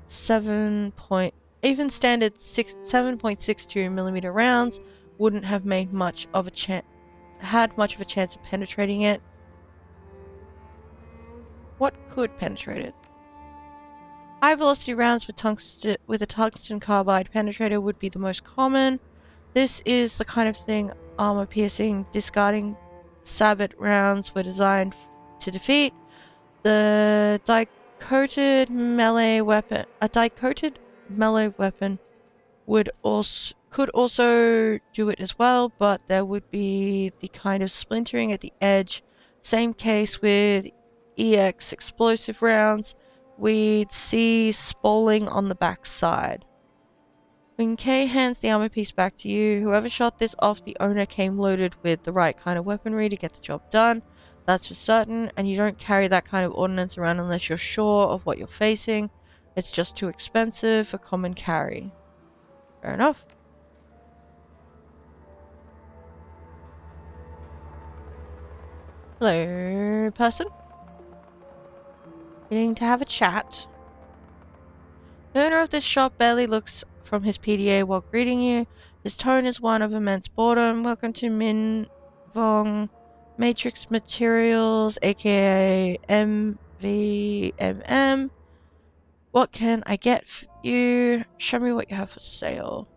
7.62mm rounds wouldn't have made much of a chance of penetrating it. What could penetrate it? High velocity rounds with a tungsten carbide penetrator would be the most common. This is the kind of thing armor piercing, discarding sabot rounds were designed to defeat. The die-coated melee weapon could also do it as well, but there would be the kind of splintering at the edge. Same case with EX explosive rounds. We'd see spalling on the back side. When Kay hands the armor piece back to you, whoever shot this off the owner came loaded with the right kind of weaponry to get the job done. That's for certain, and you don't carry that kind of ordnance around unless you're sure of what you're facing. It's just too expensive for common carry. Fair enough. Hello, person. Getting to have a chat. The owner of this shop barely looks from his PDA while greeting you. His tone is one of immense boredom. Welcome to Min Vong Matrix Materials, aka MVMM. What can I get for you? Show me what you have for sale.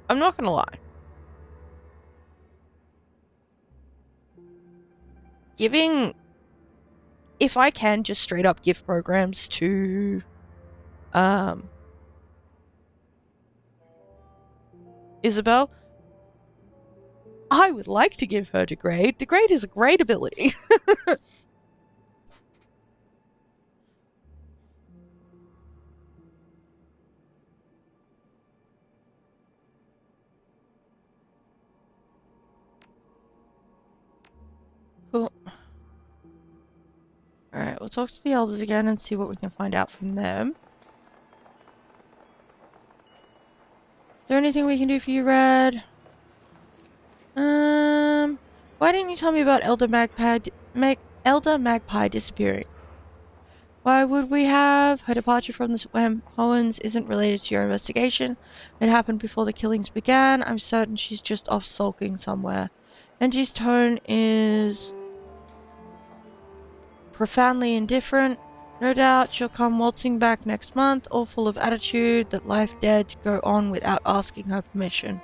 I'm not gonna lie. Giving, if I can just straight up give programs to, Isabel, I would like to give her Degrade. Degrade is a great ability. Cool. Alright, we'll talk to the elders again and see what we can find out from them. Is there anything we can do for you, Red? Why didn't you tell me about Elder Magpie disappearing? Why would we have? Her departure from the Hohens isn't related to your investigation. It happened before the killings began. I'm certain she's just off sulking somewhere. Angie's tone is profoundly indifferent. No doubt she'll come waltzing back next month, all full of attitude that life dared to go on without asking her permission.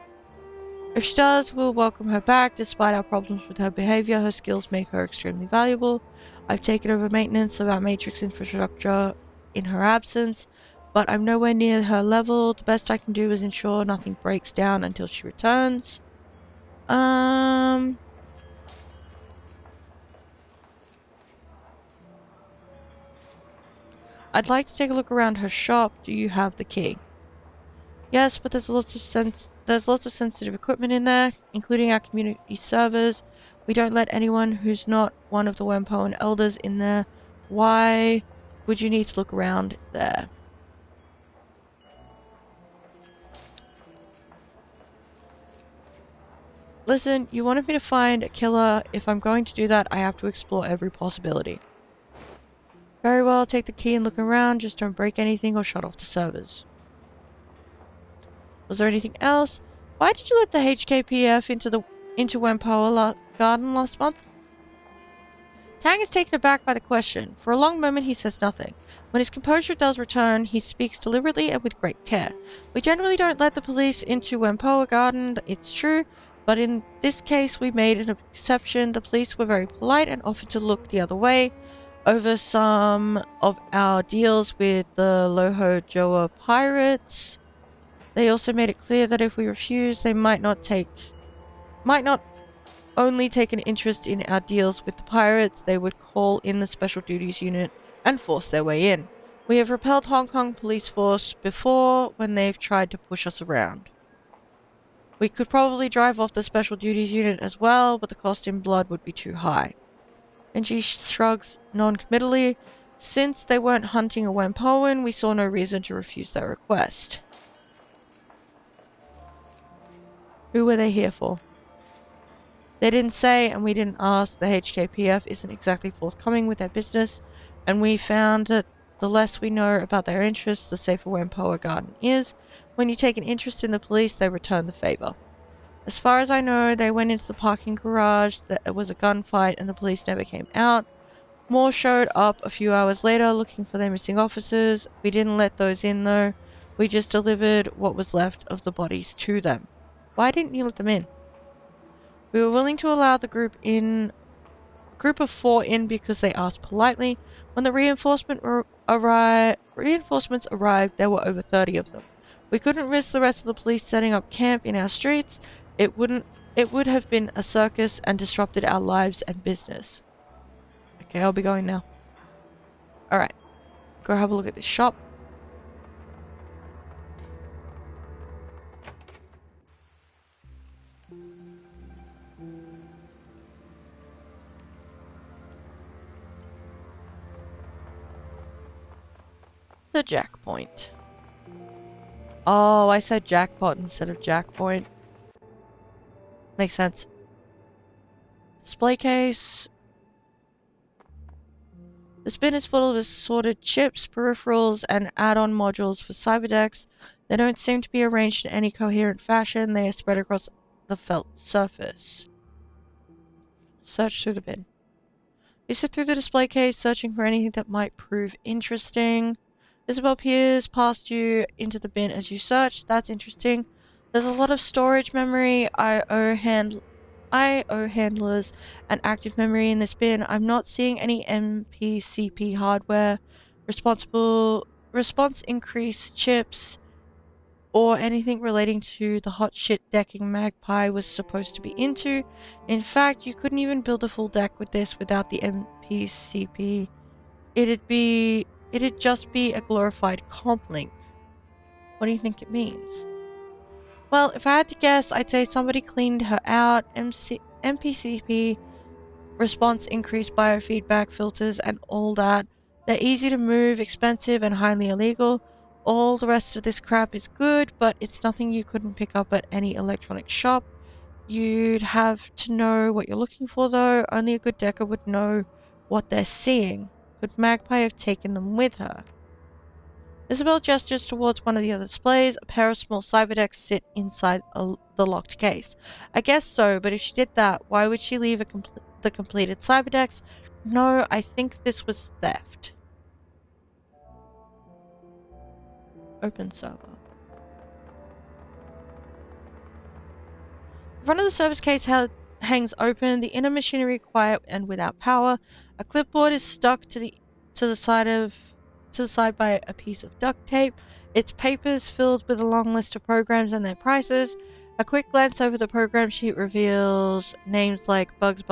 If she does, we'll welcome her back. Despite our problems with her behavior, her skills make her extremely valuable. I've taken over maintenance of our Matrix infrastructure in her absence, but I'm nowhere near her level. The best I can do is ensure nothing breaks down until she returns. I'd like to take a look around her shop. Do you have the key? Yes, but there's lots of sensitive equipment in there, including our community servers. We don't let anyone who's not one of the Wempo elders in there. Why would you need to look around there? Listen, you wanted me to find a killer. If I'm going to do that, I have to explore every possibility. Very well, take the key and look around. Just don't break anything or shut off the servers. Was there anything else? Why did you let the HKPF into Wempoa Garden last month? Tang is taken aback by the question. For a long moment he says nothing. When his composure does return, he speaks deliberately and with great care. We generally don't let the police into Wempoa Garden, it's true, but in this case we made an exception. The police were very polite and offered to look the other way over some of our deals with the Loho Joa pirates. They also made it clear that if we refuse, they might not only take an interest in our deals with the pirates, they would call in the Special Duties Unit and force their way in. We have repelled Hong Kong police force before when they've tried to push us around. We could probably drive off the Special Duties Unit as well, but the cost in blood would be too high. And she shrugs non-committally. Since they weren't hunting a Wempoan, we saw no reason to refuse their request. Who were they here for? They didn't say, and we didn't ask. The HKPF isn't exactly forthcoming with their business, and we found that the less we know about their interests, the safer Wempoa Garden is. When you take an interest in the police, they return the favor. As far as I know, they went into the parking garage, there was a gunfight, and the police never came out. More showed up a few hours later looking for their missing officers. We didn't let those in though. We just delivered what was left of the bodies to them. Why didn't you let them in? We were willing to allow the group of 4 in because they asked politely. When the reinforcements arrived, there were over 30 of them. We couldn't risk the rest of the police setting up camp in our streets. It would have been a circus and disrupted our lives and business. Okay, I'll be going now. Alright. Go have a look at this shop. The jackpoint. Oh, I said jackpot instead of jackpoint. Makes sense. Display case. This bin is full of assorted chips, peripherals, and add-on modules for cyberdecks. They don't seem to be arranged in any coherent fashion. They are spread across the felt surface. Search through the bin. You sit through the display case, searching for anything that might prove interesting. Isabel peers past you into the bin as you search. That's interesting. There's a lot of storage memory, IO handlers, and active memory in this bin. I'm not seeing any MPCP hardware, responsible response increase chips, or anything relating to the hot shit decking Magpie was supposed to be into. In fact, you couldn't even build a full deck with this without the MPCP. It'd just be a glorified comp link. What do you think it means? Well, if I had to guess, I'd say somebody cleaned her out. MPCP, response increase, biofeedback filters, and all that. They're easy to move, expensive, and highly illegal. All the rest of this crap is good, but it's nothing you couldn't pick up at any electronic shop. You'd have to know what you're looking for, though. Only a good decker would know what they're seeing. Could Magpie have taken them with her? Isabel gestures towards one of the other displays. A pair of small cyberdecks sit inside the locked case. I guess so, but if she did that, why would she leave the completed cyberdecks? No, I think this was theft. Open server. The front of the service case hangs open, the inner machinery quiet and without power. A clipboard is stuck to the side by a piece of duct tape. Its papers filled with a long list of programs and their prices. A quick glance over the program sheet reveals names like Bugs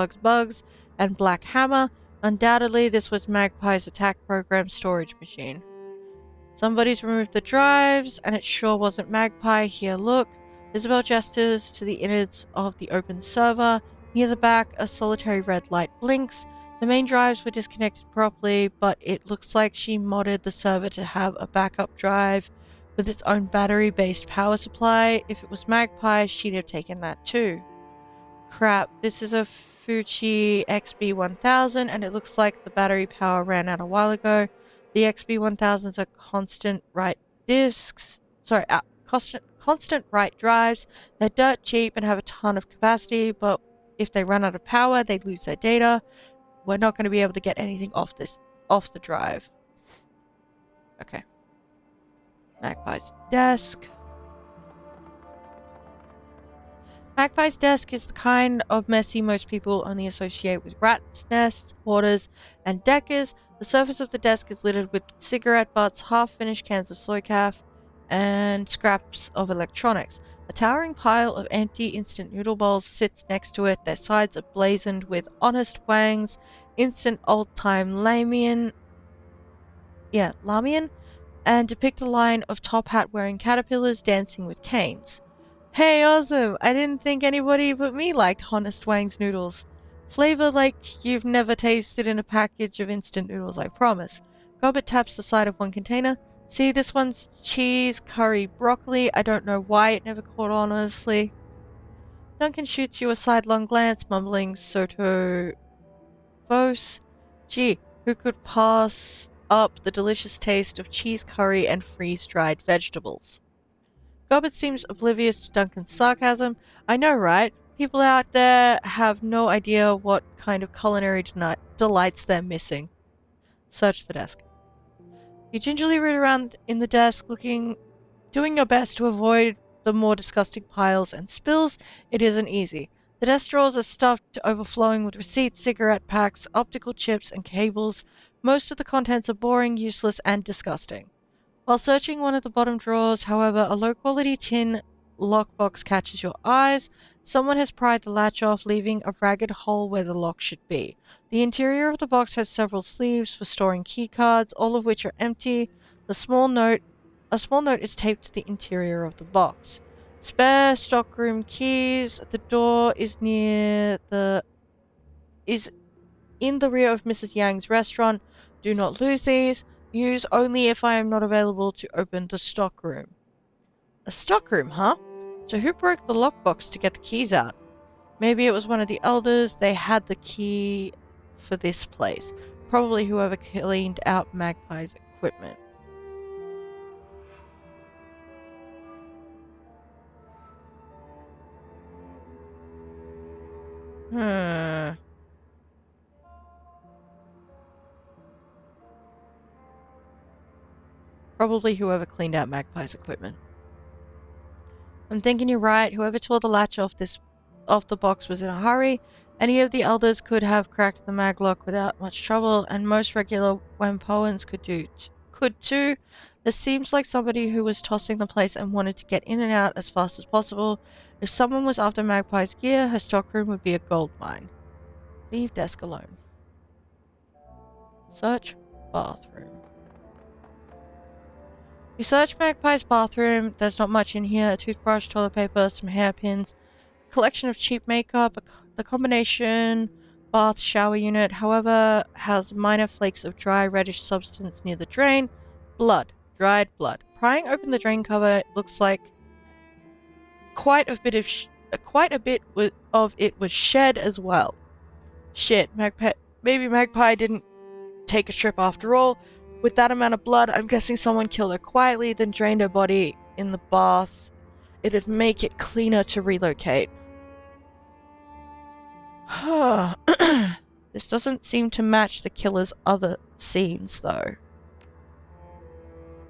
and Black Hammer. Undoubtedly, this was Magpie's attack program storage machine. Somebody's removed the drives, and it sure wasn't Magpie. Here, look. Isabel gestures to the innards of the open server. Near the back, a solitary red light blinks. The main drives were disconnected properly, but it looks like she modded the server to have a backup drive with its own battery-based power supply. If it was Magpie, she'd have taken that too. Crap, this is a Fuji XB1000, and it looks like the battery power ran out a while ago. The XB1000s are constant write disks. Sorry, constant write drives. They're dirt cheap and have a ton of capacity, but if they run out of power, they lose their data. We're not going to be able to get anything off the drive. Okay. Magpie's desk. Magpie's desk is the kind of messy most people only associate with rats' nests, hoarders, and deckers. The surface of the desk is littered with cigarette butts, half-finished cans of soy calf, and scraps of electronics. A towering pile of empty instant noodle bowls sits next to it, their sides are blazoned with honest wangs, instant old-time lamian, and depict a line of top hat-wearing caterpillars dancing with canes. Hey, awesome! I didn't think anybody but me liked Honest Wang's noodles. Flavor like you've never tasted in a package of instant noodles, I promise. Gobbet taps the side of one container. See, this one's cheese, curry, broccoli. I don't know why it never caught on, honestly. Duncan shoots you a sidelong glance, mumbling Soto Vos. Gee, who could pass up the delicious taste of cheese curry and freeze-dried vegetables? Gobbett seems oblivious to Duncan's sarcasm. I know, right? People out there have no idea what kind of culinary delights they're missing. Search the desk. You gingerly root around in the desk, doing your best to avoid the more disgusting piles and spills. It isn't easy. The desk drawers are stuffed to overflowing with receipts, cigarette packs, optical chips, and cables. Most of the contents are boring, useless, and disgusting. While searching one of the bottom drawers, however, a low-quality tin lockbox catches your eyes. Someone has pried the latch off, leaving a ragged hole where the lock should be. The interior of the box has several sleeves for storing keycards, all of which are empty. A small note is taped to the interior of the box. Spare stockroom keys. The door is in the rear of Mrs. Yang's restaurant. Do not lose these. Use only if I am not available to open the stockroom. A stockroom, huh? So who broke the lockbox to get the keys out? Maybe it was one of the elders. They had the key for this place. Probably whoever cleaned out Magpie's equipment. Hmm. Probably whoever cleaned out Magpie's equipment. I'm thinking you're right. Whoever tore the latch off the box was in a hurry. Any of the elders could have cracked the maglock without much trouble, and most regular Wampoans could too. This seems like somebody who was tossing the place and wanted to get in and out as fast as possible. If someone was after Magpie's gear, her stockroom would be a gold mine. Leave desk alone. Search bathroom. You search Magpie's bathroom. There's not much in here. A toothbrush, toilet paper, some hairpins, collection of cheap makeup. The combination bath shower unit, however, has minor flakes of dry reddish substance near the drain. Blood. Dried blood. Prying open the drain cover, it looks like quite a bit of it was shed as well. Shit, maybe Magpie didn't take a trip after all. With that amount of blood, I'm guessing someone killed her quietly, then drained her body in the bath. It'd make it cleaner to relocate. This doesn't seem to match the killer's other scenes, though.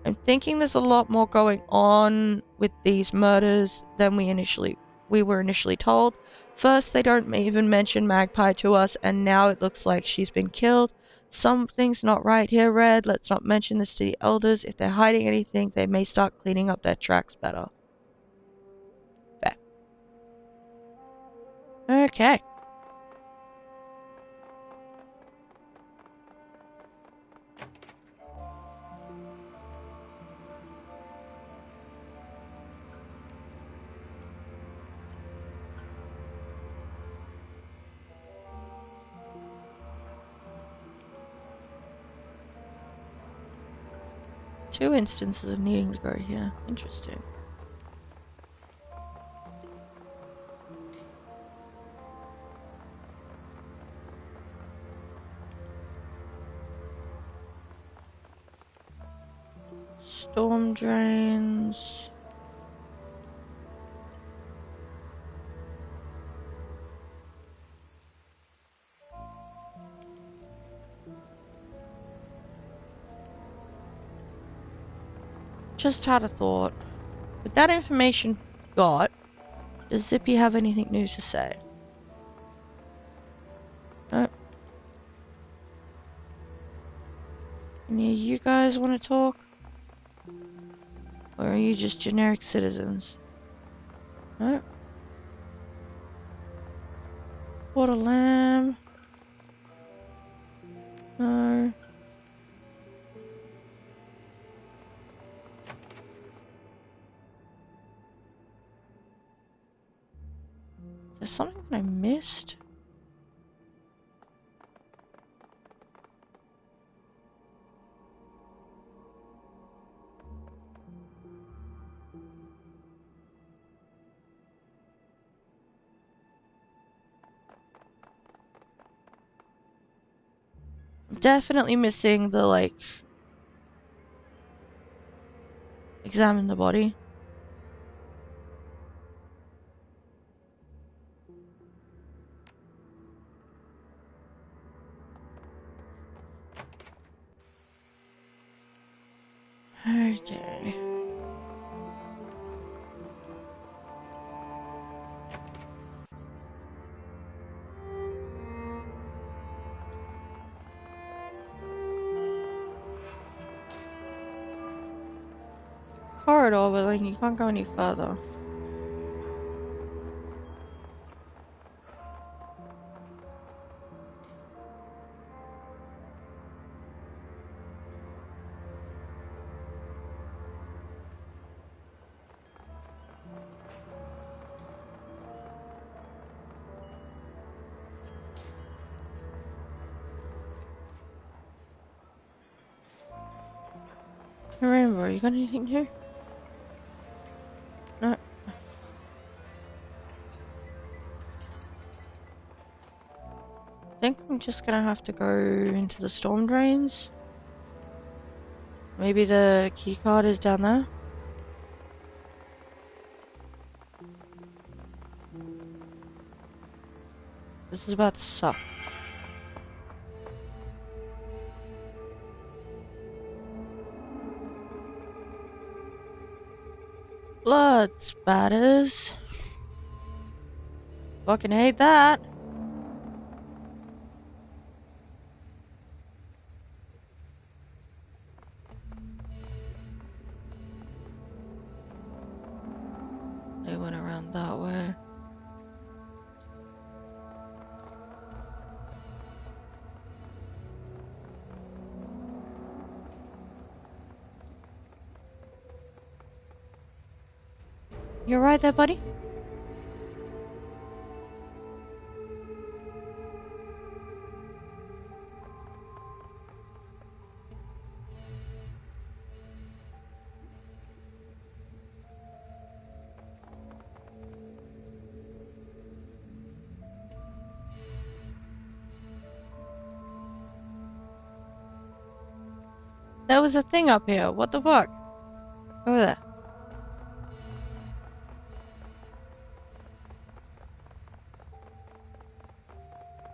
I'm thinking there's a lot more going on with these murders than we were initially told. First, they don't even mention Magpie to us, and now it looks like she's been killed. Something's not right here, Red. Let's not mention this to the elders. If they're hiding anything, they may start cleaning up their tracks better. Fair. Okay. Two instances of needing to go here. Interesting. Storm drains. Just had a thought. With that information got, does Zippy have anything new to say? No. Any of you guys want to talk? Or are you just generic citizens? No. Water lamb. No. Is there something that I missed? I'm definitely missing the, like, examine the body. Okay. Corridor, but like you can't go any further. Remember, you got anything here? No. I think I'm just gonna have to go into the storm drains. Maybe the keycard is down there. This is about to suck. Blood! blood spatters. Fucking hate that. They went around that way. You alright there, buddy? There was a thing up here. What the fuck? Over there.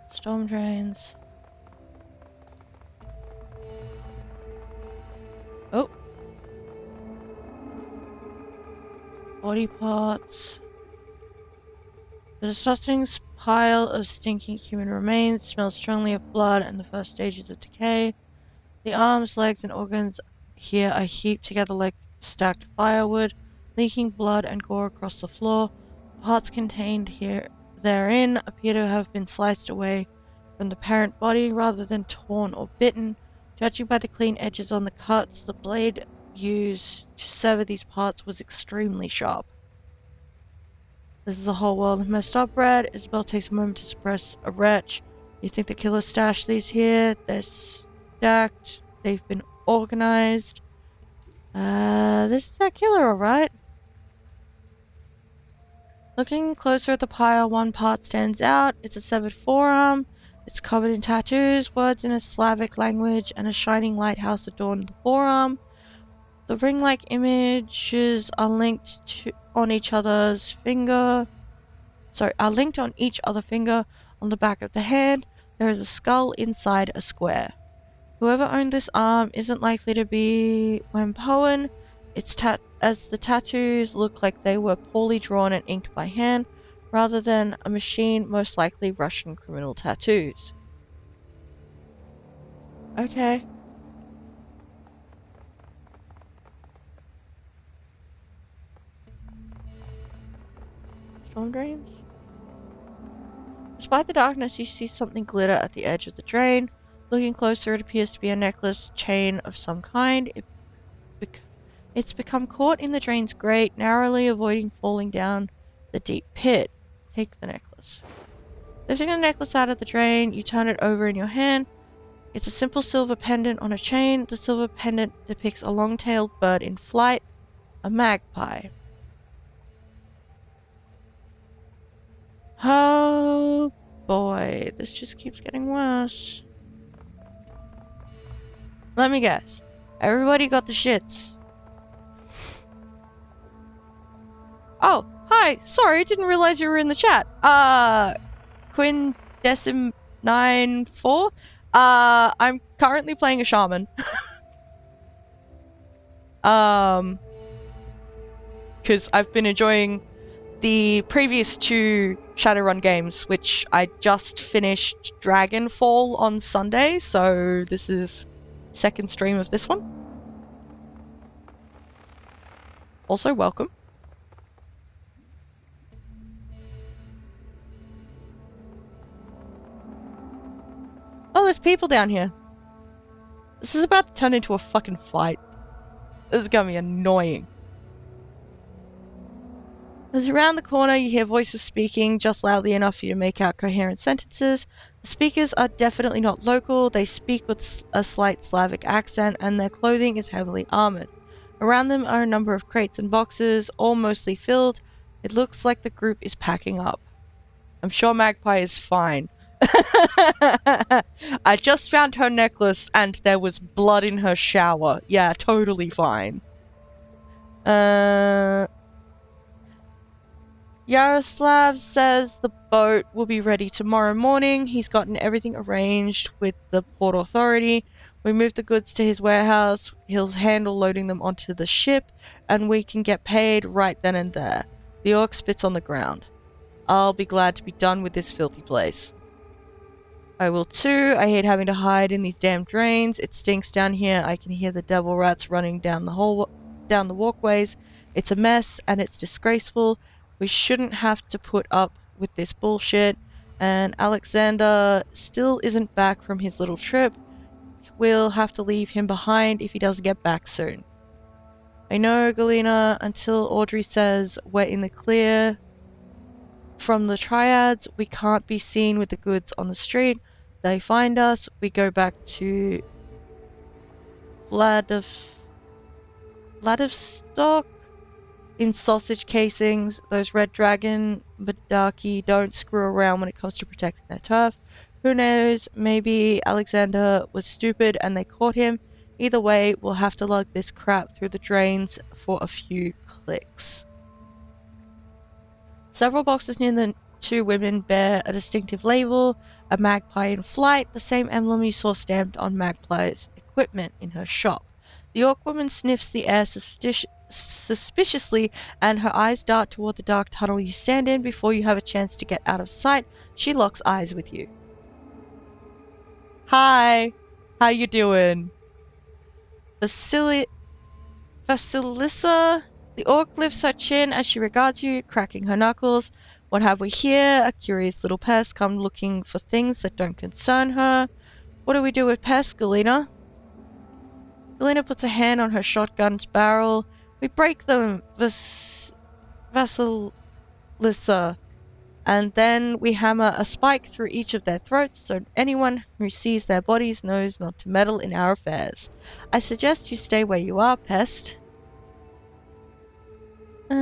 Storm drains. Oh. Body parts. The disgusting pile of stinking human remains smells strongly of blood and the first stages of decay. The arms, legs, and organs here are heaped together like stacked firewood, leaking blood and gore across the floor. Parts contained therein appear to have been sliced away from the parent body rather than torn or bitten. Judging by the clean edges on the cuts, the blade used to sever these parts was extremely sharp. This is a whole world of messed up bread. Isabel takes a moment to suppress a retch. You think the killer stashed these here? They're stacked. They've been organized. This is that killer, alright. Looking closer at the pile, one part stands out. It's a severed forearm. It's covered in tattoos, words in a Slavic language, and a shining lighthouse adorned the forearm. The ring-like images are linked on each other's finger. Are linked on each other finger. On the back of the hand, there is a skull inside a square. Whoever owned this arm isn't likely to be Wampoan. As the tattoos look like they were poorly drawn and inked by hand, rather than a machine, most likely Russian criminal tattoos. Okay. Storm drains? Despite the darkness, you see something glitter at the edge of the drain. Looking closer, it appears to be a necklace chain of some kind. It's become caught in the drain's grate, narrowly avoiding falling down the deep pit. Take the necklace. Lifting the necklace out of the drain, you turn it over in your hand. It's a simple silver pendant on a chain. The silver pendant depicts a long-tailed bird in flight, a magpie. Oh boy, this just keeps getting worse. Let me guess. Everybody got the shits. Oh, hi. Sorry, I didn't realize you were in the chat. Quindecim94. I'm currently playing a shaman. Because I've been enjoying the previous two Shadowrun games, which I just finished Dragonfall on Sunday, so this is second stream of this one. Also, welcome. Oh, there's people down here. This is about to turn into a fucking fight. This is gonna be annoying. As around the corner, you hear voices speaking just loudly enough for you to make out coherent sentences. The speakers are definitely not local. They speak with a slight Slavic accent, and their clothing is heavily armored. Around them are a number of crates and boxes, all mostly filled. It looks like the group is packing up. I'm sure Magpie is fine. I just found her necklace and there was blood in her shower. Yeah, totally fine. Yaroslav says the boat will be ready tomorrow morning. He's gotten everything arranged with the port authority. We moved the goods to his warehouse. He'll handle loading them onto the ship. and we can get paid right then and there. The orc spits on the ground. I'll be glad to be done with this filthy place. I will too. I hate having to hide in these damn drains. It stinks down here. I can hear the devil rats running down the walkways. It's a mess and it's disgraceful. We shouldn't have to put up with this bullshit. And Alexander still isn't back from his little trip. We'll have to leave him behind if he doesn't get back soon. I know, Galena, until Audrey says we're in the clear from the triads, we can't be seen with the goods on the street. They find us, we go back to Vladivostok in sausage casings. Those red dragon Madaki don't screw around when it comes to protecting their turf. Who knows, maybe Alexander was stupid and they caught him. Either way, we'll have to lug this crap through the drains for a few clicks. Several boxes near the two women bear a distinctive label, a magpie in flight, the same emblem you saw stamped on Magpie's equipment in her shop. The orc woman sniffs the air suspiciously, and her eyes dart toward the dark tunnel you stand in before you have a chance to get out of sight. She locks eyes with you. Hi, how you doing? Vasilissa? The orc lifts her chin as she regards you, cracking her knuckles. What have we here? A curious little pest come looking for things that don't concern her. What do we do with pests, Galena? Galena puts a hand on her shotgun's barrel. We break them, Vasilissa. And then we hammer a spike through each of their throats so anyone who sees their bodies knows not to meddle in our affairs. I suggest you stay where you are, pest. The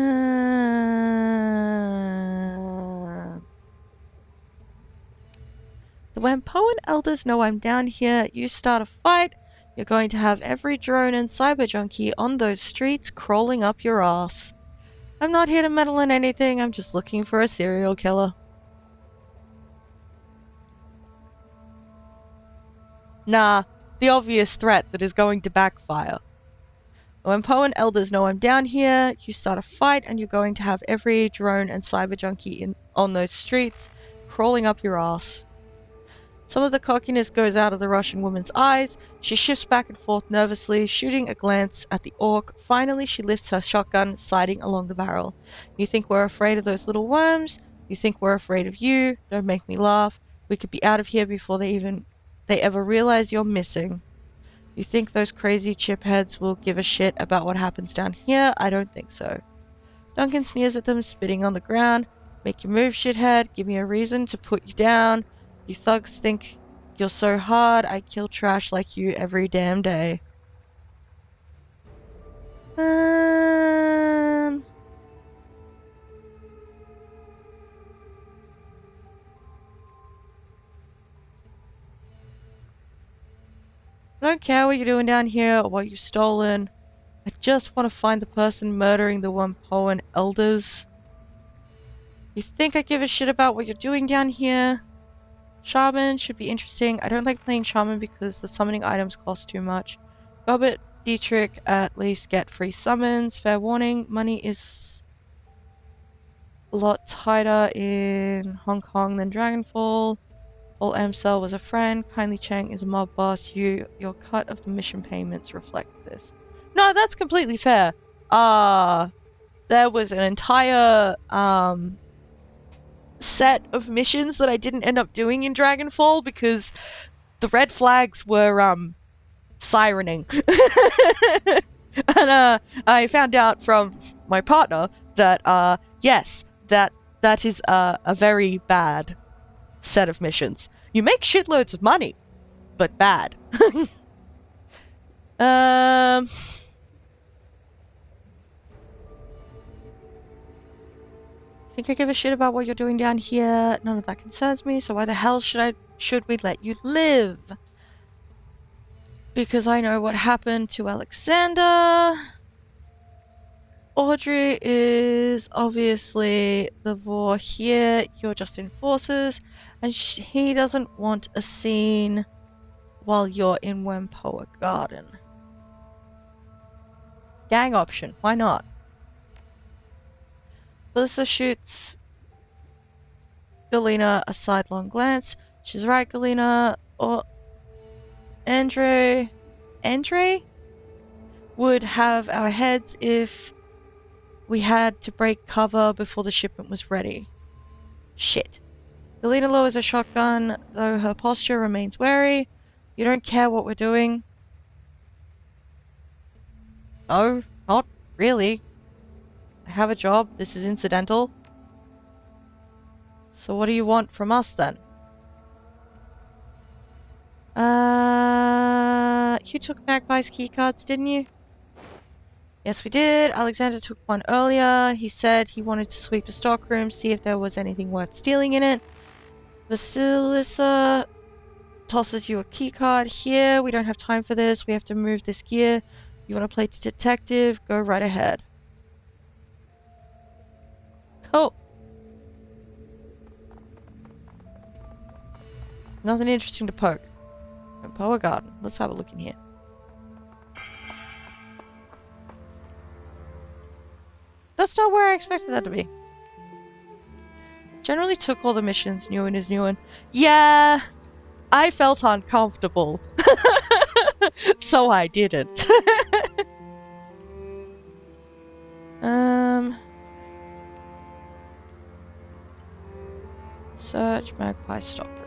Wampoan elders know I'm down here. You start a fight, you're going to have every drone and cyber junkie on those streets crawling up your ass. I'm not here to meddle in anything, I'm just looking for a serial killer. Nah, the obvious threat that is going to backfire. When Poe and elders know I'm down here, you start a fight and you're going to have every drone and cyber junkie on those streets crawling up your ass. Some of the cockiness goes out of the Russian woman's eyes. She shifts back and forth nervously, shooting a glance at the orc. Finally, she lifts her shotgun, sighting along the barrel. You think we're afraid of those little worms? You think we're afraid of you? Don't make me laugh. We could be out of here before they ever realize you're missing. You think those crazy chipheads will give a shit about what happens down here? I don't think so. Duncan sneers at them, spitting on the ground. Make your move, shithead. Give me a reason to put you down. You thugs think you're so hard. I kill trash like you every damn day. I don't care what you're doing down here or what you've stolen. I just want to find the person murdering the Wampoan elders. You think I give a shit about what you're doing down here? Shaman should be interesting. I don't like playing Shaman because the summoning items cost too much. Gobert, Dietrich at least get free summons. Fair warning, money is a lot tighter in Hong Kong than Dragonfall. Old Amsel was a friend. Kindly Cheng is a mob boss. Your cut of the mission payments reflect this. No, that's completely fair. There was an entire set of missions that I didn't end up doing in Dragonfall because the red flags were sirening. And I found out from my partner that yes, that is a very bad set of missions. You make shitloads of money, but bad. Think I give a shit about what you're doing down here? None of that concerns me, so why the hell should we let you live? Because I know what happened to Alexander. Audrey is obviously the war here. You're just enforcers, and he doesn't want a scene while you're in Wampoa Garden. gang option. Why not? Melissa shoots Galena a sidelong glance. She's right, Galena. Or Andre would have our heads if we had to break cover before the shipment was ready. Shit. Galena lowers a shotgun, though her posture remains wary. You don't care what we're doing? No, not really. I have a job. This is incidental. So what do you want from us then? You took Magpie's keycards, didn't you? Yes, we did. Alexander took one earlier. He said he wanted to sweep the stockroom, see if there was anything worth stealing in it. Vasilisa tosses you a keycard. Here, we don't have time for this. We have to move this gear. You want to play detective? Go right ahead. Cool. Nothing interesting to poke. Power Garden. Let's have a look in here. That's not where I expected that to be. Generally took all the missions, new one is new one. Yeah, I felt uncomfortable. So I didn't. Search Magpie Stockroom.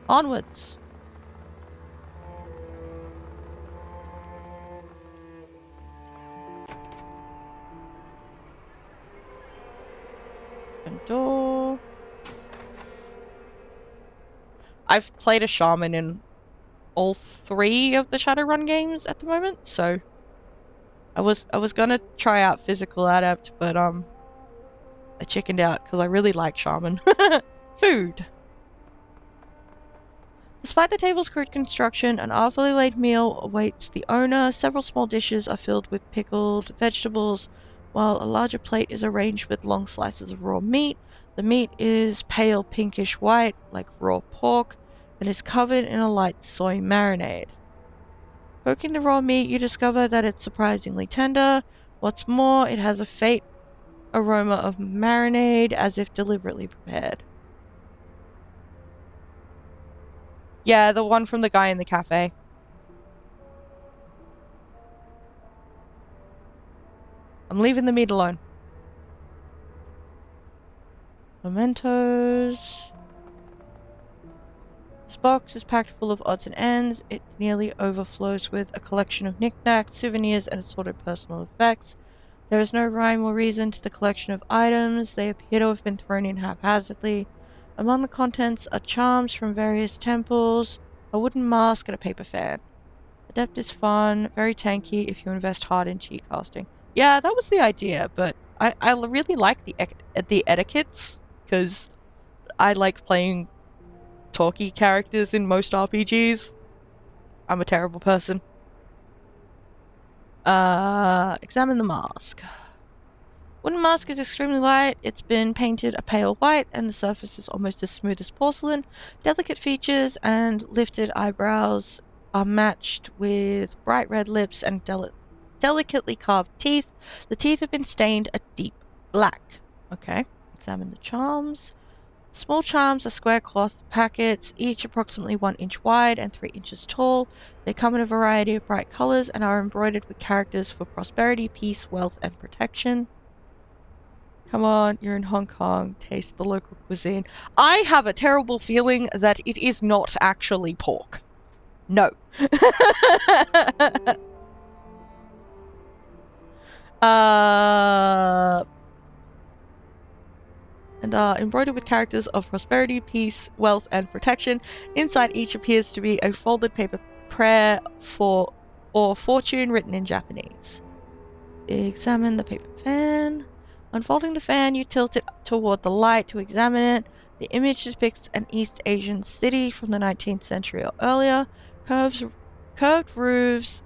Onwards. Door. I've played a shaman in all 3 of the Shadowrun games at the moment, so I was gonna try out physical adept, but I chickened out because I really like shaman. Food. Despite the table's crude construction, an artfully laid meal awaits the owner. Several small dishes are filled with pickled vegetables, while a larger plate is arranged with long slices of raw meat. The meat is pale pinkish white, like raw pork, and is covered in a light soy marinade. Poking the raw meat, you discover that it's surprisingly tender. What's more, it has a faint aroma of marinade, as if deliberately prepared. Yeah, the one from the guy in the cafe. I'm leaving the meat alone. Mementos. This box is packed full of odds and ends. It nearly overflows with a collection of knickknacks, souvenirs, and assorted personal effects. There is no rhyme or reason to the collection of items. They appear to have been thrown in haphazardly. Among the contents are charms from various temples, a wooden mask, and a paper fan. Adept is fun, very tanky if you invest hard in cheat casting. Yeah, that was the idea, but I really like the etiquettes, because I like playing talky characters in most RPGs. I'm a terrible person. Examine the mask. Wooden mask is extremely light. It's been painted a pale white, and the surface is almost as smooth as porcelain. Delicate features and lifted eyebrows are matched with bright red lips and delicately carved teeth. The teeth have been stained a deep black. Okay, examine the charms. Small charms are square cloth packets, each approximately 1 inch wide and 3 inches tall. They come in a variety of bright colors and are embroidered with characters for prosperity, peace, wealth, and protection. Come on, you're in Hong Kong. Taste the local cuisine. I have a terrible feeling that it is not actually pork. No. And are embroidered with characters of prosperity, peace, wealth, and protection. Inside each appears to be a folded paper prayer or fortune written in Japanese. Examine the paper fan. Unfolding the fan, you tilt it toward the light to examine it. The image depicts an East Asian city from the 19th century or earlier. Curved roofs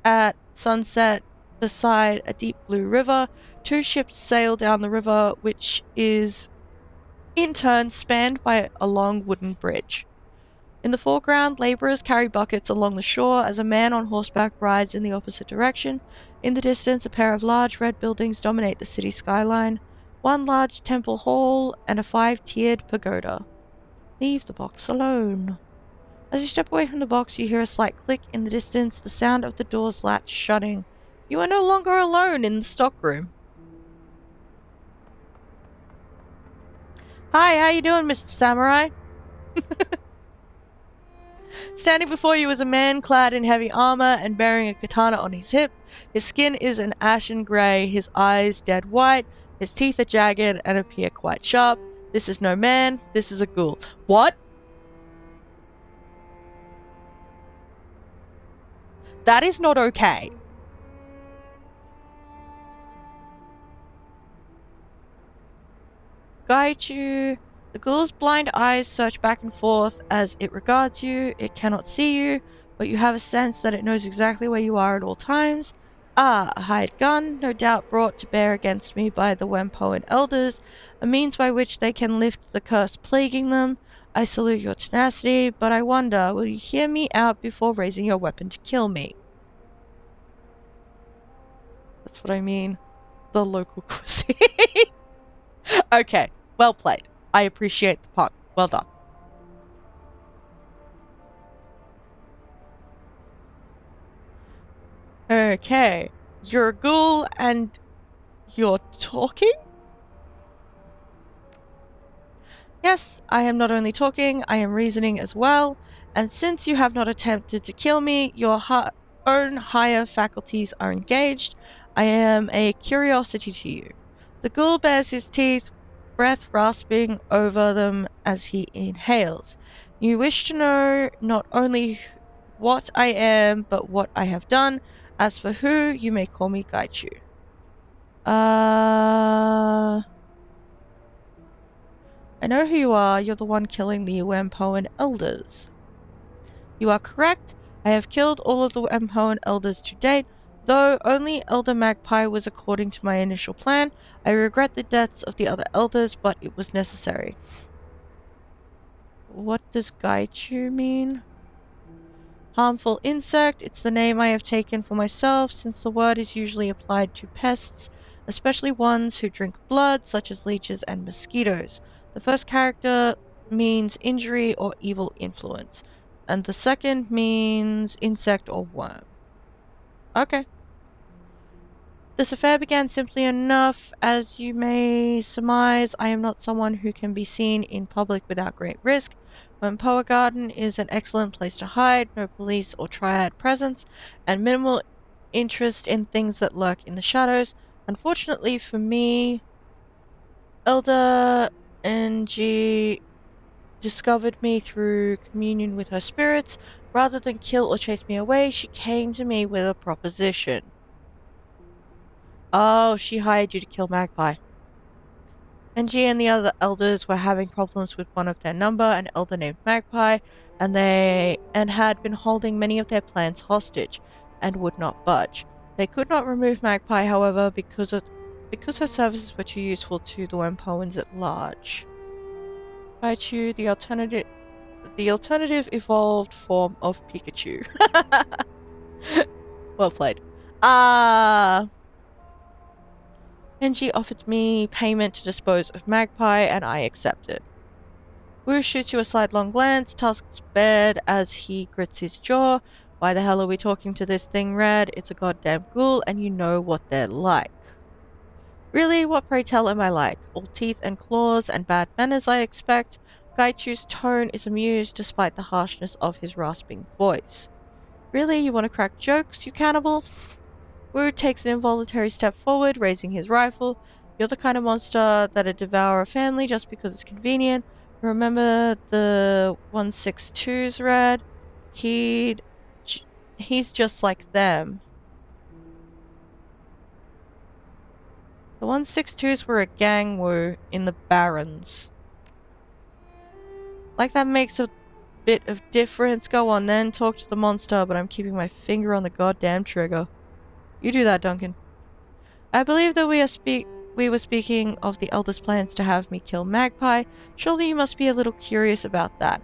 at sunset beside a deep blue river. 2 ships sail down the river, which is in turn spanned by a long wooden bridge. In the foreground, laborers carry buckets along the shore as a man on horseback rides in the opposite direction. In the distance, a pair of large red buildings dominate the city skyline. One large temple hall and a 5-tiered pagoda. Leave the box alone. As you step away from the box, you hear a slight click in the distance, the sound of the door's latch shutting. You are no longer alone in the stockroom. Hi, how you doing, Mr. Samurai? Standing before you is a man clad in heavy armor and bearing a katana on his hip. His skin is an ashen grey, his eyes dead white, his teeth are jagged and appear quite sharp. This is no man, this is a ghoul. What? That is not okay. Gaichu. The ghoul's blind eyes search back and forth as it regards you. It cannot see you, but you have a sense that it knows exactly where you are at all times. Ah, a hired gun, no doubt brought to bear against me by the Wempoan elders, a means by which they can lift the curse plaguing them. I salute your tenacity, but I wonder, will you hear me out before raising your weapon to kill me? That's what I mean. The local cuisine. Okay, well played. I appreciate the pun. Well done. Okay. You're a ghoul and you're talking? Yes, I am not only talking, I am reasoning as well. And since you have not attempted to kill me, your own higher faculties are engaged. I am a curiosity to you. The ghoul bares his teeth, breath rasping over them as he inhales. You wish to know not only what I am, but what I have done. As for who, you may call me Gaichu. I know who you are. You're the one killing the Wempoan elders. You are correct. I have killed all of the Wempoan elders to date. Though only Elder Magpie was according to my initial plan, I regret the deaths of the other elders, but it was necessary. What does Gaichu mean? Harmful insect. It's the name I have taken for myself, since the word is usually applied to pests, especially ones who drink blood, such as leeches and mosquitoes. The first character means injury or evil influence, and the second means insect or worm. Okay. This affair began simply enough. As you may surmise, I am not someone who can be seen in public without great risk. Wempoa Garden is an excellent place to hide, no police or triad presence, and minimal interest in things that lurk in the shadows. Unfortunately for me, Elder NG discovered me through communion with her spirits. Rather than kill or chase me away, she came to me with a proposition. Oh, she hired you to kill Magpie. NG and the other elders were having problems with one of their number, an elder named Magpie, and had been holding many of their plans hostage, and would not budge. They could not remove Magpie, however, because her services were too useful to the Wempoans at large. Raichu, the alternative evolved form of Pikachu. Well played. NG offered me payment to dispose of Magpie, and I accepted. Wu shoots you a sidelong glance, tusks bared as he grits his jaw. Why the hell are we talking to this thing, Red? It's a goddamn ghoul, and you know what they're like. Really, what pray tell am I like? All teeth and claws and bad manners, I expect. Gaichu's tone is amused despite the harshness of his rasping voice. Really, you want to crack jokes, you cannibal? Wu takes an involuntary step forward, raising his rifle. You're the kind of monster that'd devour a family just because it's convenient. Remember the 162s, Red? He's just like them. The 162s were a gang, Wu, in the Barrens. Like that makes a bit of difference. Go on then, talk to the monster, but I'm keeping my finger on the goddamn trigger. You do that, Duncan. I believe that we were speaking of the Elder's plans to have me kill Magpie. Surely you must be a little curious about that.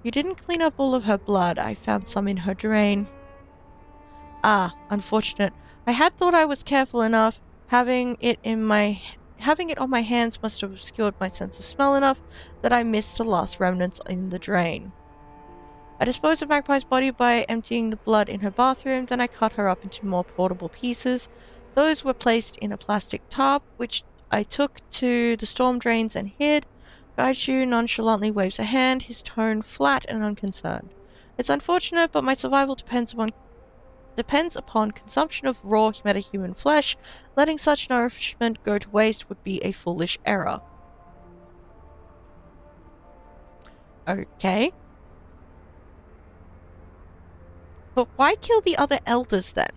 You didn't clean up all of her blood. I found some in her drain. Ah, unfortunate. I had thought I was careful enough. Having it on my hands must have obscured my sense of smell enough that I missed the last remnants in the drain. I disposed of Magpie's body by emptying the blood in her bathroom, then I cut her up into more portable pieces. Those were placed in a plastic tub, which I took to the storm drains and hid. Gaishu nonchalantly waves a hand, his tone flat and unconcerned. It's unfortunate, but my survival depends upon consumption of raw metahuman flesh. Letting such nourishment go to waste would be a foolish error. Okay. But why kill the other elders then?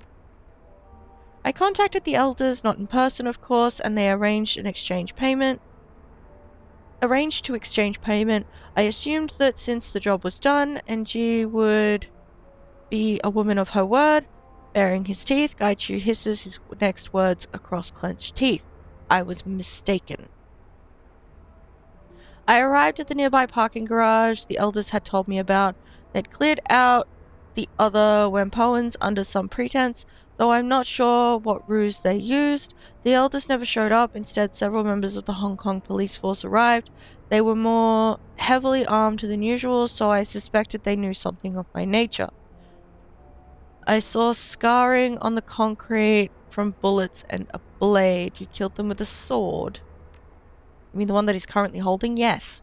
I contacted the elders, not in person of course, and they arranged to exchange payment. I assumed that since the job was done, Enji would be a woman of her word. Baring his teeth, Gaichu hisses his next words across clenched teeth. I was mistaken. I arrived at the nearby parking garage the elders had told me about. They'd cleared out the other Wempoans under some pretense, though I'm not sure what ruse they used. The elders never showed up. Instead, several members of the Hong Kong police force arrived. They were more heavily armed than usual, so I suspected they knew something of my nature. I saw scarring on the concrete from bullets and a blade. You killed them with a sword. You mean the one that he's currently holding? Yes.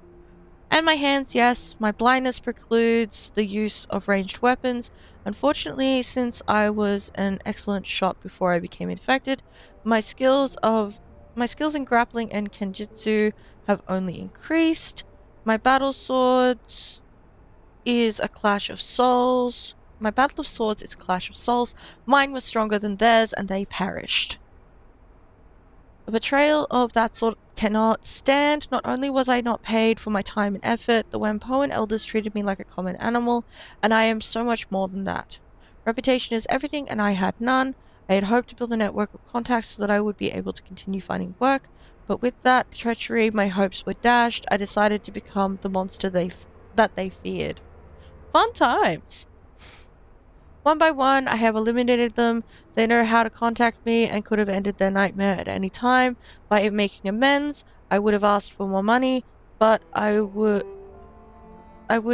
And my hands, yes. My blindness precludes the use of ranged weapons. Unfortunately, since I was an excellent shot before I became infected, my skills in grappling and kenjutsu have only increased. My battle swords is a clash of souls. My battle of swords is a clash of souls. Mine was stronger than theirs, and they perished. A betrayal of that sort cannot stand. Not only was I not paid for my time and effort, the Wempoan elders treated me like a common animal, and I am so much more than that. Reputation is everything, and I had none. I had hoped to build a network of contacts so that I would be able to continue finding work, but with that treachery, my hopes were dashed. I decided to become the monster that they feared. Fun times! One by one, I have eliminated them. They know how to contact me and could have ended their nightmare at any time. By making amends, I would have asked for more money, but I would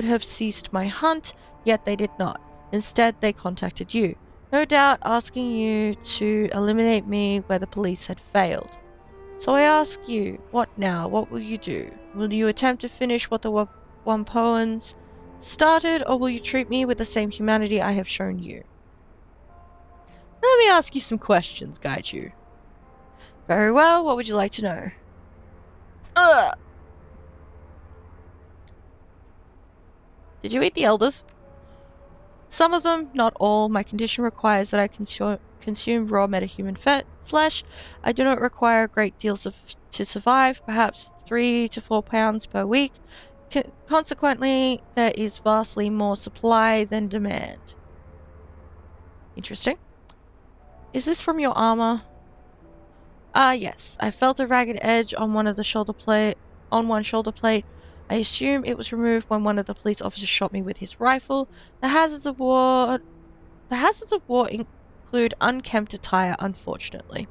have ceased my hunt, yet they did not. Instead, they contacted you. No doubt asking you to eliminate me where the police had failed. So I ask you, what now? What will you do? Will you attempt to finish what the Wampoans started, or will you treat me with the same humanity I have shown you? Let me ask you some questions, Gaiju. Very well, what would you like to know? Did you eat the elders? Some of them, not all. My condition requires that I consume raw metahuman flesh. I do not require great deals to survive, perhaps 3 to 4 pounds per week. Consequently, there is vastly more supply than demand. Interesting. Is this from your armor? Yes. I felt a ragged edge on one shoulder plate. I assume it was removed when one of the police officers shot me with his rifle. The hazards of war include unkempt attire, unfortunately.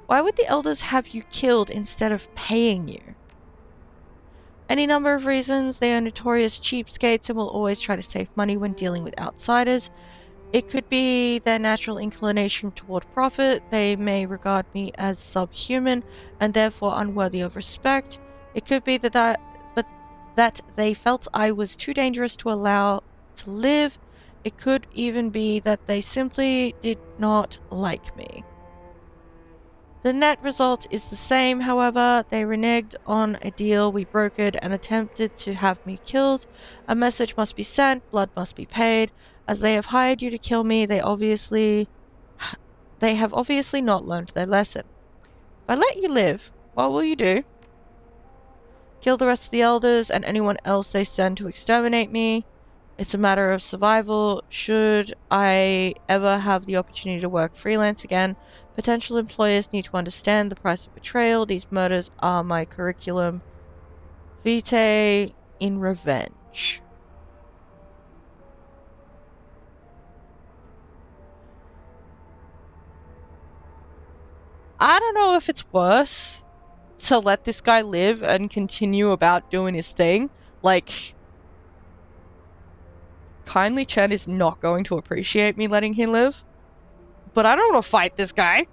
Why would the elders have you killed instead of paying you? Any number of reasons. They are notorious cheapskates and will always try to save money when dealing with outsiders. It could be their natural inclination toward profit. They may regard me as subhuman and therefore unworthy of respect. It could be that they felt I was too dangerous to allow to live. It could even be that they simply did not like me. The net result is the same, however. They reneged on a deal we brokered and attempted to have me killed. A message must be sent, blood must be paid. As they have hired you to kill me, they have obviously not learned their lesson. If I let you live, what will you do? Kill the rest of the elders and anyone else they send to exterminate me. It's a matter of survival. Should I ever have the opportunity to work freelance again, potential employers need to understand the price of betrayal. These murders are my curriculum vitae in revenge. I don't know if it's worse to let this guy live and continue about doing his thing. Like, Kindly Cheng is not going to appreciate me letting him live. But I don't want to fight this guy.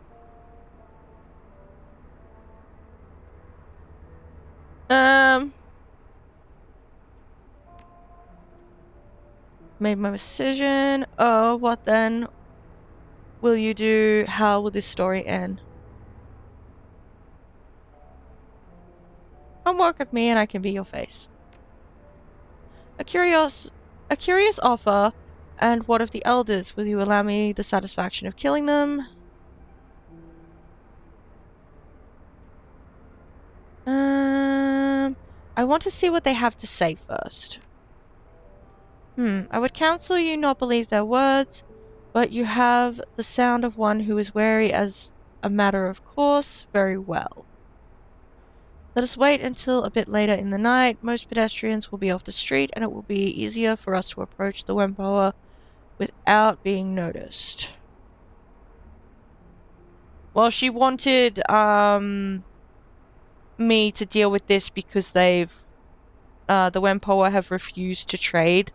Made my decision. Oh, what then will you do? How will this story end? Come work with me and I can be your face. A curious offer. And what of the elders? Will you allow me the satisfaction of killing them? I want to see what they have to say first. I would counsel you not believe their words, but you have the sound of one who is wary as a matter of course. Very well. Let us wait until a bit later in the night. Most pedestrians will be off the street, and it will be easier for us to approach the Wempoa without being noticed. Well, she wanted me to deal with this because the Wempoa have refused to trade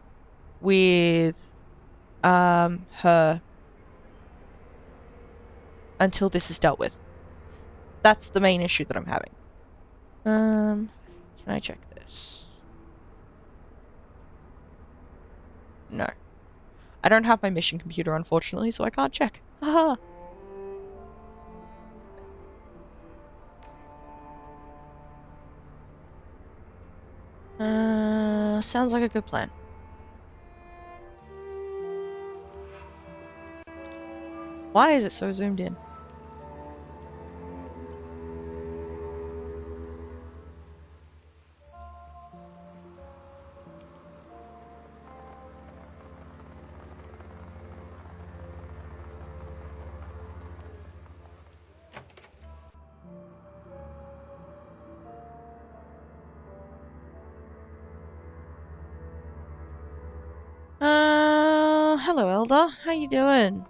with her until this is dealt with. That's the main issue that I'm having. Can I check this? No. I don't have my mission computer, unfortunately, so I can't check. Haha. Sounds like a good plan. Why is it so zoomed in? Hello, Elder. How you doing?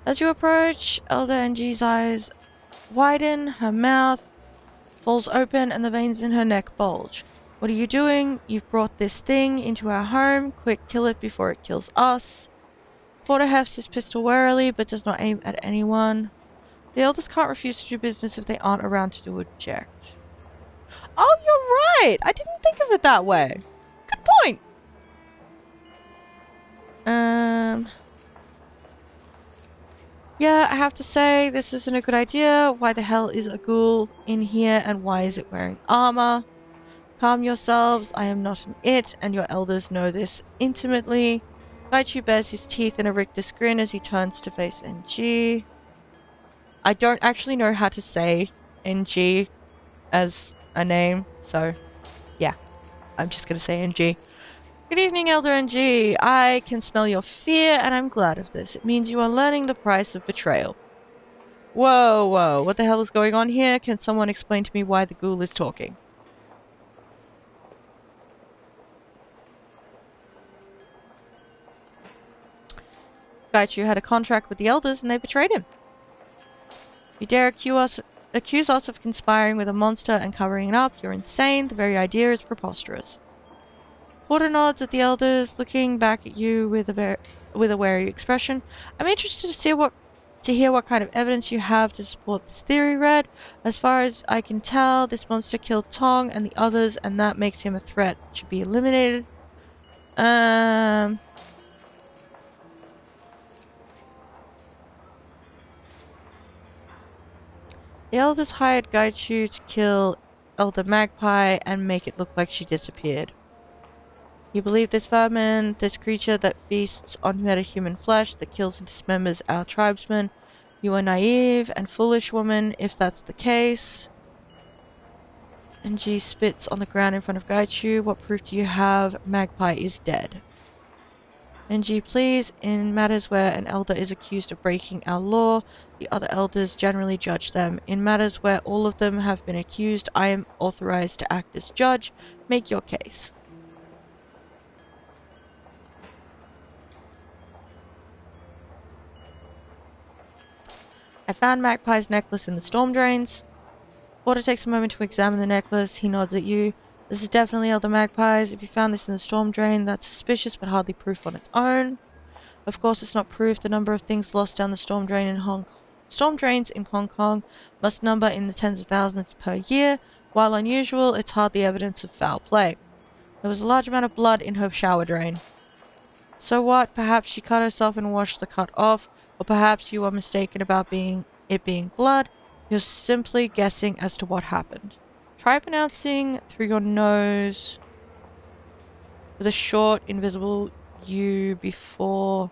As you approach, Elder NG's eyes widen, her mouth falls open, and the veins in her neck bulge. What are you doing? You've brought this thing into our home. Quick, kill it before it kills us. Porter hefts his pistol warily, but does not aim at anyone. The elders can't refuse to do business if they aren't around to object. Oh, you're right! I didn't think of it that way. Good point! Yeah, I have to say, this isn't a good idea. Why the hell is a ghoul in here, and why is it wearing armor? Calm yourselves, I am not an it, and your elders know this intimately. Gaichu bares his teeth in a rictus grin as he turns to face NG. I don't actually know how to say NG as a name, so yeah, I'm just gonna say NG. Good evening, Elder NG. I can smell your fear, and I'm glad of this. It means you are learning the price of betrayal. Whoa, whoa, what the hell is going on here? Can someone explain to me why the ghoul is talking? Gaichu had a contract with the elders, and they betrayed him. You dare accuse us of conspiring with a monster and covering it up? You're insane. The very idea is preposterous. Porter nods at the elders, looking back at you with a wary expression. I'm interested to hear what kind of evidence you have to support this theory, Red. As far as I can tell, this monster killed Tong and the others, and that makes him a threat. Should be eliminated. The elders hired Gaichu to kill Elder Magpie and make it look like she disappeared. You believe this vermin, this creature that feasts on metahuman flesh, that kills and dismembers our tribesmen. You are naive and foolish, woman, if that's the case. NG spits on the ground in front of Gaichu. What proof do you have? Magpie is dead. NG, please, in matters where an elder is accused of breaking our law, the other elders generally judge them. In matters where all of them have been accused, I am authorized to act as judge. Make your case. I found Magpie's necklace in the storm drains. Porter takes a moment to examine the necklace. He nods at you. This is definitely Elder Magpie's. If you found this in the storm drain, that's suspicious but hardly proof on its own. Of course, it's not proof. The number of things lost down the storm drains in Hong Kong must number in the tens of thousands per year. While unusual, it's hardly evidence of foul play. There was a large amount of blood in her shower drain. So what? Perhaps she cut herself and washed the cut off, or perhaps you are mistaken about it being blood. You're simply guessing as to what happened. Try pronouncing through your nose with a short, invisible U before.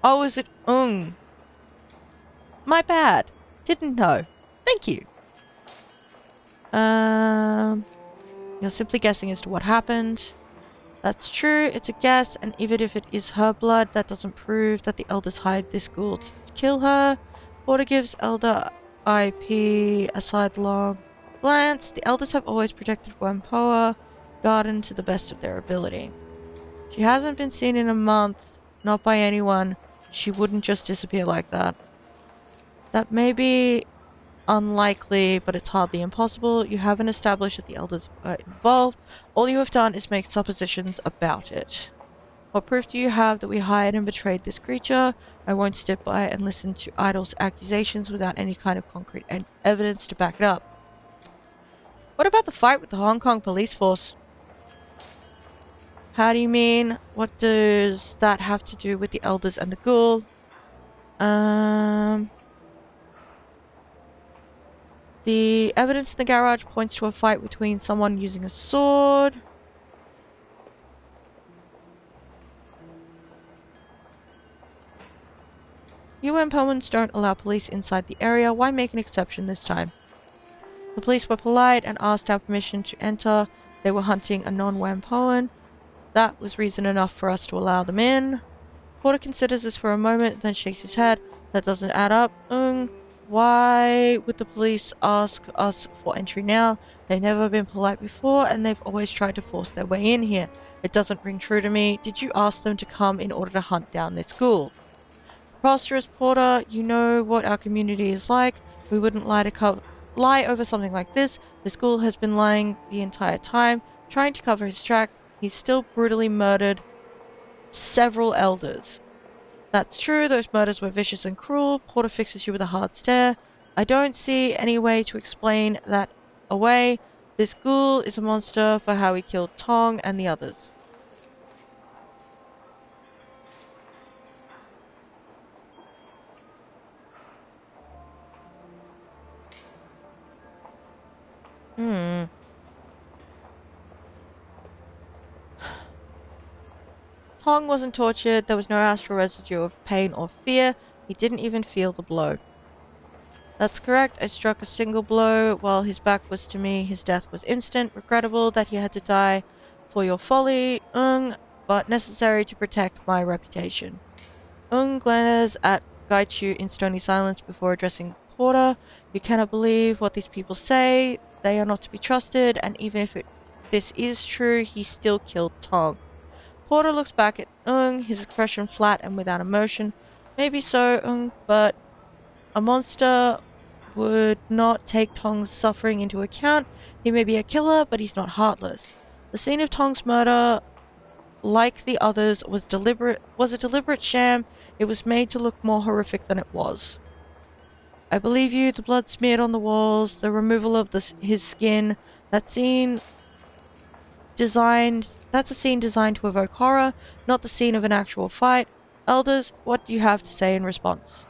Oh, is it ung? My bad. Didn't know. Thank you. You're simply guessing as to what happened. That's true, it's a guess, and even if it is her blood, that doesn't prove that the elders hired this ghoul to kill her. Porter gives Elder IP a sidelong glance. The elders have always protected Whampoa Garden to the best of their ability. She hasn't been seen in a month, not by anyone. She wouldn't just disappear like that. That may be unlikely, but it's hardly impossible. You haven't established that the elders were involved. All you have done is make suppositions about it. What proof do you have that we hired and betrayed this creature? I won't step by and listen to Idol's accusations without any kind of concrete evidence to back it up. What about the fight with the Hong Kong police force? How do you mean? What does that have to do with the elders and the ghoul? The evidence in the garage points to a fight between someone using a sword. UN Pullmans don't allow police inside the area. Why make an exception this time? The police were polite and asked our permission to enter. They were hunting a non-Whampoan. That was reason enough for us to allow them in. Porter considers this for a moment, then shakes his head. That doesn't add up. Why would the police ask us for entry now? They've never been polite before, and they've always tried to force their way in here. It doesn't ring true to me. Did you ask them to come in order to hunt down this ghoul? Preposterous, Porter. You know what our community is like. We wouldn't lie over something like this. This ghoul has been lying the entire time, trying to cover his tracks. He's still brutally murdered several elders. That's true, those murders were vicious and cruel. Porter fixes you with a hard stare. I don't see any way to explain that away. This ghoul is a monster for how he killed Tong and the others. Tong wasn't tortured. There was no astral residue of pain or fear. He didn't even feel the blow. That's correct. I struck a single blow while his back was to me. His death was instant. Regrettable that he had to die for your folly, but necessary to protect my reputation. Glares at Gaichu in stony silence before addressing Porter. You cannot believe what these people say. They are not to be trusted, and even if this is true, he still killed Tong. Porter looks back at his expression flat and without emotion. Maybe so, but a monster would not take Tong's suffering into account. He may be a killer, but he's not heartless. The scene of Tong's murder, like the others, was a deliberate sham. It was made to look more horrific than it was. I believe you. The blood smeared on the walls, the removal of his skin, that's a scene designed to evoke horror, not the scene of an actual fight. Elders, what do you have to say in response?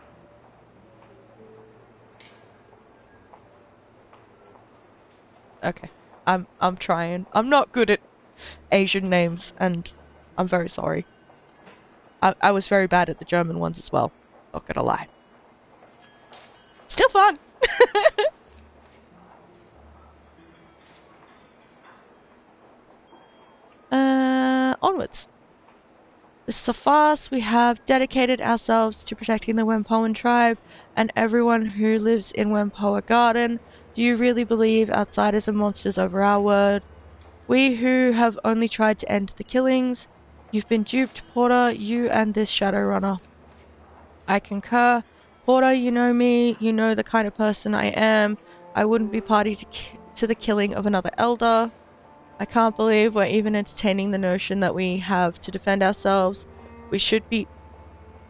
Okay. I'm trying. I'm not good at Asian names, and I'm very sorry. I was very bad at the German ones as well. Not gonna lie. Still fun! onwards. This is a farce. We have dedicated ourselves to protecting the Wempoan tribe and everyone who lives in Wempoa Garden. Do you really believe outsiders are monsters over our word? We who have only tried to end the killings. You've been duped, Porter, you and this Shadowrunner. I concur. Porter, you know me. You know the kind of person I am. I wouldn't be party to the killing of another elder. I can't believe we're even entertaining the notion that we have to defend ourselves. We should be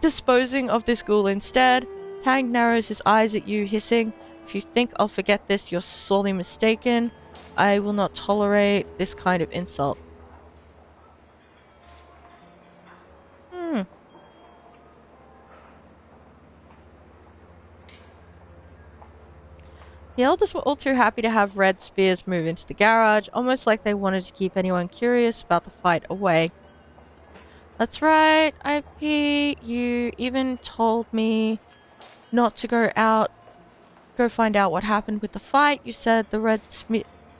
disposing of this ghoul instead. Tang narrows his eyes at you, hissing, "If you think I'll forget this, you're sorely mistaken. I will not tolerate this kind of insult." The elders were all too happy to have Red Spears move into the garage, almost like they wanted to keep anyone curious about the fight away. "That's right, IP. You even told me not to go find out what happened with the fight. You said the Red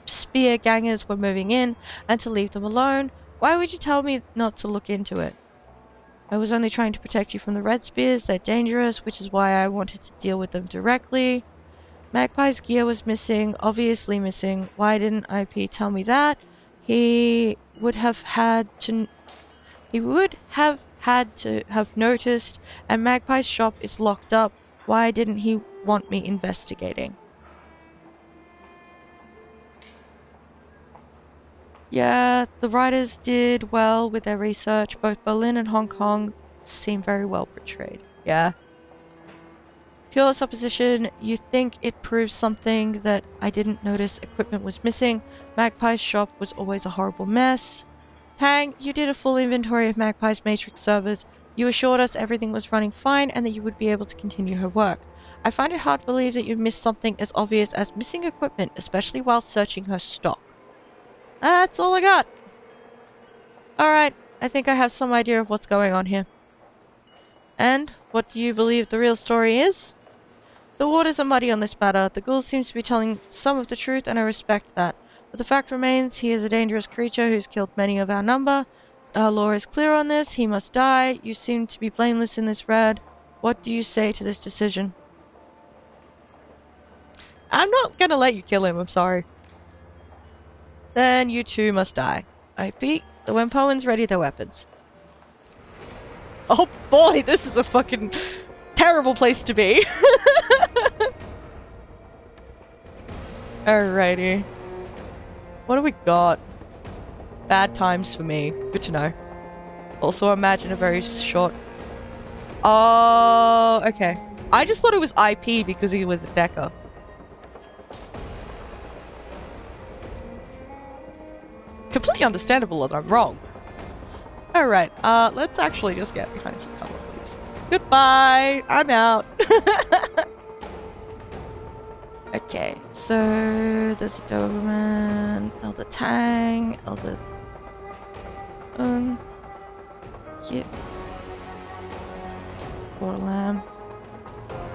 Spear gangers were moving in and to leave them alone. Why would you tell me not to look into it?" "I was only trying to protect you from the Red Spears. They're dangerous, which is why I wanted to deal with them directly. Magpie's gear was missing, obviously missing. Why didn't IP tell me that? He would have had to have noticed, and Magpie's shop is locked up. Why didn't he want me investigating?" Yeah, the writers did well with their research. Both Berlin and Hong Kong seem very well portrayed. Yeah. Pure supposition. You think it proves something that I didn't notice equipment was missing. Magpie's shop was always a horrible mess. Tang, you did a full inventory of Magpie's matrix servers. You assured us everything was running fine and that you would be able to continue her work. I find it hard to believe that you missed something as obvious as missing equipment, especially while searching her stock. That's all I got. Alright, I think I have some idea of what's going on here. And what do you believe the real story is? The waters are muddy on this matter. The ghoul seems to be telling some of the truth, and I respect that. But the fact remains, he is a dangerous creature who's killed many of our number. Our law is clear on this. He must die. You seem to be blameless in this, Red. What do you say to this decision? I'm not gonna let you kill him, I'm sorry. Then you too must die. IP, the Wempoans ready their weapons. Oh boy, this is a fucking terrible place to be. Alrighty. What do we got? Bad times for me. Good to know. Also imagine a very short... Oh, okay. I just thought it was IP because he was a Decker. Completely understandable that I'm wrong. Alright, let's actually just get behind some cover, please. Goodbye! I'm out! Okay, so there's a Doberman, Elder Tang, Elder Yep. Water Lamb.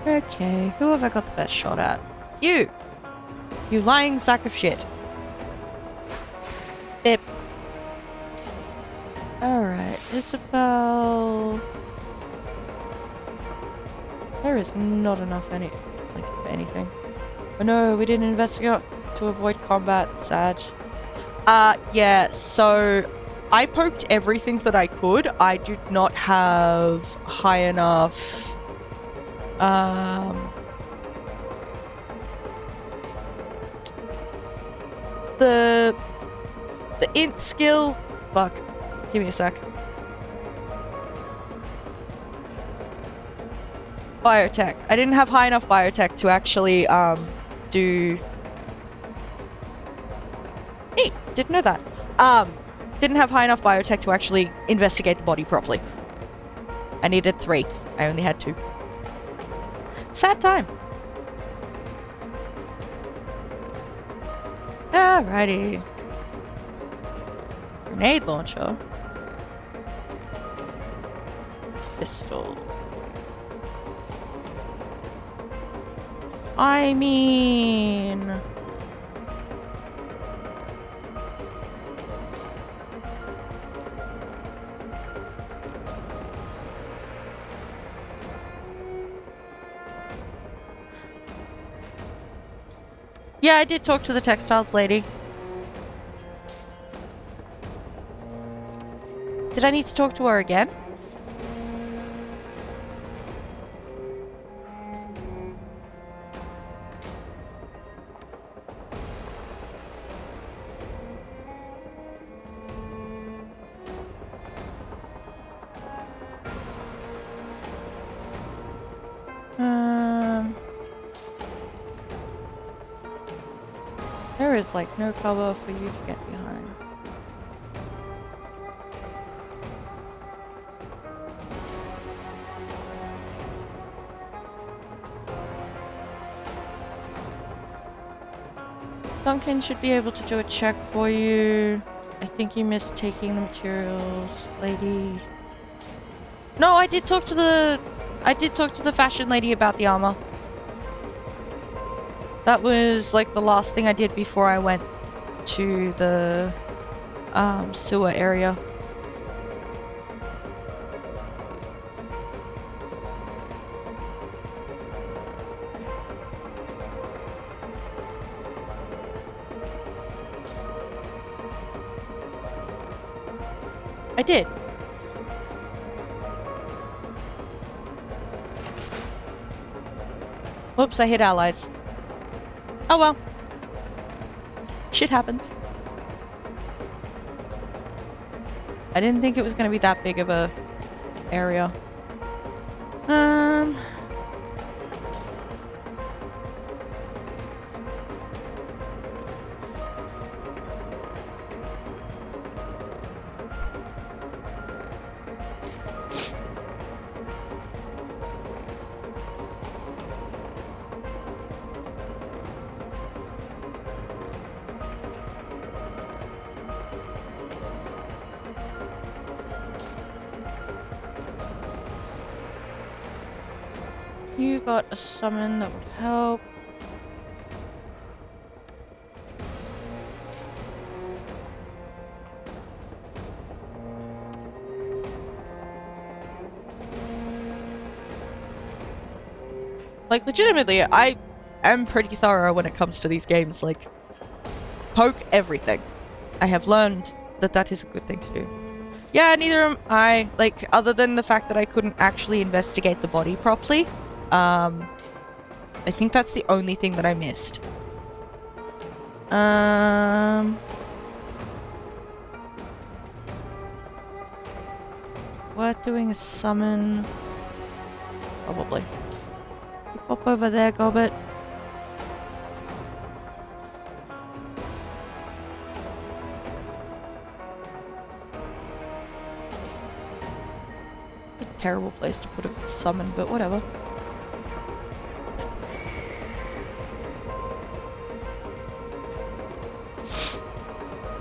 Okay, who have I got the best shot at? You! You lying sack of shit. Bip. Alright, Isabel... There is not enough of anything. Oh no, we didn't investigate to avoid combat, Sag. Yeah, so I poked everything that I could. I did not have high enough, the int skill. Fuck. Give me a sec. Biotech. I didn't have high enough biotech to actually, do... Neat. Didn't know that. Didn't have high enough biotech to actually investigate the body properly. I needed 3. I only had 2. Sad time. Alrighty. Grenade launcher. Pistol. I mean... Yeah, I did talk to the textiles lady. Did I need to talk to her again? There is like no cover for you to get behind. Duncan should be able to do a check for you. I think you missed taking the materials, lady. No, I did talk to the fashion lady about the armor. That was like the last thing I did before I went to the sewer area. I did. Whoops, I hit allies. Oh well. Shit happens. I didn't think it was gonna be that big of a area. You got a summon that would help. Like, legitimately, I am pretty thorough when it comes to these games. Like, poke everything. I have learned that that is a good thing to do. Yeah, neither am I. Like, other than the fact that I couldn't actually investigate the body properly. I think that's the only thing that I missed. We're doing a summon. Probably. You pop over there, Gobbet. It's a terrible place to put a summon, but whatever.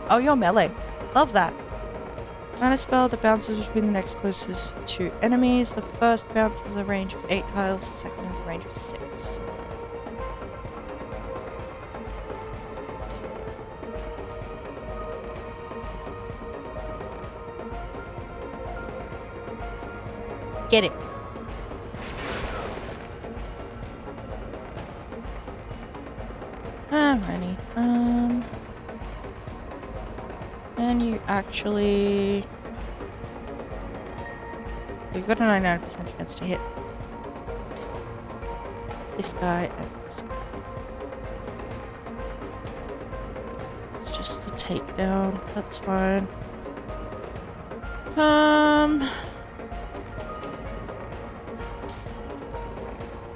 Oh, you're melee. Love that. Mana spell that bounces between the next closest two enemies. The first bounce has a range of 8 tiles, the second has a range of 6. Get it. Alrighty. And you actually... You've got a 99% chance to hit this guy and this guy. It's just the takedown. That's fine.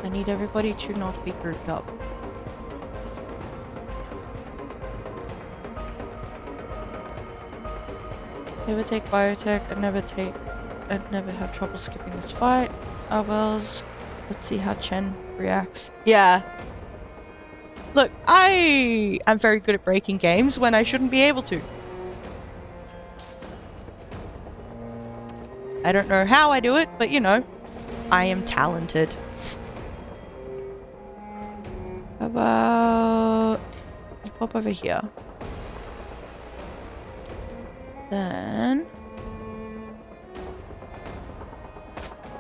I need everybody to not be grouped up. Never take biotech and never have trouble skipping this fight. Ah wells. Let's see how Chen reacts. Yeah. Look, I am very good at breaking games when I shouldn't be able to. I don't know how I do it, but you know, I am talented. How about you pop over here? Then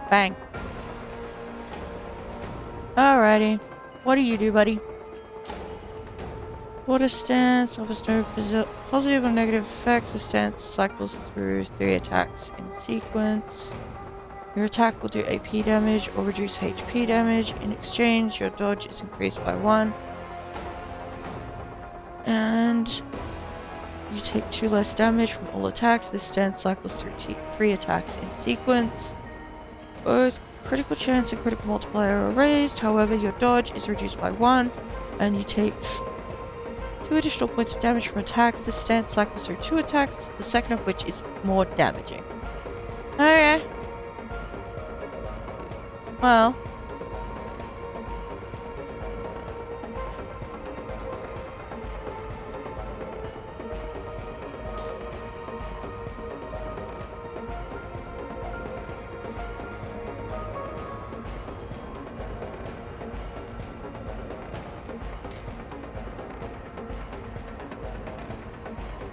bang. Alrighty. What do you do, buddy? Water stance offers no positive or negative effects. The stance cycles through 3 attacks in sequence. Your attack will do AP damage or reduce HP damage. In exchange, your dodge is increased by 1. And you take 2 less damage from all attacks. This stance cycles through 3 attacks in sequence. Both critical chance and critical multiplier are raised. However, your dodge is reduced by 1. And you take 2 additional points of damage from attacks. This stance cycles through 2 attacks, the second of which is more damaging. Okay. Well.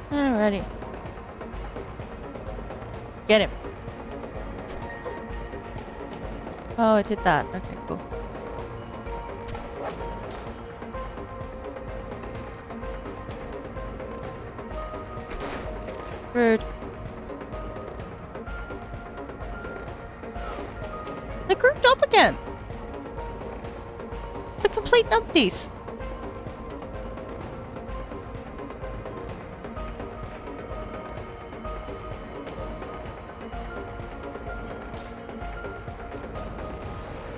Alrighty. Get him. Oh, it did that. Okay, cool. Rude. They grouped up again. The complete numpties.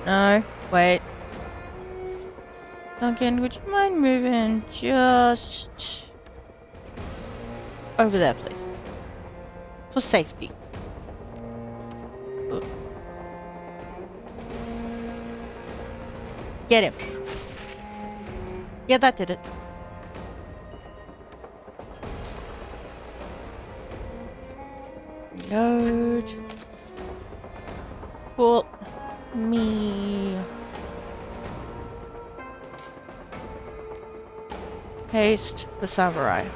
No, wait. Duncan, would you mind moving just over there, please? For safety. Ooh. Get him. Yeah, that did it. Reload. Cool. Me. Haste the samurai.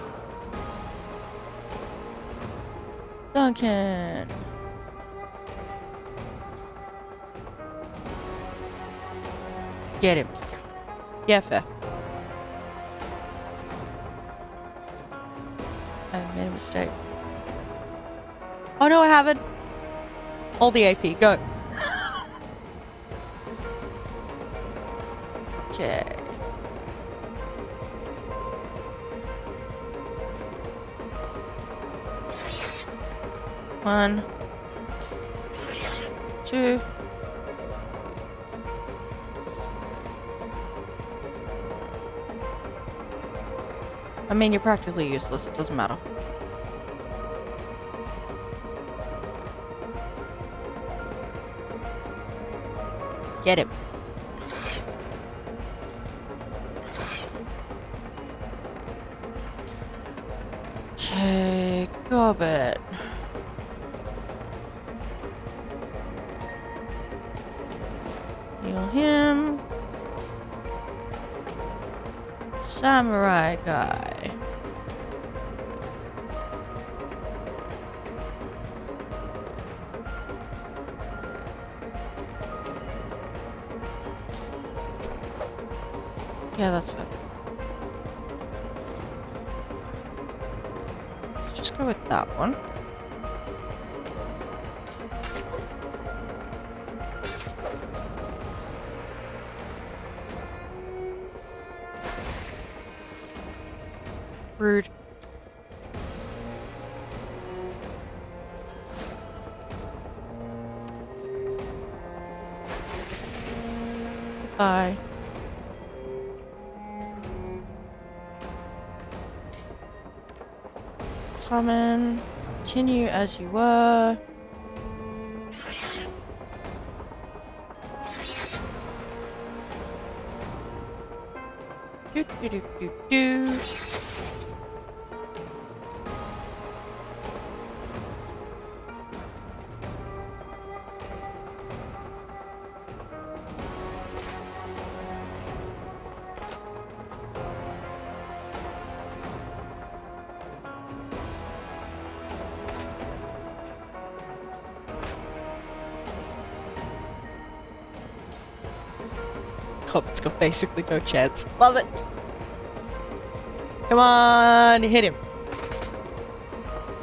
Duncan. Get him. Yeah, fair. I made a mistake. Oh no, I haven't. Hold the AP, go. Okay. One. 2. I mean, you're practically useless. It doesn't matter. Get him. Okay, Gobbet. Heal him. Samurai guy. Yeah, that's fine. Let's just go with that one. Rude. Goodbye. Summon. Continue as you were. Do do do do do. Cobb's got basically no chance. Love it. Come on, hit him.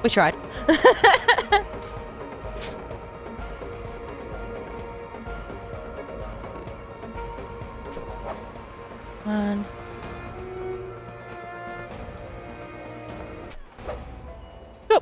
We tried. Come on. Go.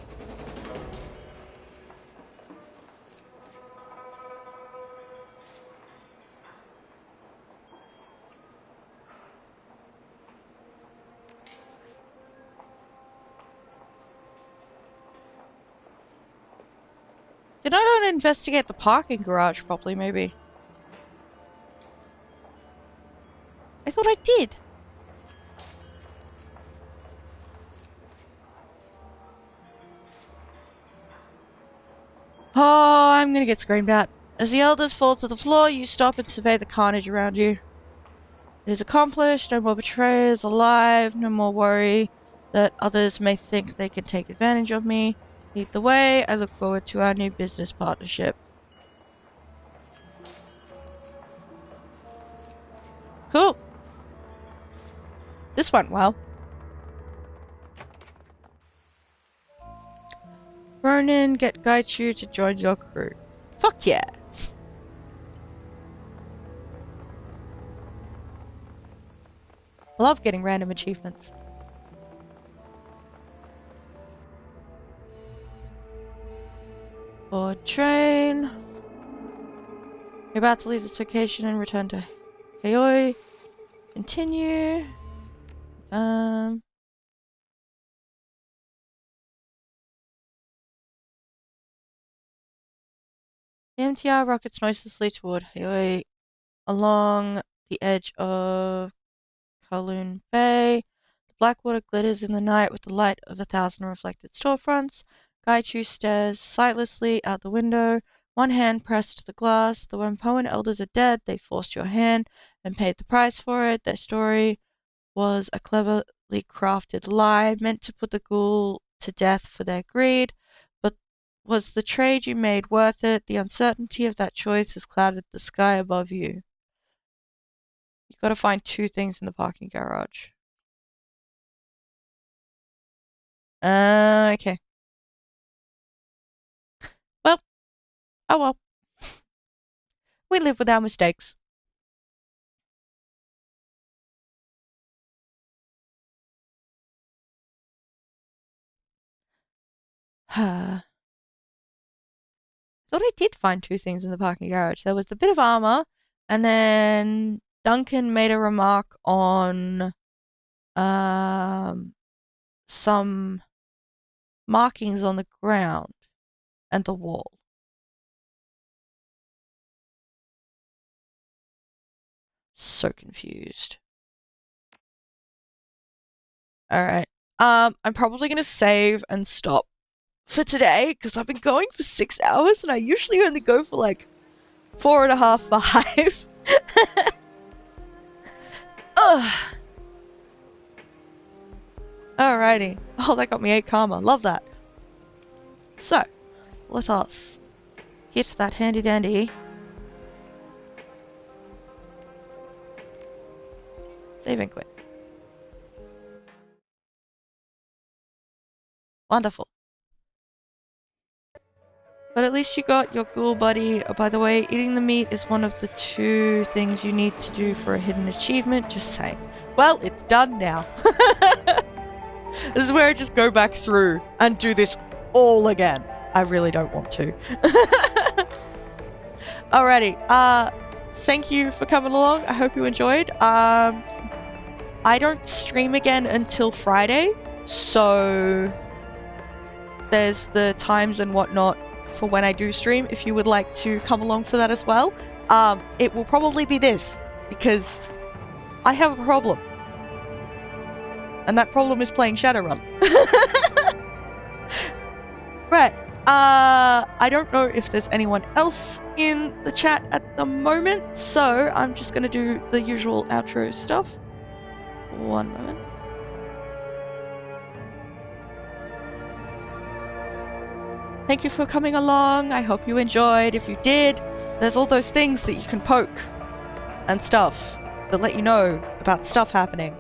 Did I not investigate the parking garage properly, maybe? I thought I did. Oh, I'm gonna get screamed at. As the elders fall to the floor, you stop and survey the carnage around you. It is accomplished, no more betrayers alive, no more worry that others may think they can take advantage of me. Lead the way, I look forward to our new business partnership. Cool. This went well. Ronan, get Gaichu to join your crew. Fuck yeah. I love getting random achievements. Board train. You're about to leave this location and return to Heioi. Continue. The MTR rockets noiselessly toward Heioi along the edge of Kowloon Bay. The black water glitters in the night with the light of 1,000 reflected storefronts. Gaichu stares sightlessly out the window, one hand pressed to the glass. The Wempoan elders are dead. They forced your hand and paid the price for it. Their story was a cleverly crafted lie meant to put the ghoul to death for their greed. But was the trade you made worth it? The uncertainty of that choice has clouded the sky above you. You've got to find 2 things in the parking garage. Okay. Well. Oh well. We live with our mistakes. Thought I did find 2 things in the parking garage. There was the bit of armor, and then Duncan made a remark on some markings on the ground and the wall. So confused. Alright. I'm probably gonna save and stop for today because I've been going for 6 hours and I usually only go for like 4.5, 5. Ugh. Alrighty. Oh, that got me 8 karma. Love that. So, let us hit that handy dandy. Save and quit. Wonderful. But at least you got your ghoul buddy. Oh, by the way, eating the meat is one of the 2 things you need to do for a hidden achievement. Just saying. Well, it's done now. This is where I just go back through and do this all again. I really don't want to. Alrighty. Thank you for coming along. I hope you enjoyed. I don't stream again until Friday, so there's the times and whatnot for when I do stream if you would like to come along for that as well. It will probably be this, because I have a problem. And that problem is playing Shadowrun. Right. I don't know if there's anyone else in the chat at the moment, so I'm just gonna do the usual outro stuff. One moment. Thank you for coming along. I hope you enjoyed. If you did, there's all those things that you can poke and stuff that let you know about stuff happening.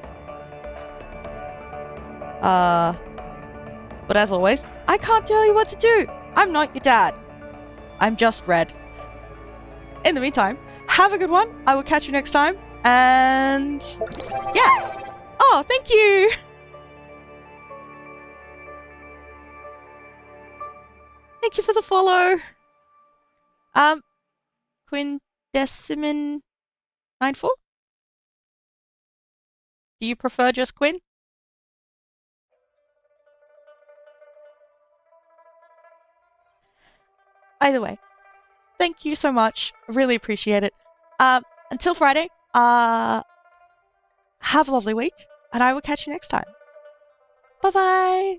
But as always, I can't tell you what to do. I'm not your dad. I'm just Red. In the meantime, have a good one. I will catch you next time. And yeah. Oh, thank you. Thank you for the follow. Quindecimin94? Do you prefer just Quinn? Either way, thank you so much. Really appreciate it. Until Friday, have a lovely week, and I will catch you next time. Bye bye.